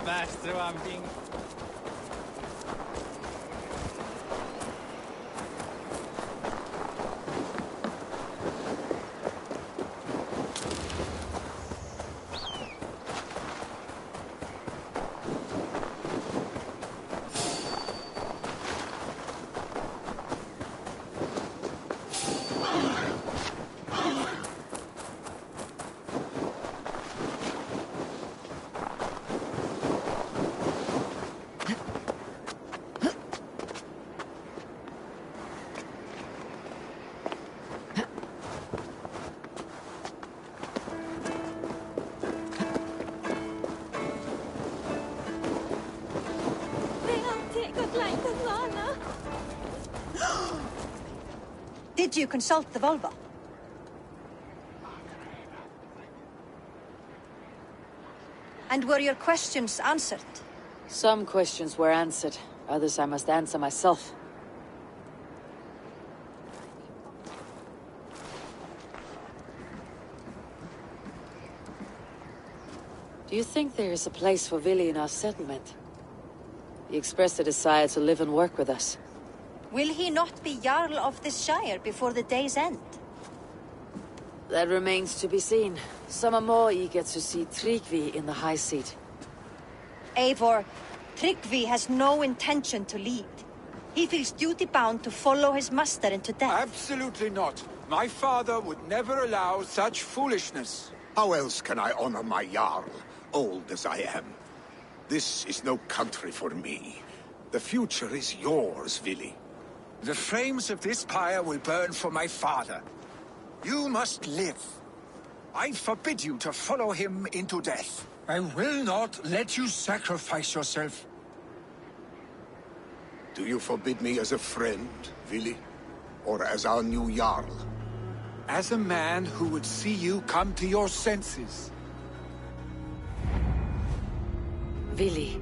smash through I'm being... Did you consult the vulva? And were your questions answered? Some questions were answered. Others I must answer myself. Do you think there is a place for Vili in our settlement? He expressed a desire to live and work with us. Will he not be Jarl of this Shire before the day's end? That remains to be seen. Some are more eager to see Tryggvi in the high seat. Eivor, Tryggvi has no intention to lead. He feels duty-bound to follow his master into death. Absolutely not. My father would never allow such foolishness. How else can I honor my Jarl, old as I am? This is no country for me. The future is yours, Vili. The flames of this pyre will burn for my father. You must live. I forbid you to follow him into death. I will not let you sacrifice yourself. Do you forbid me as a friend, Vili? Or as our new Jarl? As a man who would see you come to your senses. Vili.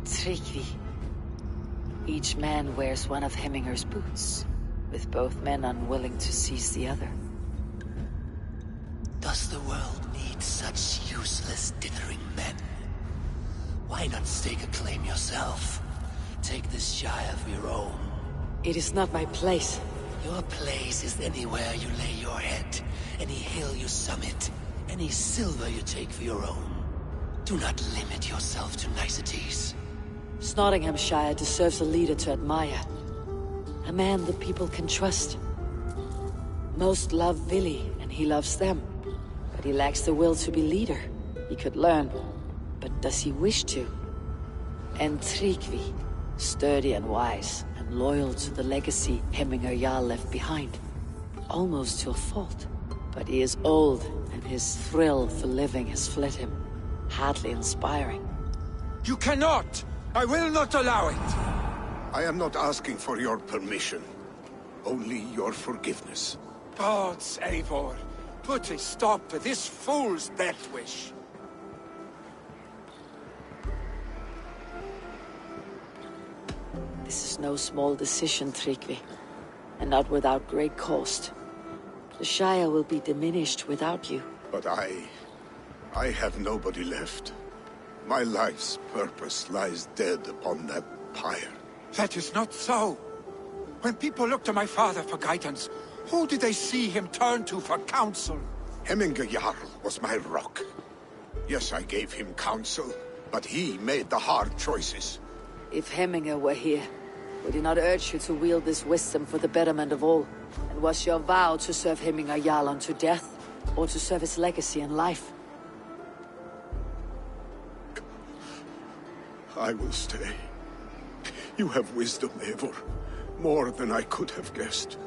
Tryggvi. Each man wears one of Hemminger's boots, with both men unwilling to seize the other. Does the world need such useless, dithering men? Why not stake a claim yourself? Take this Shire for your own. It is not my place. Your place is anywhere you lay your head, any hill you summit, any silver you take for your own. Do not limit yourself to niceties. Nottinghamshire deserves a leader to admire. A man the people can trust. Most love Vili, and he loves them. But he lacks the will to be leader. He could learn, but does he wish to? And Tryggvi, sturdy and wise, and loyal to the legacy Hemminger Jarl left behind. Almost to a fault. But he is old, and his thrill for living has fled him. Hardly inspiring. You cannot! I will not allow it! I am not asking for your permission. Only your forgiveness. Gods, Eivor, put a stop to this fool's death wish. This is no small decision, Tryggvi. And not without great cost. The Shire will be diminished without you. But I have nobody left. My life's purpose lies dead upon that pyre. That is not so. When people look to my father for guidance, who did they see him turn to for counsel? Hemminger Jarl was my rock. Yes, I gave him counsel, but he made the hard choices. If Hemminger were here, would he not urge you to wield this wisdom for the betterment of all? And was your vow to serve Hemminger Jarl unto death, or to serve his legacy in life? I will stay. You have wisdom, Eivor. More than I could have guessed.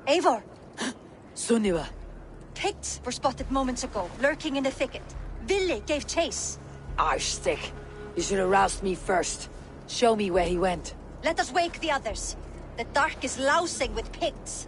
Eivor! Sunniva! Picts were spotted moments ago, lurking in the thicket. Vili gave chase. Arshstick. You should have roused me first. Show me where he went. Let us wake the others. The dark is lousing with pigs.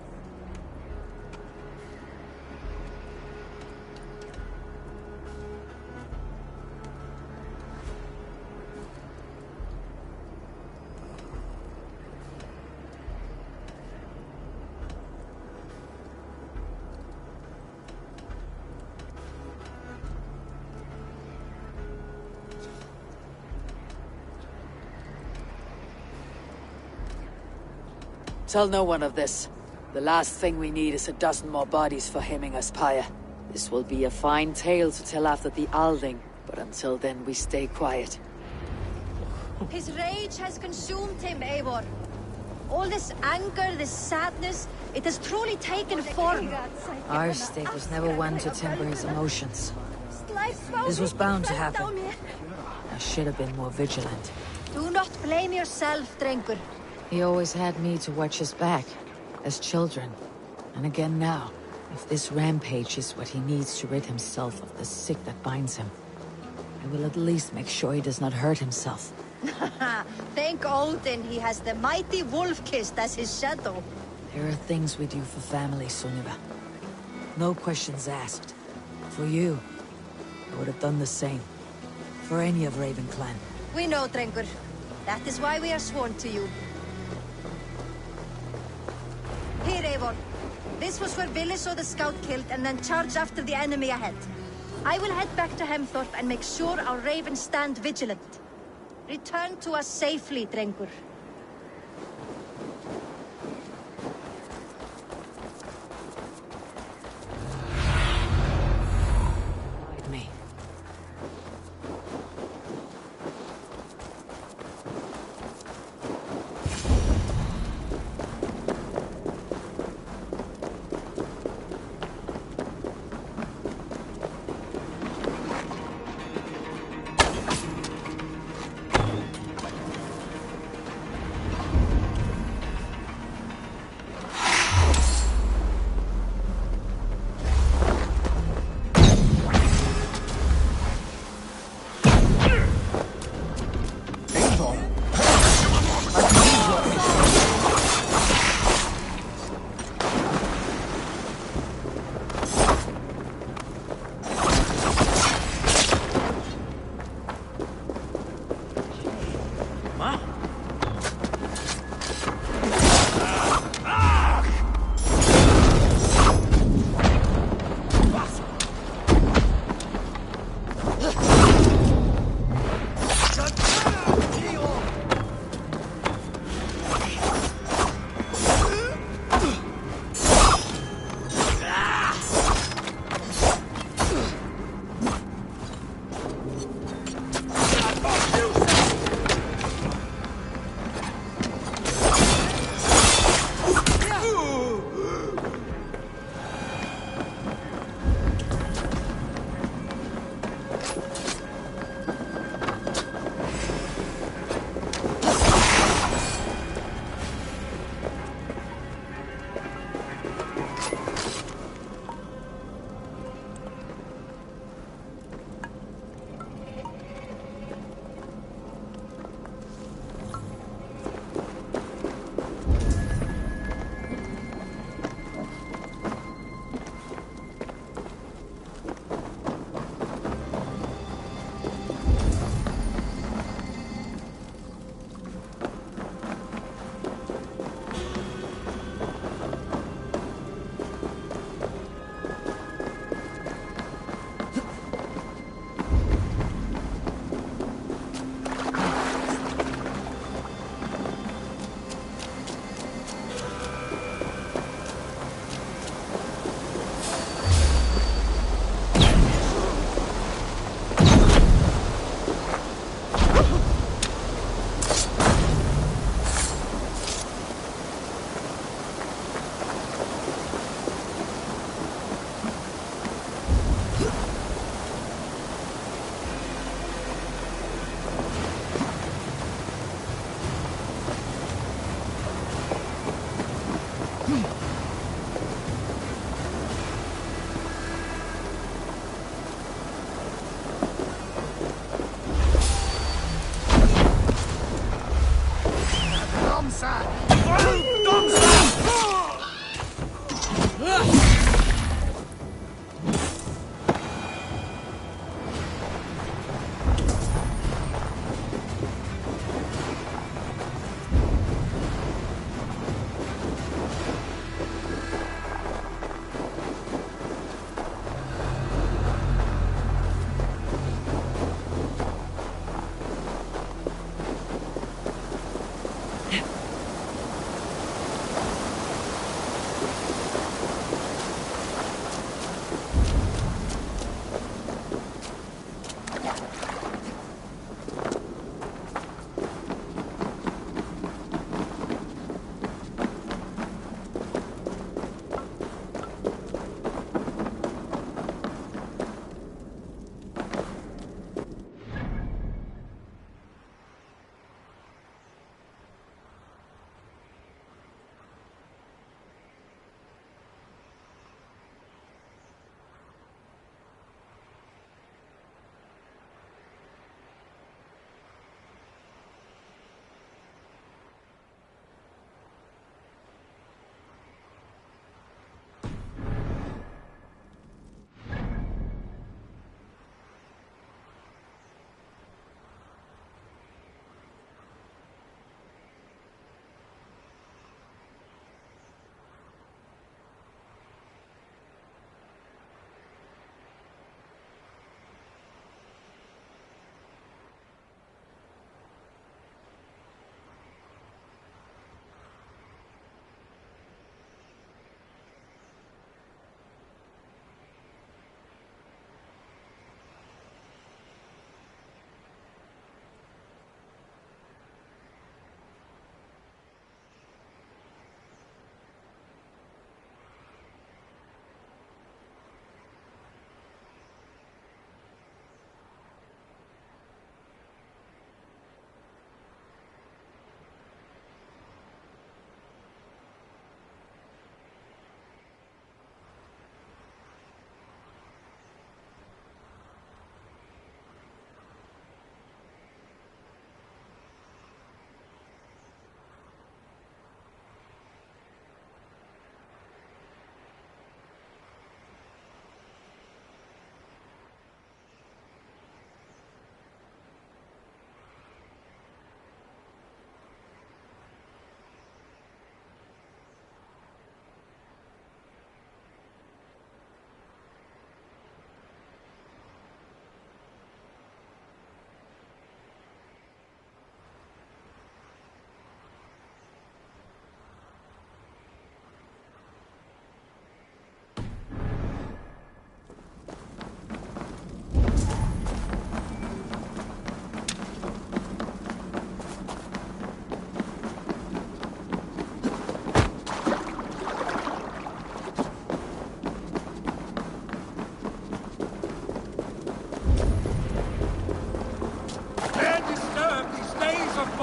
Tell no one of this. The last thing we need is a dozen more bodies for hemming us, Pyre. This will be a fine tale to tell after the Alding, but until then we stay quiet. His rage has consumed him, Eivor. All this anger, this sadness, it has truly taken form. Arshstick was never one to temper his emotions. This was bound to happen. I should have been more vigilant. Do not blame yourself, Drengur. He always had me to watch his back, as children. And again now, if this rampage is what he needs to rid himself of the sick that binds him, I will at least make sure he does not hurt himself. Thank Odin he has the mighty Wolf-Kissed as his shadow. There are things we do for family, Sunniva. No questions asked. For you, I would have done the same. For any of Raven Clan. We know, Drengur. That is why we are sworn to you. Here, Eivor. This was where Billy saw the scout killed and then charged after the enemy ahead. I will head back to Hemthorpe and make sure our ravens stand vigilant. Return to us safely, Drengur. Guide me.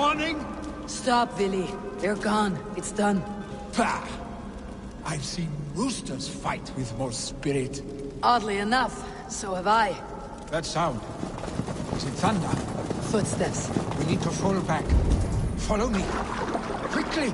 warning? Stop, Willy. They're gone. It's done. Pah! I've seen roosters fight with more spirit. Oddly enough, so have I. That sound. Is it thunder? Footsteps. We need to fall back. Follow me. Quickly!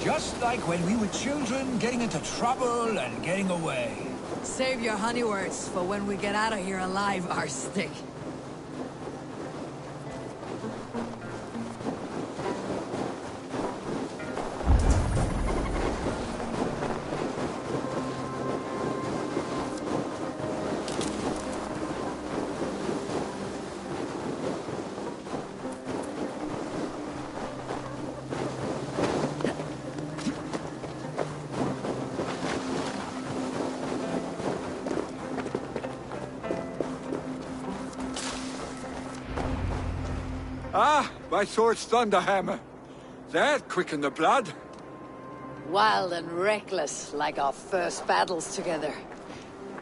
Just like when we were children, getting into trouble and getting away. Save your honey words for when we get out of here alive, Arstick. Ah, my sword's thunderhammer. That quickened the blood. Wild and reckless, like our first battles together.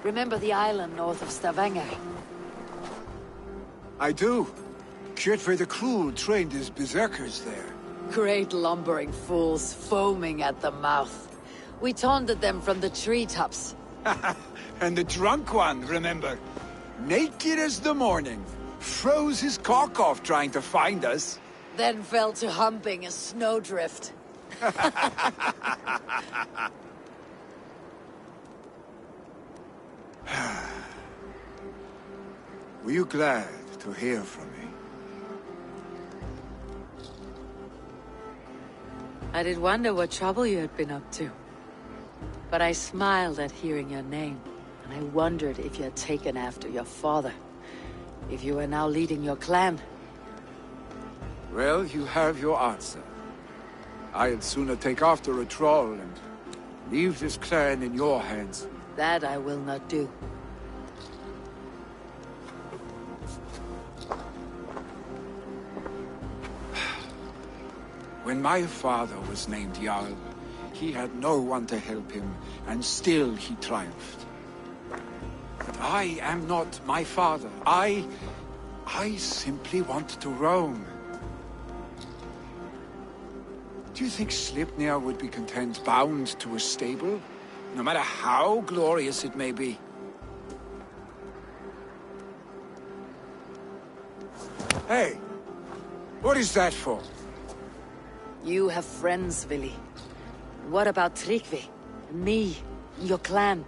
Remember the island north of Stavanger? I do. Kjotve the Cruel trained his berserkers there. Great lumbering fools, foaming at the mouth. We taunted them from the treetops. And the drunk one, remember? Naked as the morning. Froze his cock off trying to find us. Then fell to humping a snowdrift. Were you glad to hear from me? I did wonder what trouble you had been up to. But I smiled at hearing your name, and I wondered if you had taken after your father. If you were now leading your clan. Well, you have your answer. I'd sooner take after a troll and leave this clan in your hands. That I will not do. When my father was named Jarl, he had no one to help him, and still he triumphed. But I am not my father. I simply want to roam. Do you think Sleipnir would be content bound to a stable? No matter how glorious it may be? Hey! What is that for? You have friends, Willy. What about Tryggvi? And me? And your clan?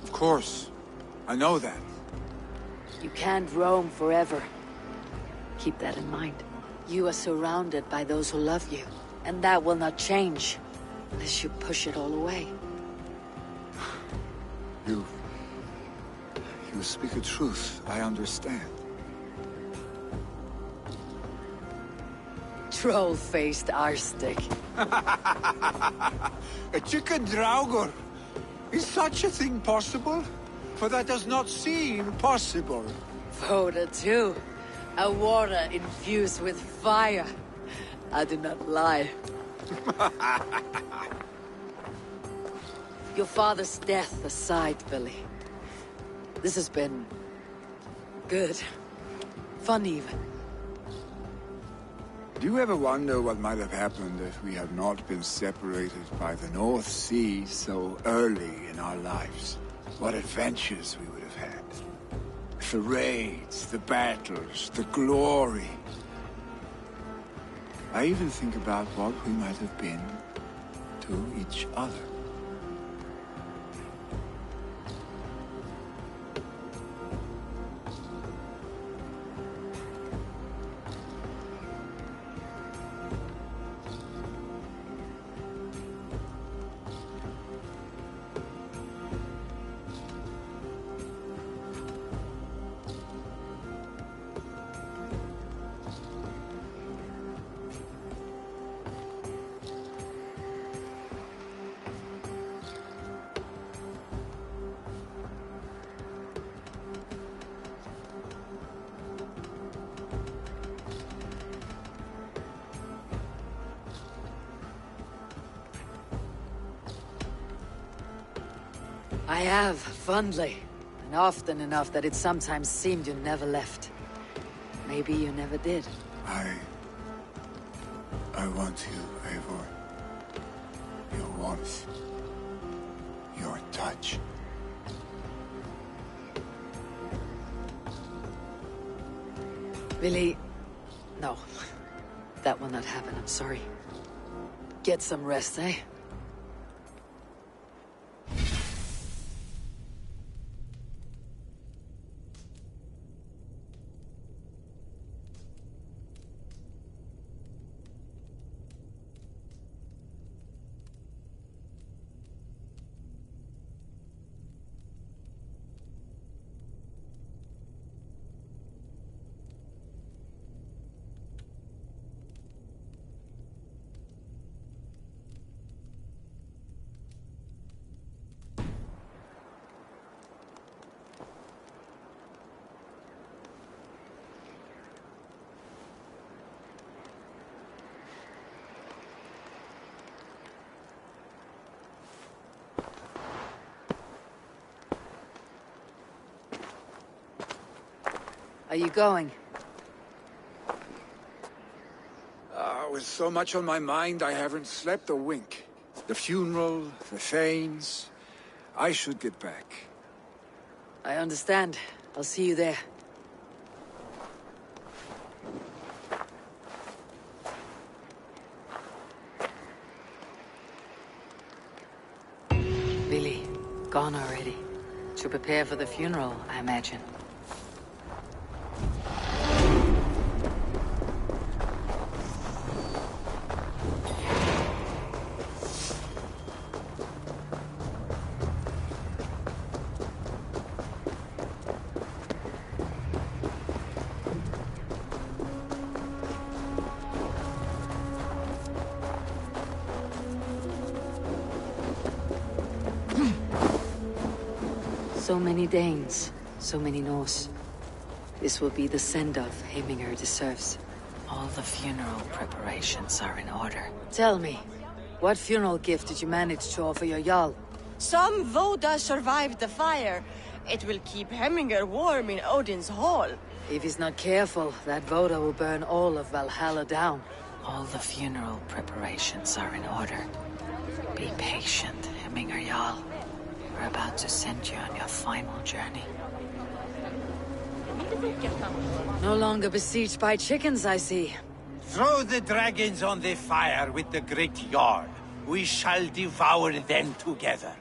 Of course. I know that. You can't roam forever. Keep that in mind. You are surrounded by those who love you. And that will not change. Unless you push it all away. You speak a truth. I understand. Troll-faced Arstick. A chicken Draugr! Is such a thing possible? For that does not seem possible. Voda too. A water infused with fire. I do not lie. Your father's death aside, Billy. This has been... good. Fun even. Do you ever wonder what might have happened if we had not been separated by the North Sea so early in our lives? What adventures we would have had. The raids, the battles, the glory. I even think about what we might have been to each other. I have, fondly. And often enough that it sometimes seemed you never left. Maybe you never did. I want you, Eivor. Your warmth. Your touch. Billy... No. That will not happen, I'm sorry. Get some rest, eh? Are you going? With so much on my mind, I haven't slept a wink. The funeral, the Thanes... I should get back. I understand. I'll see you there. Billy, gone already. To prepare for the funeral, I imagine. So many Danes, so many Norse. This will be the send-off Heminger deserves. All the funeral preparations are in order. Tell me, what funeral gift did you manage to offer your Jarl? Some Voda survived the fire. It will keep Heminger warm in Odin's hall. If he's not careful, that Voda will burn all of Valhalla down. All the funeral preparations are in order. Be patient, Heminger Jarl. We're about to send you on your final journey. No longer besieged by chickens, I see. Throw the dragons on the fire with the great Jarl. We shall devour them together.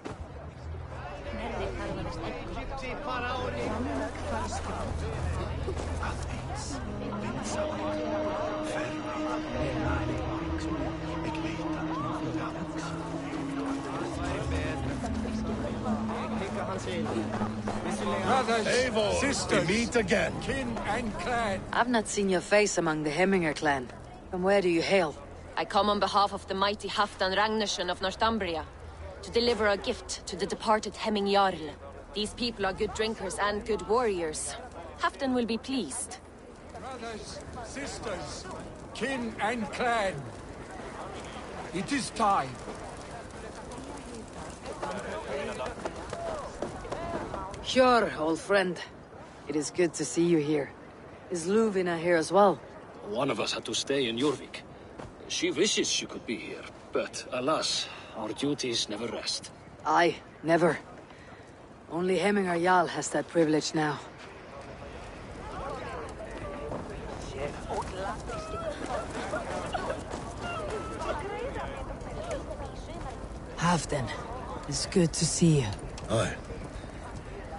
Brothers, Eivor, sisters, we meet again. Kin and clan. I've not seen your face among the Heminger clan. From where do you hail? I come on behalf of the mighty Halfdan Ragnarsson of Northumbria to deliver a gift to the departed Hemming Jarl. These people are good drinkers and good warriors. Halfdan will be pleased. Brothers, sisters, kin and clan. It is time. Sure, old friend. It is good to see you here. Is Luvina here as well? One of us had to stay in Jorvik. She wishes she could be here, but alas, our duties never rest. Aye, never. Only Hemminger Jarl has that privilege now. Halfdan, it's good to see you. Aye.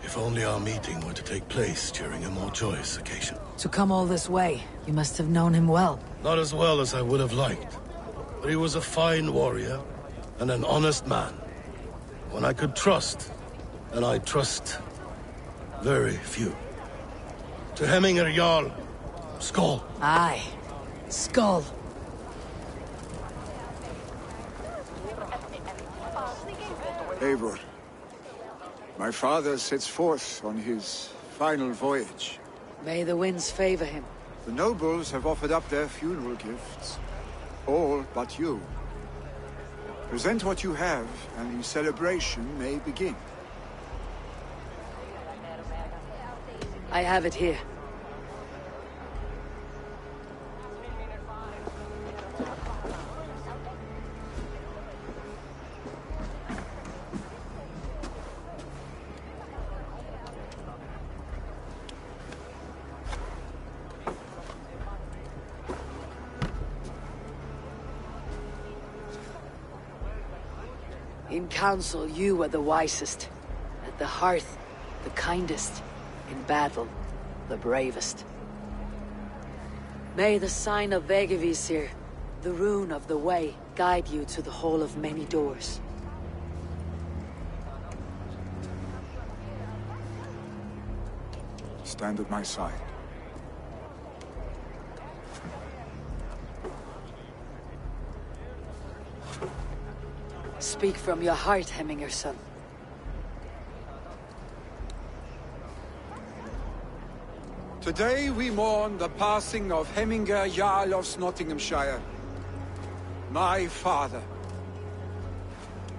If only our meeting were to take place during a more joyous occasion. To come all this way, you must have known him well. Not as well as I would have liked. But he was a fine warrior, and an honest man. One I could trust, and I trust very few. To Hemminger Jarl, Skål. Aye, Skål. Eivor, my father sets forth on his final voyage. May the winds favor him. The nobles have offered up their funeral gifts. All but you. Present what you have, and the celebration may begin. I have it here. In council, you were the wisest. At the hearth, the kindest. In battle, the bravest. May the sign of Vegevisir, the rune of the way, guide you to the hall of many doors. Stand at my side. Speak from your heart, Hemminger son. Today we mourn the passing of Hemminger Jarl of Nottinghamshire. My father.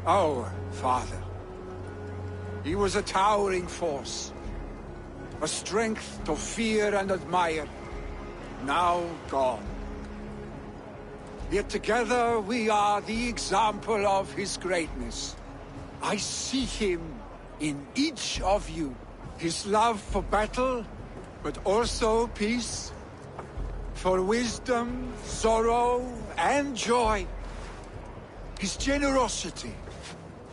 Our father. He was a towering force. A strength to fear and admire. Now gone. Yet together we are the example of his greatness. I see him in each of you. His love for battle, but also peace. For wisdom, sorrow, and joy. His generosity,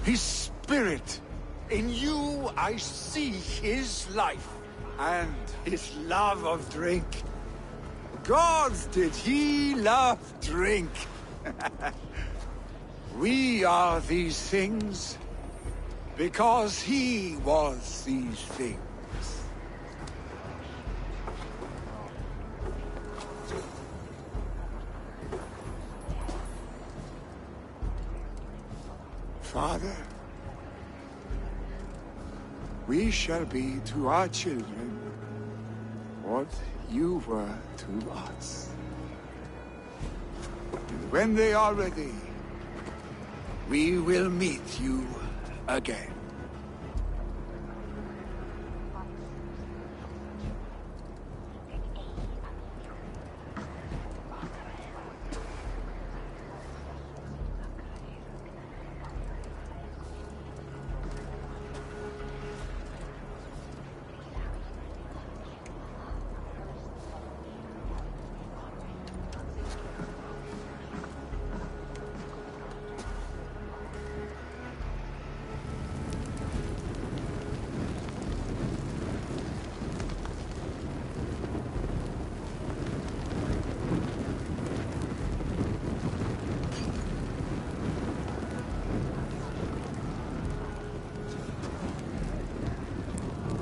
his spirit. In you I see his life, and his love of drink. Gods, did he love drink! We are these things because he was these things. Father, we shall be to our children what you were to us. And when they are ready, we will meet you again.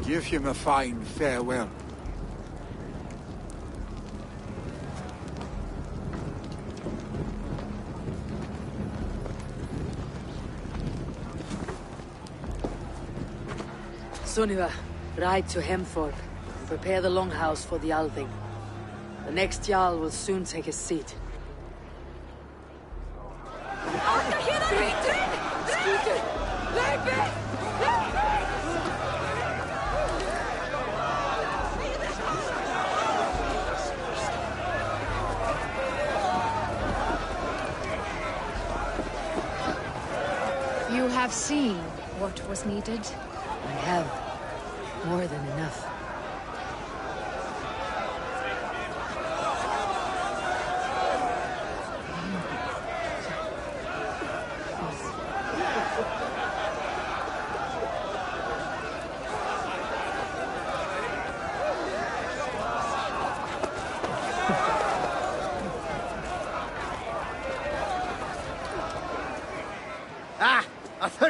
Give him a fine farewell. Sunniva, ride to Hemthorpe and prepare the longhouse for the Althing. The next Jarl will soon take his seat. You have seen what was needed? I have. More than enough.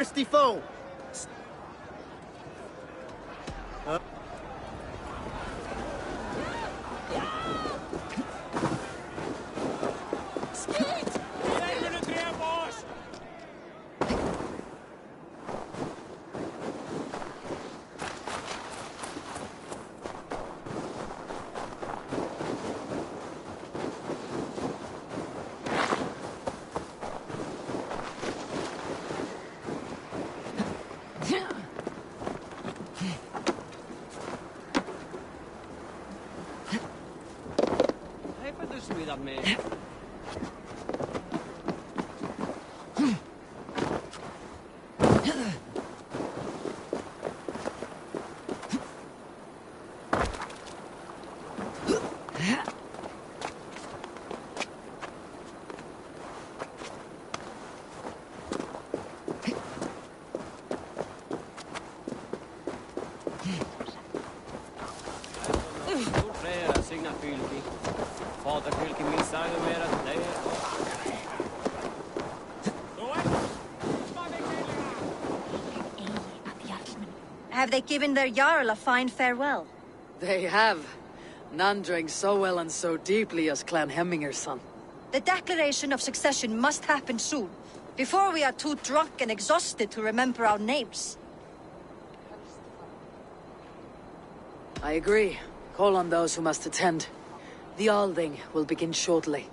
thirsty foe! Have they given their Jarl a fine farewell? They have. None drank so well and so deeply as Clan Hemminger's son. The declaration of succession must happen soon, before we are too drunk and exhausted to remember our names. I agree. Call on those who must attend. The Alding will begin shortly.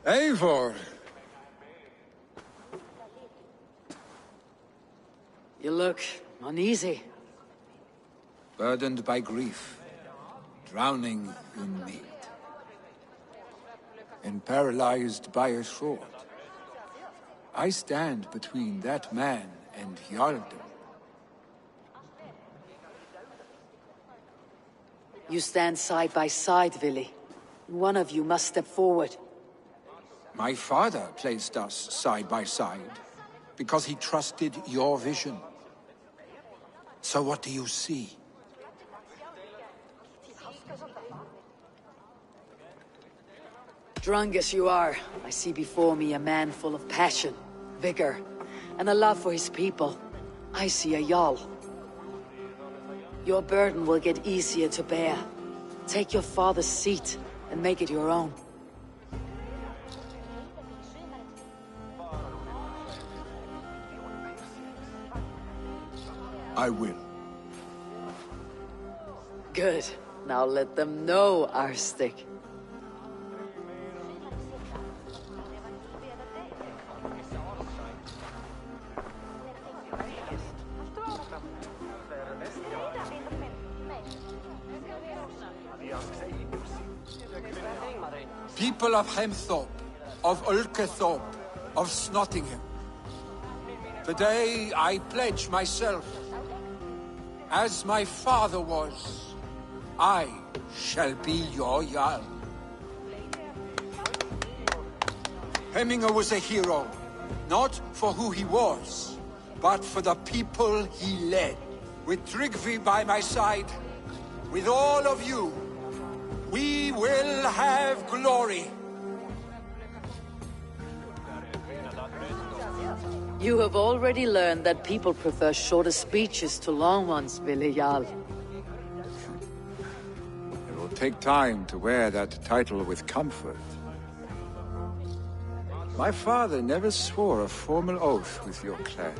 Eivor! You look uneasy. Burdened by grief, drowning in need, and paralyzed by a sword. I stand between that man and Jarldom. You stand side by side, Vili. One of you must step forward. My father placed us side by side because he trusted your vision. So what do you see? Drunk as you are, I see before me a man full of passion, vigor, and a love for his people. I see a Jarl. Your burden will get easier to bear. Take your father's seat and make it your own. I will. Good. Now let them know our stick. People of Hemthorpe, of Ulkethorpe, of Snottingham. Today I pledge myself. As my father was, I shall be your Jarl. Hemminger was a hero, not for who he was, but for the people he led. With Tryggvi by my side, with all of you, we will have glory. You have already learned that people prefer shorter speeches to long ones, Vili Jarl. It will take time to wear that title with comfort. My father never swore a formal oath with your clan.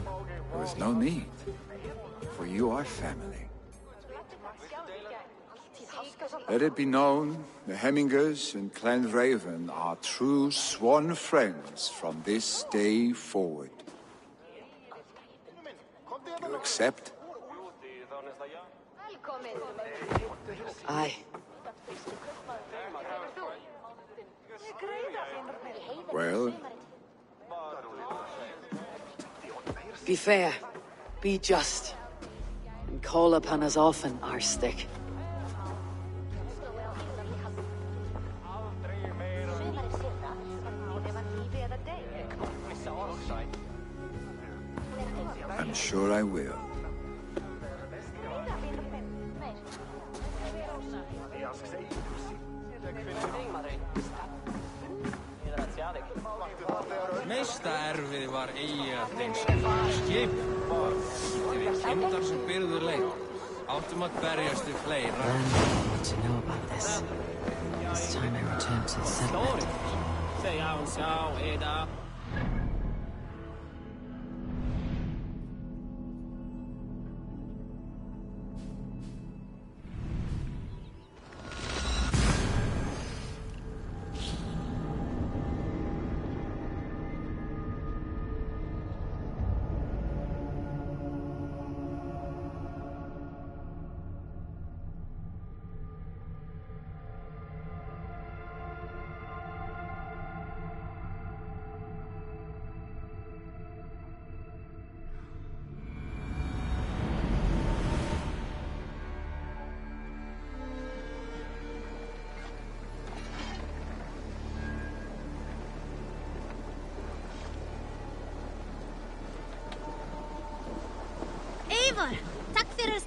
There was no need, for you are family. Let it be known, the Hemmingers and Clan Raven are true sworn friends from this day forward. You accept? Aye. Well? Be fair, be just, and call upon us often, our stick. I'm sure sure I will. Meista erfiði var eins skip. Þeir kindar sem byrðu leik. Áttum að berjast við fleira. What to know about this? This time I return to the settlement. Eivor, takk fyrir...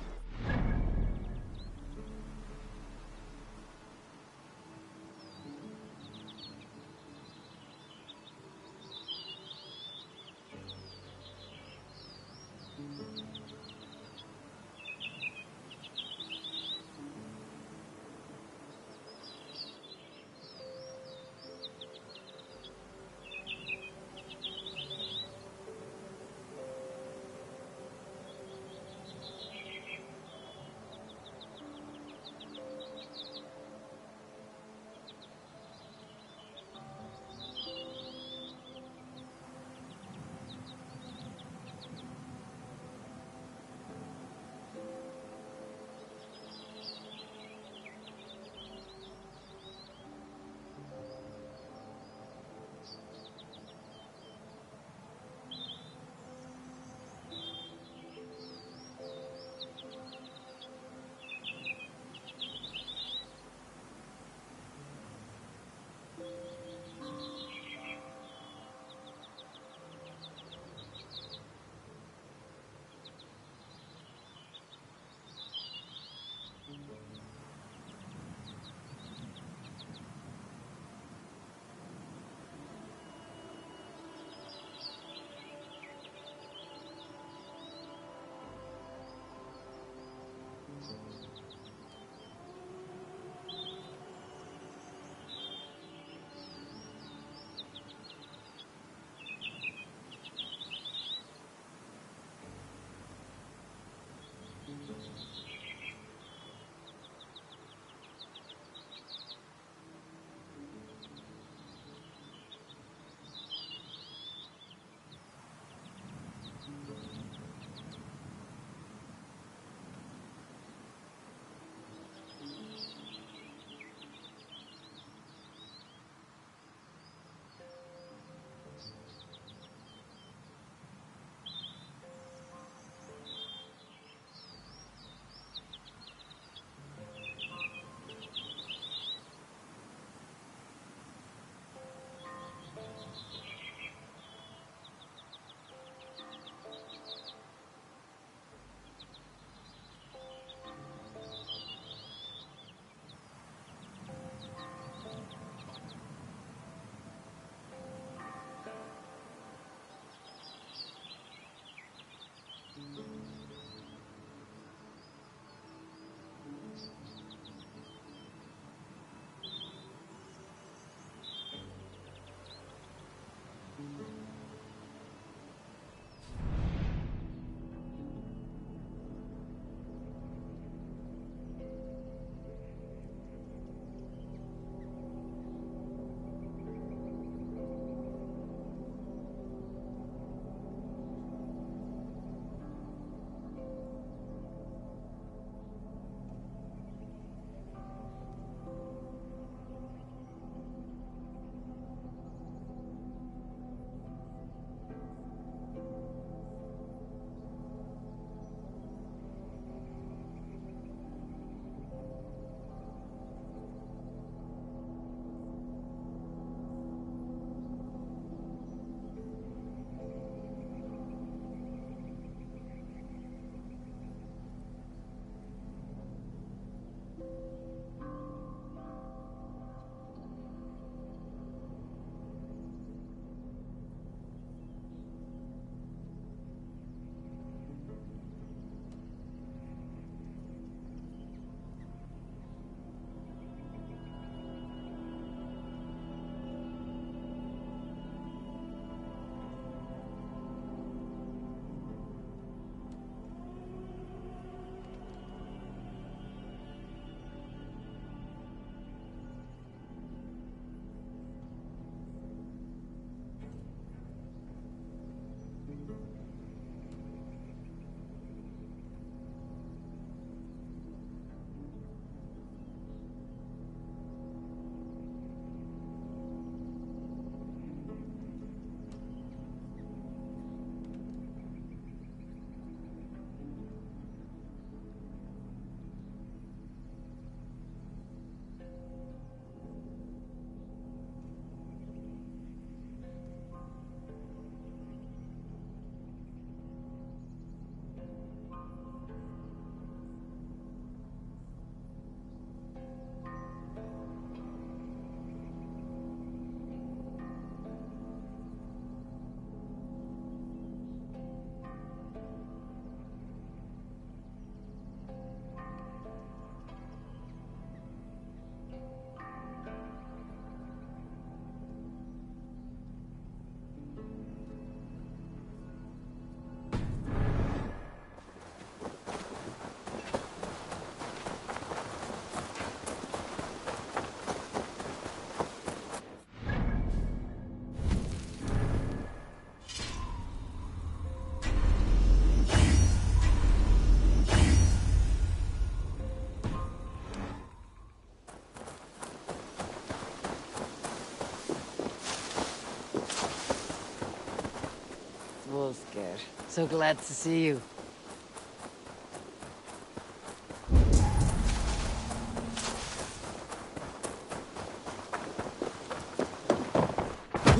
So glad to see you.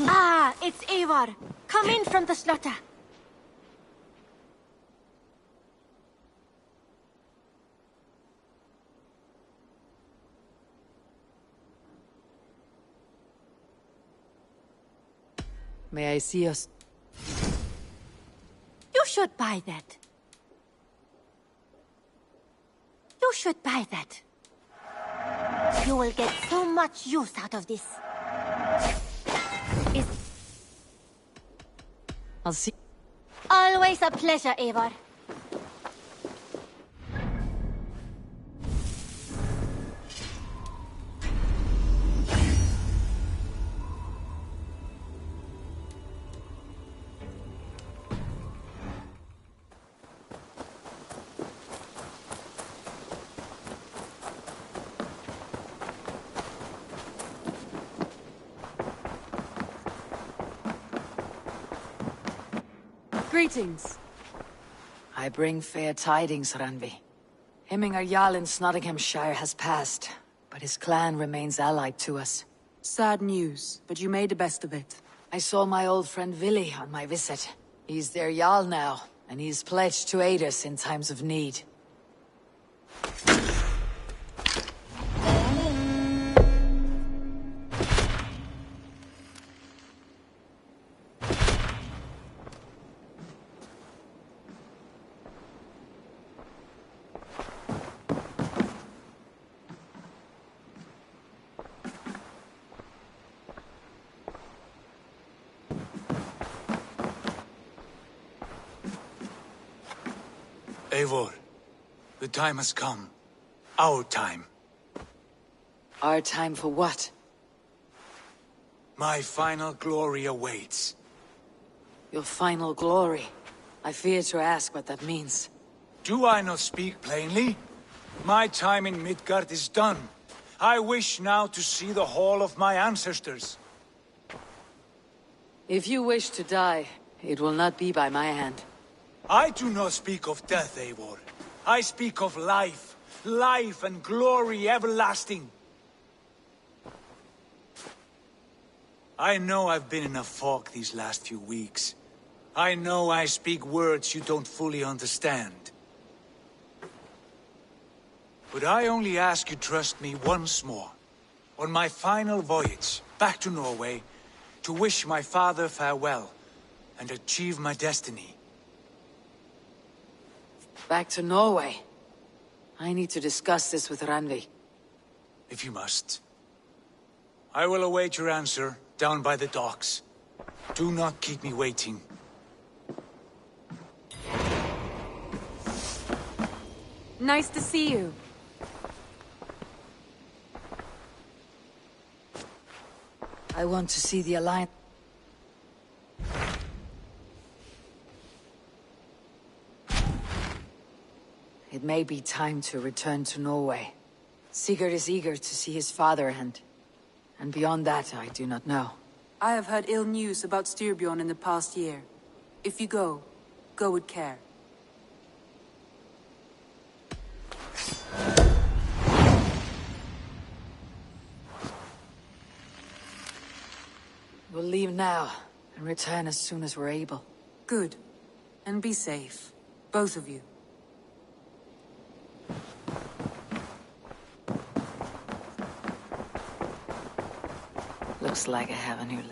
Ah, it's Eivor. Come in from the slaughter. May I see us? You should buy that. You should buy that. You will get so much use out of this. I'll see. Always a pleasure, Eivor. Greetings. I bring fair tidings, Randvi. Hemminger Jarl in Nottinghamshire has passed, but his clan remains allied to us. Sad news, but you made the best of it. I saw my old friend Willi on my visit. He's their Jarl now, and he's pledged to aid us in times of need. Eivor, the time has come. Our time. Our time for what? My final glory awaits. Your final glory. I fear to ask what that means. Do I not speak plainly? My time in Midgard is done. I wish now to see the hall of my ancestors. If you wish to die, it will not be by my hand. I do not speak of death, Eivor. I speak of life. Life and glory everlasting. I know I've been in a fog these last few weeks. I know I speak words you don't fully understand. But I only ask you trust me once more. On my final voyage, back to Norway, to wish my father farewell, and achieve my destiny. Back to Norway. I need to discuss this with Randvi. If you must. I will await your answer, down by the docks. Do not keep me waiting. Nice to see you. I want to see the Alliance. It may be time to return to Norway. Sigurd is eager to see his father and beyond that I do not know. I have heard ill news about Styrbjorn in the past year. If you go, go with care. We'll leave now, and return as soon as we're able. Good. And be safe. Both of you. Looks like I have a new...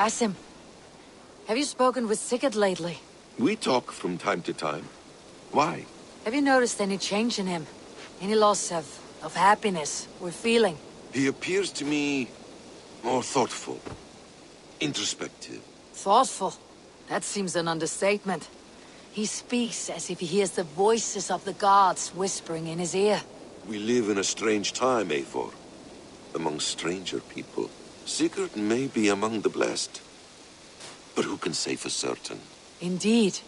Basim, have you spoken with Sigurd lately? We talk from time to time. Why? Have you noticed any change in him? Any loss of happiness or feeling? He appears to me more thoughtful, introspective. Thoughtful? That seems an understatement. He speaks as if he hears the voices of the gods whispering in his ear. We live in a strange time, Eivor. Among stranger people. Sigurd may be among the blessed. But who can say for certain? Indeed.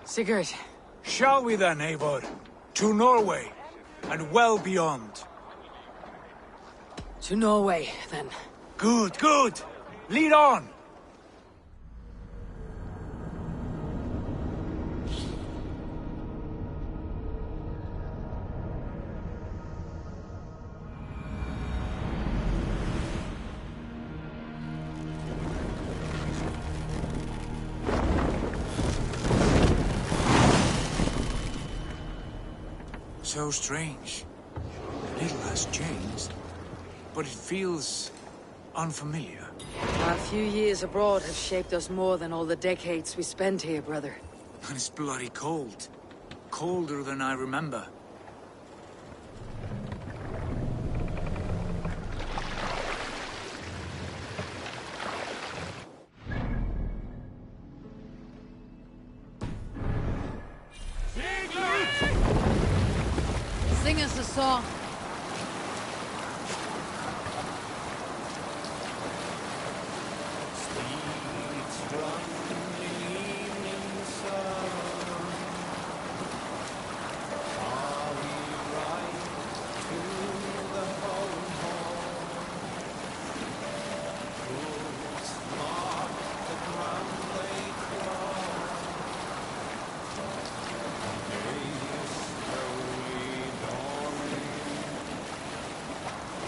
Sigurd. Shall we then, Eivor? To Norway, and well beyond. To Norway, then. Good, good! Lead on! So strange. Little has changed, but it feels unfamiliar. A few years abroad have shaped us more than all the decades we spent here, brother. And it's bloody cold. Colder than I remember. Sing us a song.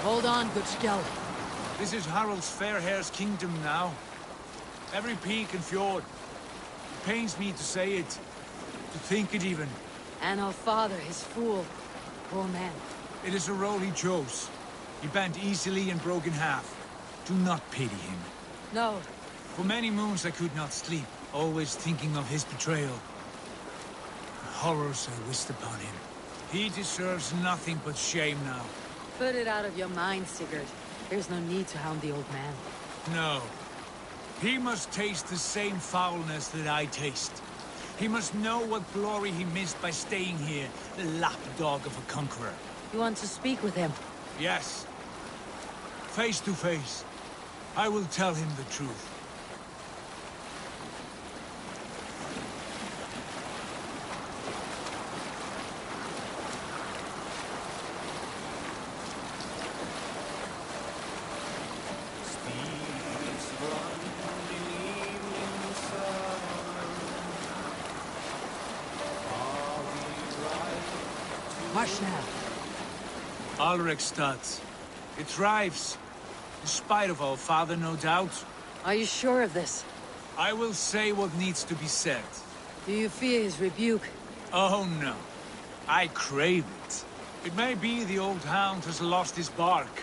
Hold on, good Skell. This is Harald's Fairhair's kingdom now. Every peak and fjord. It pains me to say it, to think it even. And our father, his fool. Poor man. It is a role he chose. He bent easily and broke in half. Do not pity him. No. For many moons I could not sleep, always thinking of his betrayal. The horrors I wished upon him. He deserves nothing but shame now. Put it out of your mind, Sigurd. There's no need to hound the old man. No. He must taste the same foulness that I taste. He must know what glory he missed by staying here, the lapdog of a conqueror. You want to speak with him? Yes. Face to face. I will tell him the truth. March now. Alrekstad. It thrives. In spite of our father, no doubt. Are you sure of this? I will say what needs to be said. Do you fear his rebuke? Oh no. I crave it. It may be the old hound has lost his bark.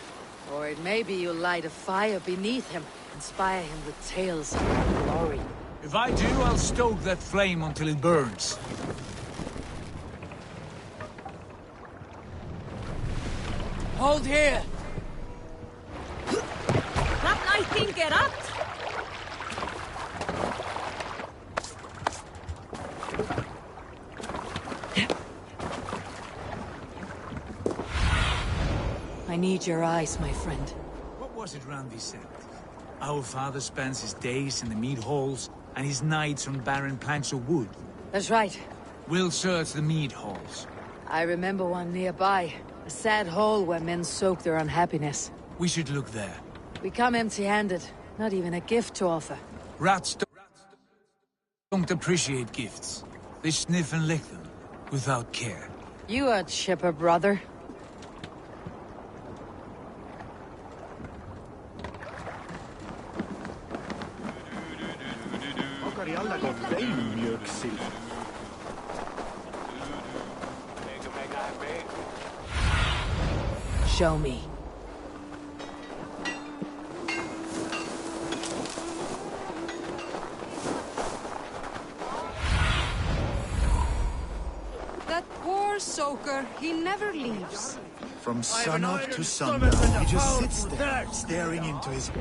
Or it may be you light a fire beneath him, inspire him with tales of glory. If I do, I'll stoke that flame until it burns. Hold here! I think get up. I need your eyes, my friend. What was it Randi said? Our father spends his days in the mead halls, and his nights on barren planks of wood. That's right. We'll search the mead halls. I remember one nearby. A sad hole where men soak their unhappiness. We should look there. We come empty-handed. Not even a gift to offer. Rats don't appreciate gifts. They sniff and lick them, without care. You are chipper, brother. Show me. That poor soaker, he never leaves. From sunup to sundown, he just sits there, staring into his...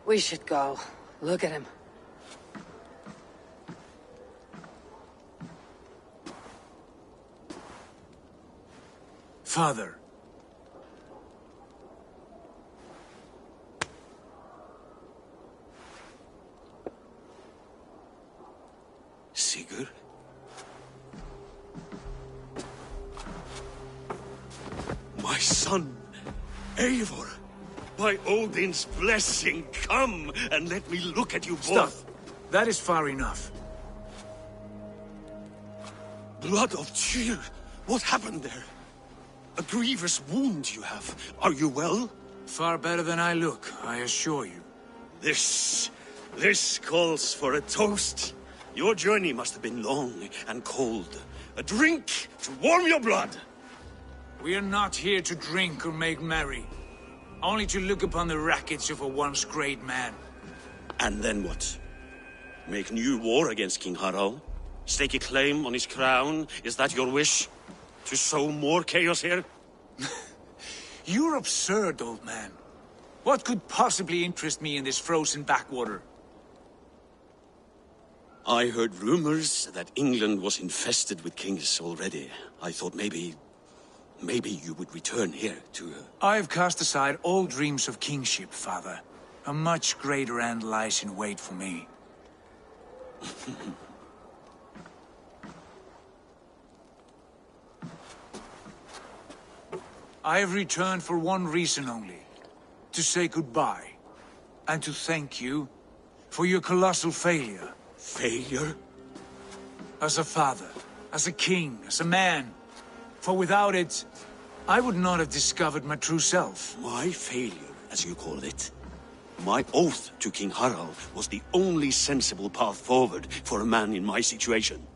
We should go. Look at him. Father. Sigurd? My son, Eivor! By Odin's blessing, come and let me look at you both! Stop. That is far enough. Blood of Tyr! What happened there? A grievous wound you have. Are you well? Far better than I look, I assure you. This calls for a toast. Your journey must have been long and cold. A drink to warm your blood. We are not here to drink or make merry. Only to look upon the wreckage of a once great man. And then what? Make new war against King Harald? Stake a claim on his crown? Is that your wish? To sow more chaos here? You're absurd, old man. What could possibly interest me in this frozen backwater? I heard rumors that England was infested with kings already. I thought maybe you would return here to... I've cast aside all dreams of kingship, father. A much greater end lies in wait for me. I have returned for one reason only. To say goodbye. And to thank you for your colossal failure. Failure? As a father, as a king, as a man. For without it, I would not have discovered my true self. My failure, as you call it. My oath to King Harald was the only sensible path forward for a man in my situation.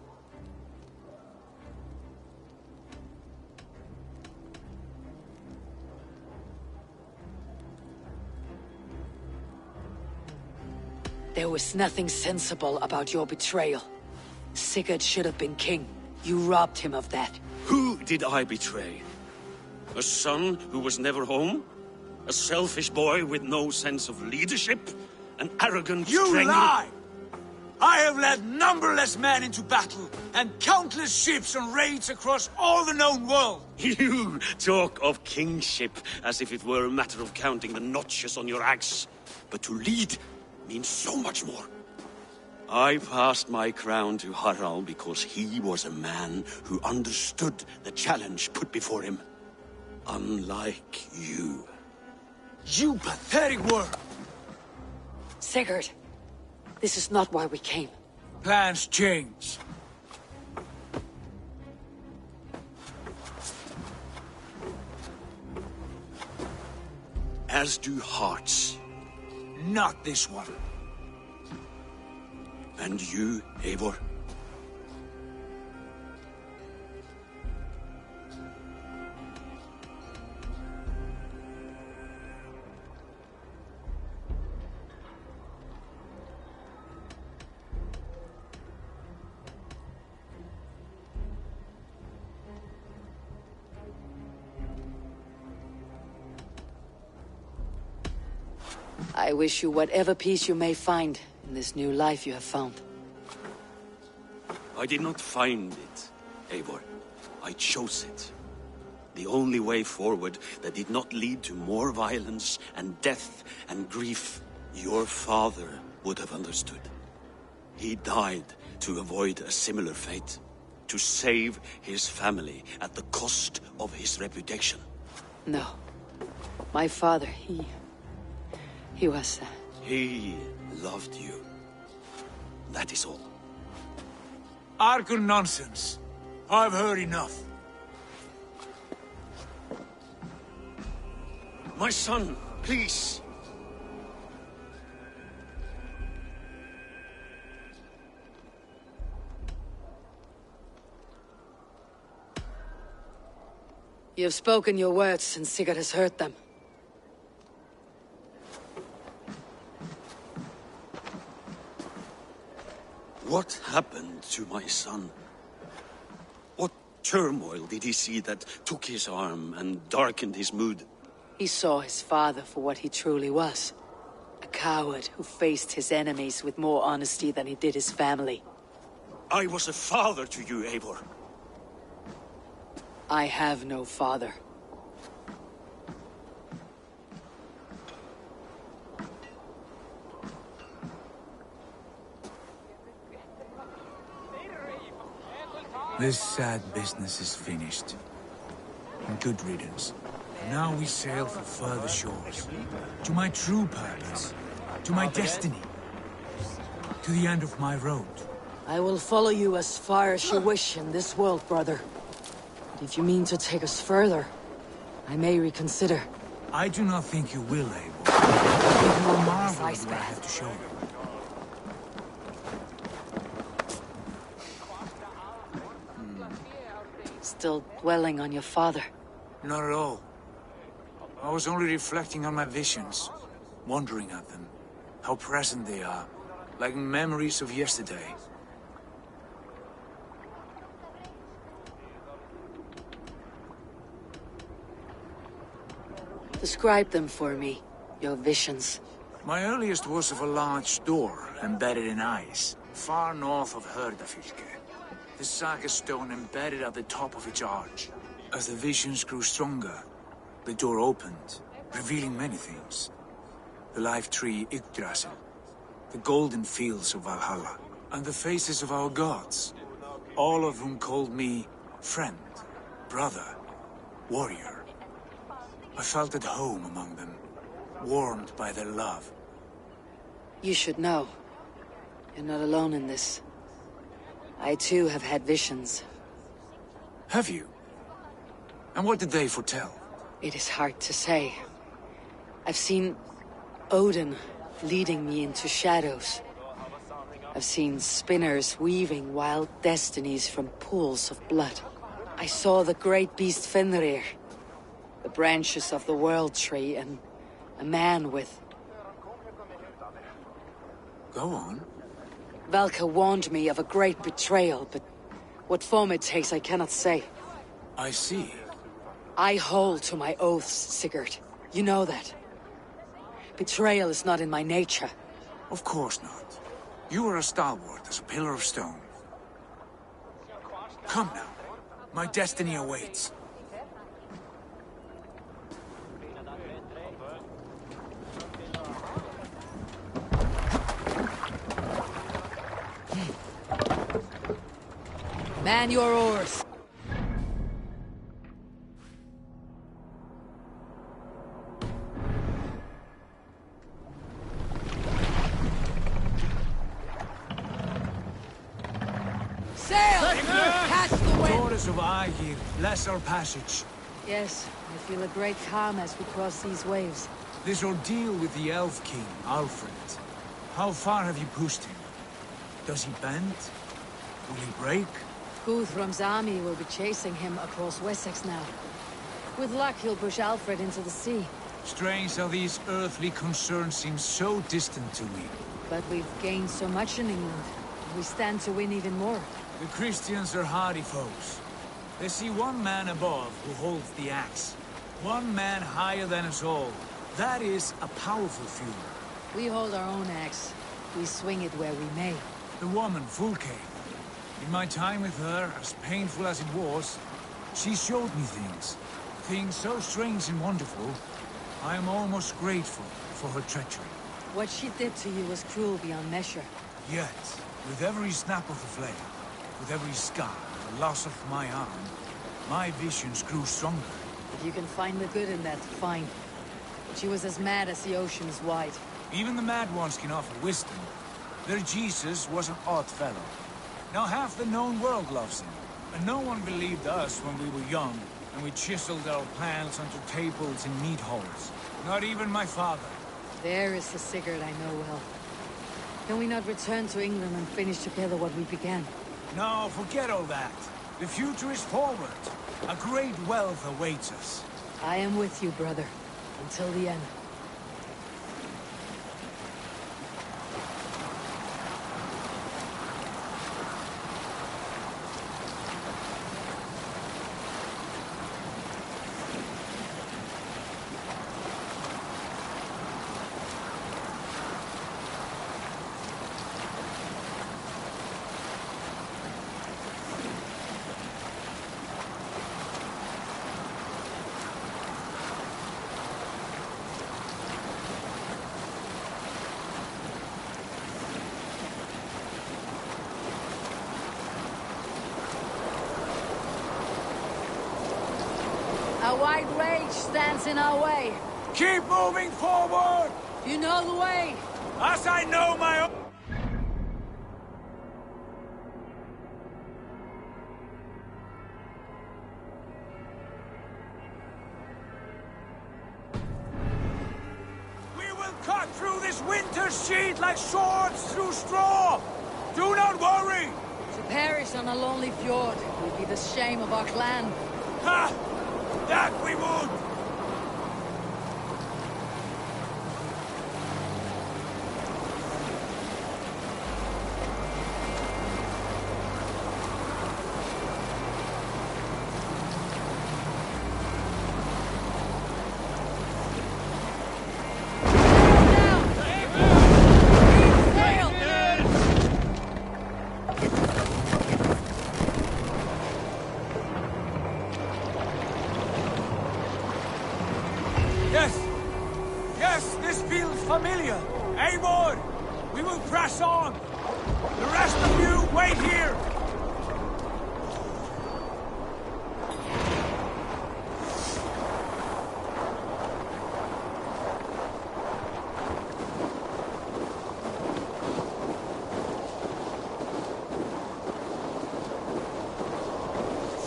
There was nothing sensible about your betrayal. Sigurd should have been king. You robbed him of that. Who did I betray? A son who was never home? A selfish boy with no sense of leadership? An arrogant You lie! I have led numberless men into battle, and countless ships on raids across all the known world. You talk of kingship as if it were a matter of counting the notches on your axe. But to lead means so much more. I passed my crown to Harald because he was a man who understood the challenge put before him. Unlike you. You pathetic worm! Sigurd, this is not why we came. Plans change. As do hearts. Not this one. And you, Eivor? I wish you whatever peace you may find in this new life you have found. I did not find it, Eivor. I chose it. The only way forward that did not lead to more violence and death and grief your father would have understood. He died to avoid a similar fate. To save his family at the cost of his reputation. No. My father, he was... He loved you. That is all. Argur nonsense. I've heard enough. My son, please. You have spoken your words, and Sigurd has heard them. What happened to my son? What turmoil did he see that took his arm and darkened his mood? He saw his father for what he truly was. A coward who faced his enemies with more honesty than he did his family. I was a father to you, Eivor. I have no father. This sad business is finished. And good riddance. Now we sail for further shores. To my true purpose. To my destiny. To the end of my road. I will follow you as far as you wish in this world, brother. But if you mean to take us further, I may reconsider. I do not think you will, Eivor. I think you will marvel at what I have to show you. still dwelling on your father. Not at all. I was only reflecting on my visions, wondering at them, how present they are, like memories of yesterday. Describe them for me, your visions. My earliest was of a large door embedded in ice, far north of Herdafylke. The saga stone embedded at the top of its arch. As the visions grew stronger, the door opened, revealing many things. The life tree Yggdrasil, the golden fields of Valhalla, and the faces of our gods, all of whom called me friend, brother, warrior. I felt at home among them, warmed by their love. You should know. You're not alone in this. I too have had visions. Have you? And what did they foretell? It is hard to say. I've seen Odin leading me into shadows. I've seen spinners weaving wild destinies from pools of blood. I saw the great beast Fenrir, the branches of the World Tree, and a man with... Go on. Valka warned me of a great betrayal, but what form it takes I cannot say. I see. I hold to my oaths, Sigurd. You know that. Betrayal is not in my nature. Of course not. You are as stalwart as a pillar of stone. Come now. My destiny awaits. Man your oars. Sail! Catch the wind! Daughters of Aegir, bless our passage. Yes, I feel a great calm as we cross these waves. This ordeal with the Elf King, Alfred. How far have you pushed him? Does he bend? Will he break? Guthrum's army will be chasing him across Wessex now. With luck, he'll push Alfred into the sea. Strange how these earthly concerns seem so distant to me. But we've gained so much in England. We stand to win even more. The Christians are hardy foes. They see one man above who holds the axe. One man higher than us all. That is a powerful Führer. We hold our own axe. We swing it where we may. The woman, Fulke. In my time with her, as painful as it was, she showed me things. Things so strange and wonderful, I am almost grateful for her treachery. What she did to you was cruel beyond measure. Yet, with every snap of the flame, with every scar, the loss of my arm, my visions grew stronger. If you can find the good in that, fine. But she was as mad as the ocean is wide. Even the mad ones can offer wisdom. Their Jesus was an odd fellow. Now half the known world loves him. And no one believed us when we were young, and we chiseled our plans onto tables in meat halls. Not even my father. There is the Sigurd I know well. Can we not return to England and finish together what we began? No, forget all that. The future is forward. A great wealth awaits us. I am with you, brother. Until the end. A wide rage stands in our way. Keep moving forward! You know the way! As I know my own... We will cut through this winter's sheet like swords through straw! Do not worry! perish on a lonely fjord would be the shame of our clan. Ha! That we would! Yes! Yes, this feels familiar! Eivor! We will press on! The rest of you, wait here!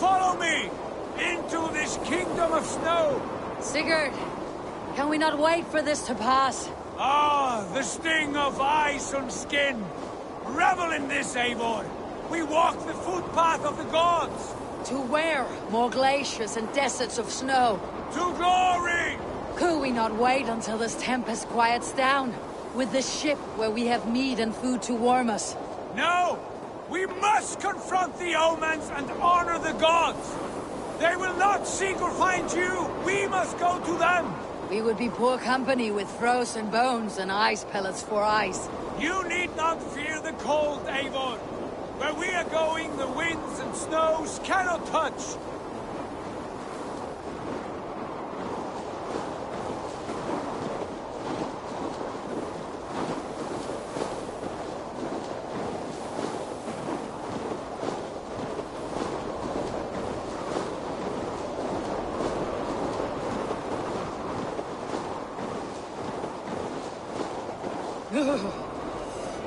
Follow me! Into this kingdom of snow! Sigurd, can we not wait for this to pass? Ah, the sting of ice on skin! Revel in this, Eivor! We walk the footpath of the gods! To where? More glaciers and deserts of snow. To glory! Could we not wait until this tempest quiets down? With this ship where we have meat and food to warm us? No! We must confront the omens and honor the gods! They will not seek or find you! We must go to them! We would be poor company with frozen bones and ice pellets for eyes. You need not fear the cold, Eivor! Where we are going, the winds and snows cannot touch!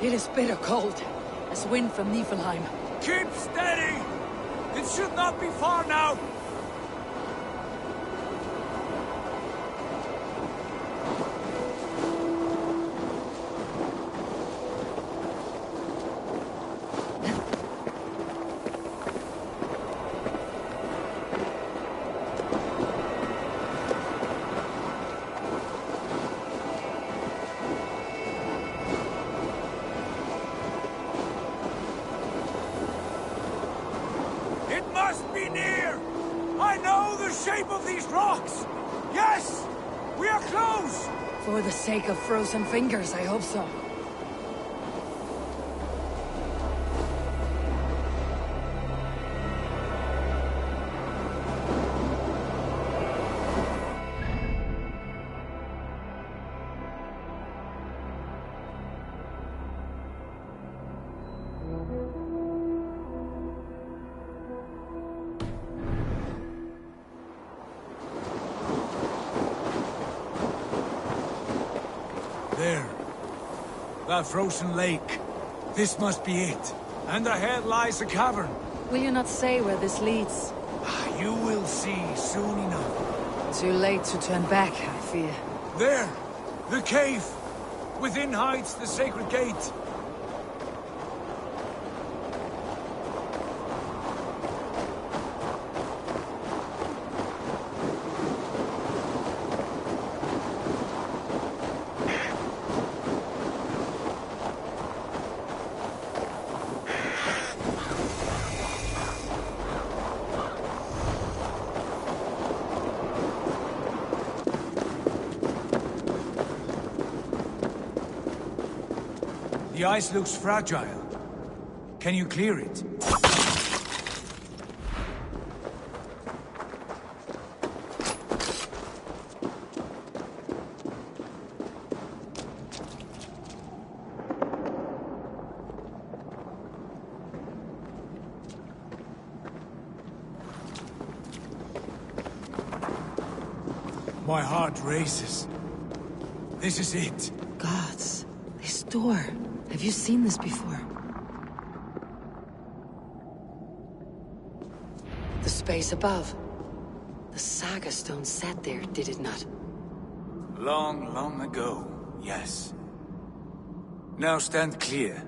It is bitter cold, as wind from Niflheim. Keep steady! It should not be far now! It must be near! I know the shape of these rocks! Yes! We are close! For the sake of frozen fingers, I hope so. There. That frozen lake. This must be it. And ahead lies a cavern. Will you not say where this leads? You will see soon enough. Too late to turn back, I fear. There! The cave! Within hides the sacred gate. The ice looks fragile. Can you clear it? My heart races. This is it. Gods, this door. Have you seen this before? The space above. The Saga Stone sat there, did it not? Long, long ago, yes. Now stand clear.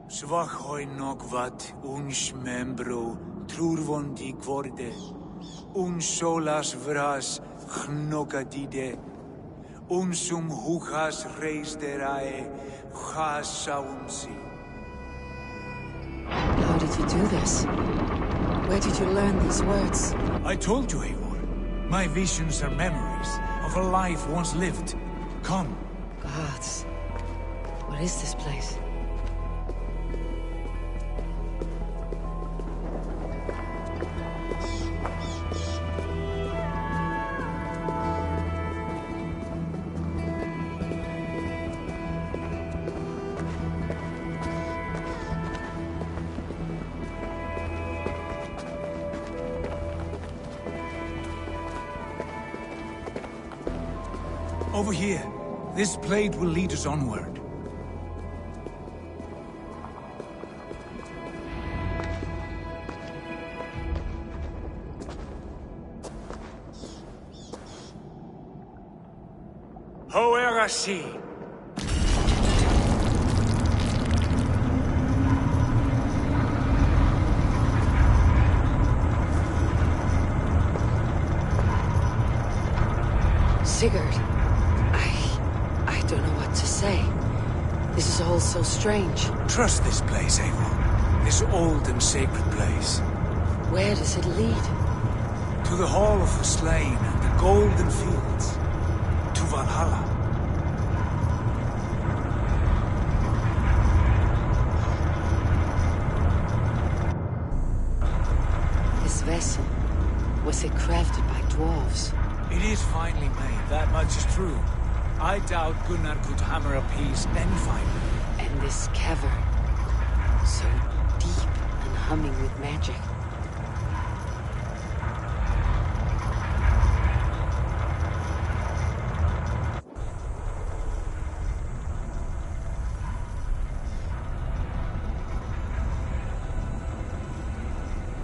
Svachoi nokvat uns membro trurvon di gvorde. Un solas vras gnokadide. Unsum huchas reis derae chasaunsi. How did you do this? Where did you learn these words? I told you, Eivor. My visions are memories of a life once lived. Come. Gods. What is this place? Over here. This blade will lead us onward. Hoerasi! Sigurd. I don't know what to say. This is all so strange. Trust this place, Eivor. This old and sacred place. Where does it lead? To the Hall of the Slain and the Golden Fields. To Valhalla. This vessel, was it crafted by dwarves? It is finely made, that much is true. I doubt Gunnar could hammer a piece any finer. And this cavern, so deep and humming with magic.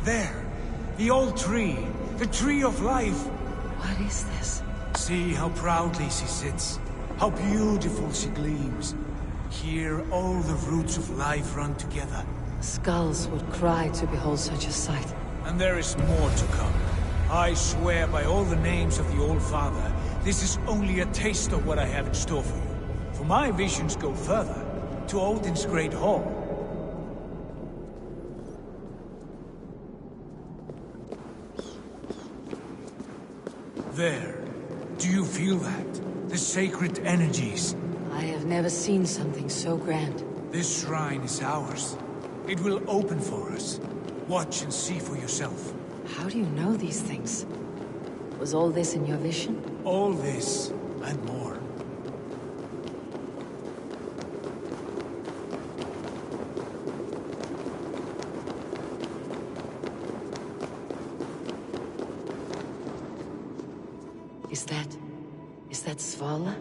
There! The old tree! The tree of life! What is this? See how proudly she sits. How beautiful she gleams. Here all the roots of life run together. Skulls would cry to behold such a sight. And there is more to come. I swear by all the names of the Old Father, this is only a taste of what I have in store for you. For my visions go further, to Odin's Great Hall. There. Do you feel that? The sacred energies. I have never seen something so grand. This shrine is ours. It will open for us. Watch and see for yourself. How do you know these things? Was all this in your vision? All this, and more. Is that Svala?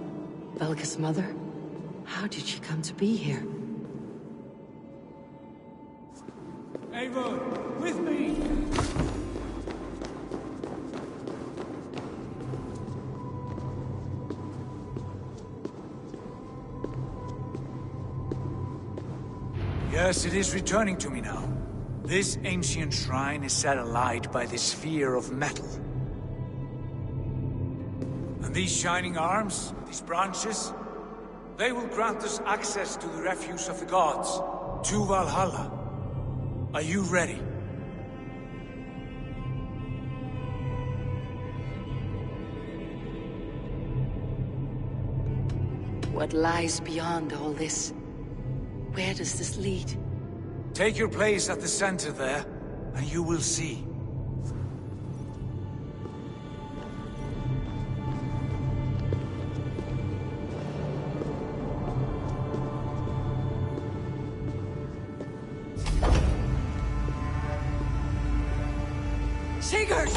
Velka's mother? How did she come to be here? Eivor, with me! Yes, it is returning to me now. This ancient shrine is set alight by this sphere of metal. And these shining arms, these branches, they will grant us access to the refuse of the gods, to Valhalla. Are you ready? What lies beyond all this? Where does this lead? Take your place at the center there, and you will see. Sigurd!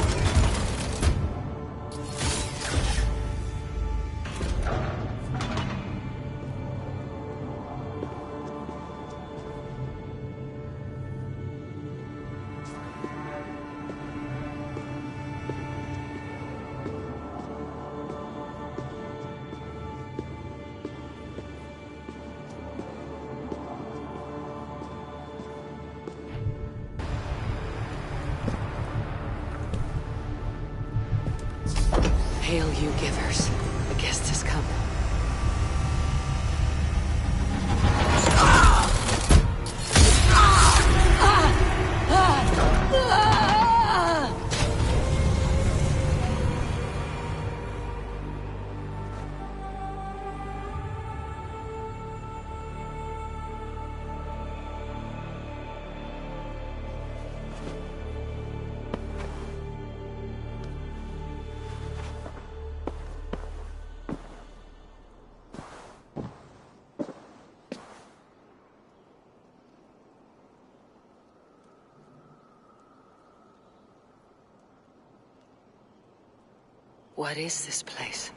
Hail, you givers. The guest has come. What is this place?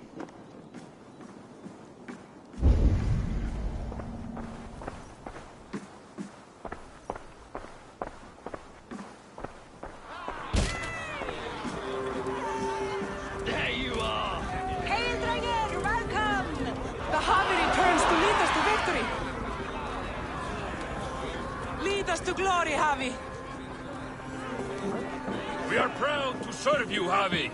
There you are! Hail, Dranger! Welcome! The Harvey returns to lead us to victory! Lead us to glory, Harvey! We are proud to serve you, Javi.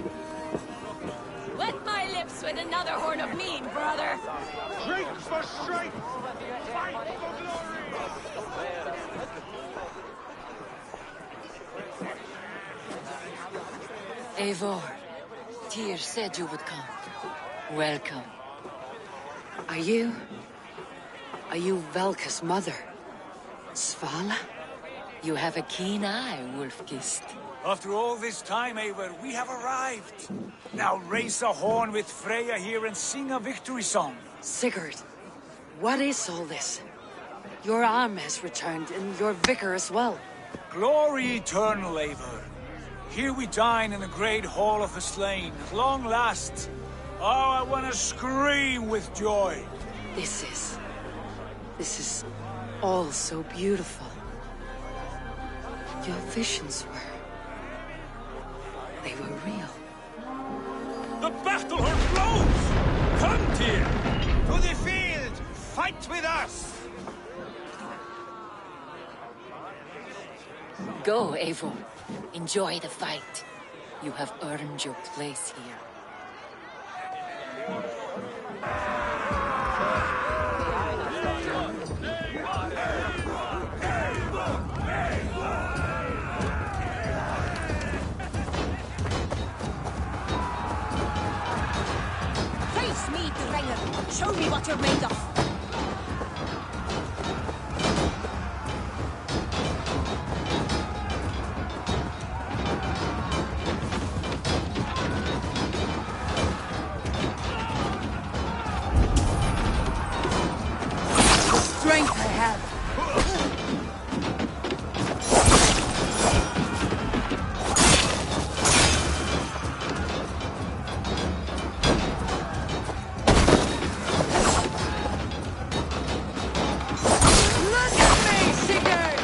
Wet my lips with another horn of mead, brother! Drink for strength! Fight for glory! Eivor, Tyr said you would come. Welcome. Are you Velka's mother? Svala? You have a keen eye, Wolfgist. After all this time, Eivor, we have arrived. Now raise a horn with Freya here and sing a victory song. Sigurd, what is all this? Your arm has returned, and your vicar as well. Glory eternal, Eivor. Here we dine in the great hall of the slain, at long last. Oh, I want to scream with joy. This is all so beautiful. Your visions they were real. The battle horn blows! Come, Tyr! To the field! Fight with us! Go, Eivor. Enjoy the fight. You have earned your place here. Face me, Dranger! Show me what you're made of! Strength I have. Look at me, Sigurd!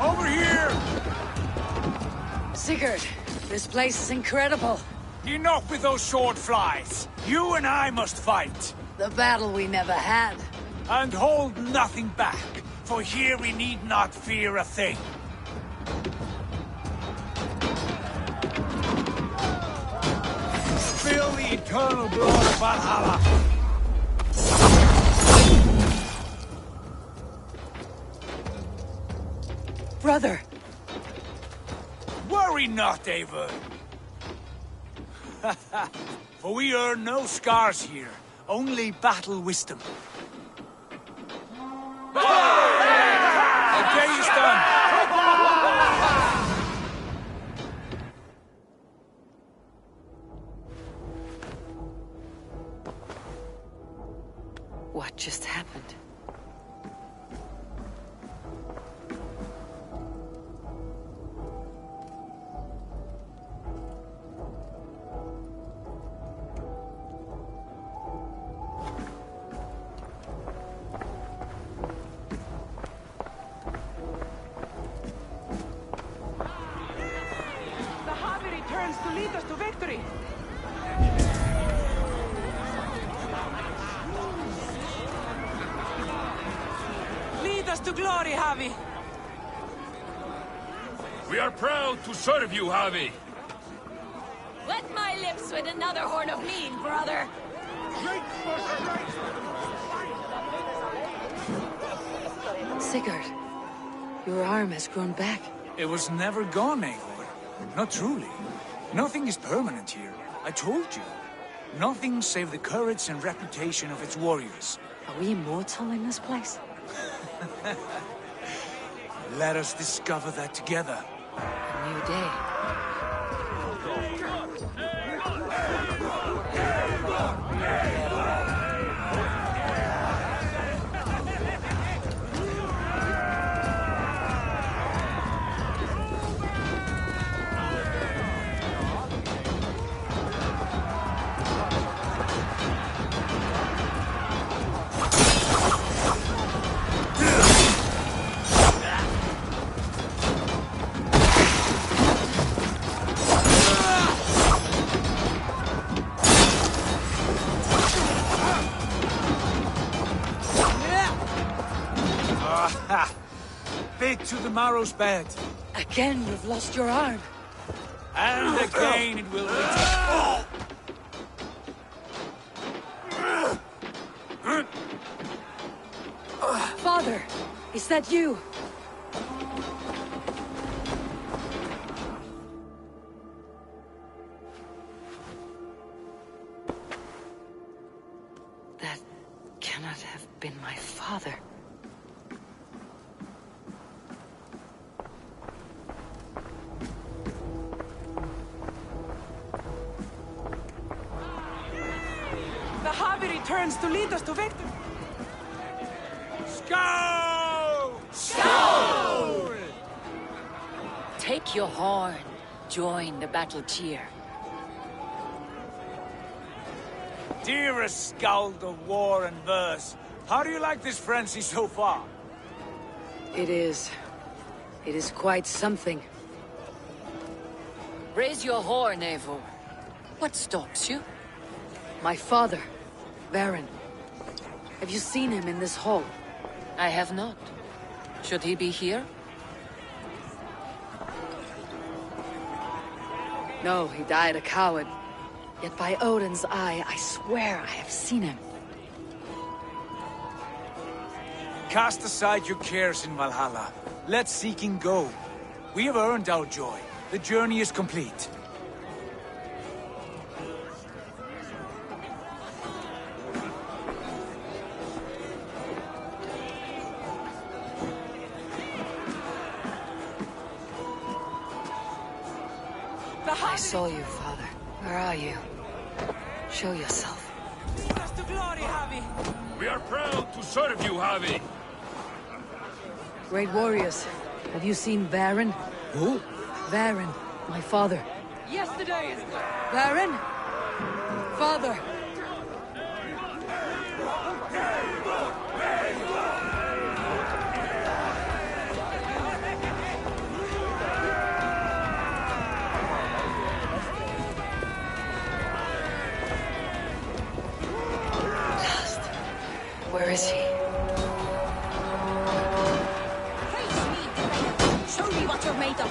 Over here! Sigurd, this place is incredible. Enough with those sword flies. You and I must fight. The battle we never had. And hold nothing back, for here we need not fear a thing. Spill the eternal blood of Valhalla. Brother! Worry not, Eivor. For we earn no scars here, only battle wisdom. The day is done. What just happened? to lead us to victory. Lead us to glory, Javi. We are proud to serve you, Javi. Wet my lips with another horn of mead, brother. Sigurd, your arm has grown back. It was never gone, Eivor. Not truly. Nothing is permanent here. I told you. Nothing save the courage and reputation of its warriors. Are we immortal in this place? Let us discover that together. A new day. Bit to the marrow's bed. Again, you've lost your arm. And again it will return. Father, is that you? That cannot have been my father. The Javi returns to lead us to victory. Skull! Skull! Take your horn. Join the battle cheer. Dearest skald of war and verse, how do you like this frenzy so far? It is quite something. Raise your horn, Eivor. What stops you? My father, Baron. Have you seen him in this hall? I have not. Should he be here? No, he died a coward. Yet by Odin's eye, I swear I have seen him. Cast aside your cares in Valhalla. Let seeking go. We have earned our joy. The journey is complete. I saw you, Father. Where are you? Show yourself. Lead us to glory, Javi. We are proud to serve you, Javi. Great warriors. Have you seen Baron? Who? Baron, my father. Yesterday is... Baron? Father! Lost. Where is he? Show me what you're made of.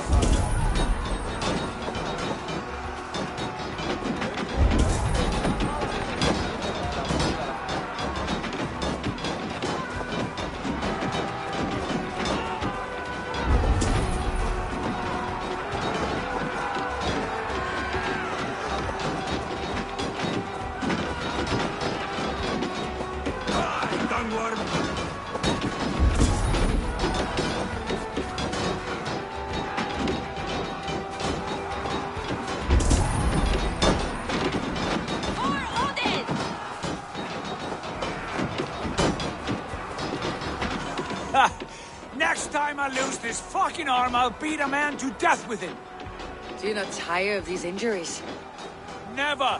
Next time I lose this fucking arm, I'll beat a man to death with it. Do you not tire of these injuries? Never!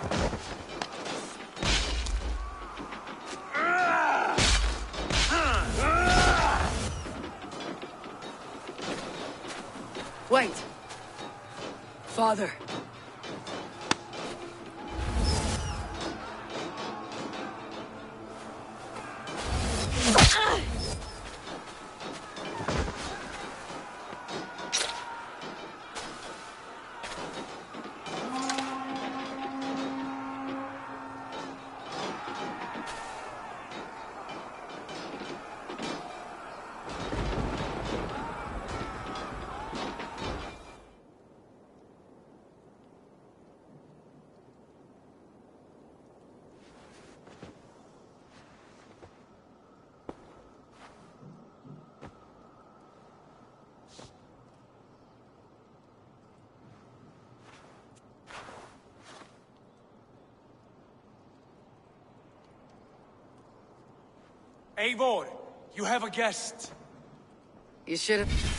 Wait! Father, Eivor, you have a guest. You should have...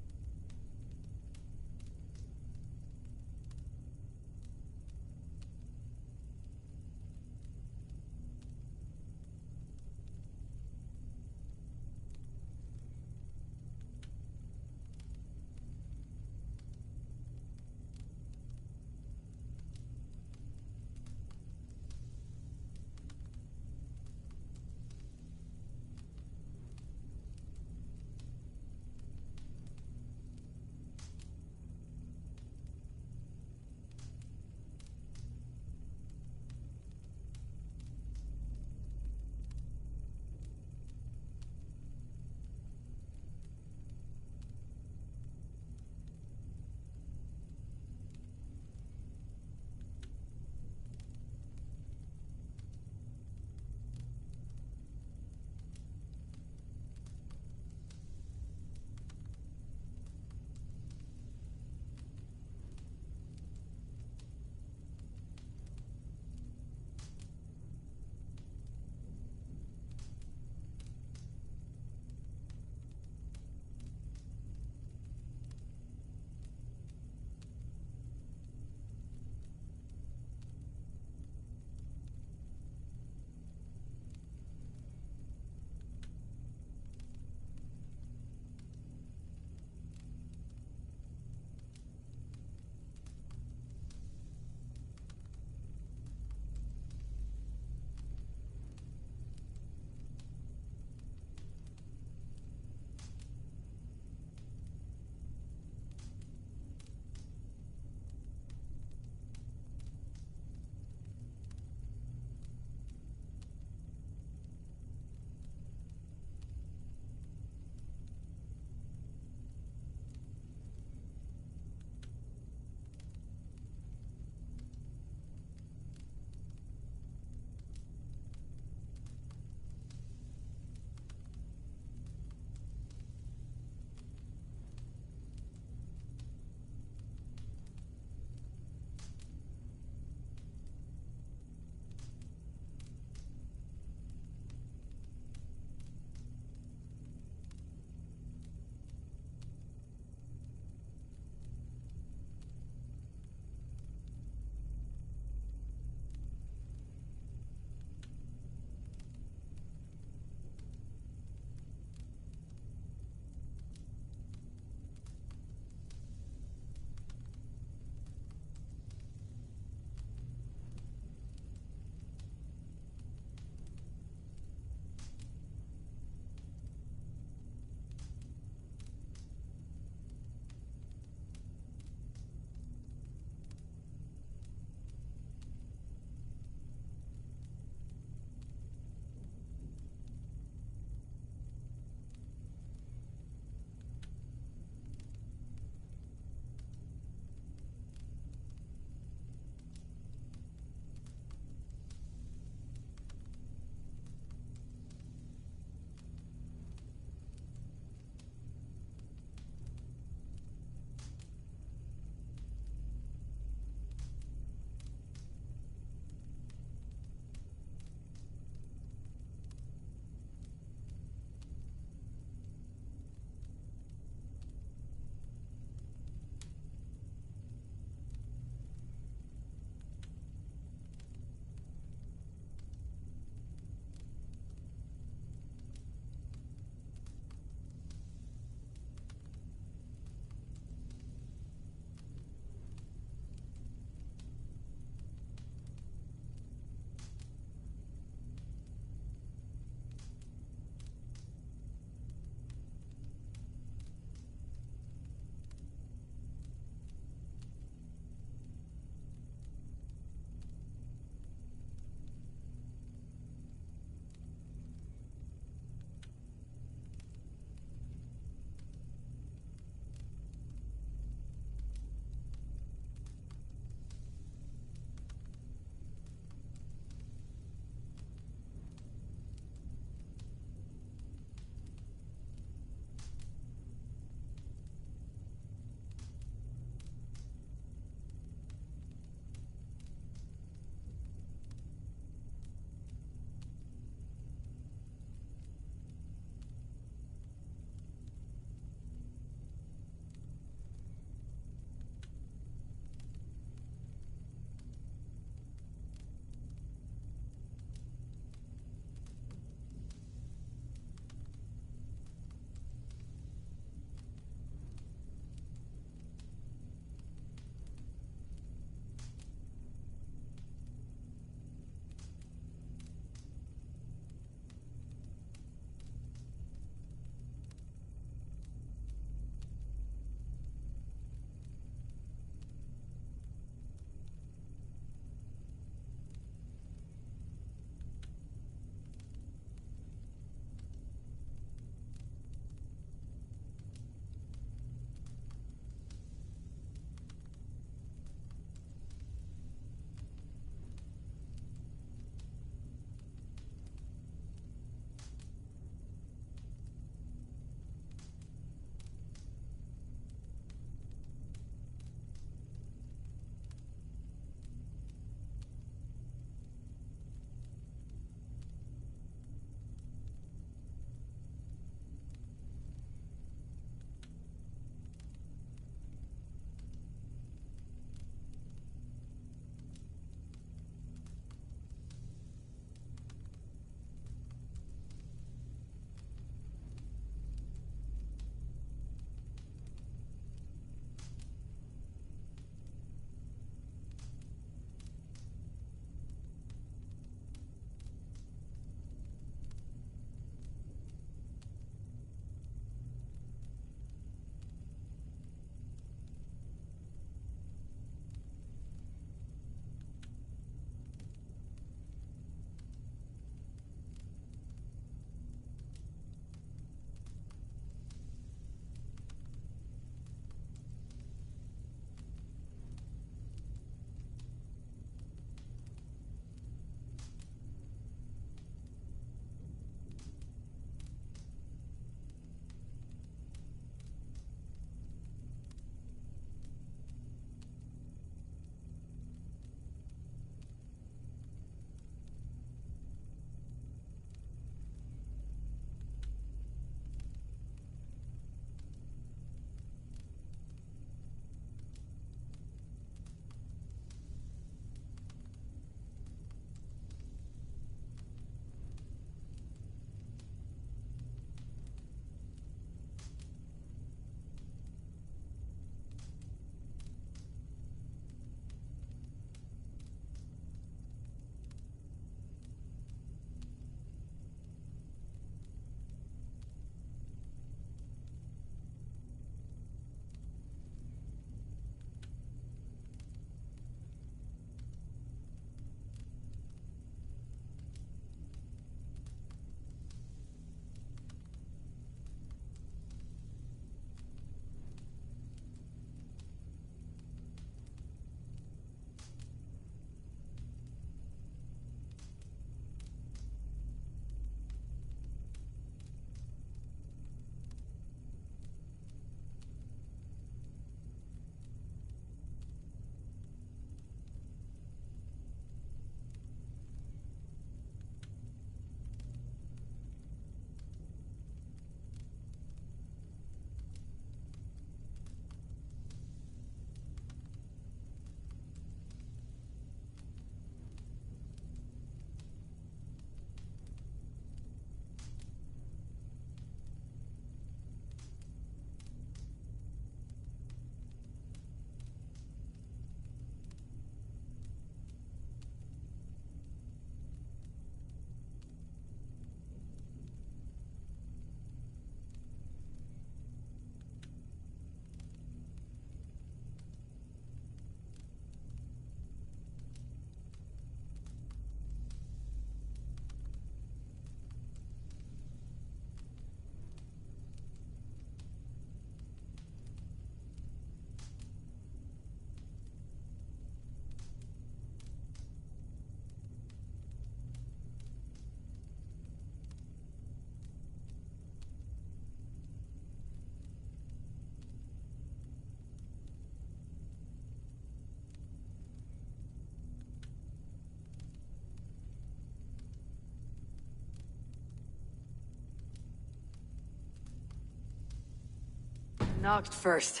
knocked first.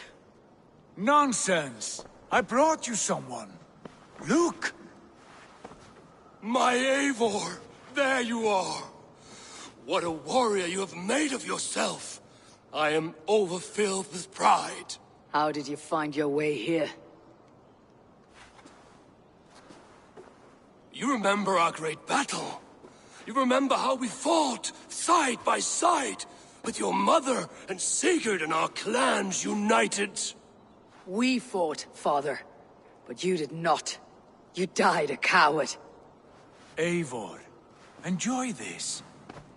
Nonsense! I brought you someone. Look! My Eivor! There you are! What a warrior you have made of yourself! I am overfilled with pride. How did you find your way here? You remember our great battle? You remember how we fought, side by side, with your mother and Sigurd and our clans united? We fought, father. But you did not. You died a coward. Eivor, enjoy this.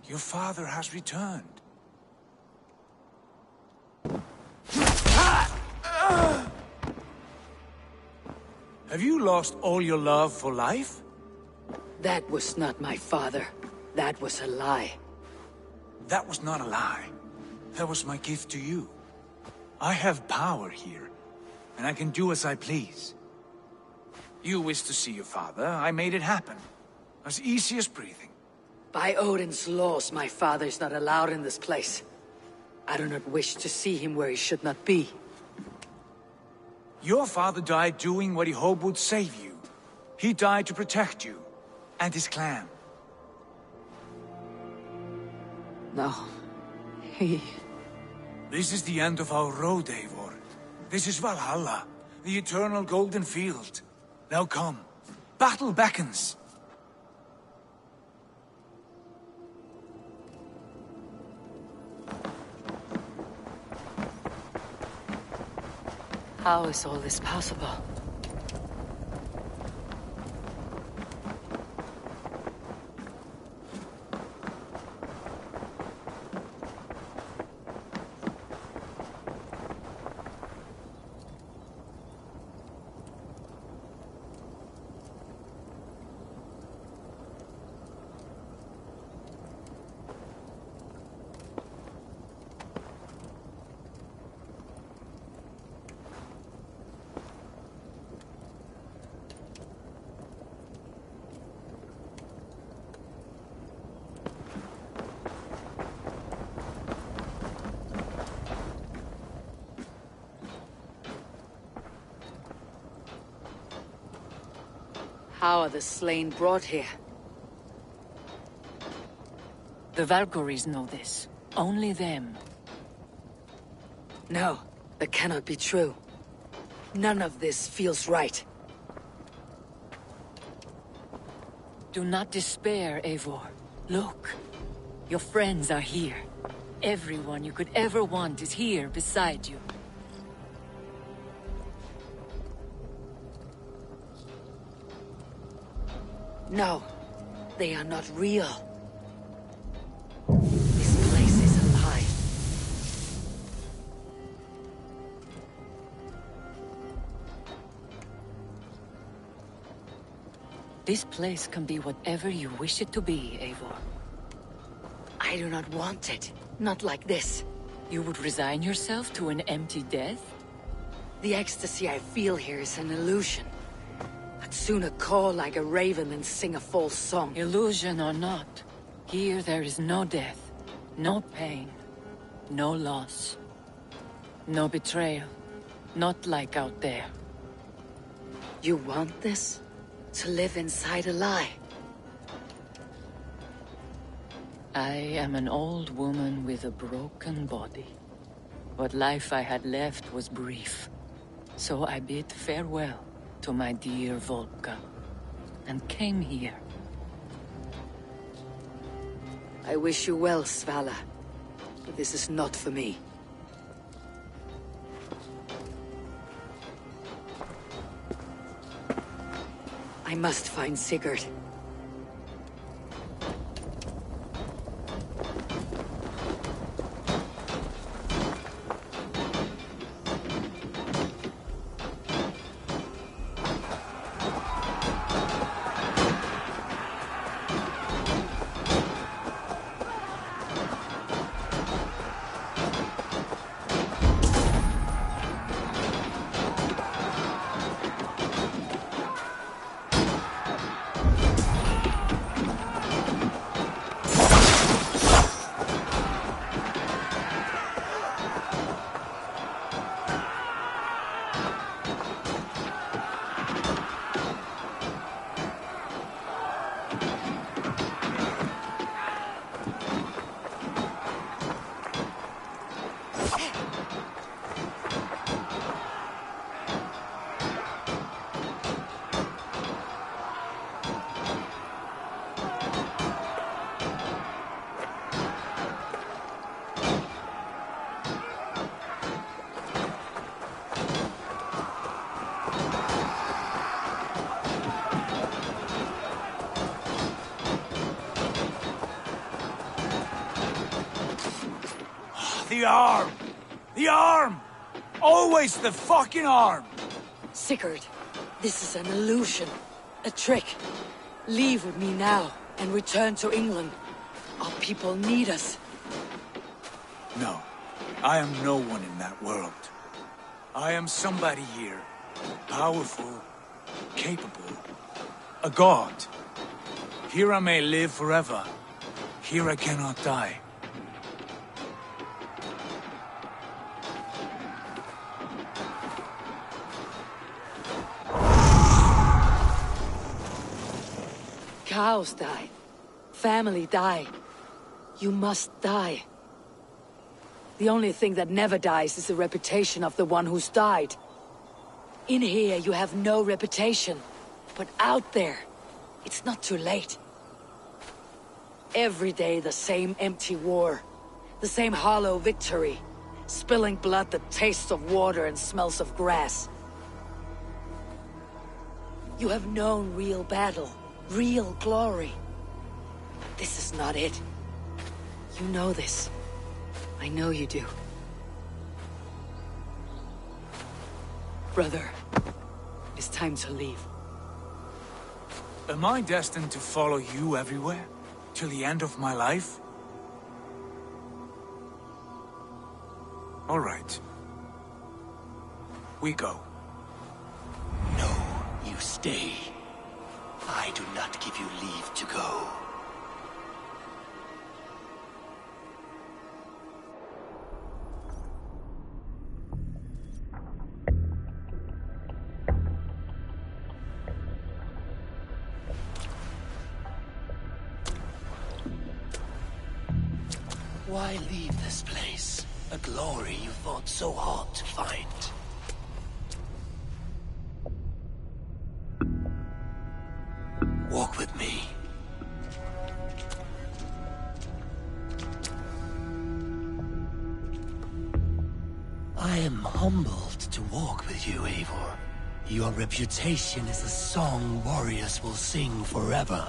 Your father has returned. Have you lost all your love for life? That was not my father. That was a lie. That was not a lie. That was my gift to you. I have power here, and I can do as I please. You wished to see your father, I made it happen. As easy as breathing. By Odin's laws, my father is not allowed in this place. I do not wish to see him where he should not be. Your father died doing what he hoped would save you. He died to protect you, and his clan. No, he... This is the end of our road, Eivor. This is Valhalla, the eternal golden field. Now come, battle beckons. How is all this possible? How are the slain brought here? The Valkyries know this. Only them. No, that cannot be true. None of this feels right. Do not despair, Eivor. Look. Your friends are here. Everyone you could ever want is here beside you. No, they are not real. This place is a lie. This place can be whatever you wish it to be, Eivor. I do not want it. Not like this. You would resign yourself to an empty death? The ecstasy I feel here is an illusion. I'd sooner call like a raven than sing a false song. Illusion or not, here there is no death, no pain, no loss, no betrayal, not like out there. You want this? To live inside a lie? I am an old woman with a broken body. What life I had left was brief, so I bid farewell to my dear Volka, and came here. I wish you well, Svala, but this is not for me. I must find Sigurd. The arm! The arm! Always the fucking arm! Sigurd, this is an illusion. A trick. Leave with me now, and return to England. Our people need us. No. I am no one in that world. I am somebody here. Powerful. Capable. A god. Here I may live forever. Here I cannot die. Cows die. Family die. You must die. The only thing that never dies is the reputation of the one who's died. In here, you have no reputation. But out there, it's not too late. Every day, the same empty war. The same hollow victory. Spilling blood that tastes of water and smells of grass. You have known real battle. Real glory. But this is not it. You know this. I know you do. Brother, it's time to leave. Am I destined to follow you everywhere? Till the end of my life? All right. We go. No, you stay. I do not give you leave to go. Why leave this place? A glory you fought so hard to find. Walk with me. I am humbled to walk with you, Eivor. Your reputation is a song warriors will sing forever.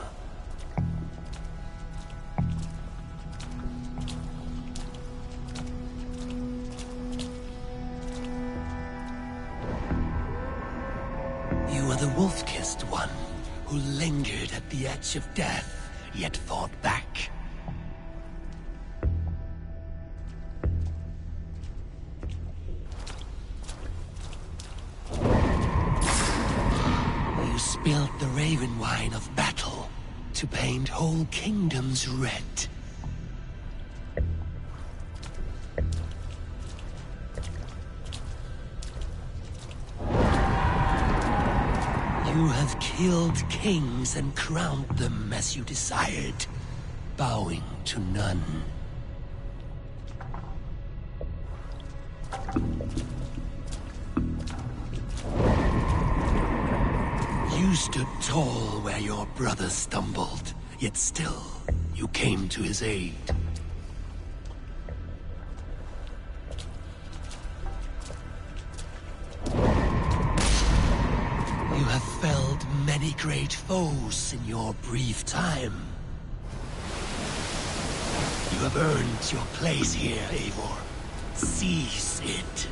You are the wolf-kissed one, who lingered at the edge of death, yet fought back. You spilled the raven wine of battle to paint whole kingdoms red. You have killed kings and crowned them as you desired, bowing to none. You stood tall where your brother stumbled, yet still you came to his aid. You have felled many great foes in your brief time. You have earned your place here, Eivor. Seize it.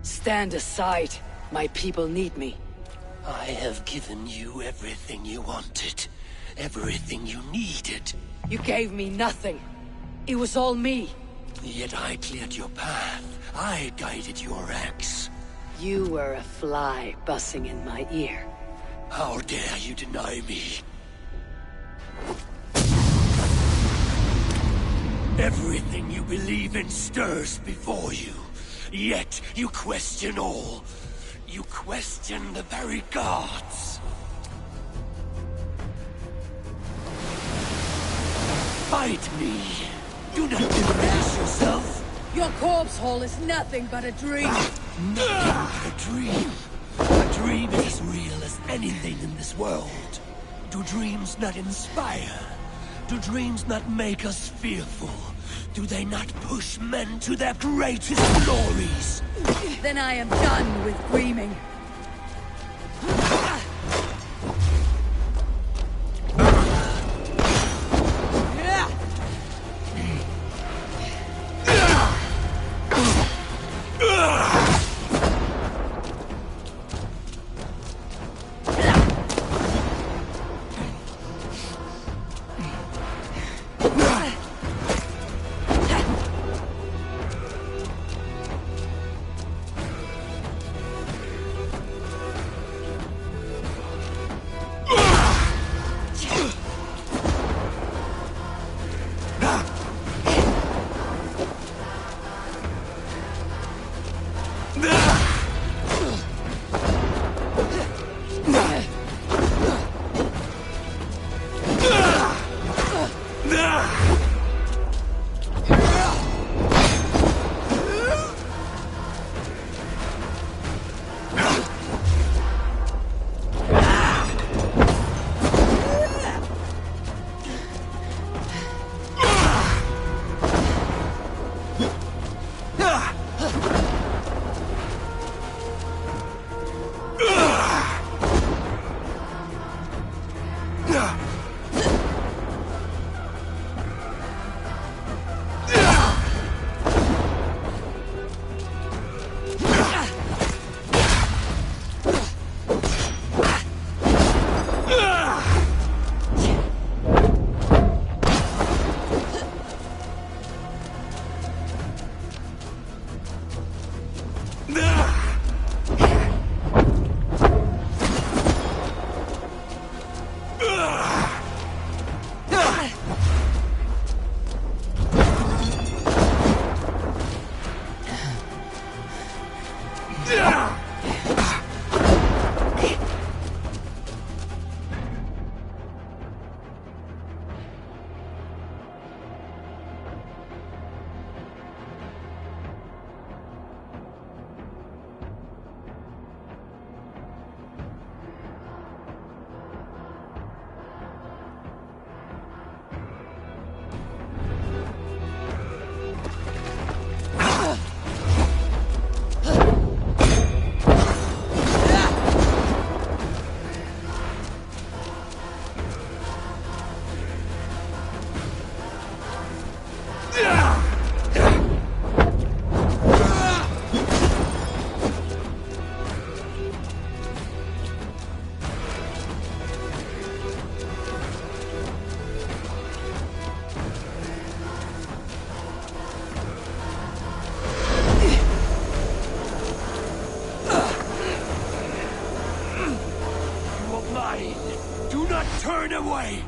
Stand aside. My people need me. I have given you everything you wanted. Everything you needed. You gave me nothing. It was all me. Yet I cleared your path. I guided your axe. You were a fly buzzing in my ear. How dare you deny me? Everything you believe in stirs before you. Yet you question all. You question the very gods. Fight me. Do not diminish yourself. Your corpse hole is nothing but a dream. Nothing but a dream. A dream is as real as anything in this world. Do dreams not inspire? Do dreams not make us fearful? Do they not push men to their greatest glories? Then I am done with dreaming. Turn away!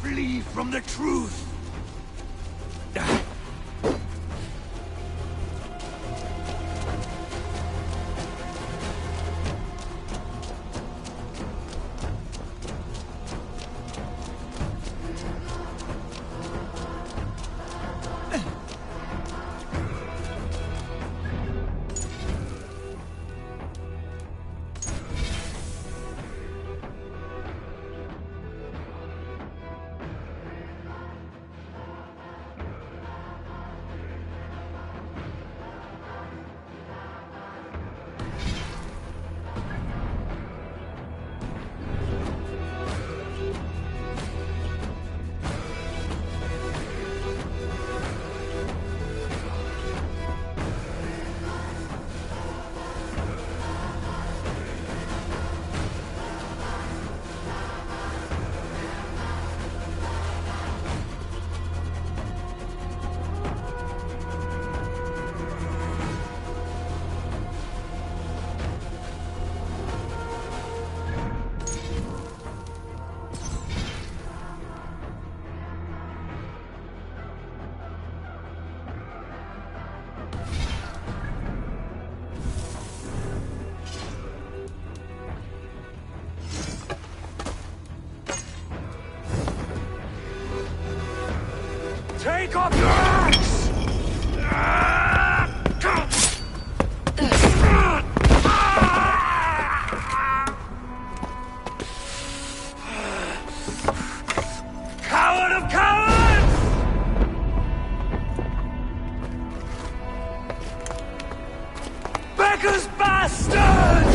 Flee from the truth! Take off your axe! Coward of cowards! Beggar's bastard!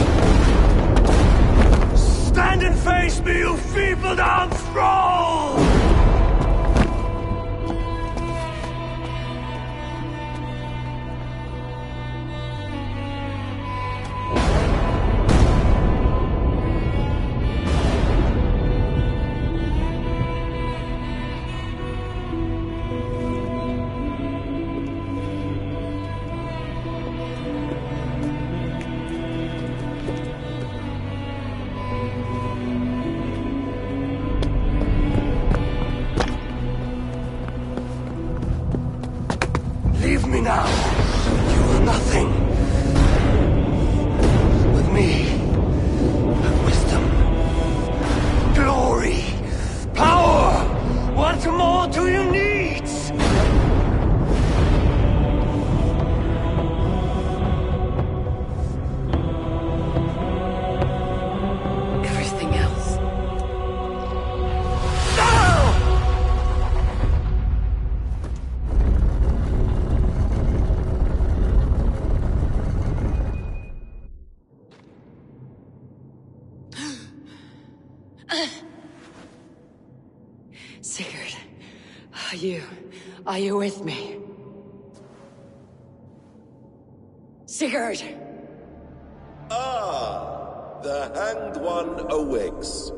Stand and face me, you feeble-down thrall! Leave me now. You are nothing. With me, wisdom, glory, power. What more do you need? Everything else. Sigurd, are you with me? Sigurd! Ah, the Hanged One awakes.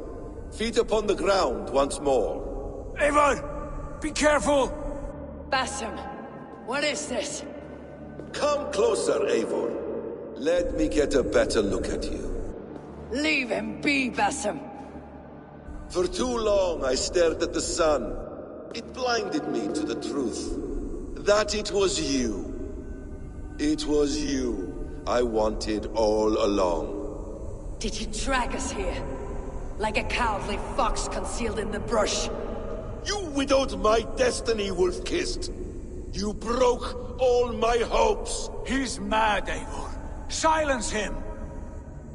Feet upon the ground once more. Eivor! Be careful! Basim, what is this? Come closer, Eivor. Let me get a better look at you. Leave him be, Basim. For too long I stared at the sun. It blinded me to the truth. That it was you. It was you I wanted all along. Did you drag us here? Like a cowardly fox concealed in the brush? You widowed my destiny, Wolf-Kissed. You broke all my hopes. He's mad, Eivor. Silence him!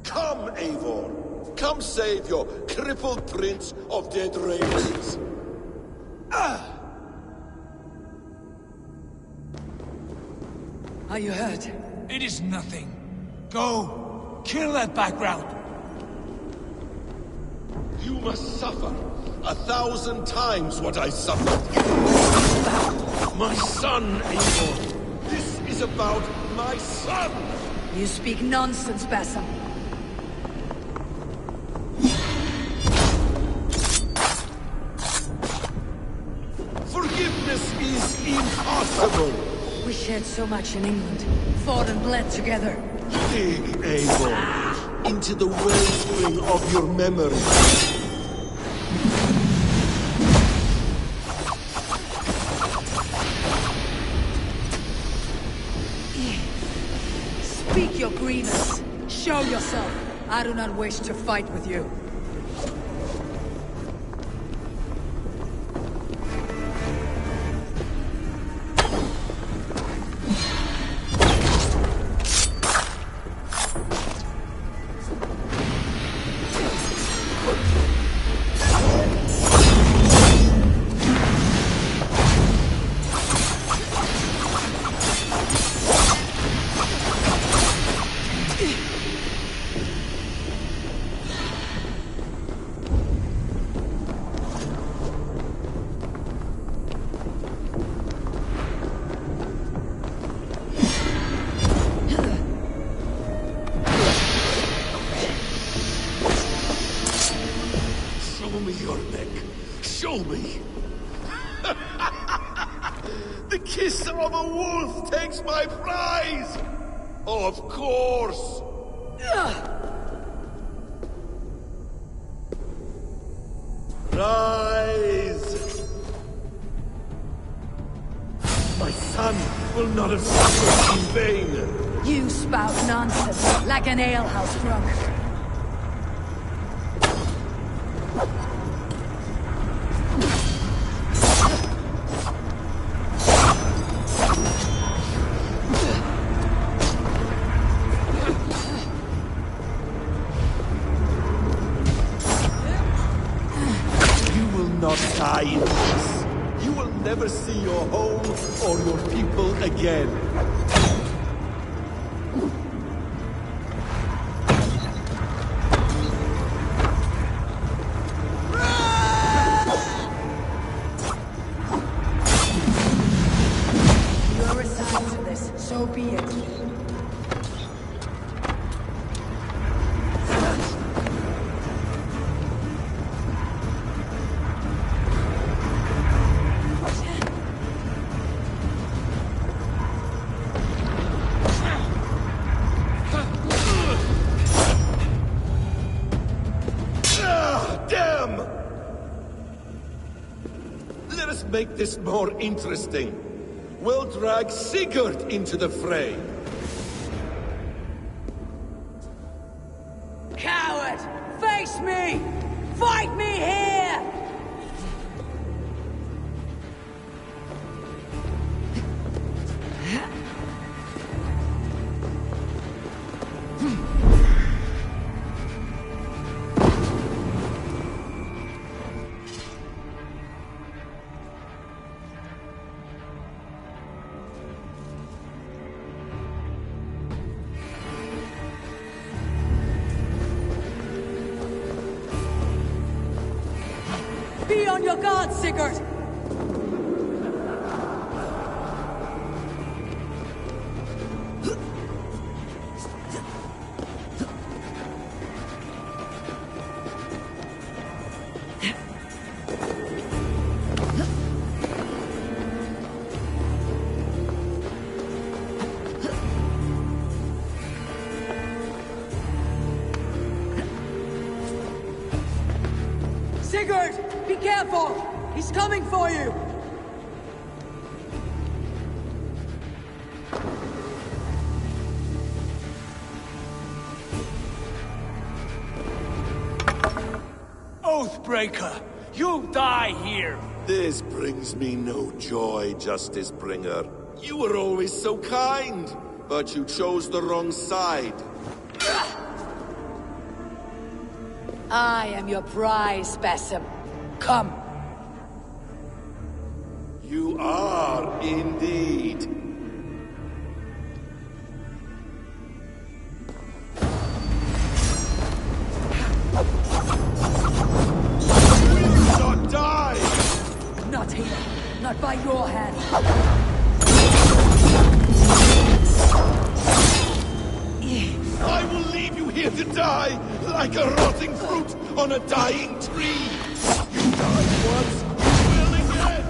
Come, Eivor. Come save your crippled prince of dead ravens. Are you hurt? It is nothing. Go! Kill that background! You must suffer 1,000 times what I suffered. My son, Eivor. This is about my son! You speak nonsense, Bassam. Forgiveness is impossible! We shared so much in England. Fought and bled together. Dig, Eivor, into the wellspring of your memory. Speak your grievance. Show yourself. I do not wish to fight with you. Show me your neck. Show me. The kiss of a wolf takes my prize. Of course. Rise. My son will not have suffered in vain. You spout nonsense, like an alehouse drunk. Not die in peace. You will never see your home or your people again. You are resigned to this, so be it. Damn! Let us make this more interesting. We'll drag Sigurd into the fray. Coward! Face me! Fight me here! Be on your guard, Sigurd! Sigurd! Be careful! He's coming for you! Oathbreaker! You die here! This brings me no joy, Justice Bringer. You were always so kind, but you chose the wrong side. I am your prize, Basim. Come. You are indeed. You will not die! Not here. Not by your hand. I will leave you here to die, like a rotting fruit on a dying tree! You died once, you will again!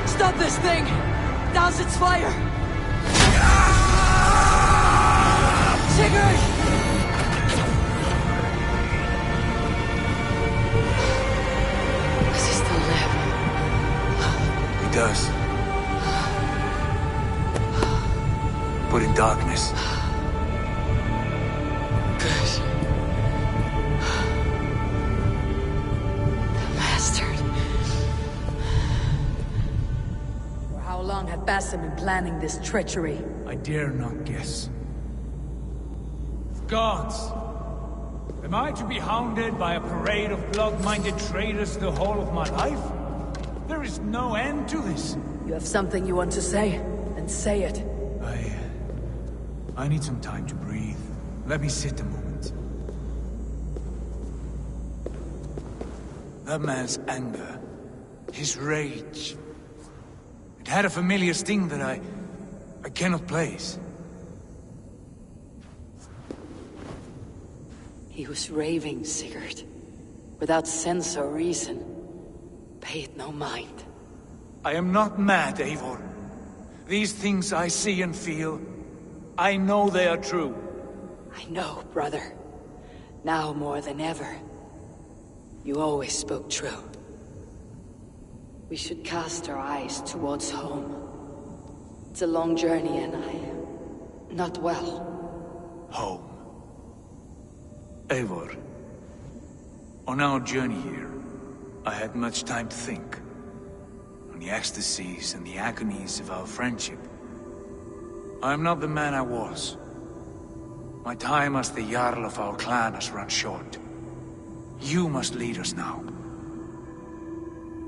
Stop this thing! Douse its fire! Sigurd! Does he still live? He does. But in darkness. Good. The bastard. For how long had Basim been planning this treachery? I dare not guess. Gods! Am I to be hounded by a parade of blood-minded traitors the whole of my life? There is no end to this. You have something you want to say? Then say it. I need some time to breathe. Let me sit a moment. That man's anger, his rage, it had a familiar sting that I cannot place. He was raving, Sigurd. Without sense or reason. Pay it no mind. I am not mad, Eivor. These things I see and feel, I know they are true. I know, brother. Now more than ever. You always spoke true. We should cast our eyes towards home. It's a long journey and I am not well. Home. Eivor, on our journey here, I had much time to think. On the ecstasies and the agonies of our friendship. I am not the man I was. My time as the Jarl of our clan has run short. You must lead us now.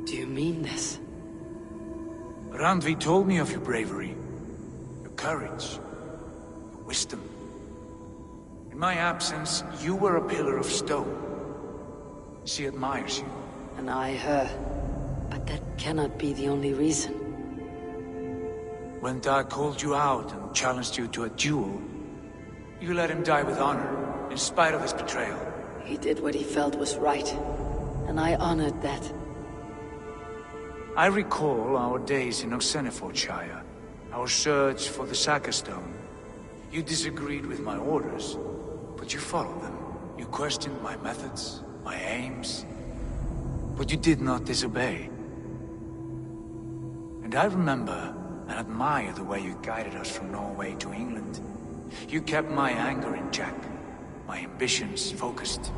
Do you mean this? Randvi told me of your bravery, your courage, your wisdom. In my absence, you were a pillar of stone. She admires you. And I her. But that cannot be the only reason. When Dag called you out and challenged you to a duel, you let him die with honor, in spite of his betrayal. He did what he felt was right, and I honored that. I recall our days in Oxenifordshire, our search for the Saga Stone. You disagreed with my orders, but you followed them. You questioned my methods, my aims, but you did not disobey. And I remember and admire the way you guided us from Norway to England. You kept my anger in check, my ambitions focused.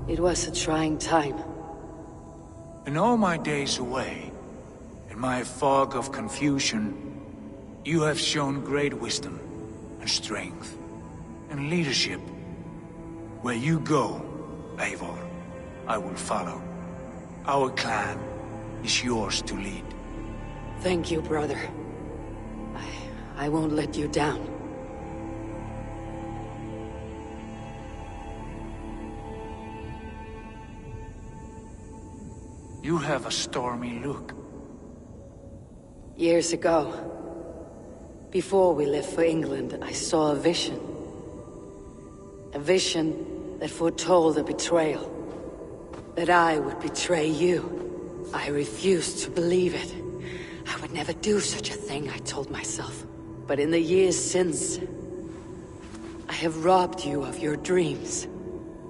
It was a trying time. In all my days away, in my fog of confusion, you have shown great wisdom and strength and leadership. Where you go, Eivor, I will follow. Our clan is yours to lead. Thank you, brother. I won't let you down. You have a stormy look. Years ago, before we left for England, I saw a vision. A vision that foretold a betrayal. That I would betray you. I refused to believe it. I would never do such a thing, I told myself. But in the years since, I have robbed you of your dreams.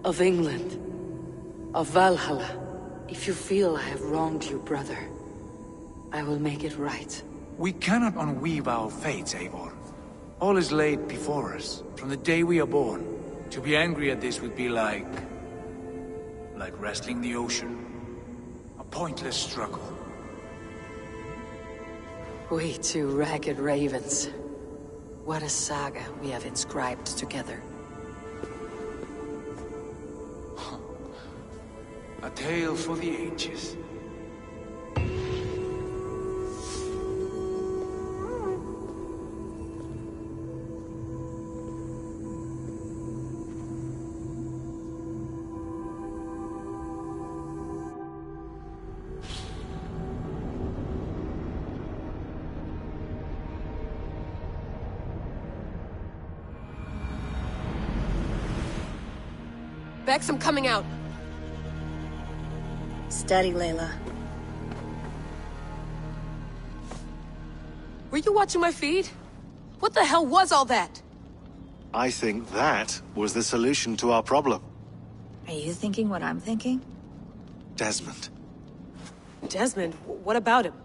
Of England. Of Valhalla. If you feel I have wronged you, brother, I will make it right. We cannot unweave our fates, Eivor. All is laid before us, from the day we are born. To be angry at this would be like wrestling the ocean. A pointless struggle. We two ragged ravens. What a saga we have inscribed together. A tale for the ages. Bex, I'm coming out. Steady, Layla. Were you watching my feed? What the hell was all that? I think that was the solution to our problem. Are you thinking what I'm thinking? Desmond. Desmond? What about him?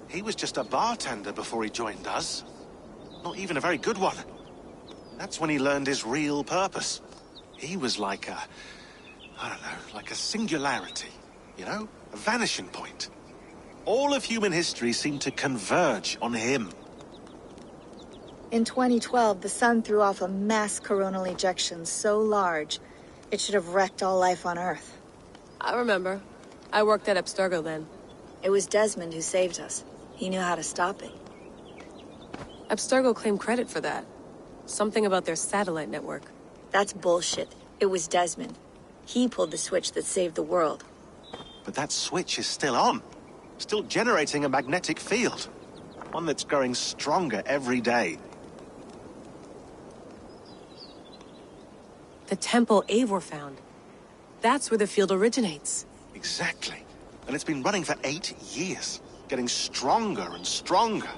He was just a bartender before he joined us. Not even a very good one. That's when he learned his real purpose. He was like a... I don't know, like a singularity. You know? A vanishing point. All of human history seemed to converge on him. In 2012, the sun threw off a mass coronal ejection so large, it should have wrecked all life on Earth. I remember. I worked at Abstergo then. It was Desmond who saved us. He knew how to stop it. Abstergo claimed credit for that. Something about their satellite network. That's bullshit. It was Desmond. He pulled the switch that saved the world. But that switch is still on. Still generating a magnetic field. One that's growing stronger every day. The temple Eivor found. That's where the field originates. Exactly. And it's been running for 8 years. Getting stronger and stronger.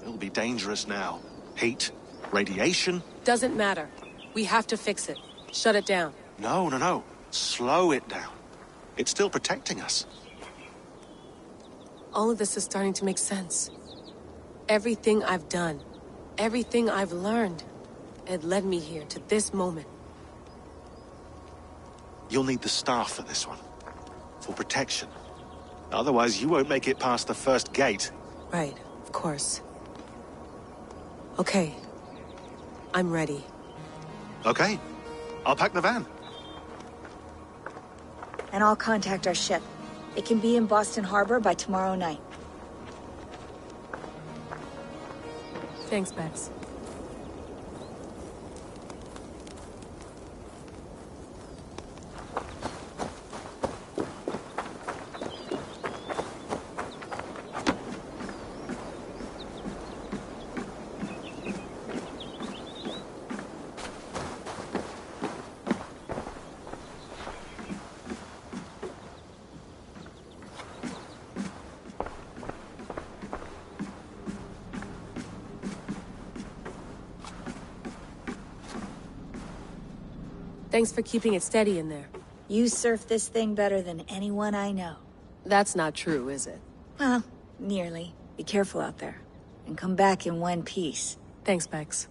It'll be dangerous now. Heat, radiation. Doesn't matter. We have to fix it. Shut it down. No. Slow it down. It's still protecting us. All of this is starting to make sense. Everything I've done, everything I've learned, it led me here to this moment. You'll need the staff for this one. For protection. Otherwise, you won't make it past the first gate. Right, of course. Okay. I'm ready. Okay. I'll pack the van. And I'll contact our ship. It can be in Boston Harbor by tomorrow night. Thanks, Bex. Thanks for keeping it steady in there. You surf this thing better than anyone I know. That's not true, is it? Well, nearly. Be careful out there. And come back in one piece. Thanks, Bex.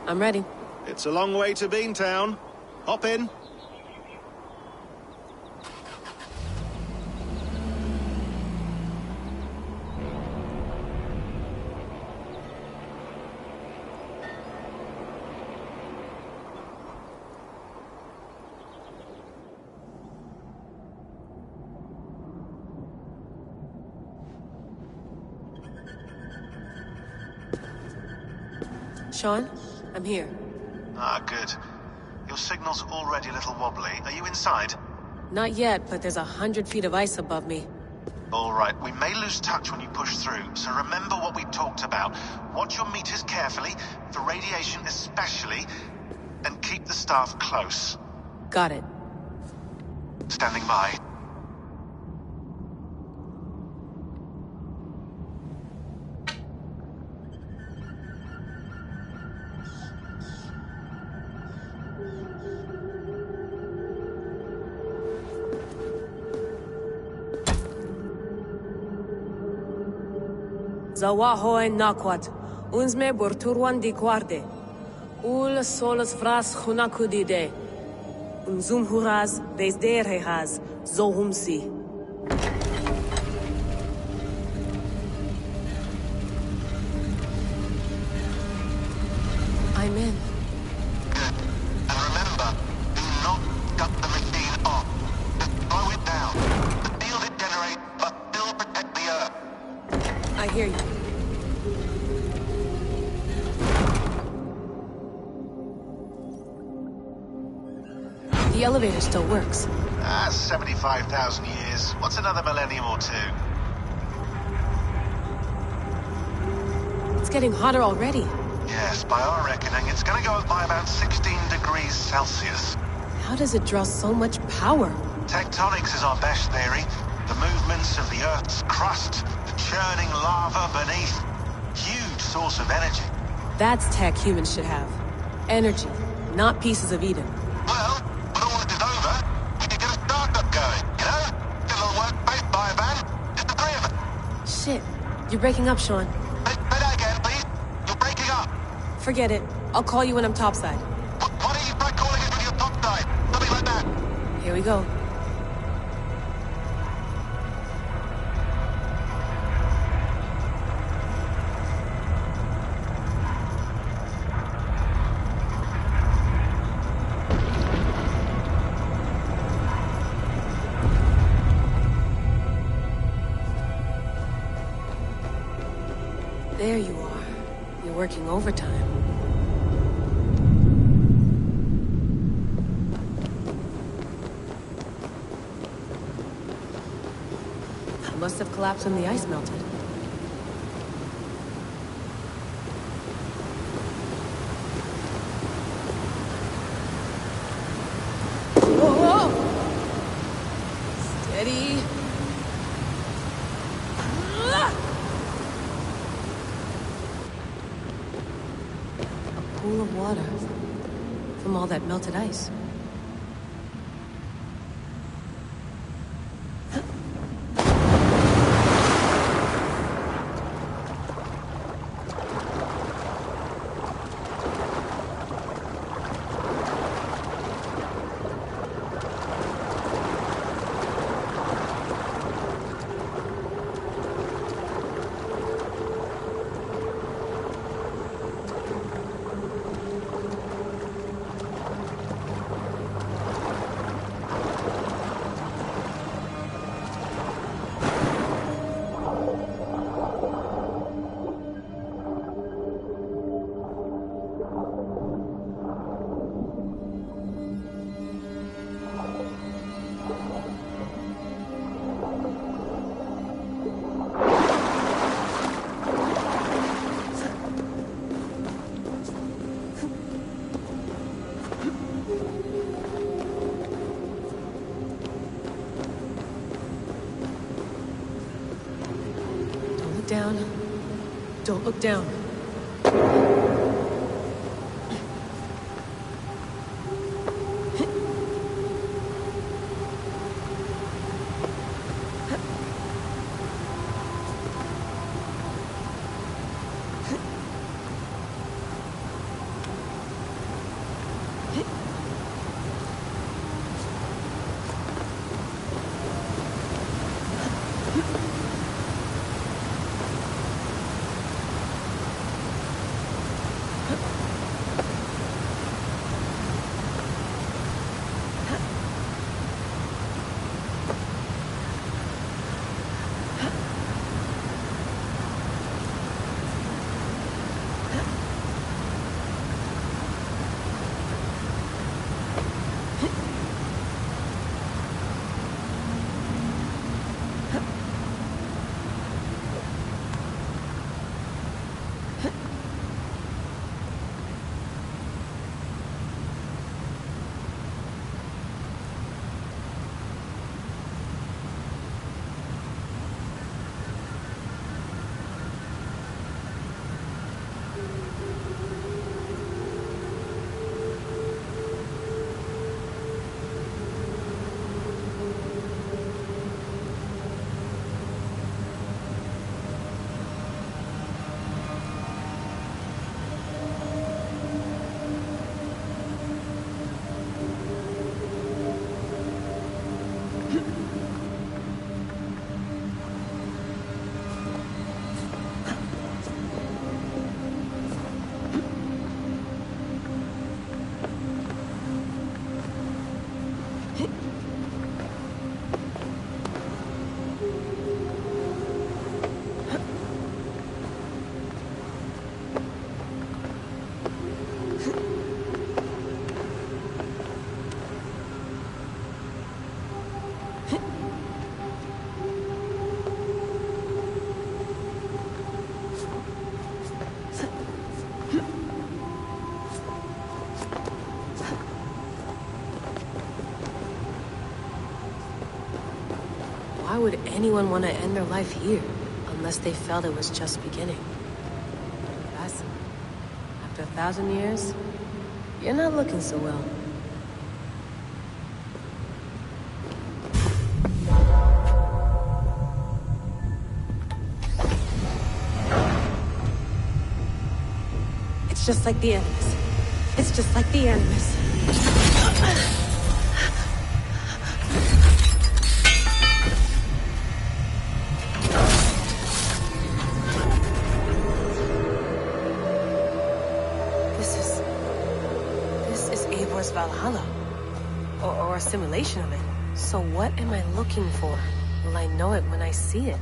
I'm ready. It's a long way to Beantown. Hop in. Sean, I'm here. Ah, good. Your signal's already a little wobbly. Are you inside? Not yet, but there's 100 feet of ice above me. All right, we may lose touch when you push through, so remember what we talked about. Watch your meters carefully, for radiation especially, and keep the staff close. Got it. Standing by. Zawaho en nakwat. Unsme borturwan di guarde. Ul solos vras hunakudide. Unzum huraz desderehaz. Zohumsi. I'm in. And remember, do not cut the machine off. Just slow it down. The field it generates, but still protect the Earth. I hear you. The elevator still works. 75,000 years. What's another millennium or two? It's getting hotter already. Yes, by our reckoning, it's gonna go up by about 16 degrees Celsius. How does it draw so much power? Tectonics is our best theory. The movements of the Earth's crust, the churning lava beneath. Huge source of energy. That's tech humans should have. Energy, not pieces of Eden. Well, when all this is over, we can get a startup going, you know? Get a little workspace, buy a van, just the three of us. Shit. You're breaking up, Sean. Say that again, please. You're breaking up. Forget it. I'll call you when I'm topside. Why don't you try calling it when you're topside? Something like that. Here we go. There you are. You're working overtime. I must have collapsed when the ice melted. Whoa! Steady. Pool of water from all that melted ice. Down. Don't look down. Why would anyone want to end their life here? Unless they felt it was just beginning. Basim, after 1,000 years, you're not looking so well. It's just like the Animus. It's just like the Animus. This is Eivor's Valhalla. Or a simulation of it. So what am I looking for? Will I know it when I see it?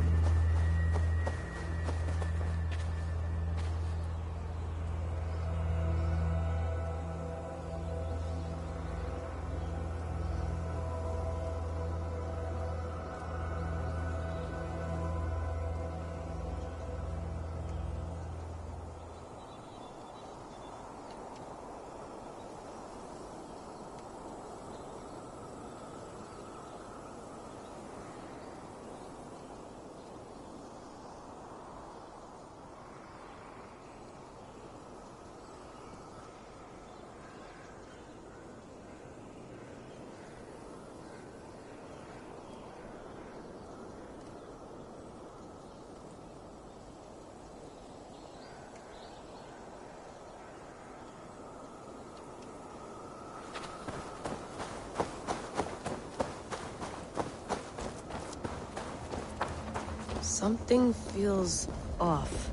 Something feels off.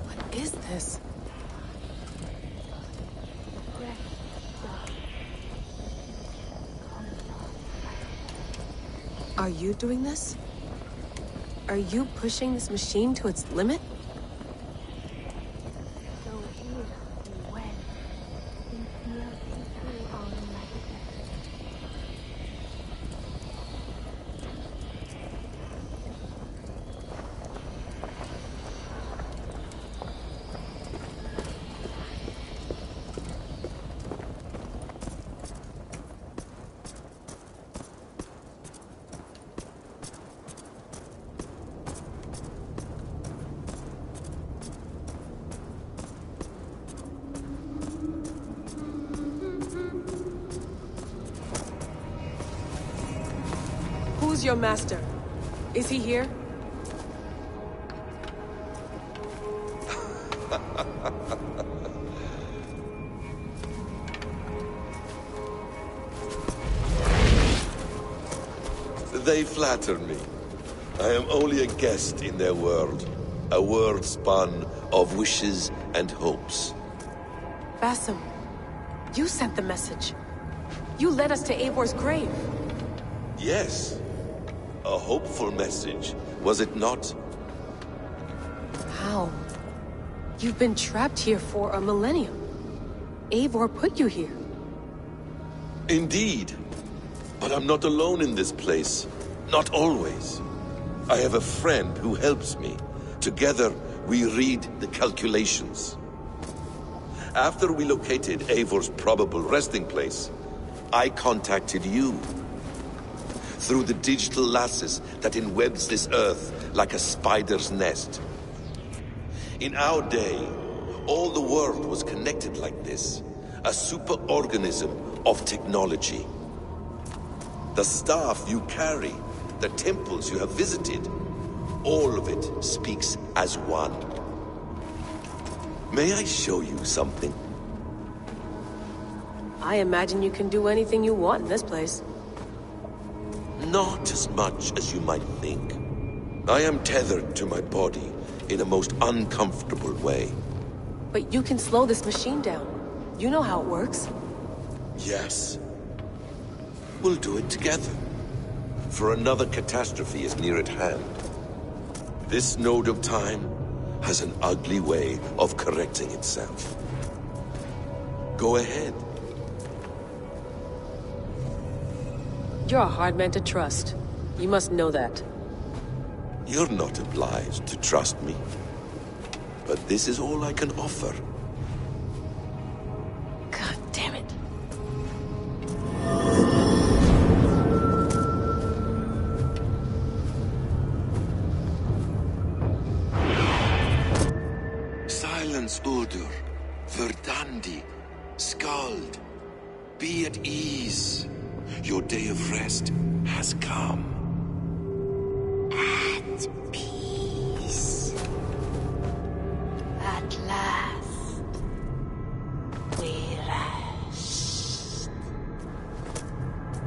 What is this? Are you doing this? Are you pushing this machine to its limit? Who's your master? Is he here? They flatter me. I am only a guest in their world. A world spun of wishes and hopes. Basim, you sent the message. You led us to Eivor's grave. Yes. A hopeful message, was it not? How? You've been trapped here for a millennium. Eivor put you here. Indeed. But I'm not alone in this place. Not always. I have a friend who helps me. Together, we read the calculations. After we located Eivor's probable resting place, I contacted you. Through the digital lasses that enwebs this earth like a spider's nest. In our day, all the world was connected like this. A superorganism of technology. The staff you carry, the temples you have visited, all of it speaks as one. May I show you something? I imagine you can do anything you want in this place. Not as much as you might think. I am tethered to my body in a most uncomfortable way. But you can slow this machine down. You know how it works. Yes. We'll do it together. For another catastrophe is near at hand. This node of time has an ugly way of correcting itself. Go ahead. You're a hard man to trust. You must know that. You're not obliged to trust me. but this is all I can offer. God damn it. Silence, Udur. Verdandi. Skald. Be at ease. Your day of rest has come. At peace. At last. We rest.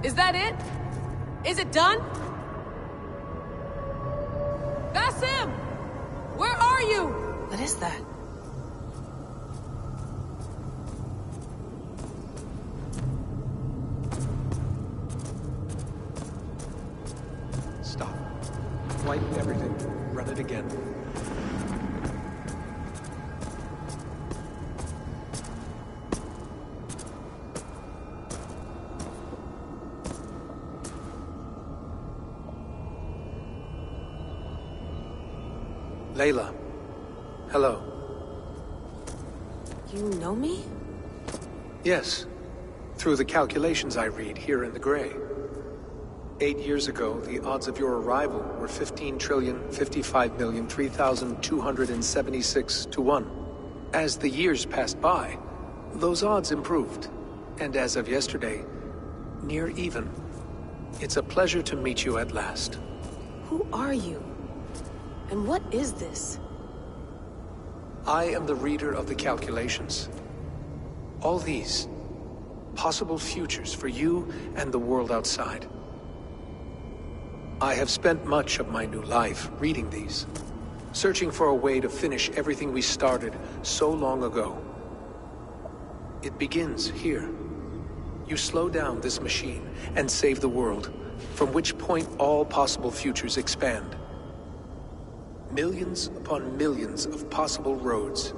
Is that it? Is it done? That's him! Where are you? What is that? Stop. Wipe everything. Run it again. Layla. Hello. You know me? Yes. Through the calculations I read here in the gray. 8 years ago, the odds of your arrival were 15,055,003,276 to 1. As the years passed by, those odds improved. And as of yesterday, near even. It's a pleasure to meet you at last. Who are you? And what is this? I am the reader of the calculations. All these, possible futures for you and the world outside. I have spent much of my new life reading these, searching for a way to finish everything we started so long ago. It begins here. You slow down this machine and save the world, from which point all possible futures expand. Millions upon millions of possible roads.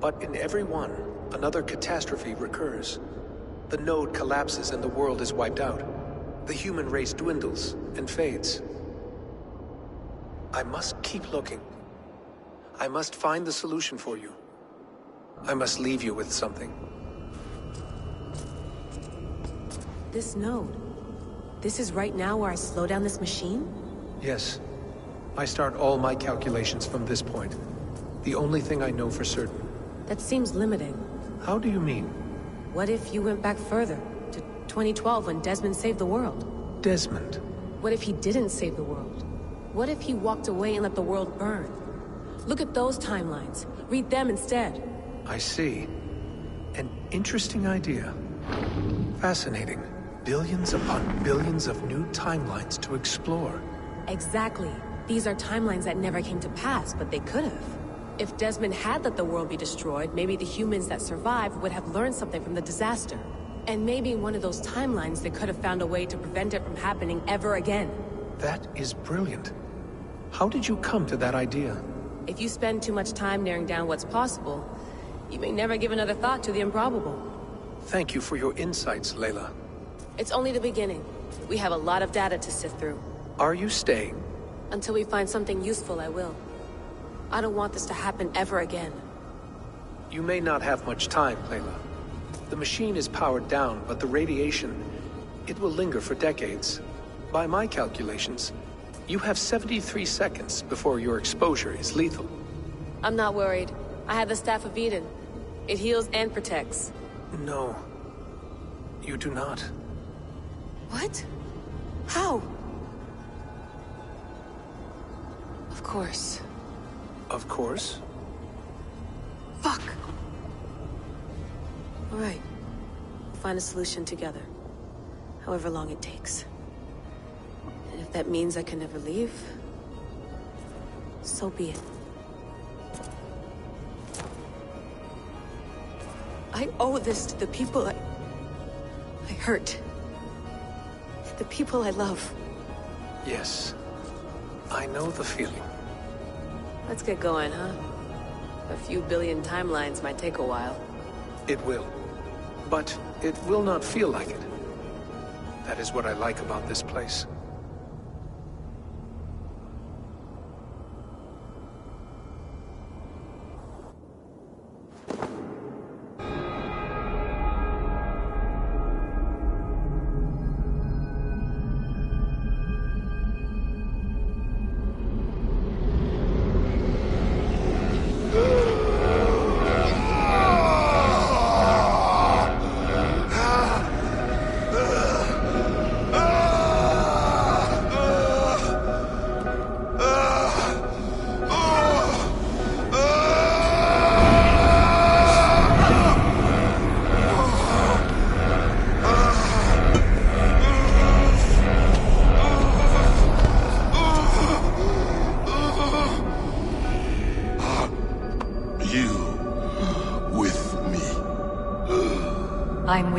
But in every one, another catastrophe recurs. The node collapses and the world is wiped out. The human race dwindles and fades. I must keep looking. I must find the solution for you. I must leave you with something. This node. This is right now where I slow down this machine? Yes. I start all my calculations from this point. The only thing I know for certain. That seems limiting. How do you mean? What if you went back further? 2012 when Desmond saved the world. Desmond? What if he didn't save the world? What if he walked away and let the world burn? Look at those timelines. Read them instead. I see. An interesting idea. Fascinating. Billions upon billions of new timelines to explore. Exactly. These are timelines that never came to pass, but they could have. If Desmond had let the world be destroyed, maybe the humans that survived would have learned something from the disaster. And maybe in one of those timelines they could have found a way to prevent it from happening ever again. That is brilliant. How did you come to that idea? If you spend too much time narrowing down what's possible, you may never give another thought to the improbable. Thank you for your insights, Layla. It's only the beginning. We have a lot of data to sift through. Are you staying? Until we find something useful, I will. I don't want this to happen ever again. You may not have much time, Layla. The machine is powered down, but the radiation, it will linger for decades. By my calculations, you have 73 seconds before your exposure is lethal. I'm not worried. I have the Staff of Eden. It heals and protects. No. You do not. What? How? Of course. Of course? Fuck! All right. We'll find a solution together. However long it takes. And if that means I can never leave, so be it. I owe this to the people I hurt. The people I love. Yes. I know the feeling. Let's get going, huh? A few billion timelines might take a while. It will. But it will not feel like it. That is what I like about this place.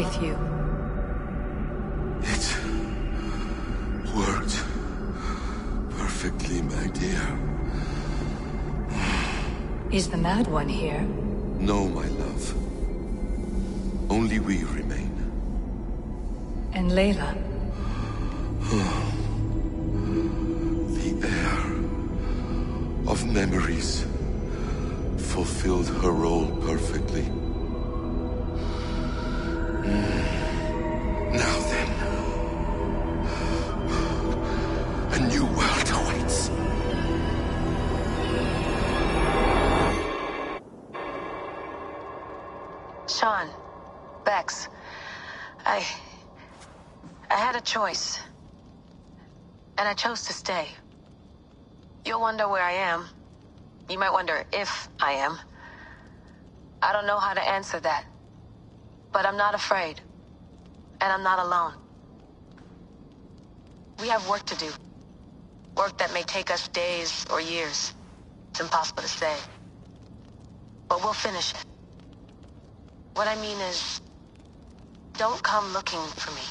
with you. It worked perfectly, my dear. Is the Mad One here? No, my love. Only we remain. And Layla? The air of memories fulfilled her role perfectly. Now then, a new world awaits. Sean, Bex, I had a choice. And I chose to stay. You'll wonder where I am. You might wonder if I am. I don't know how to answer that. But I'm not afraid. And I'm not alone. We have work to do. Work that may take us days or years. It's impossible to say. But we'll finish it. What I mean is, don't come looking for me.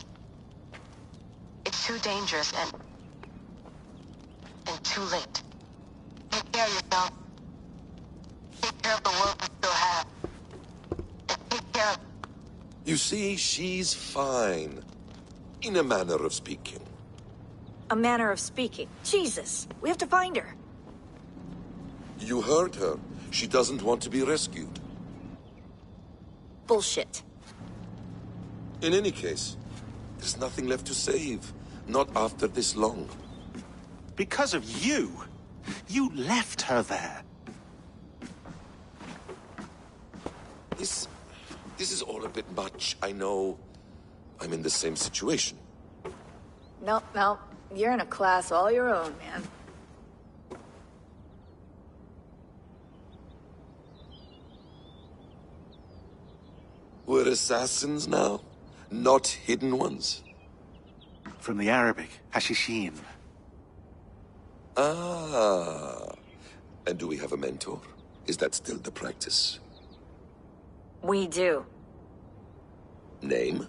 It's too dangerous and too late. Take care of yourself. Take care of the world we still have. And take care of... You see, she's fine. In a manner of speaking. A manner of speaking. Jesus, we have to find her. You heard her. She doesn't want to be rescued. Bullshit. In any case, there's nothing left to save. Not after this long. Because of you. You left her there. This is all a bit much, I know. I'm in the same situation. No. You're in a class all your own, man. We're assassins now? Not hidden ones? From the Arabic, Hashishin. Ah. And do we have a mentor? Is that still the practice? We do. Name?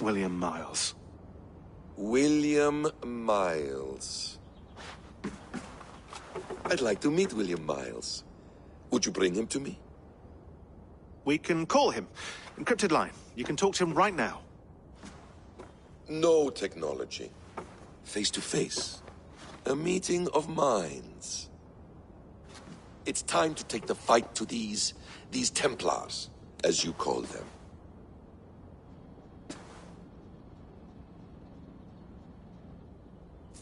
William Miles. William Miles. I'd like to meet William Miles. Would you bring him to me? We can call him. Encrypted line. You can talk to him right now. No technology. Face to face. A meeting of minds. It's time to take the fight to these Templars, as you call them.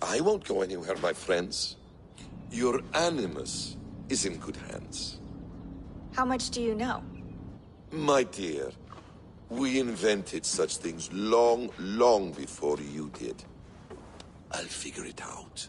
I won't go anywhere, my friends. Your animus is in good hands. How much do you know? My dear, we invented such things long, long before you did. I'll figure it out.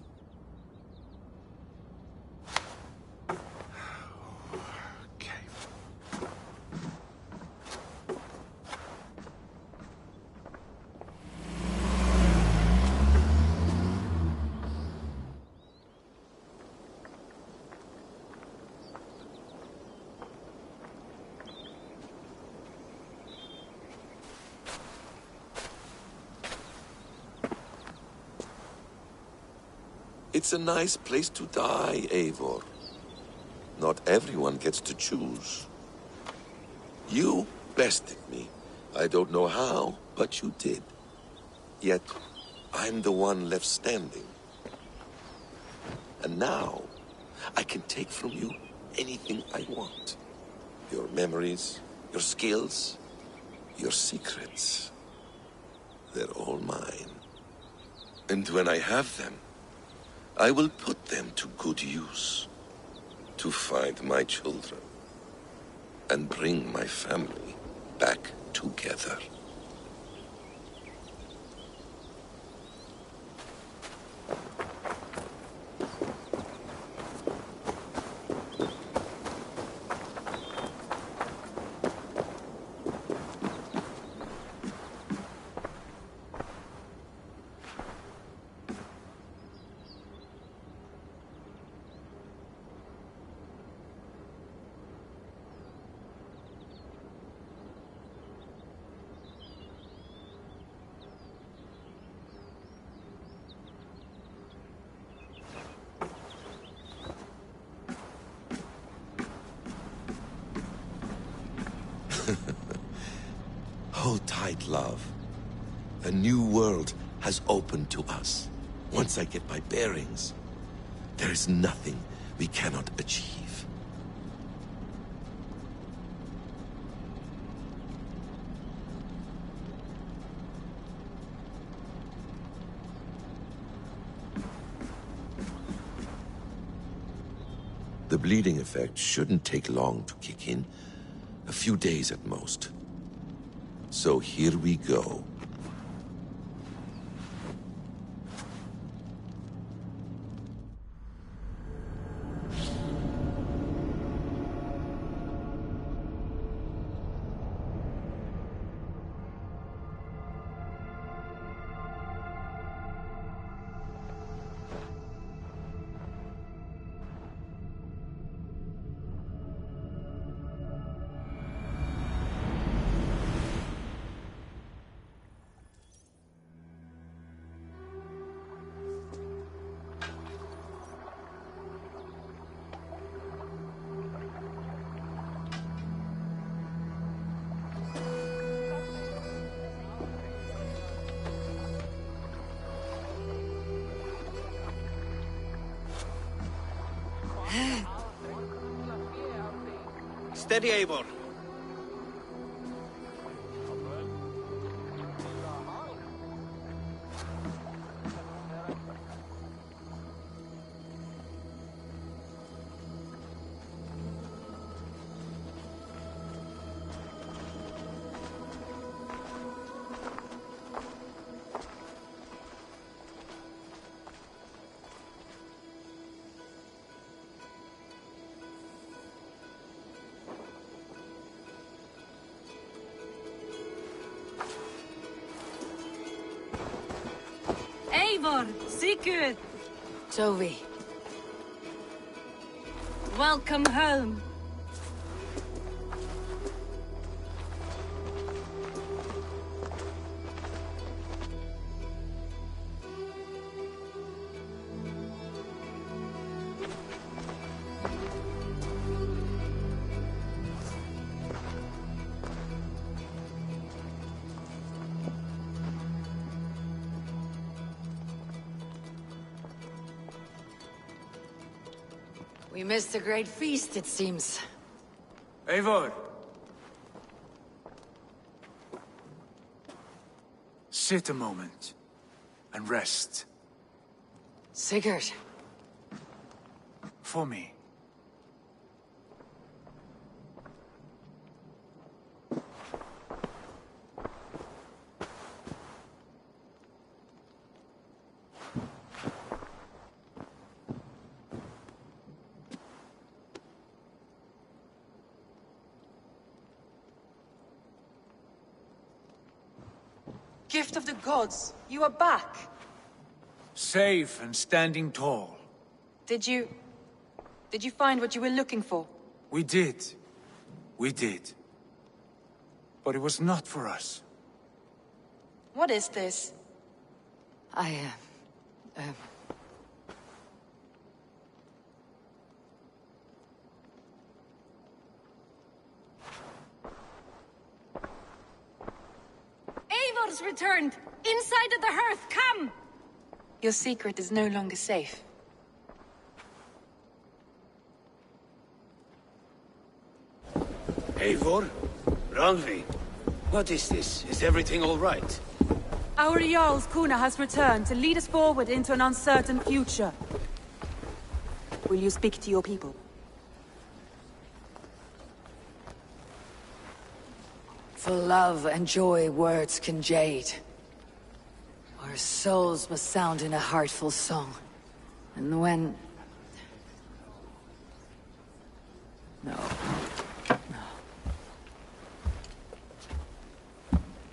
It's a nice place to die, Eivor. Not everyone gets to choose. You bested me. I don't know how, but you did. Yet, I'm the one left standing. And now, I can take from you anything I want. Your memories, your skills, your secrets. They're all mine. And when I have them, I will put them to good use. To find my children. And bring my family back together. Hold tight, love. A new world has opened to us. Once I get my bearings, there is nothing we cannot achieve. The bleeding effect shouldn't take long to kick in. A few days at most. So here we go. Steady, Eivor. Eivor, Sigurd! Tovi. Welcome home. We missed a great feast, it seems. Eivor! Sit a moment and rest. Sigurd. For me. Gift of the gods, you are back. Safe and standing tall. Did you find what you were looking for? We did. We did. But it was not for us. What is this? Eivor's returned! Inside of the hearth, come! Your secret is no longer safe. Eivor? Randvi? What is this? Is everything all right? Our Jarl's Kuna has returned to lead us forward into an uncertain future. Will you speak to your people? For love and joy words can jade. Our souls must sound in a heartful song. And when... No.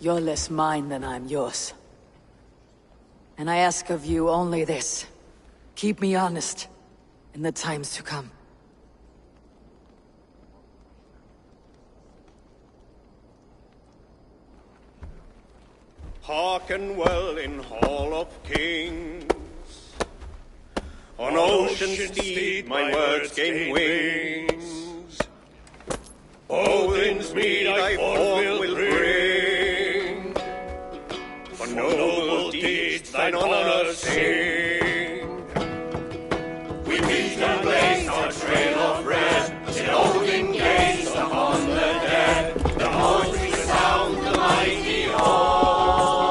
You're less mine than I'm yours. And I ask of you only this. Keep me honest in the times to come. Hearken well in Hall of Kings. On ocean steed my words gain wings. Odin's mead I forth will bring. For noble deeds thine honor sing. We meet and blaze our trail of red, till Odin gaze upon the dead. The horns resound the mighty horn.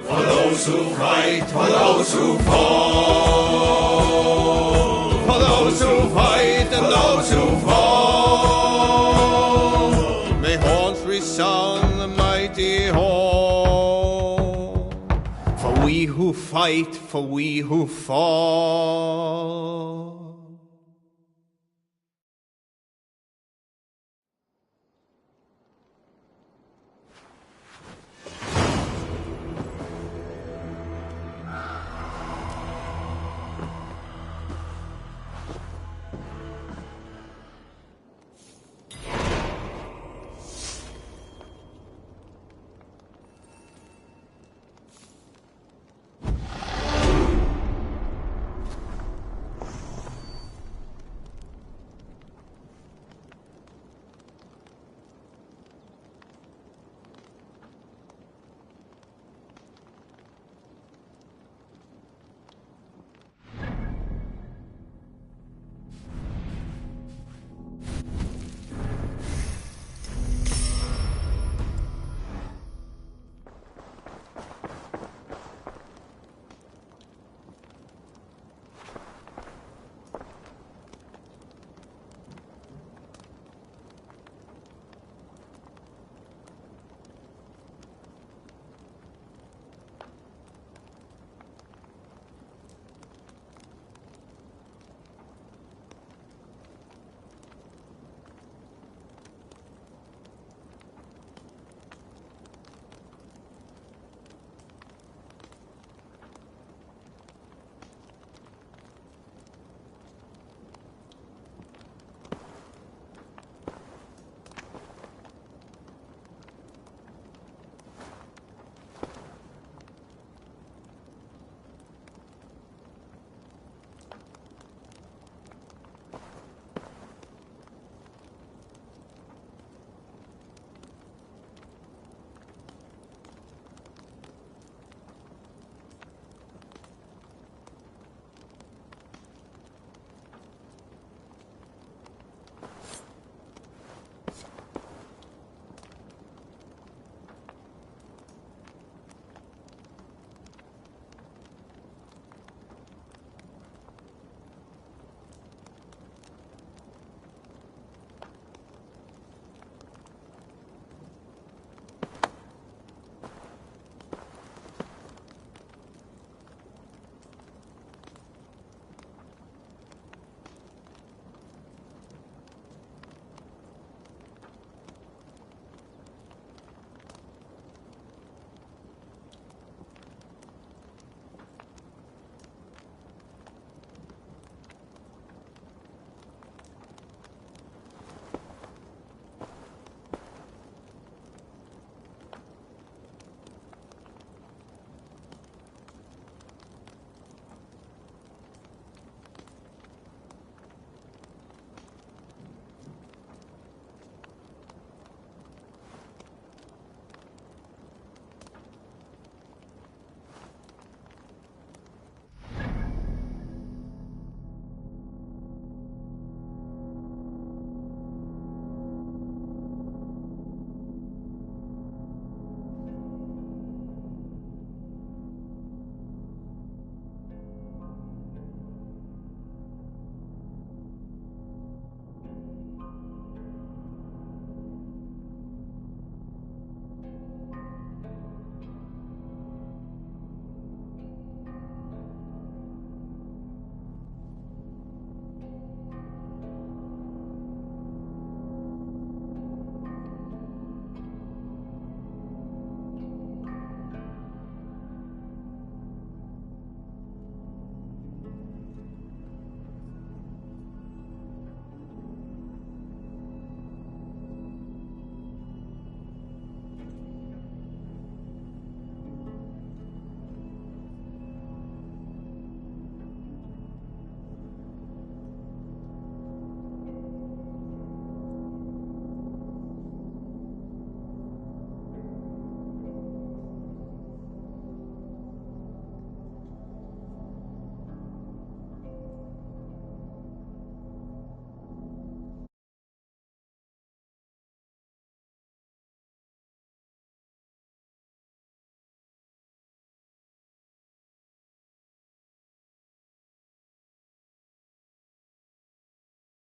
For those who fight, for those who fall. For those who fight and those who fall. May horns resound the mighty horn. For we who fight, for we who fall.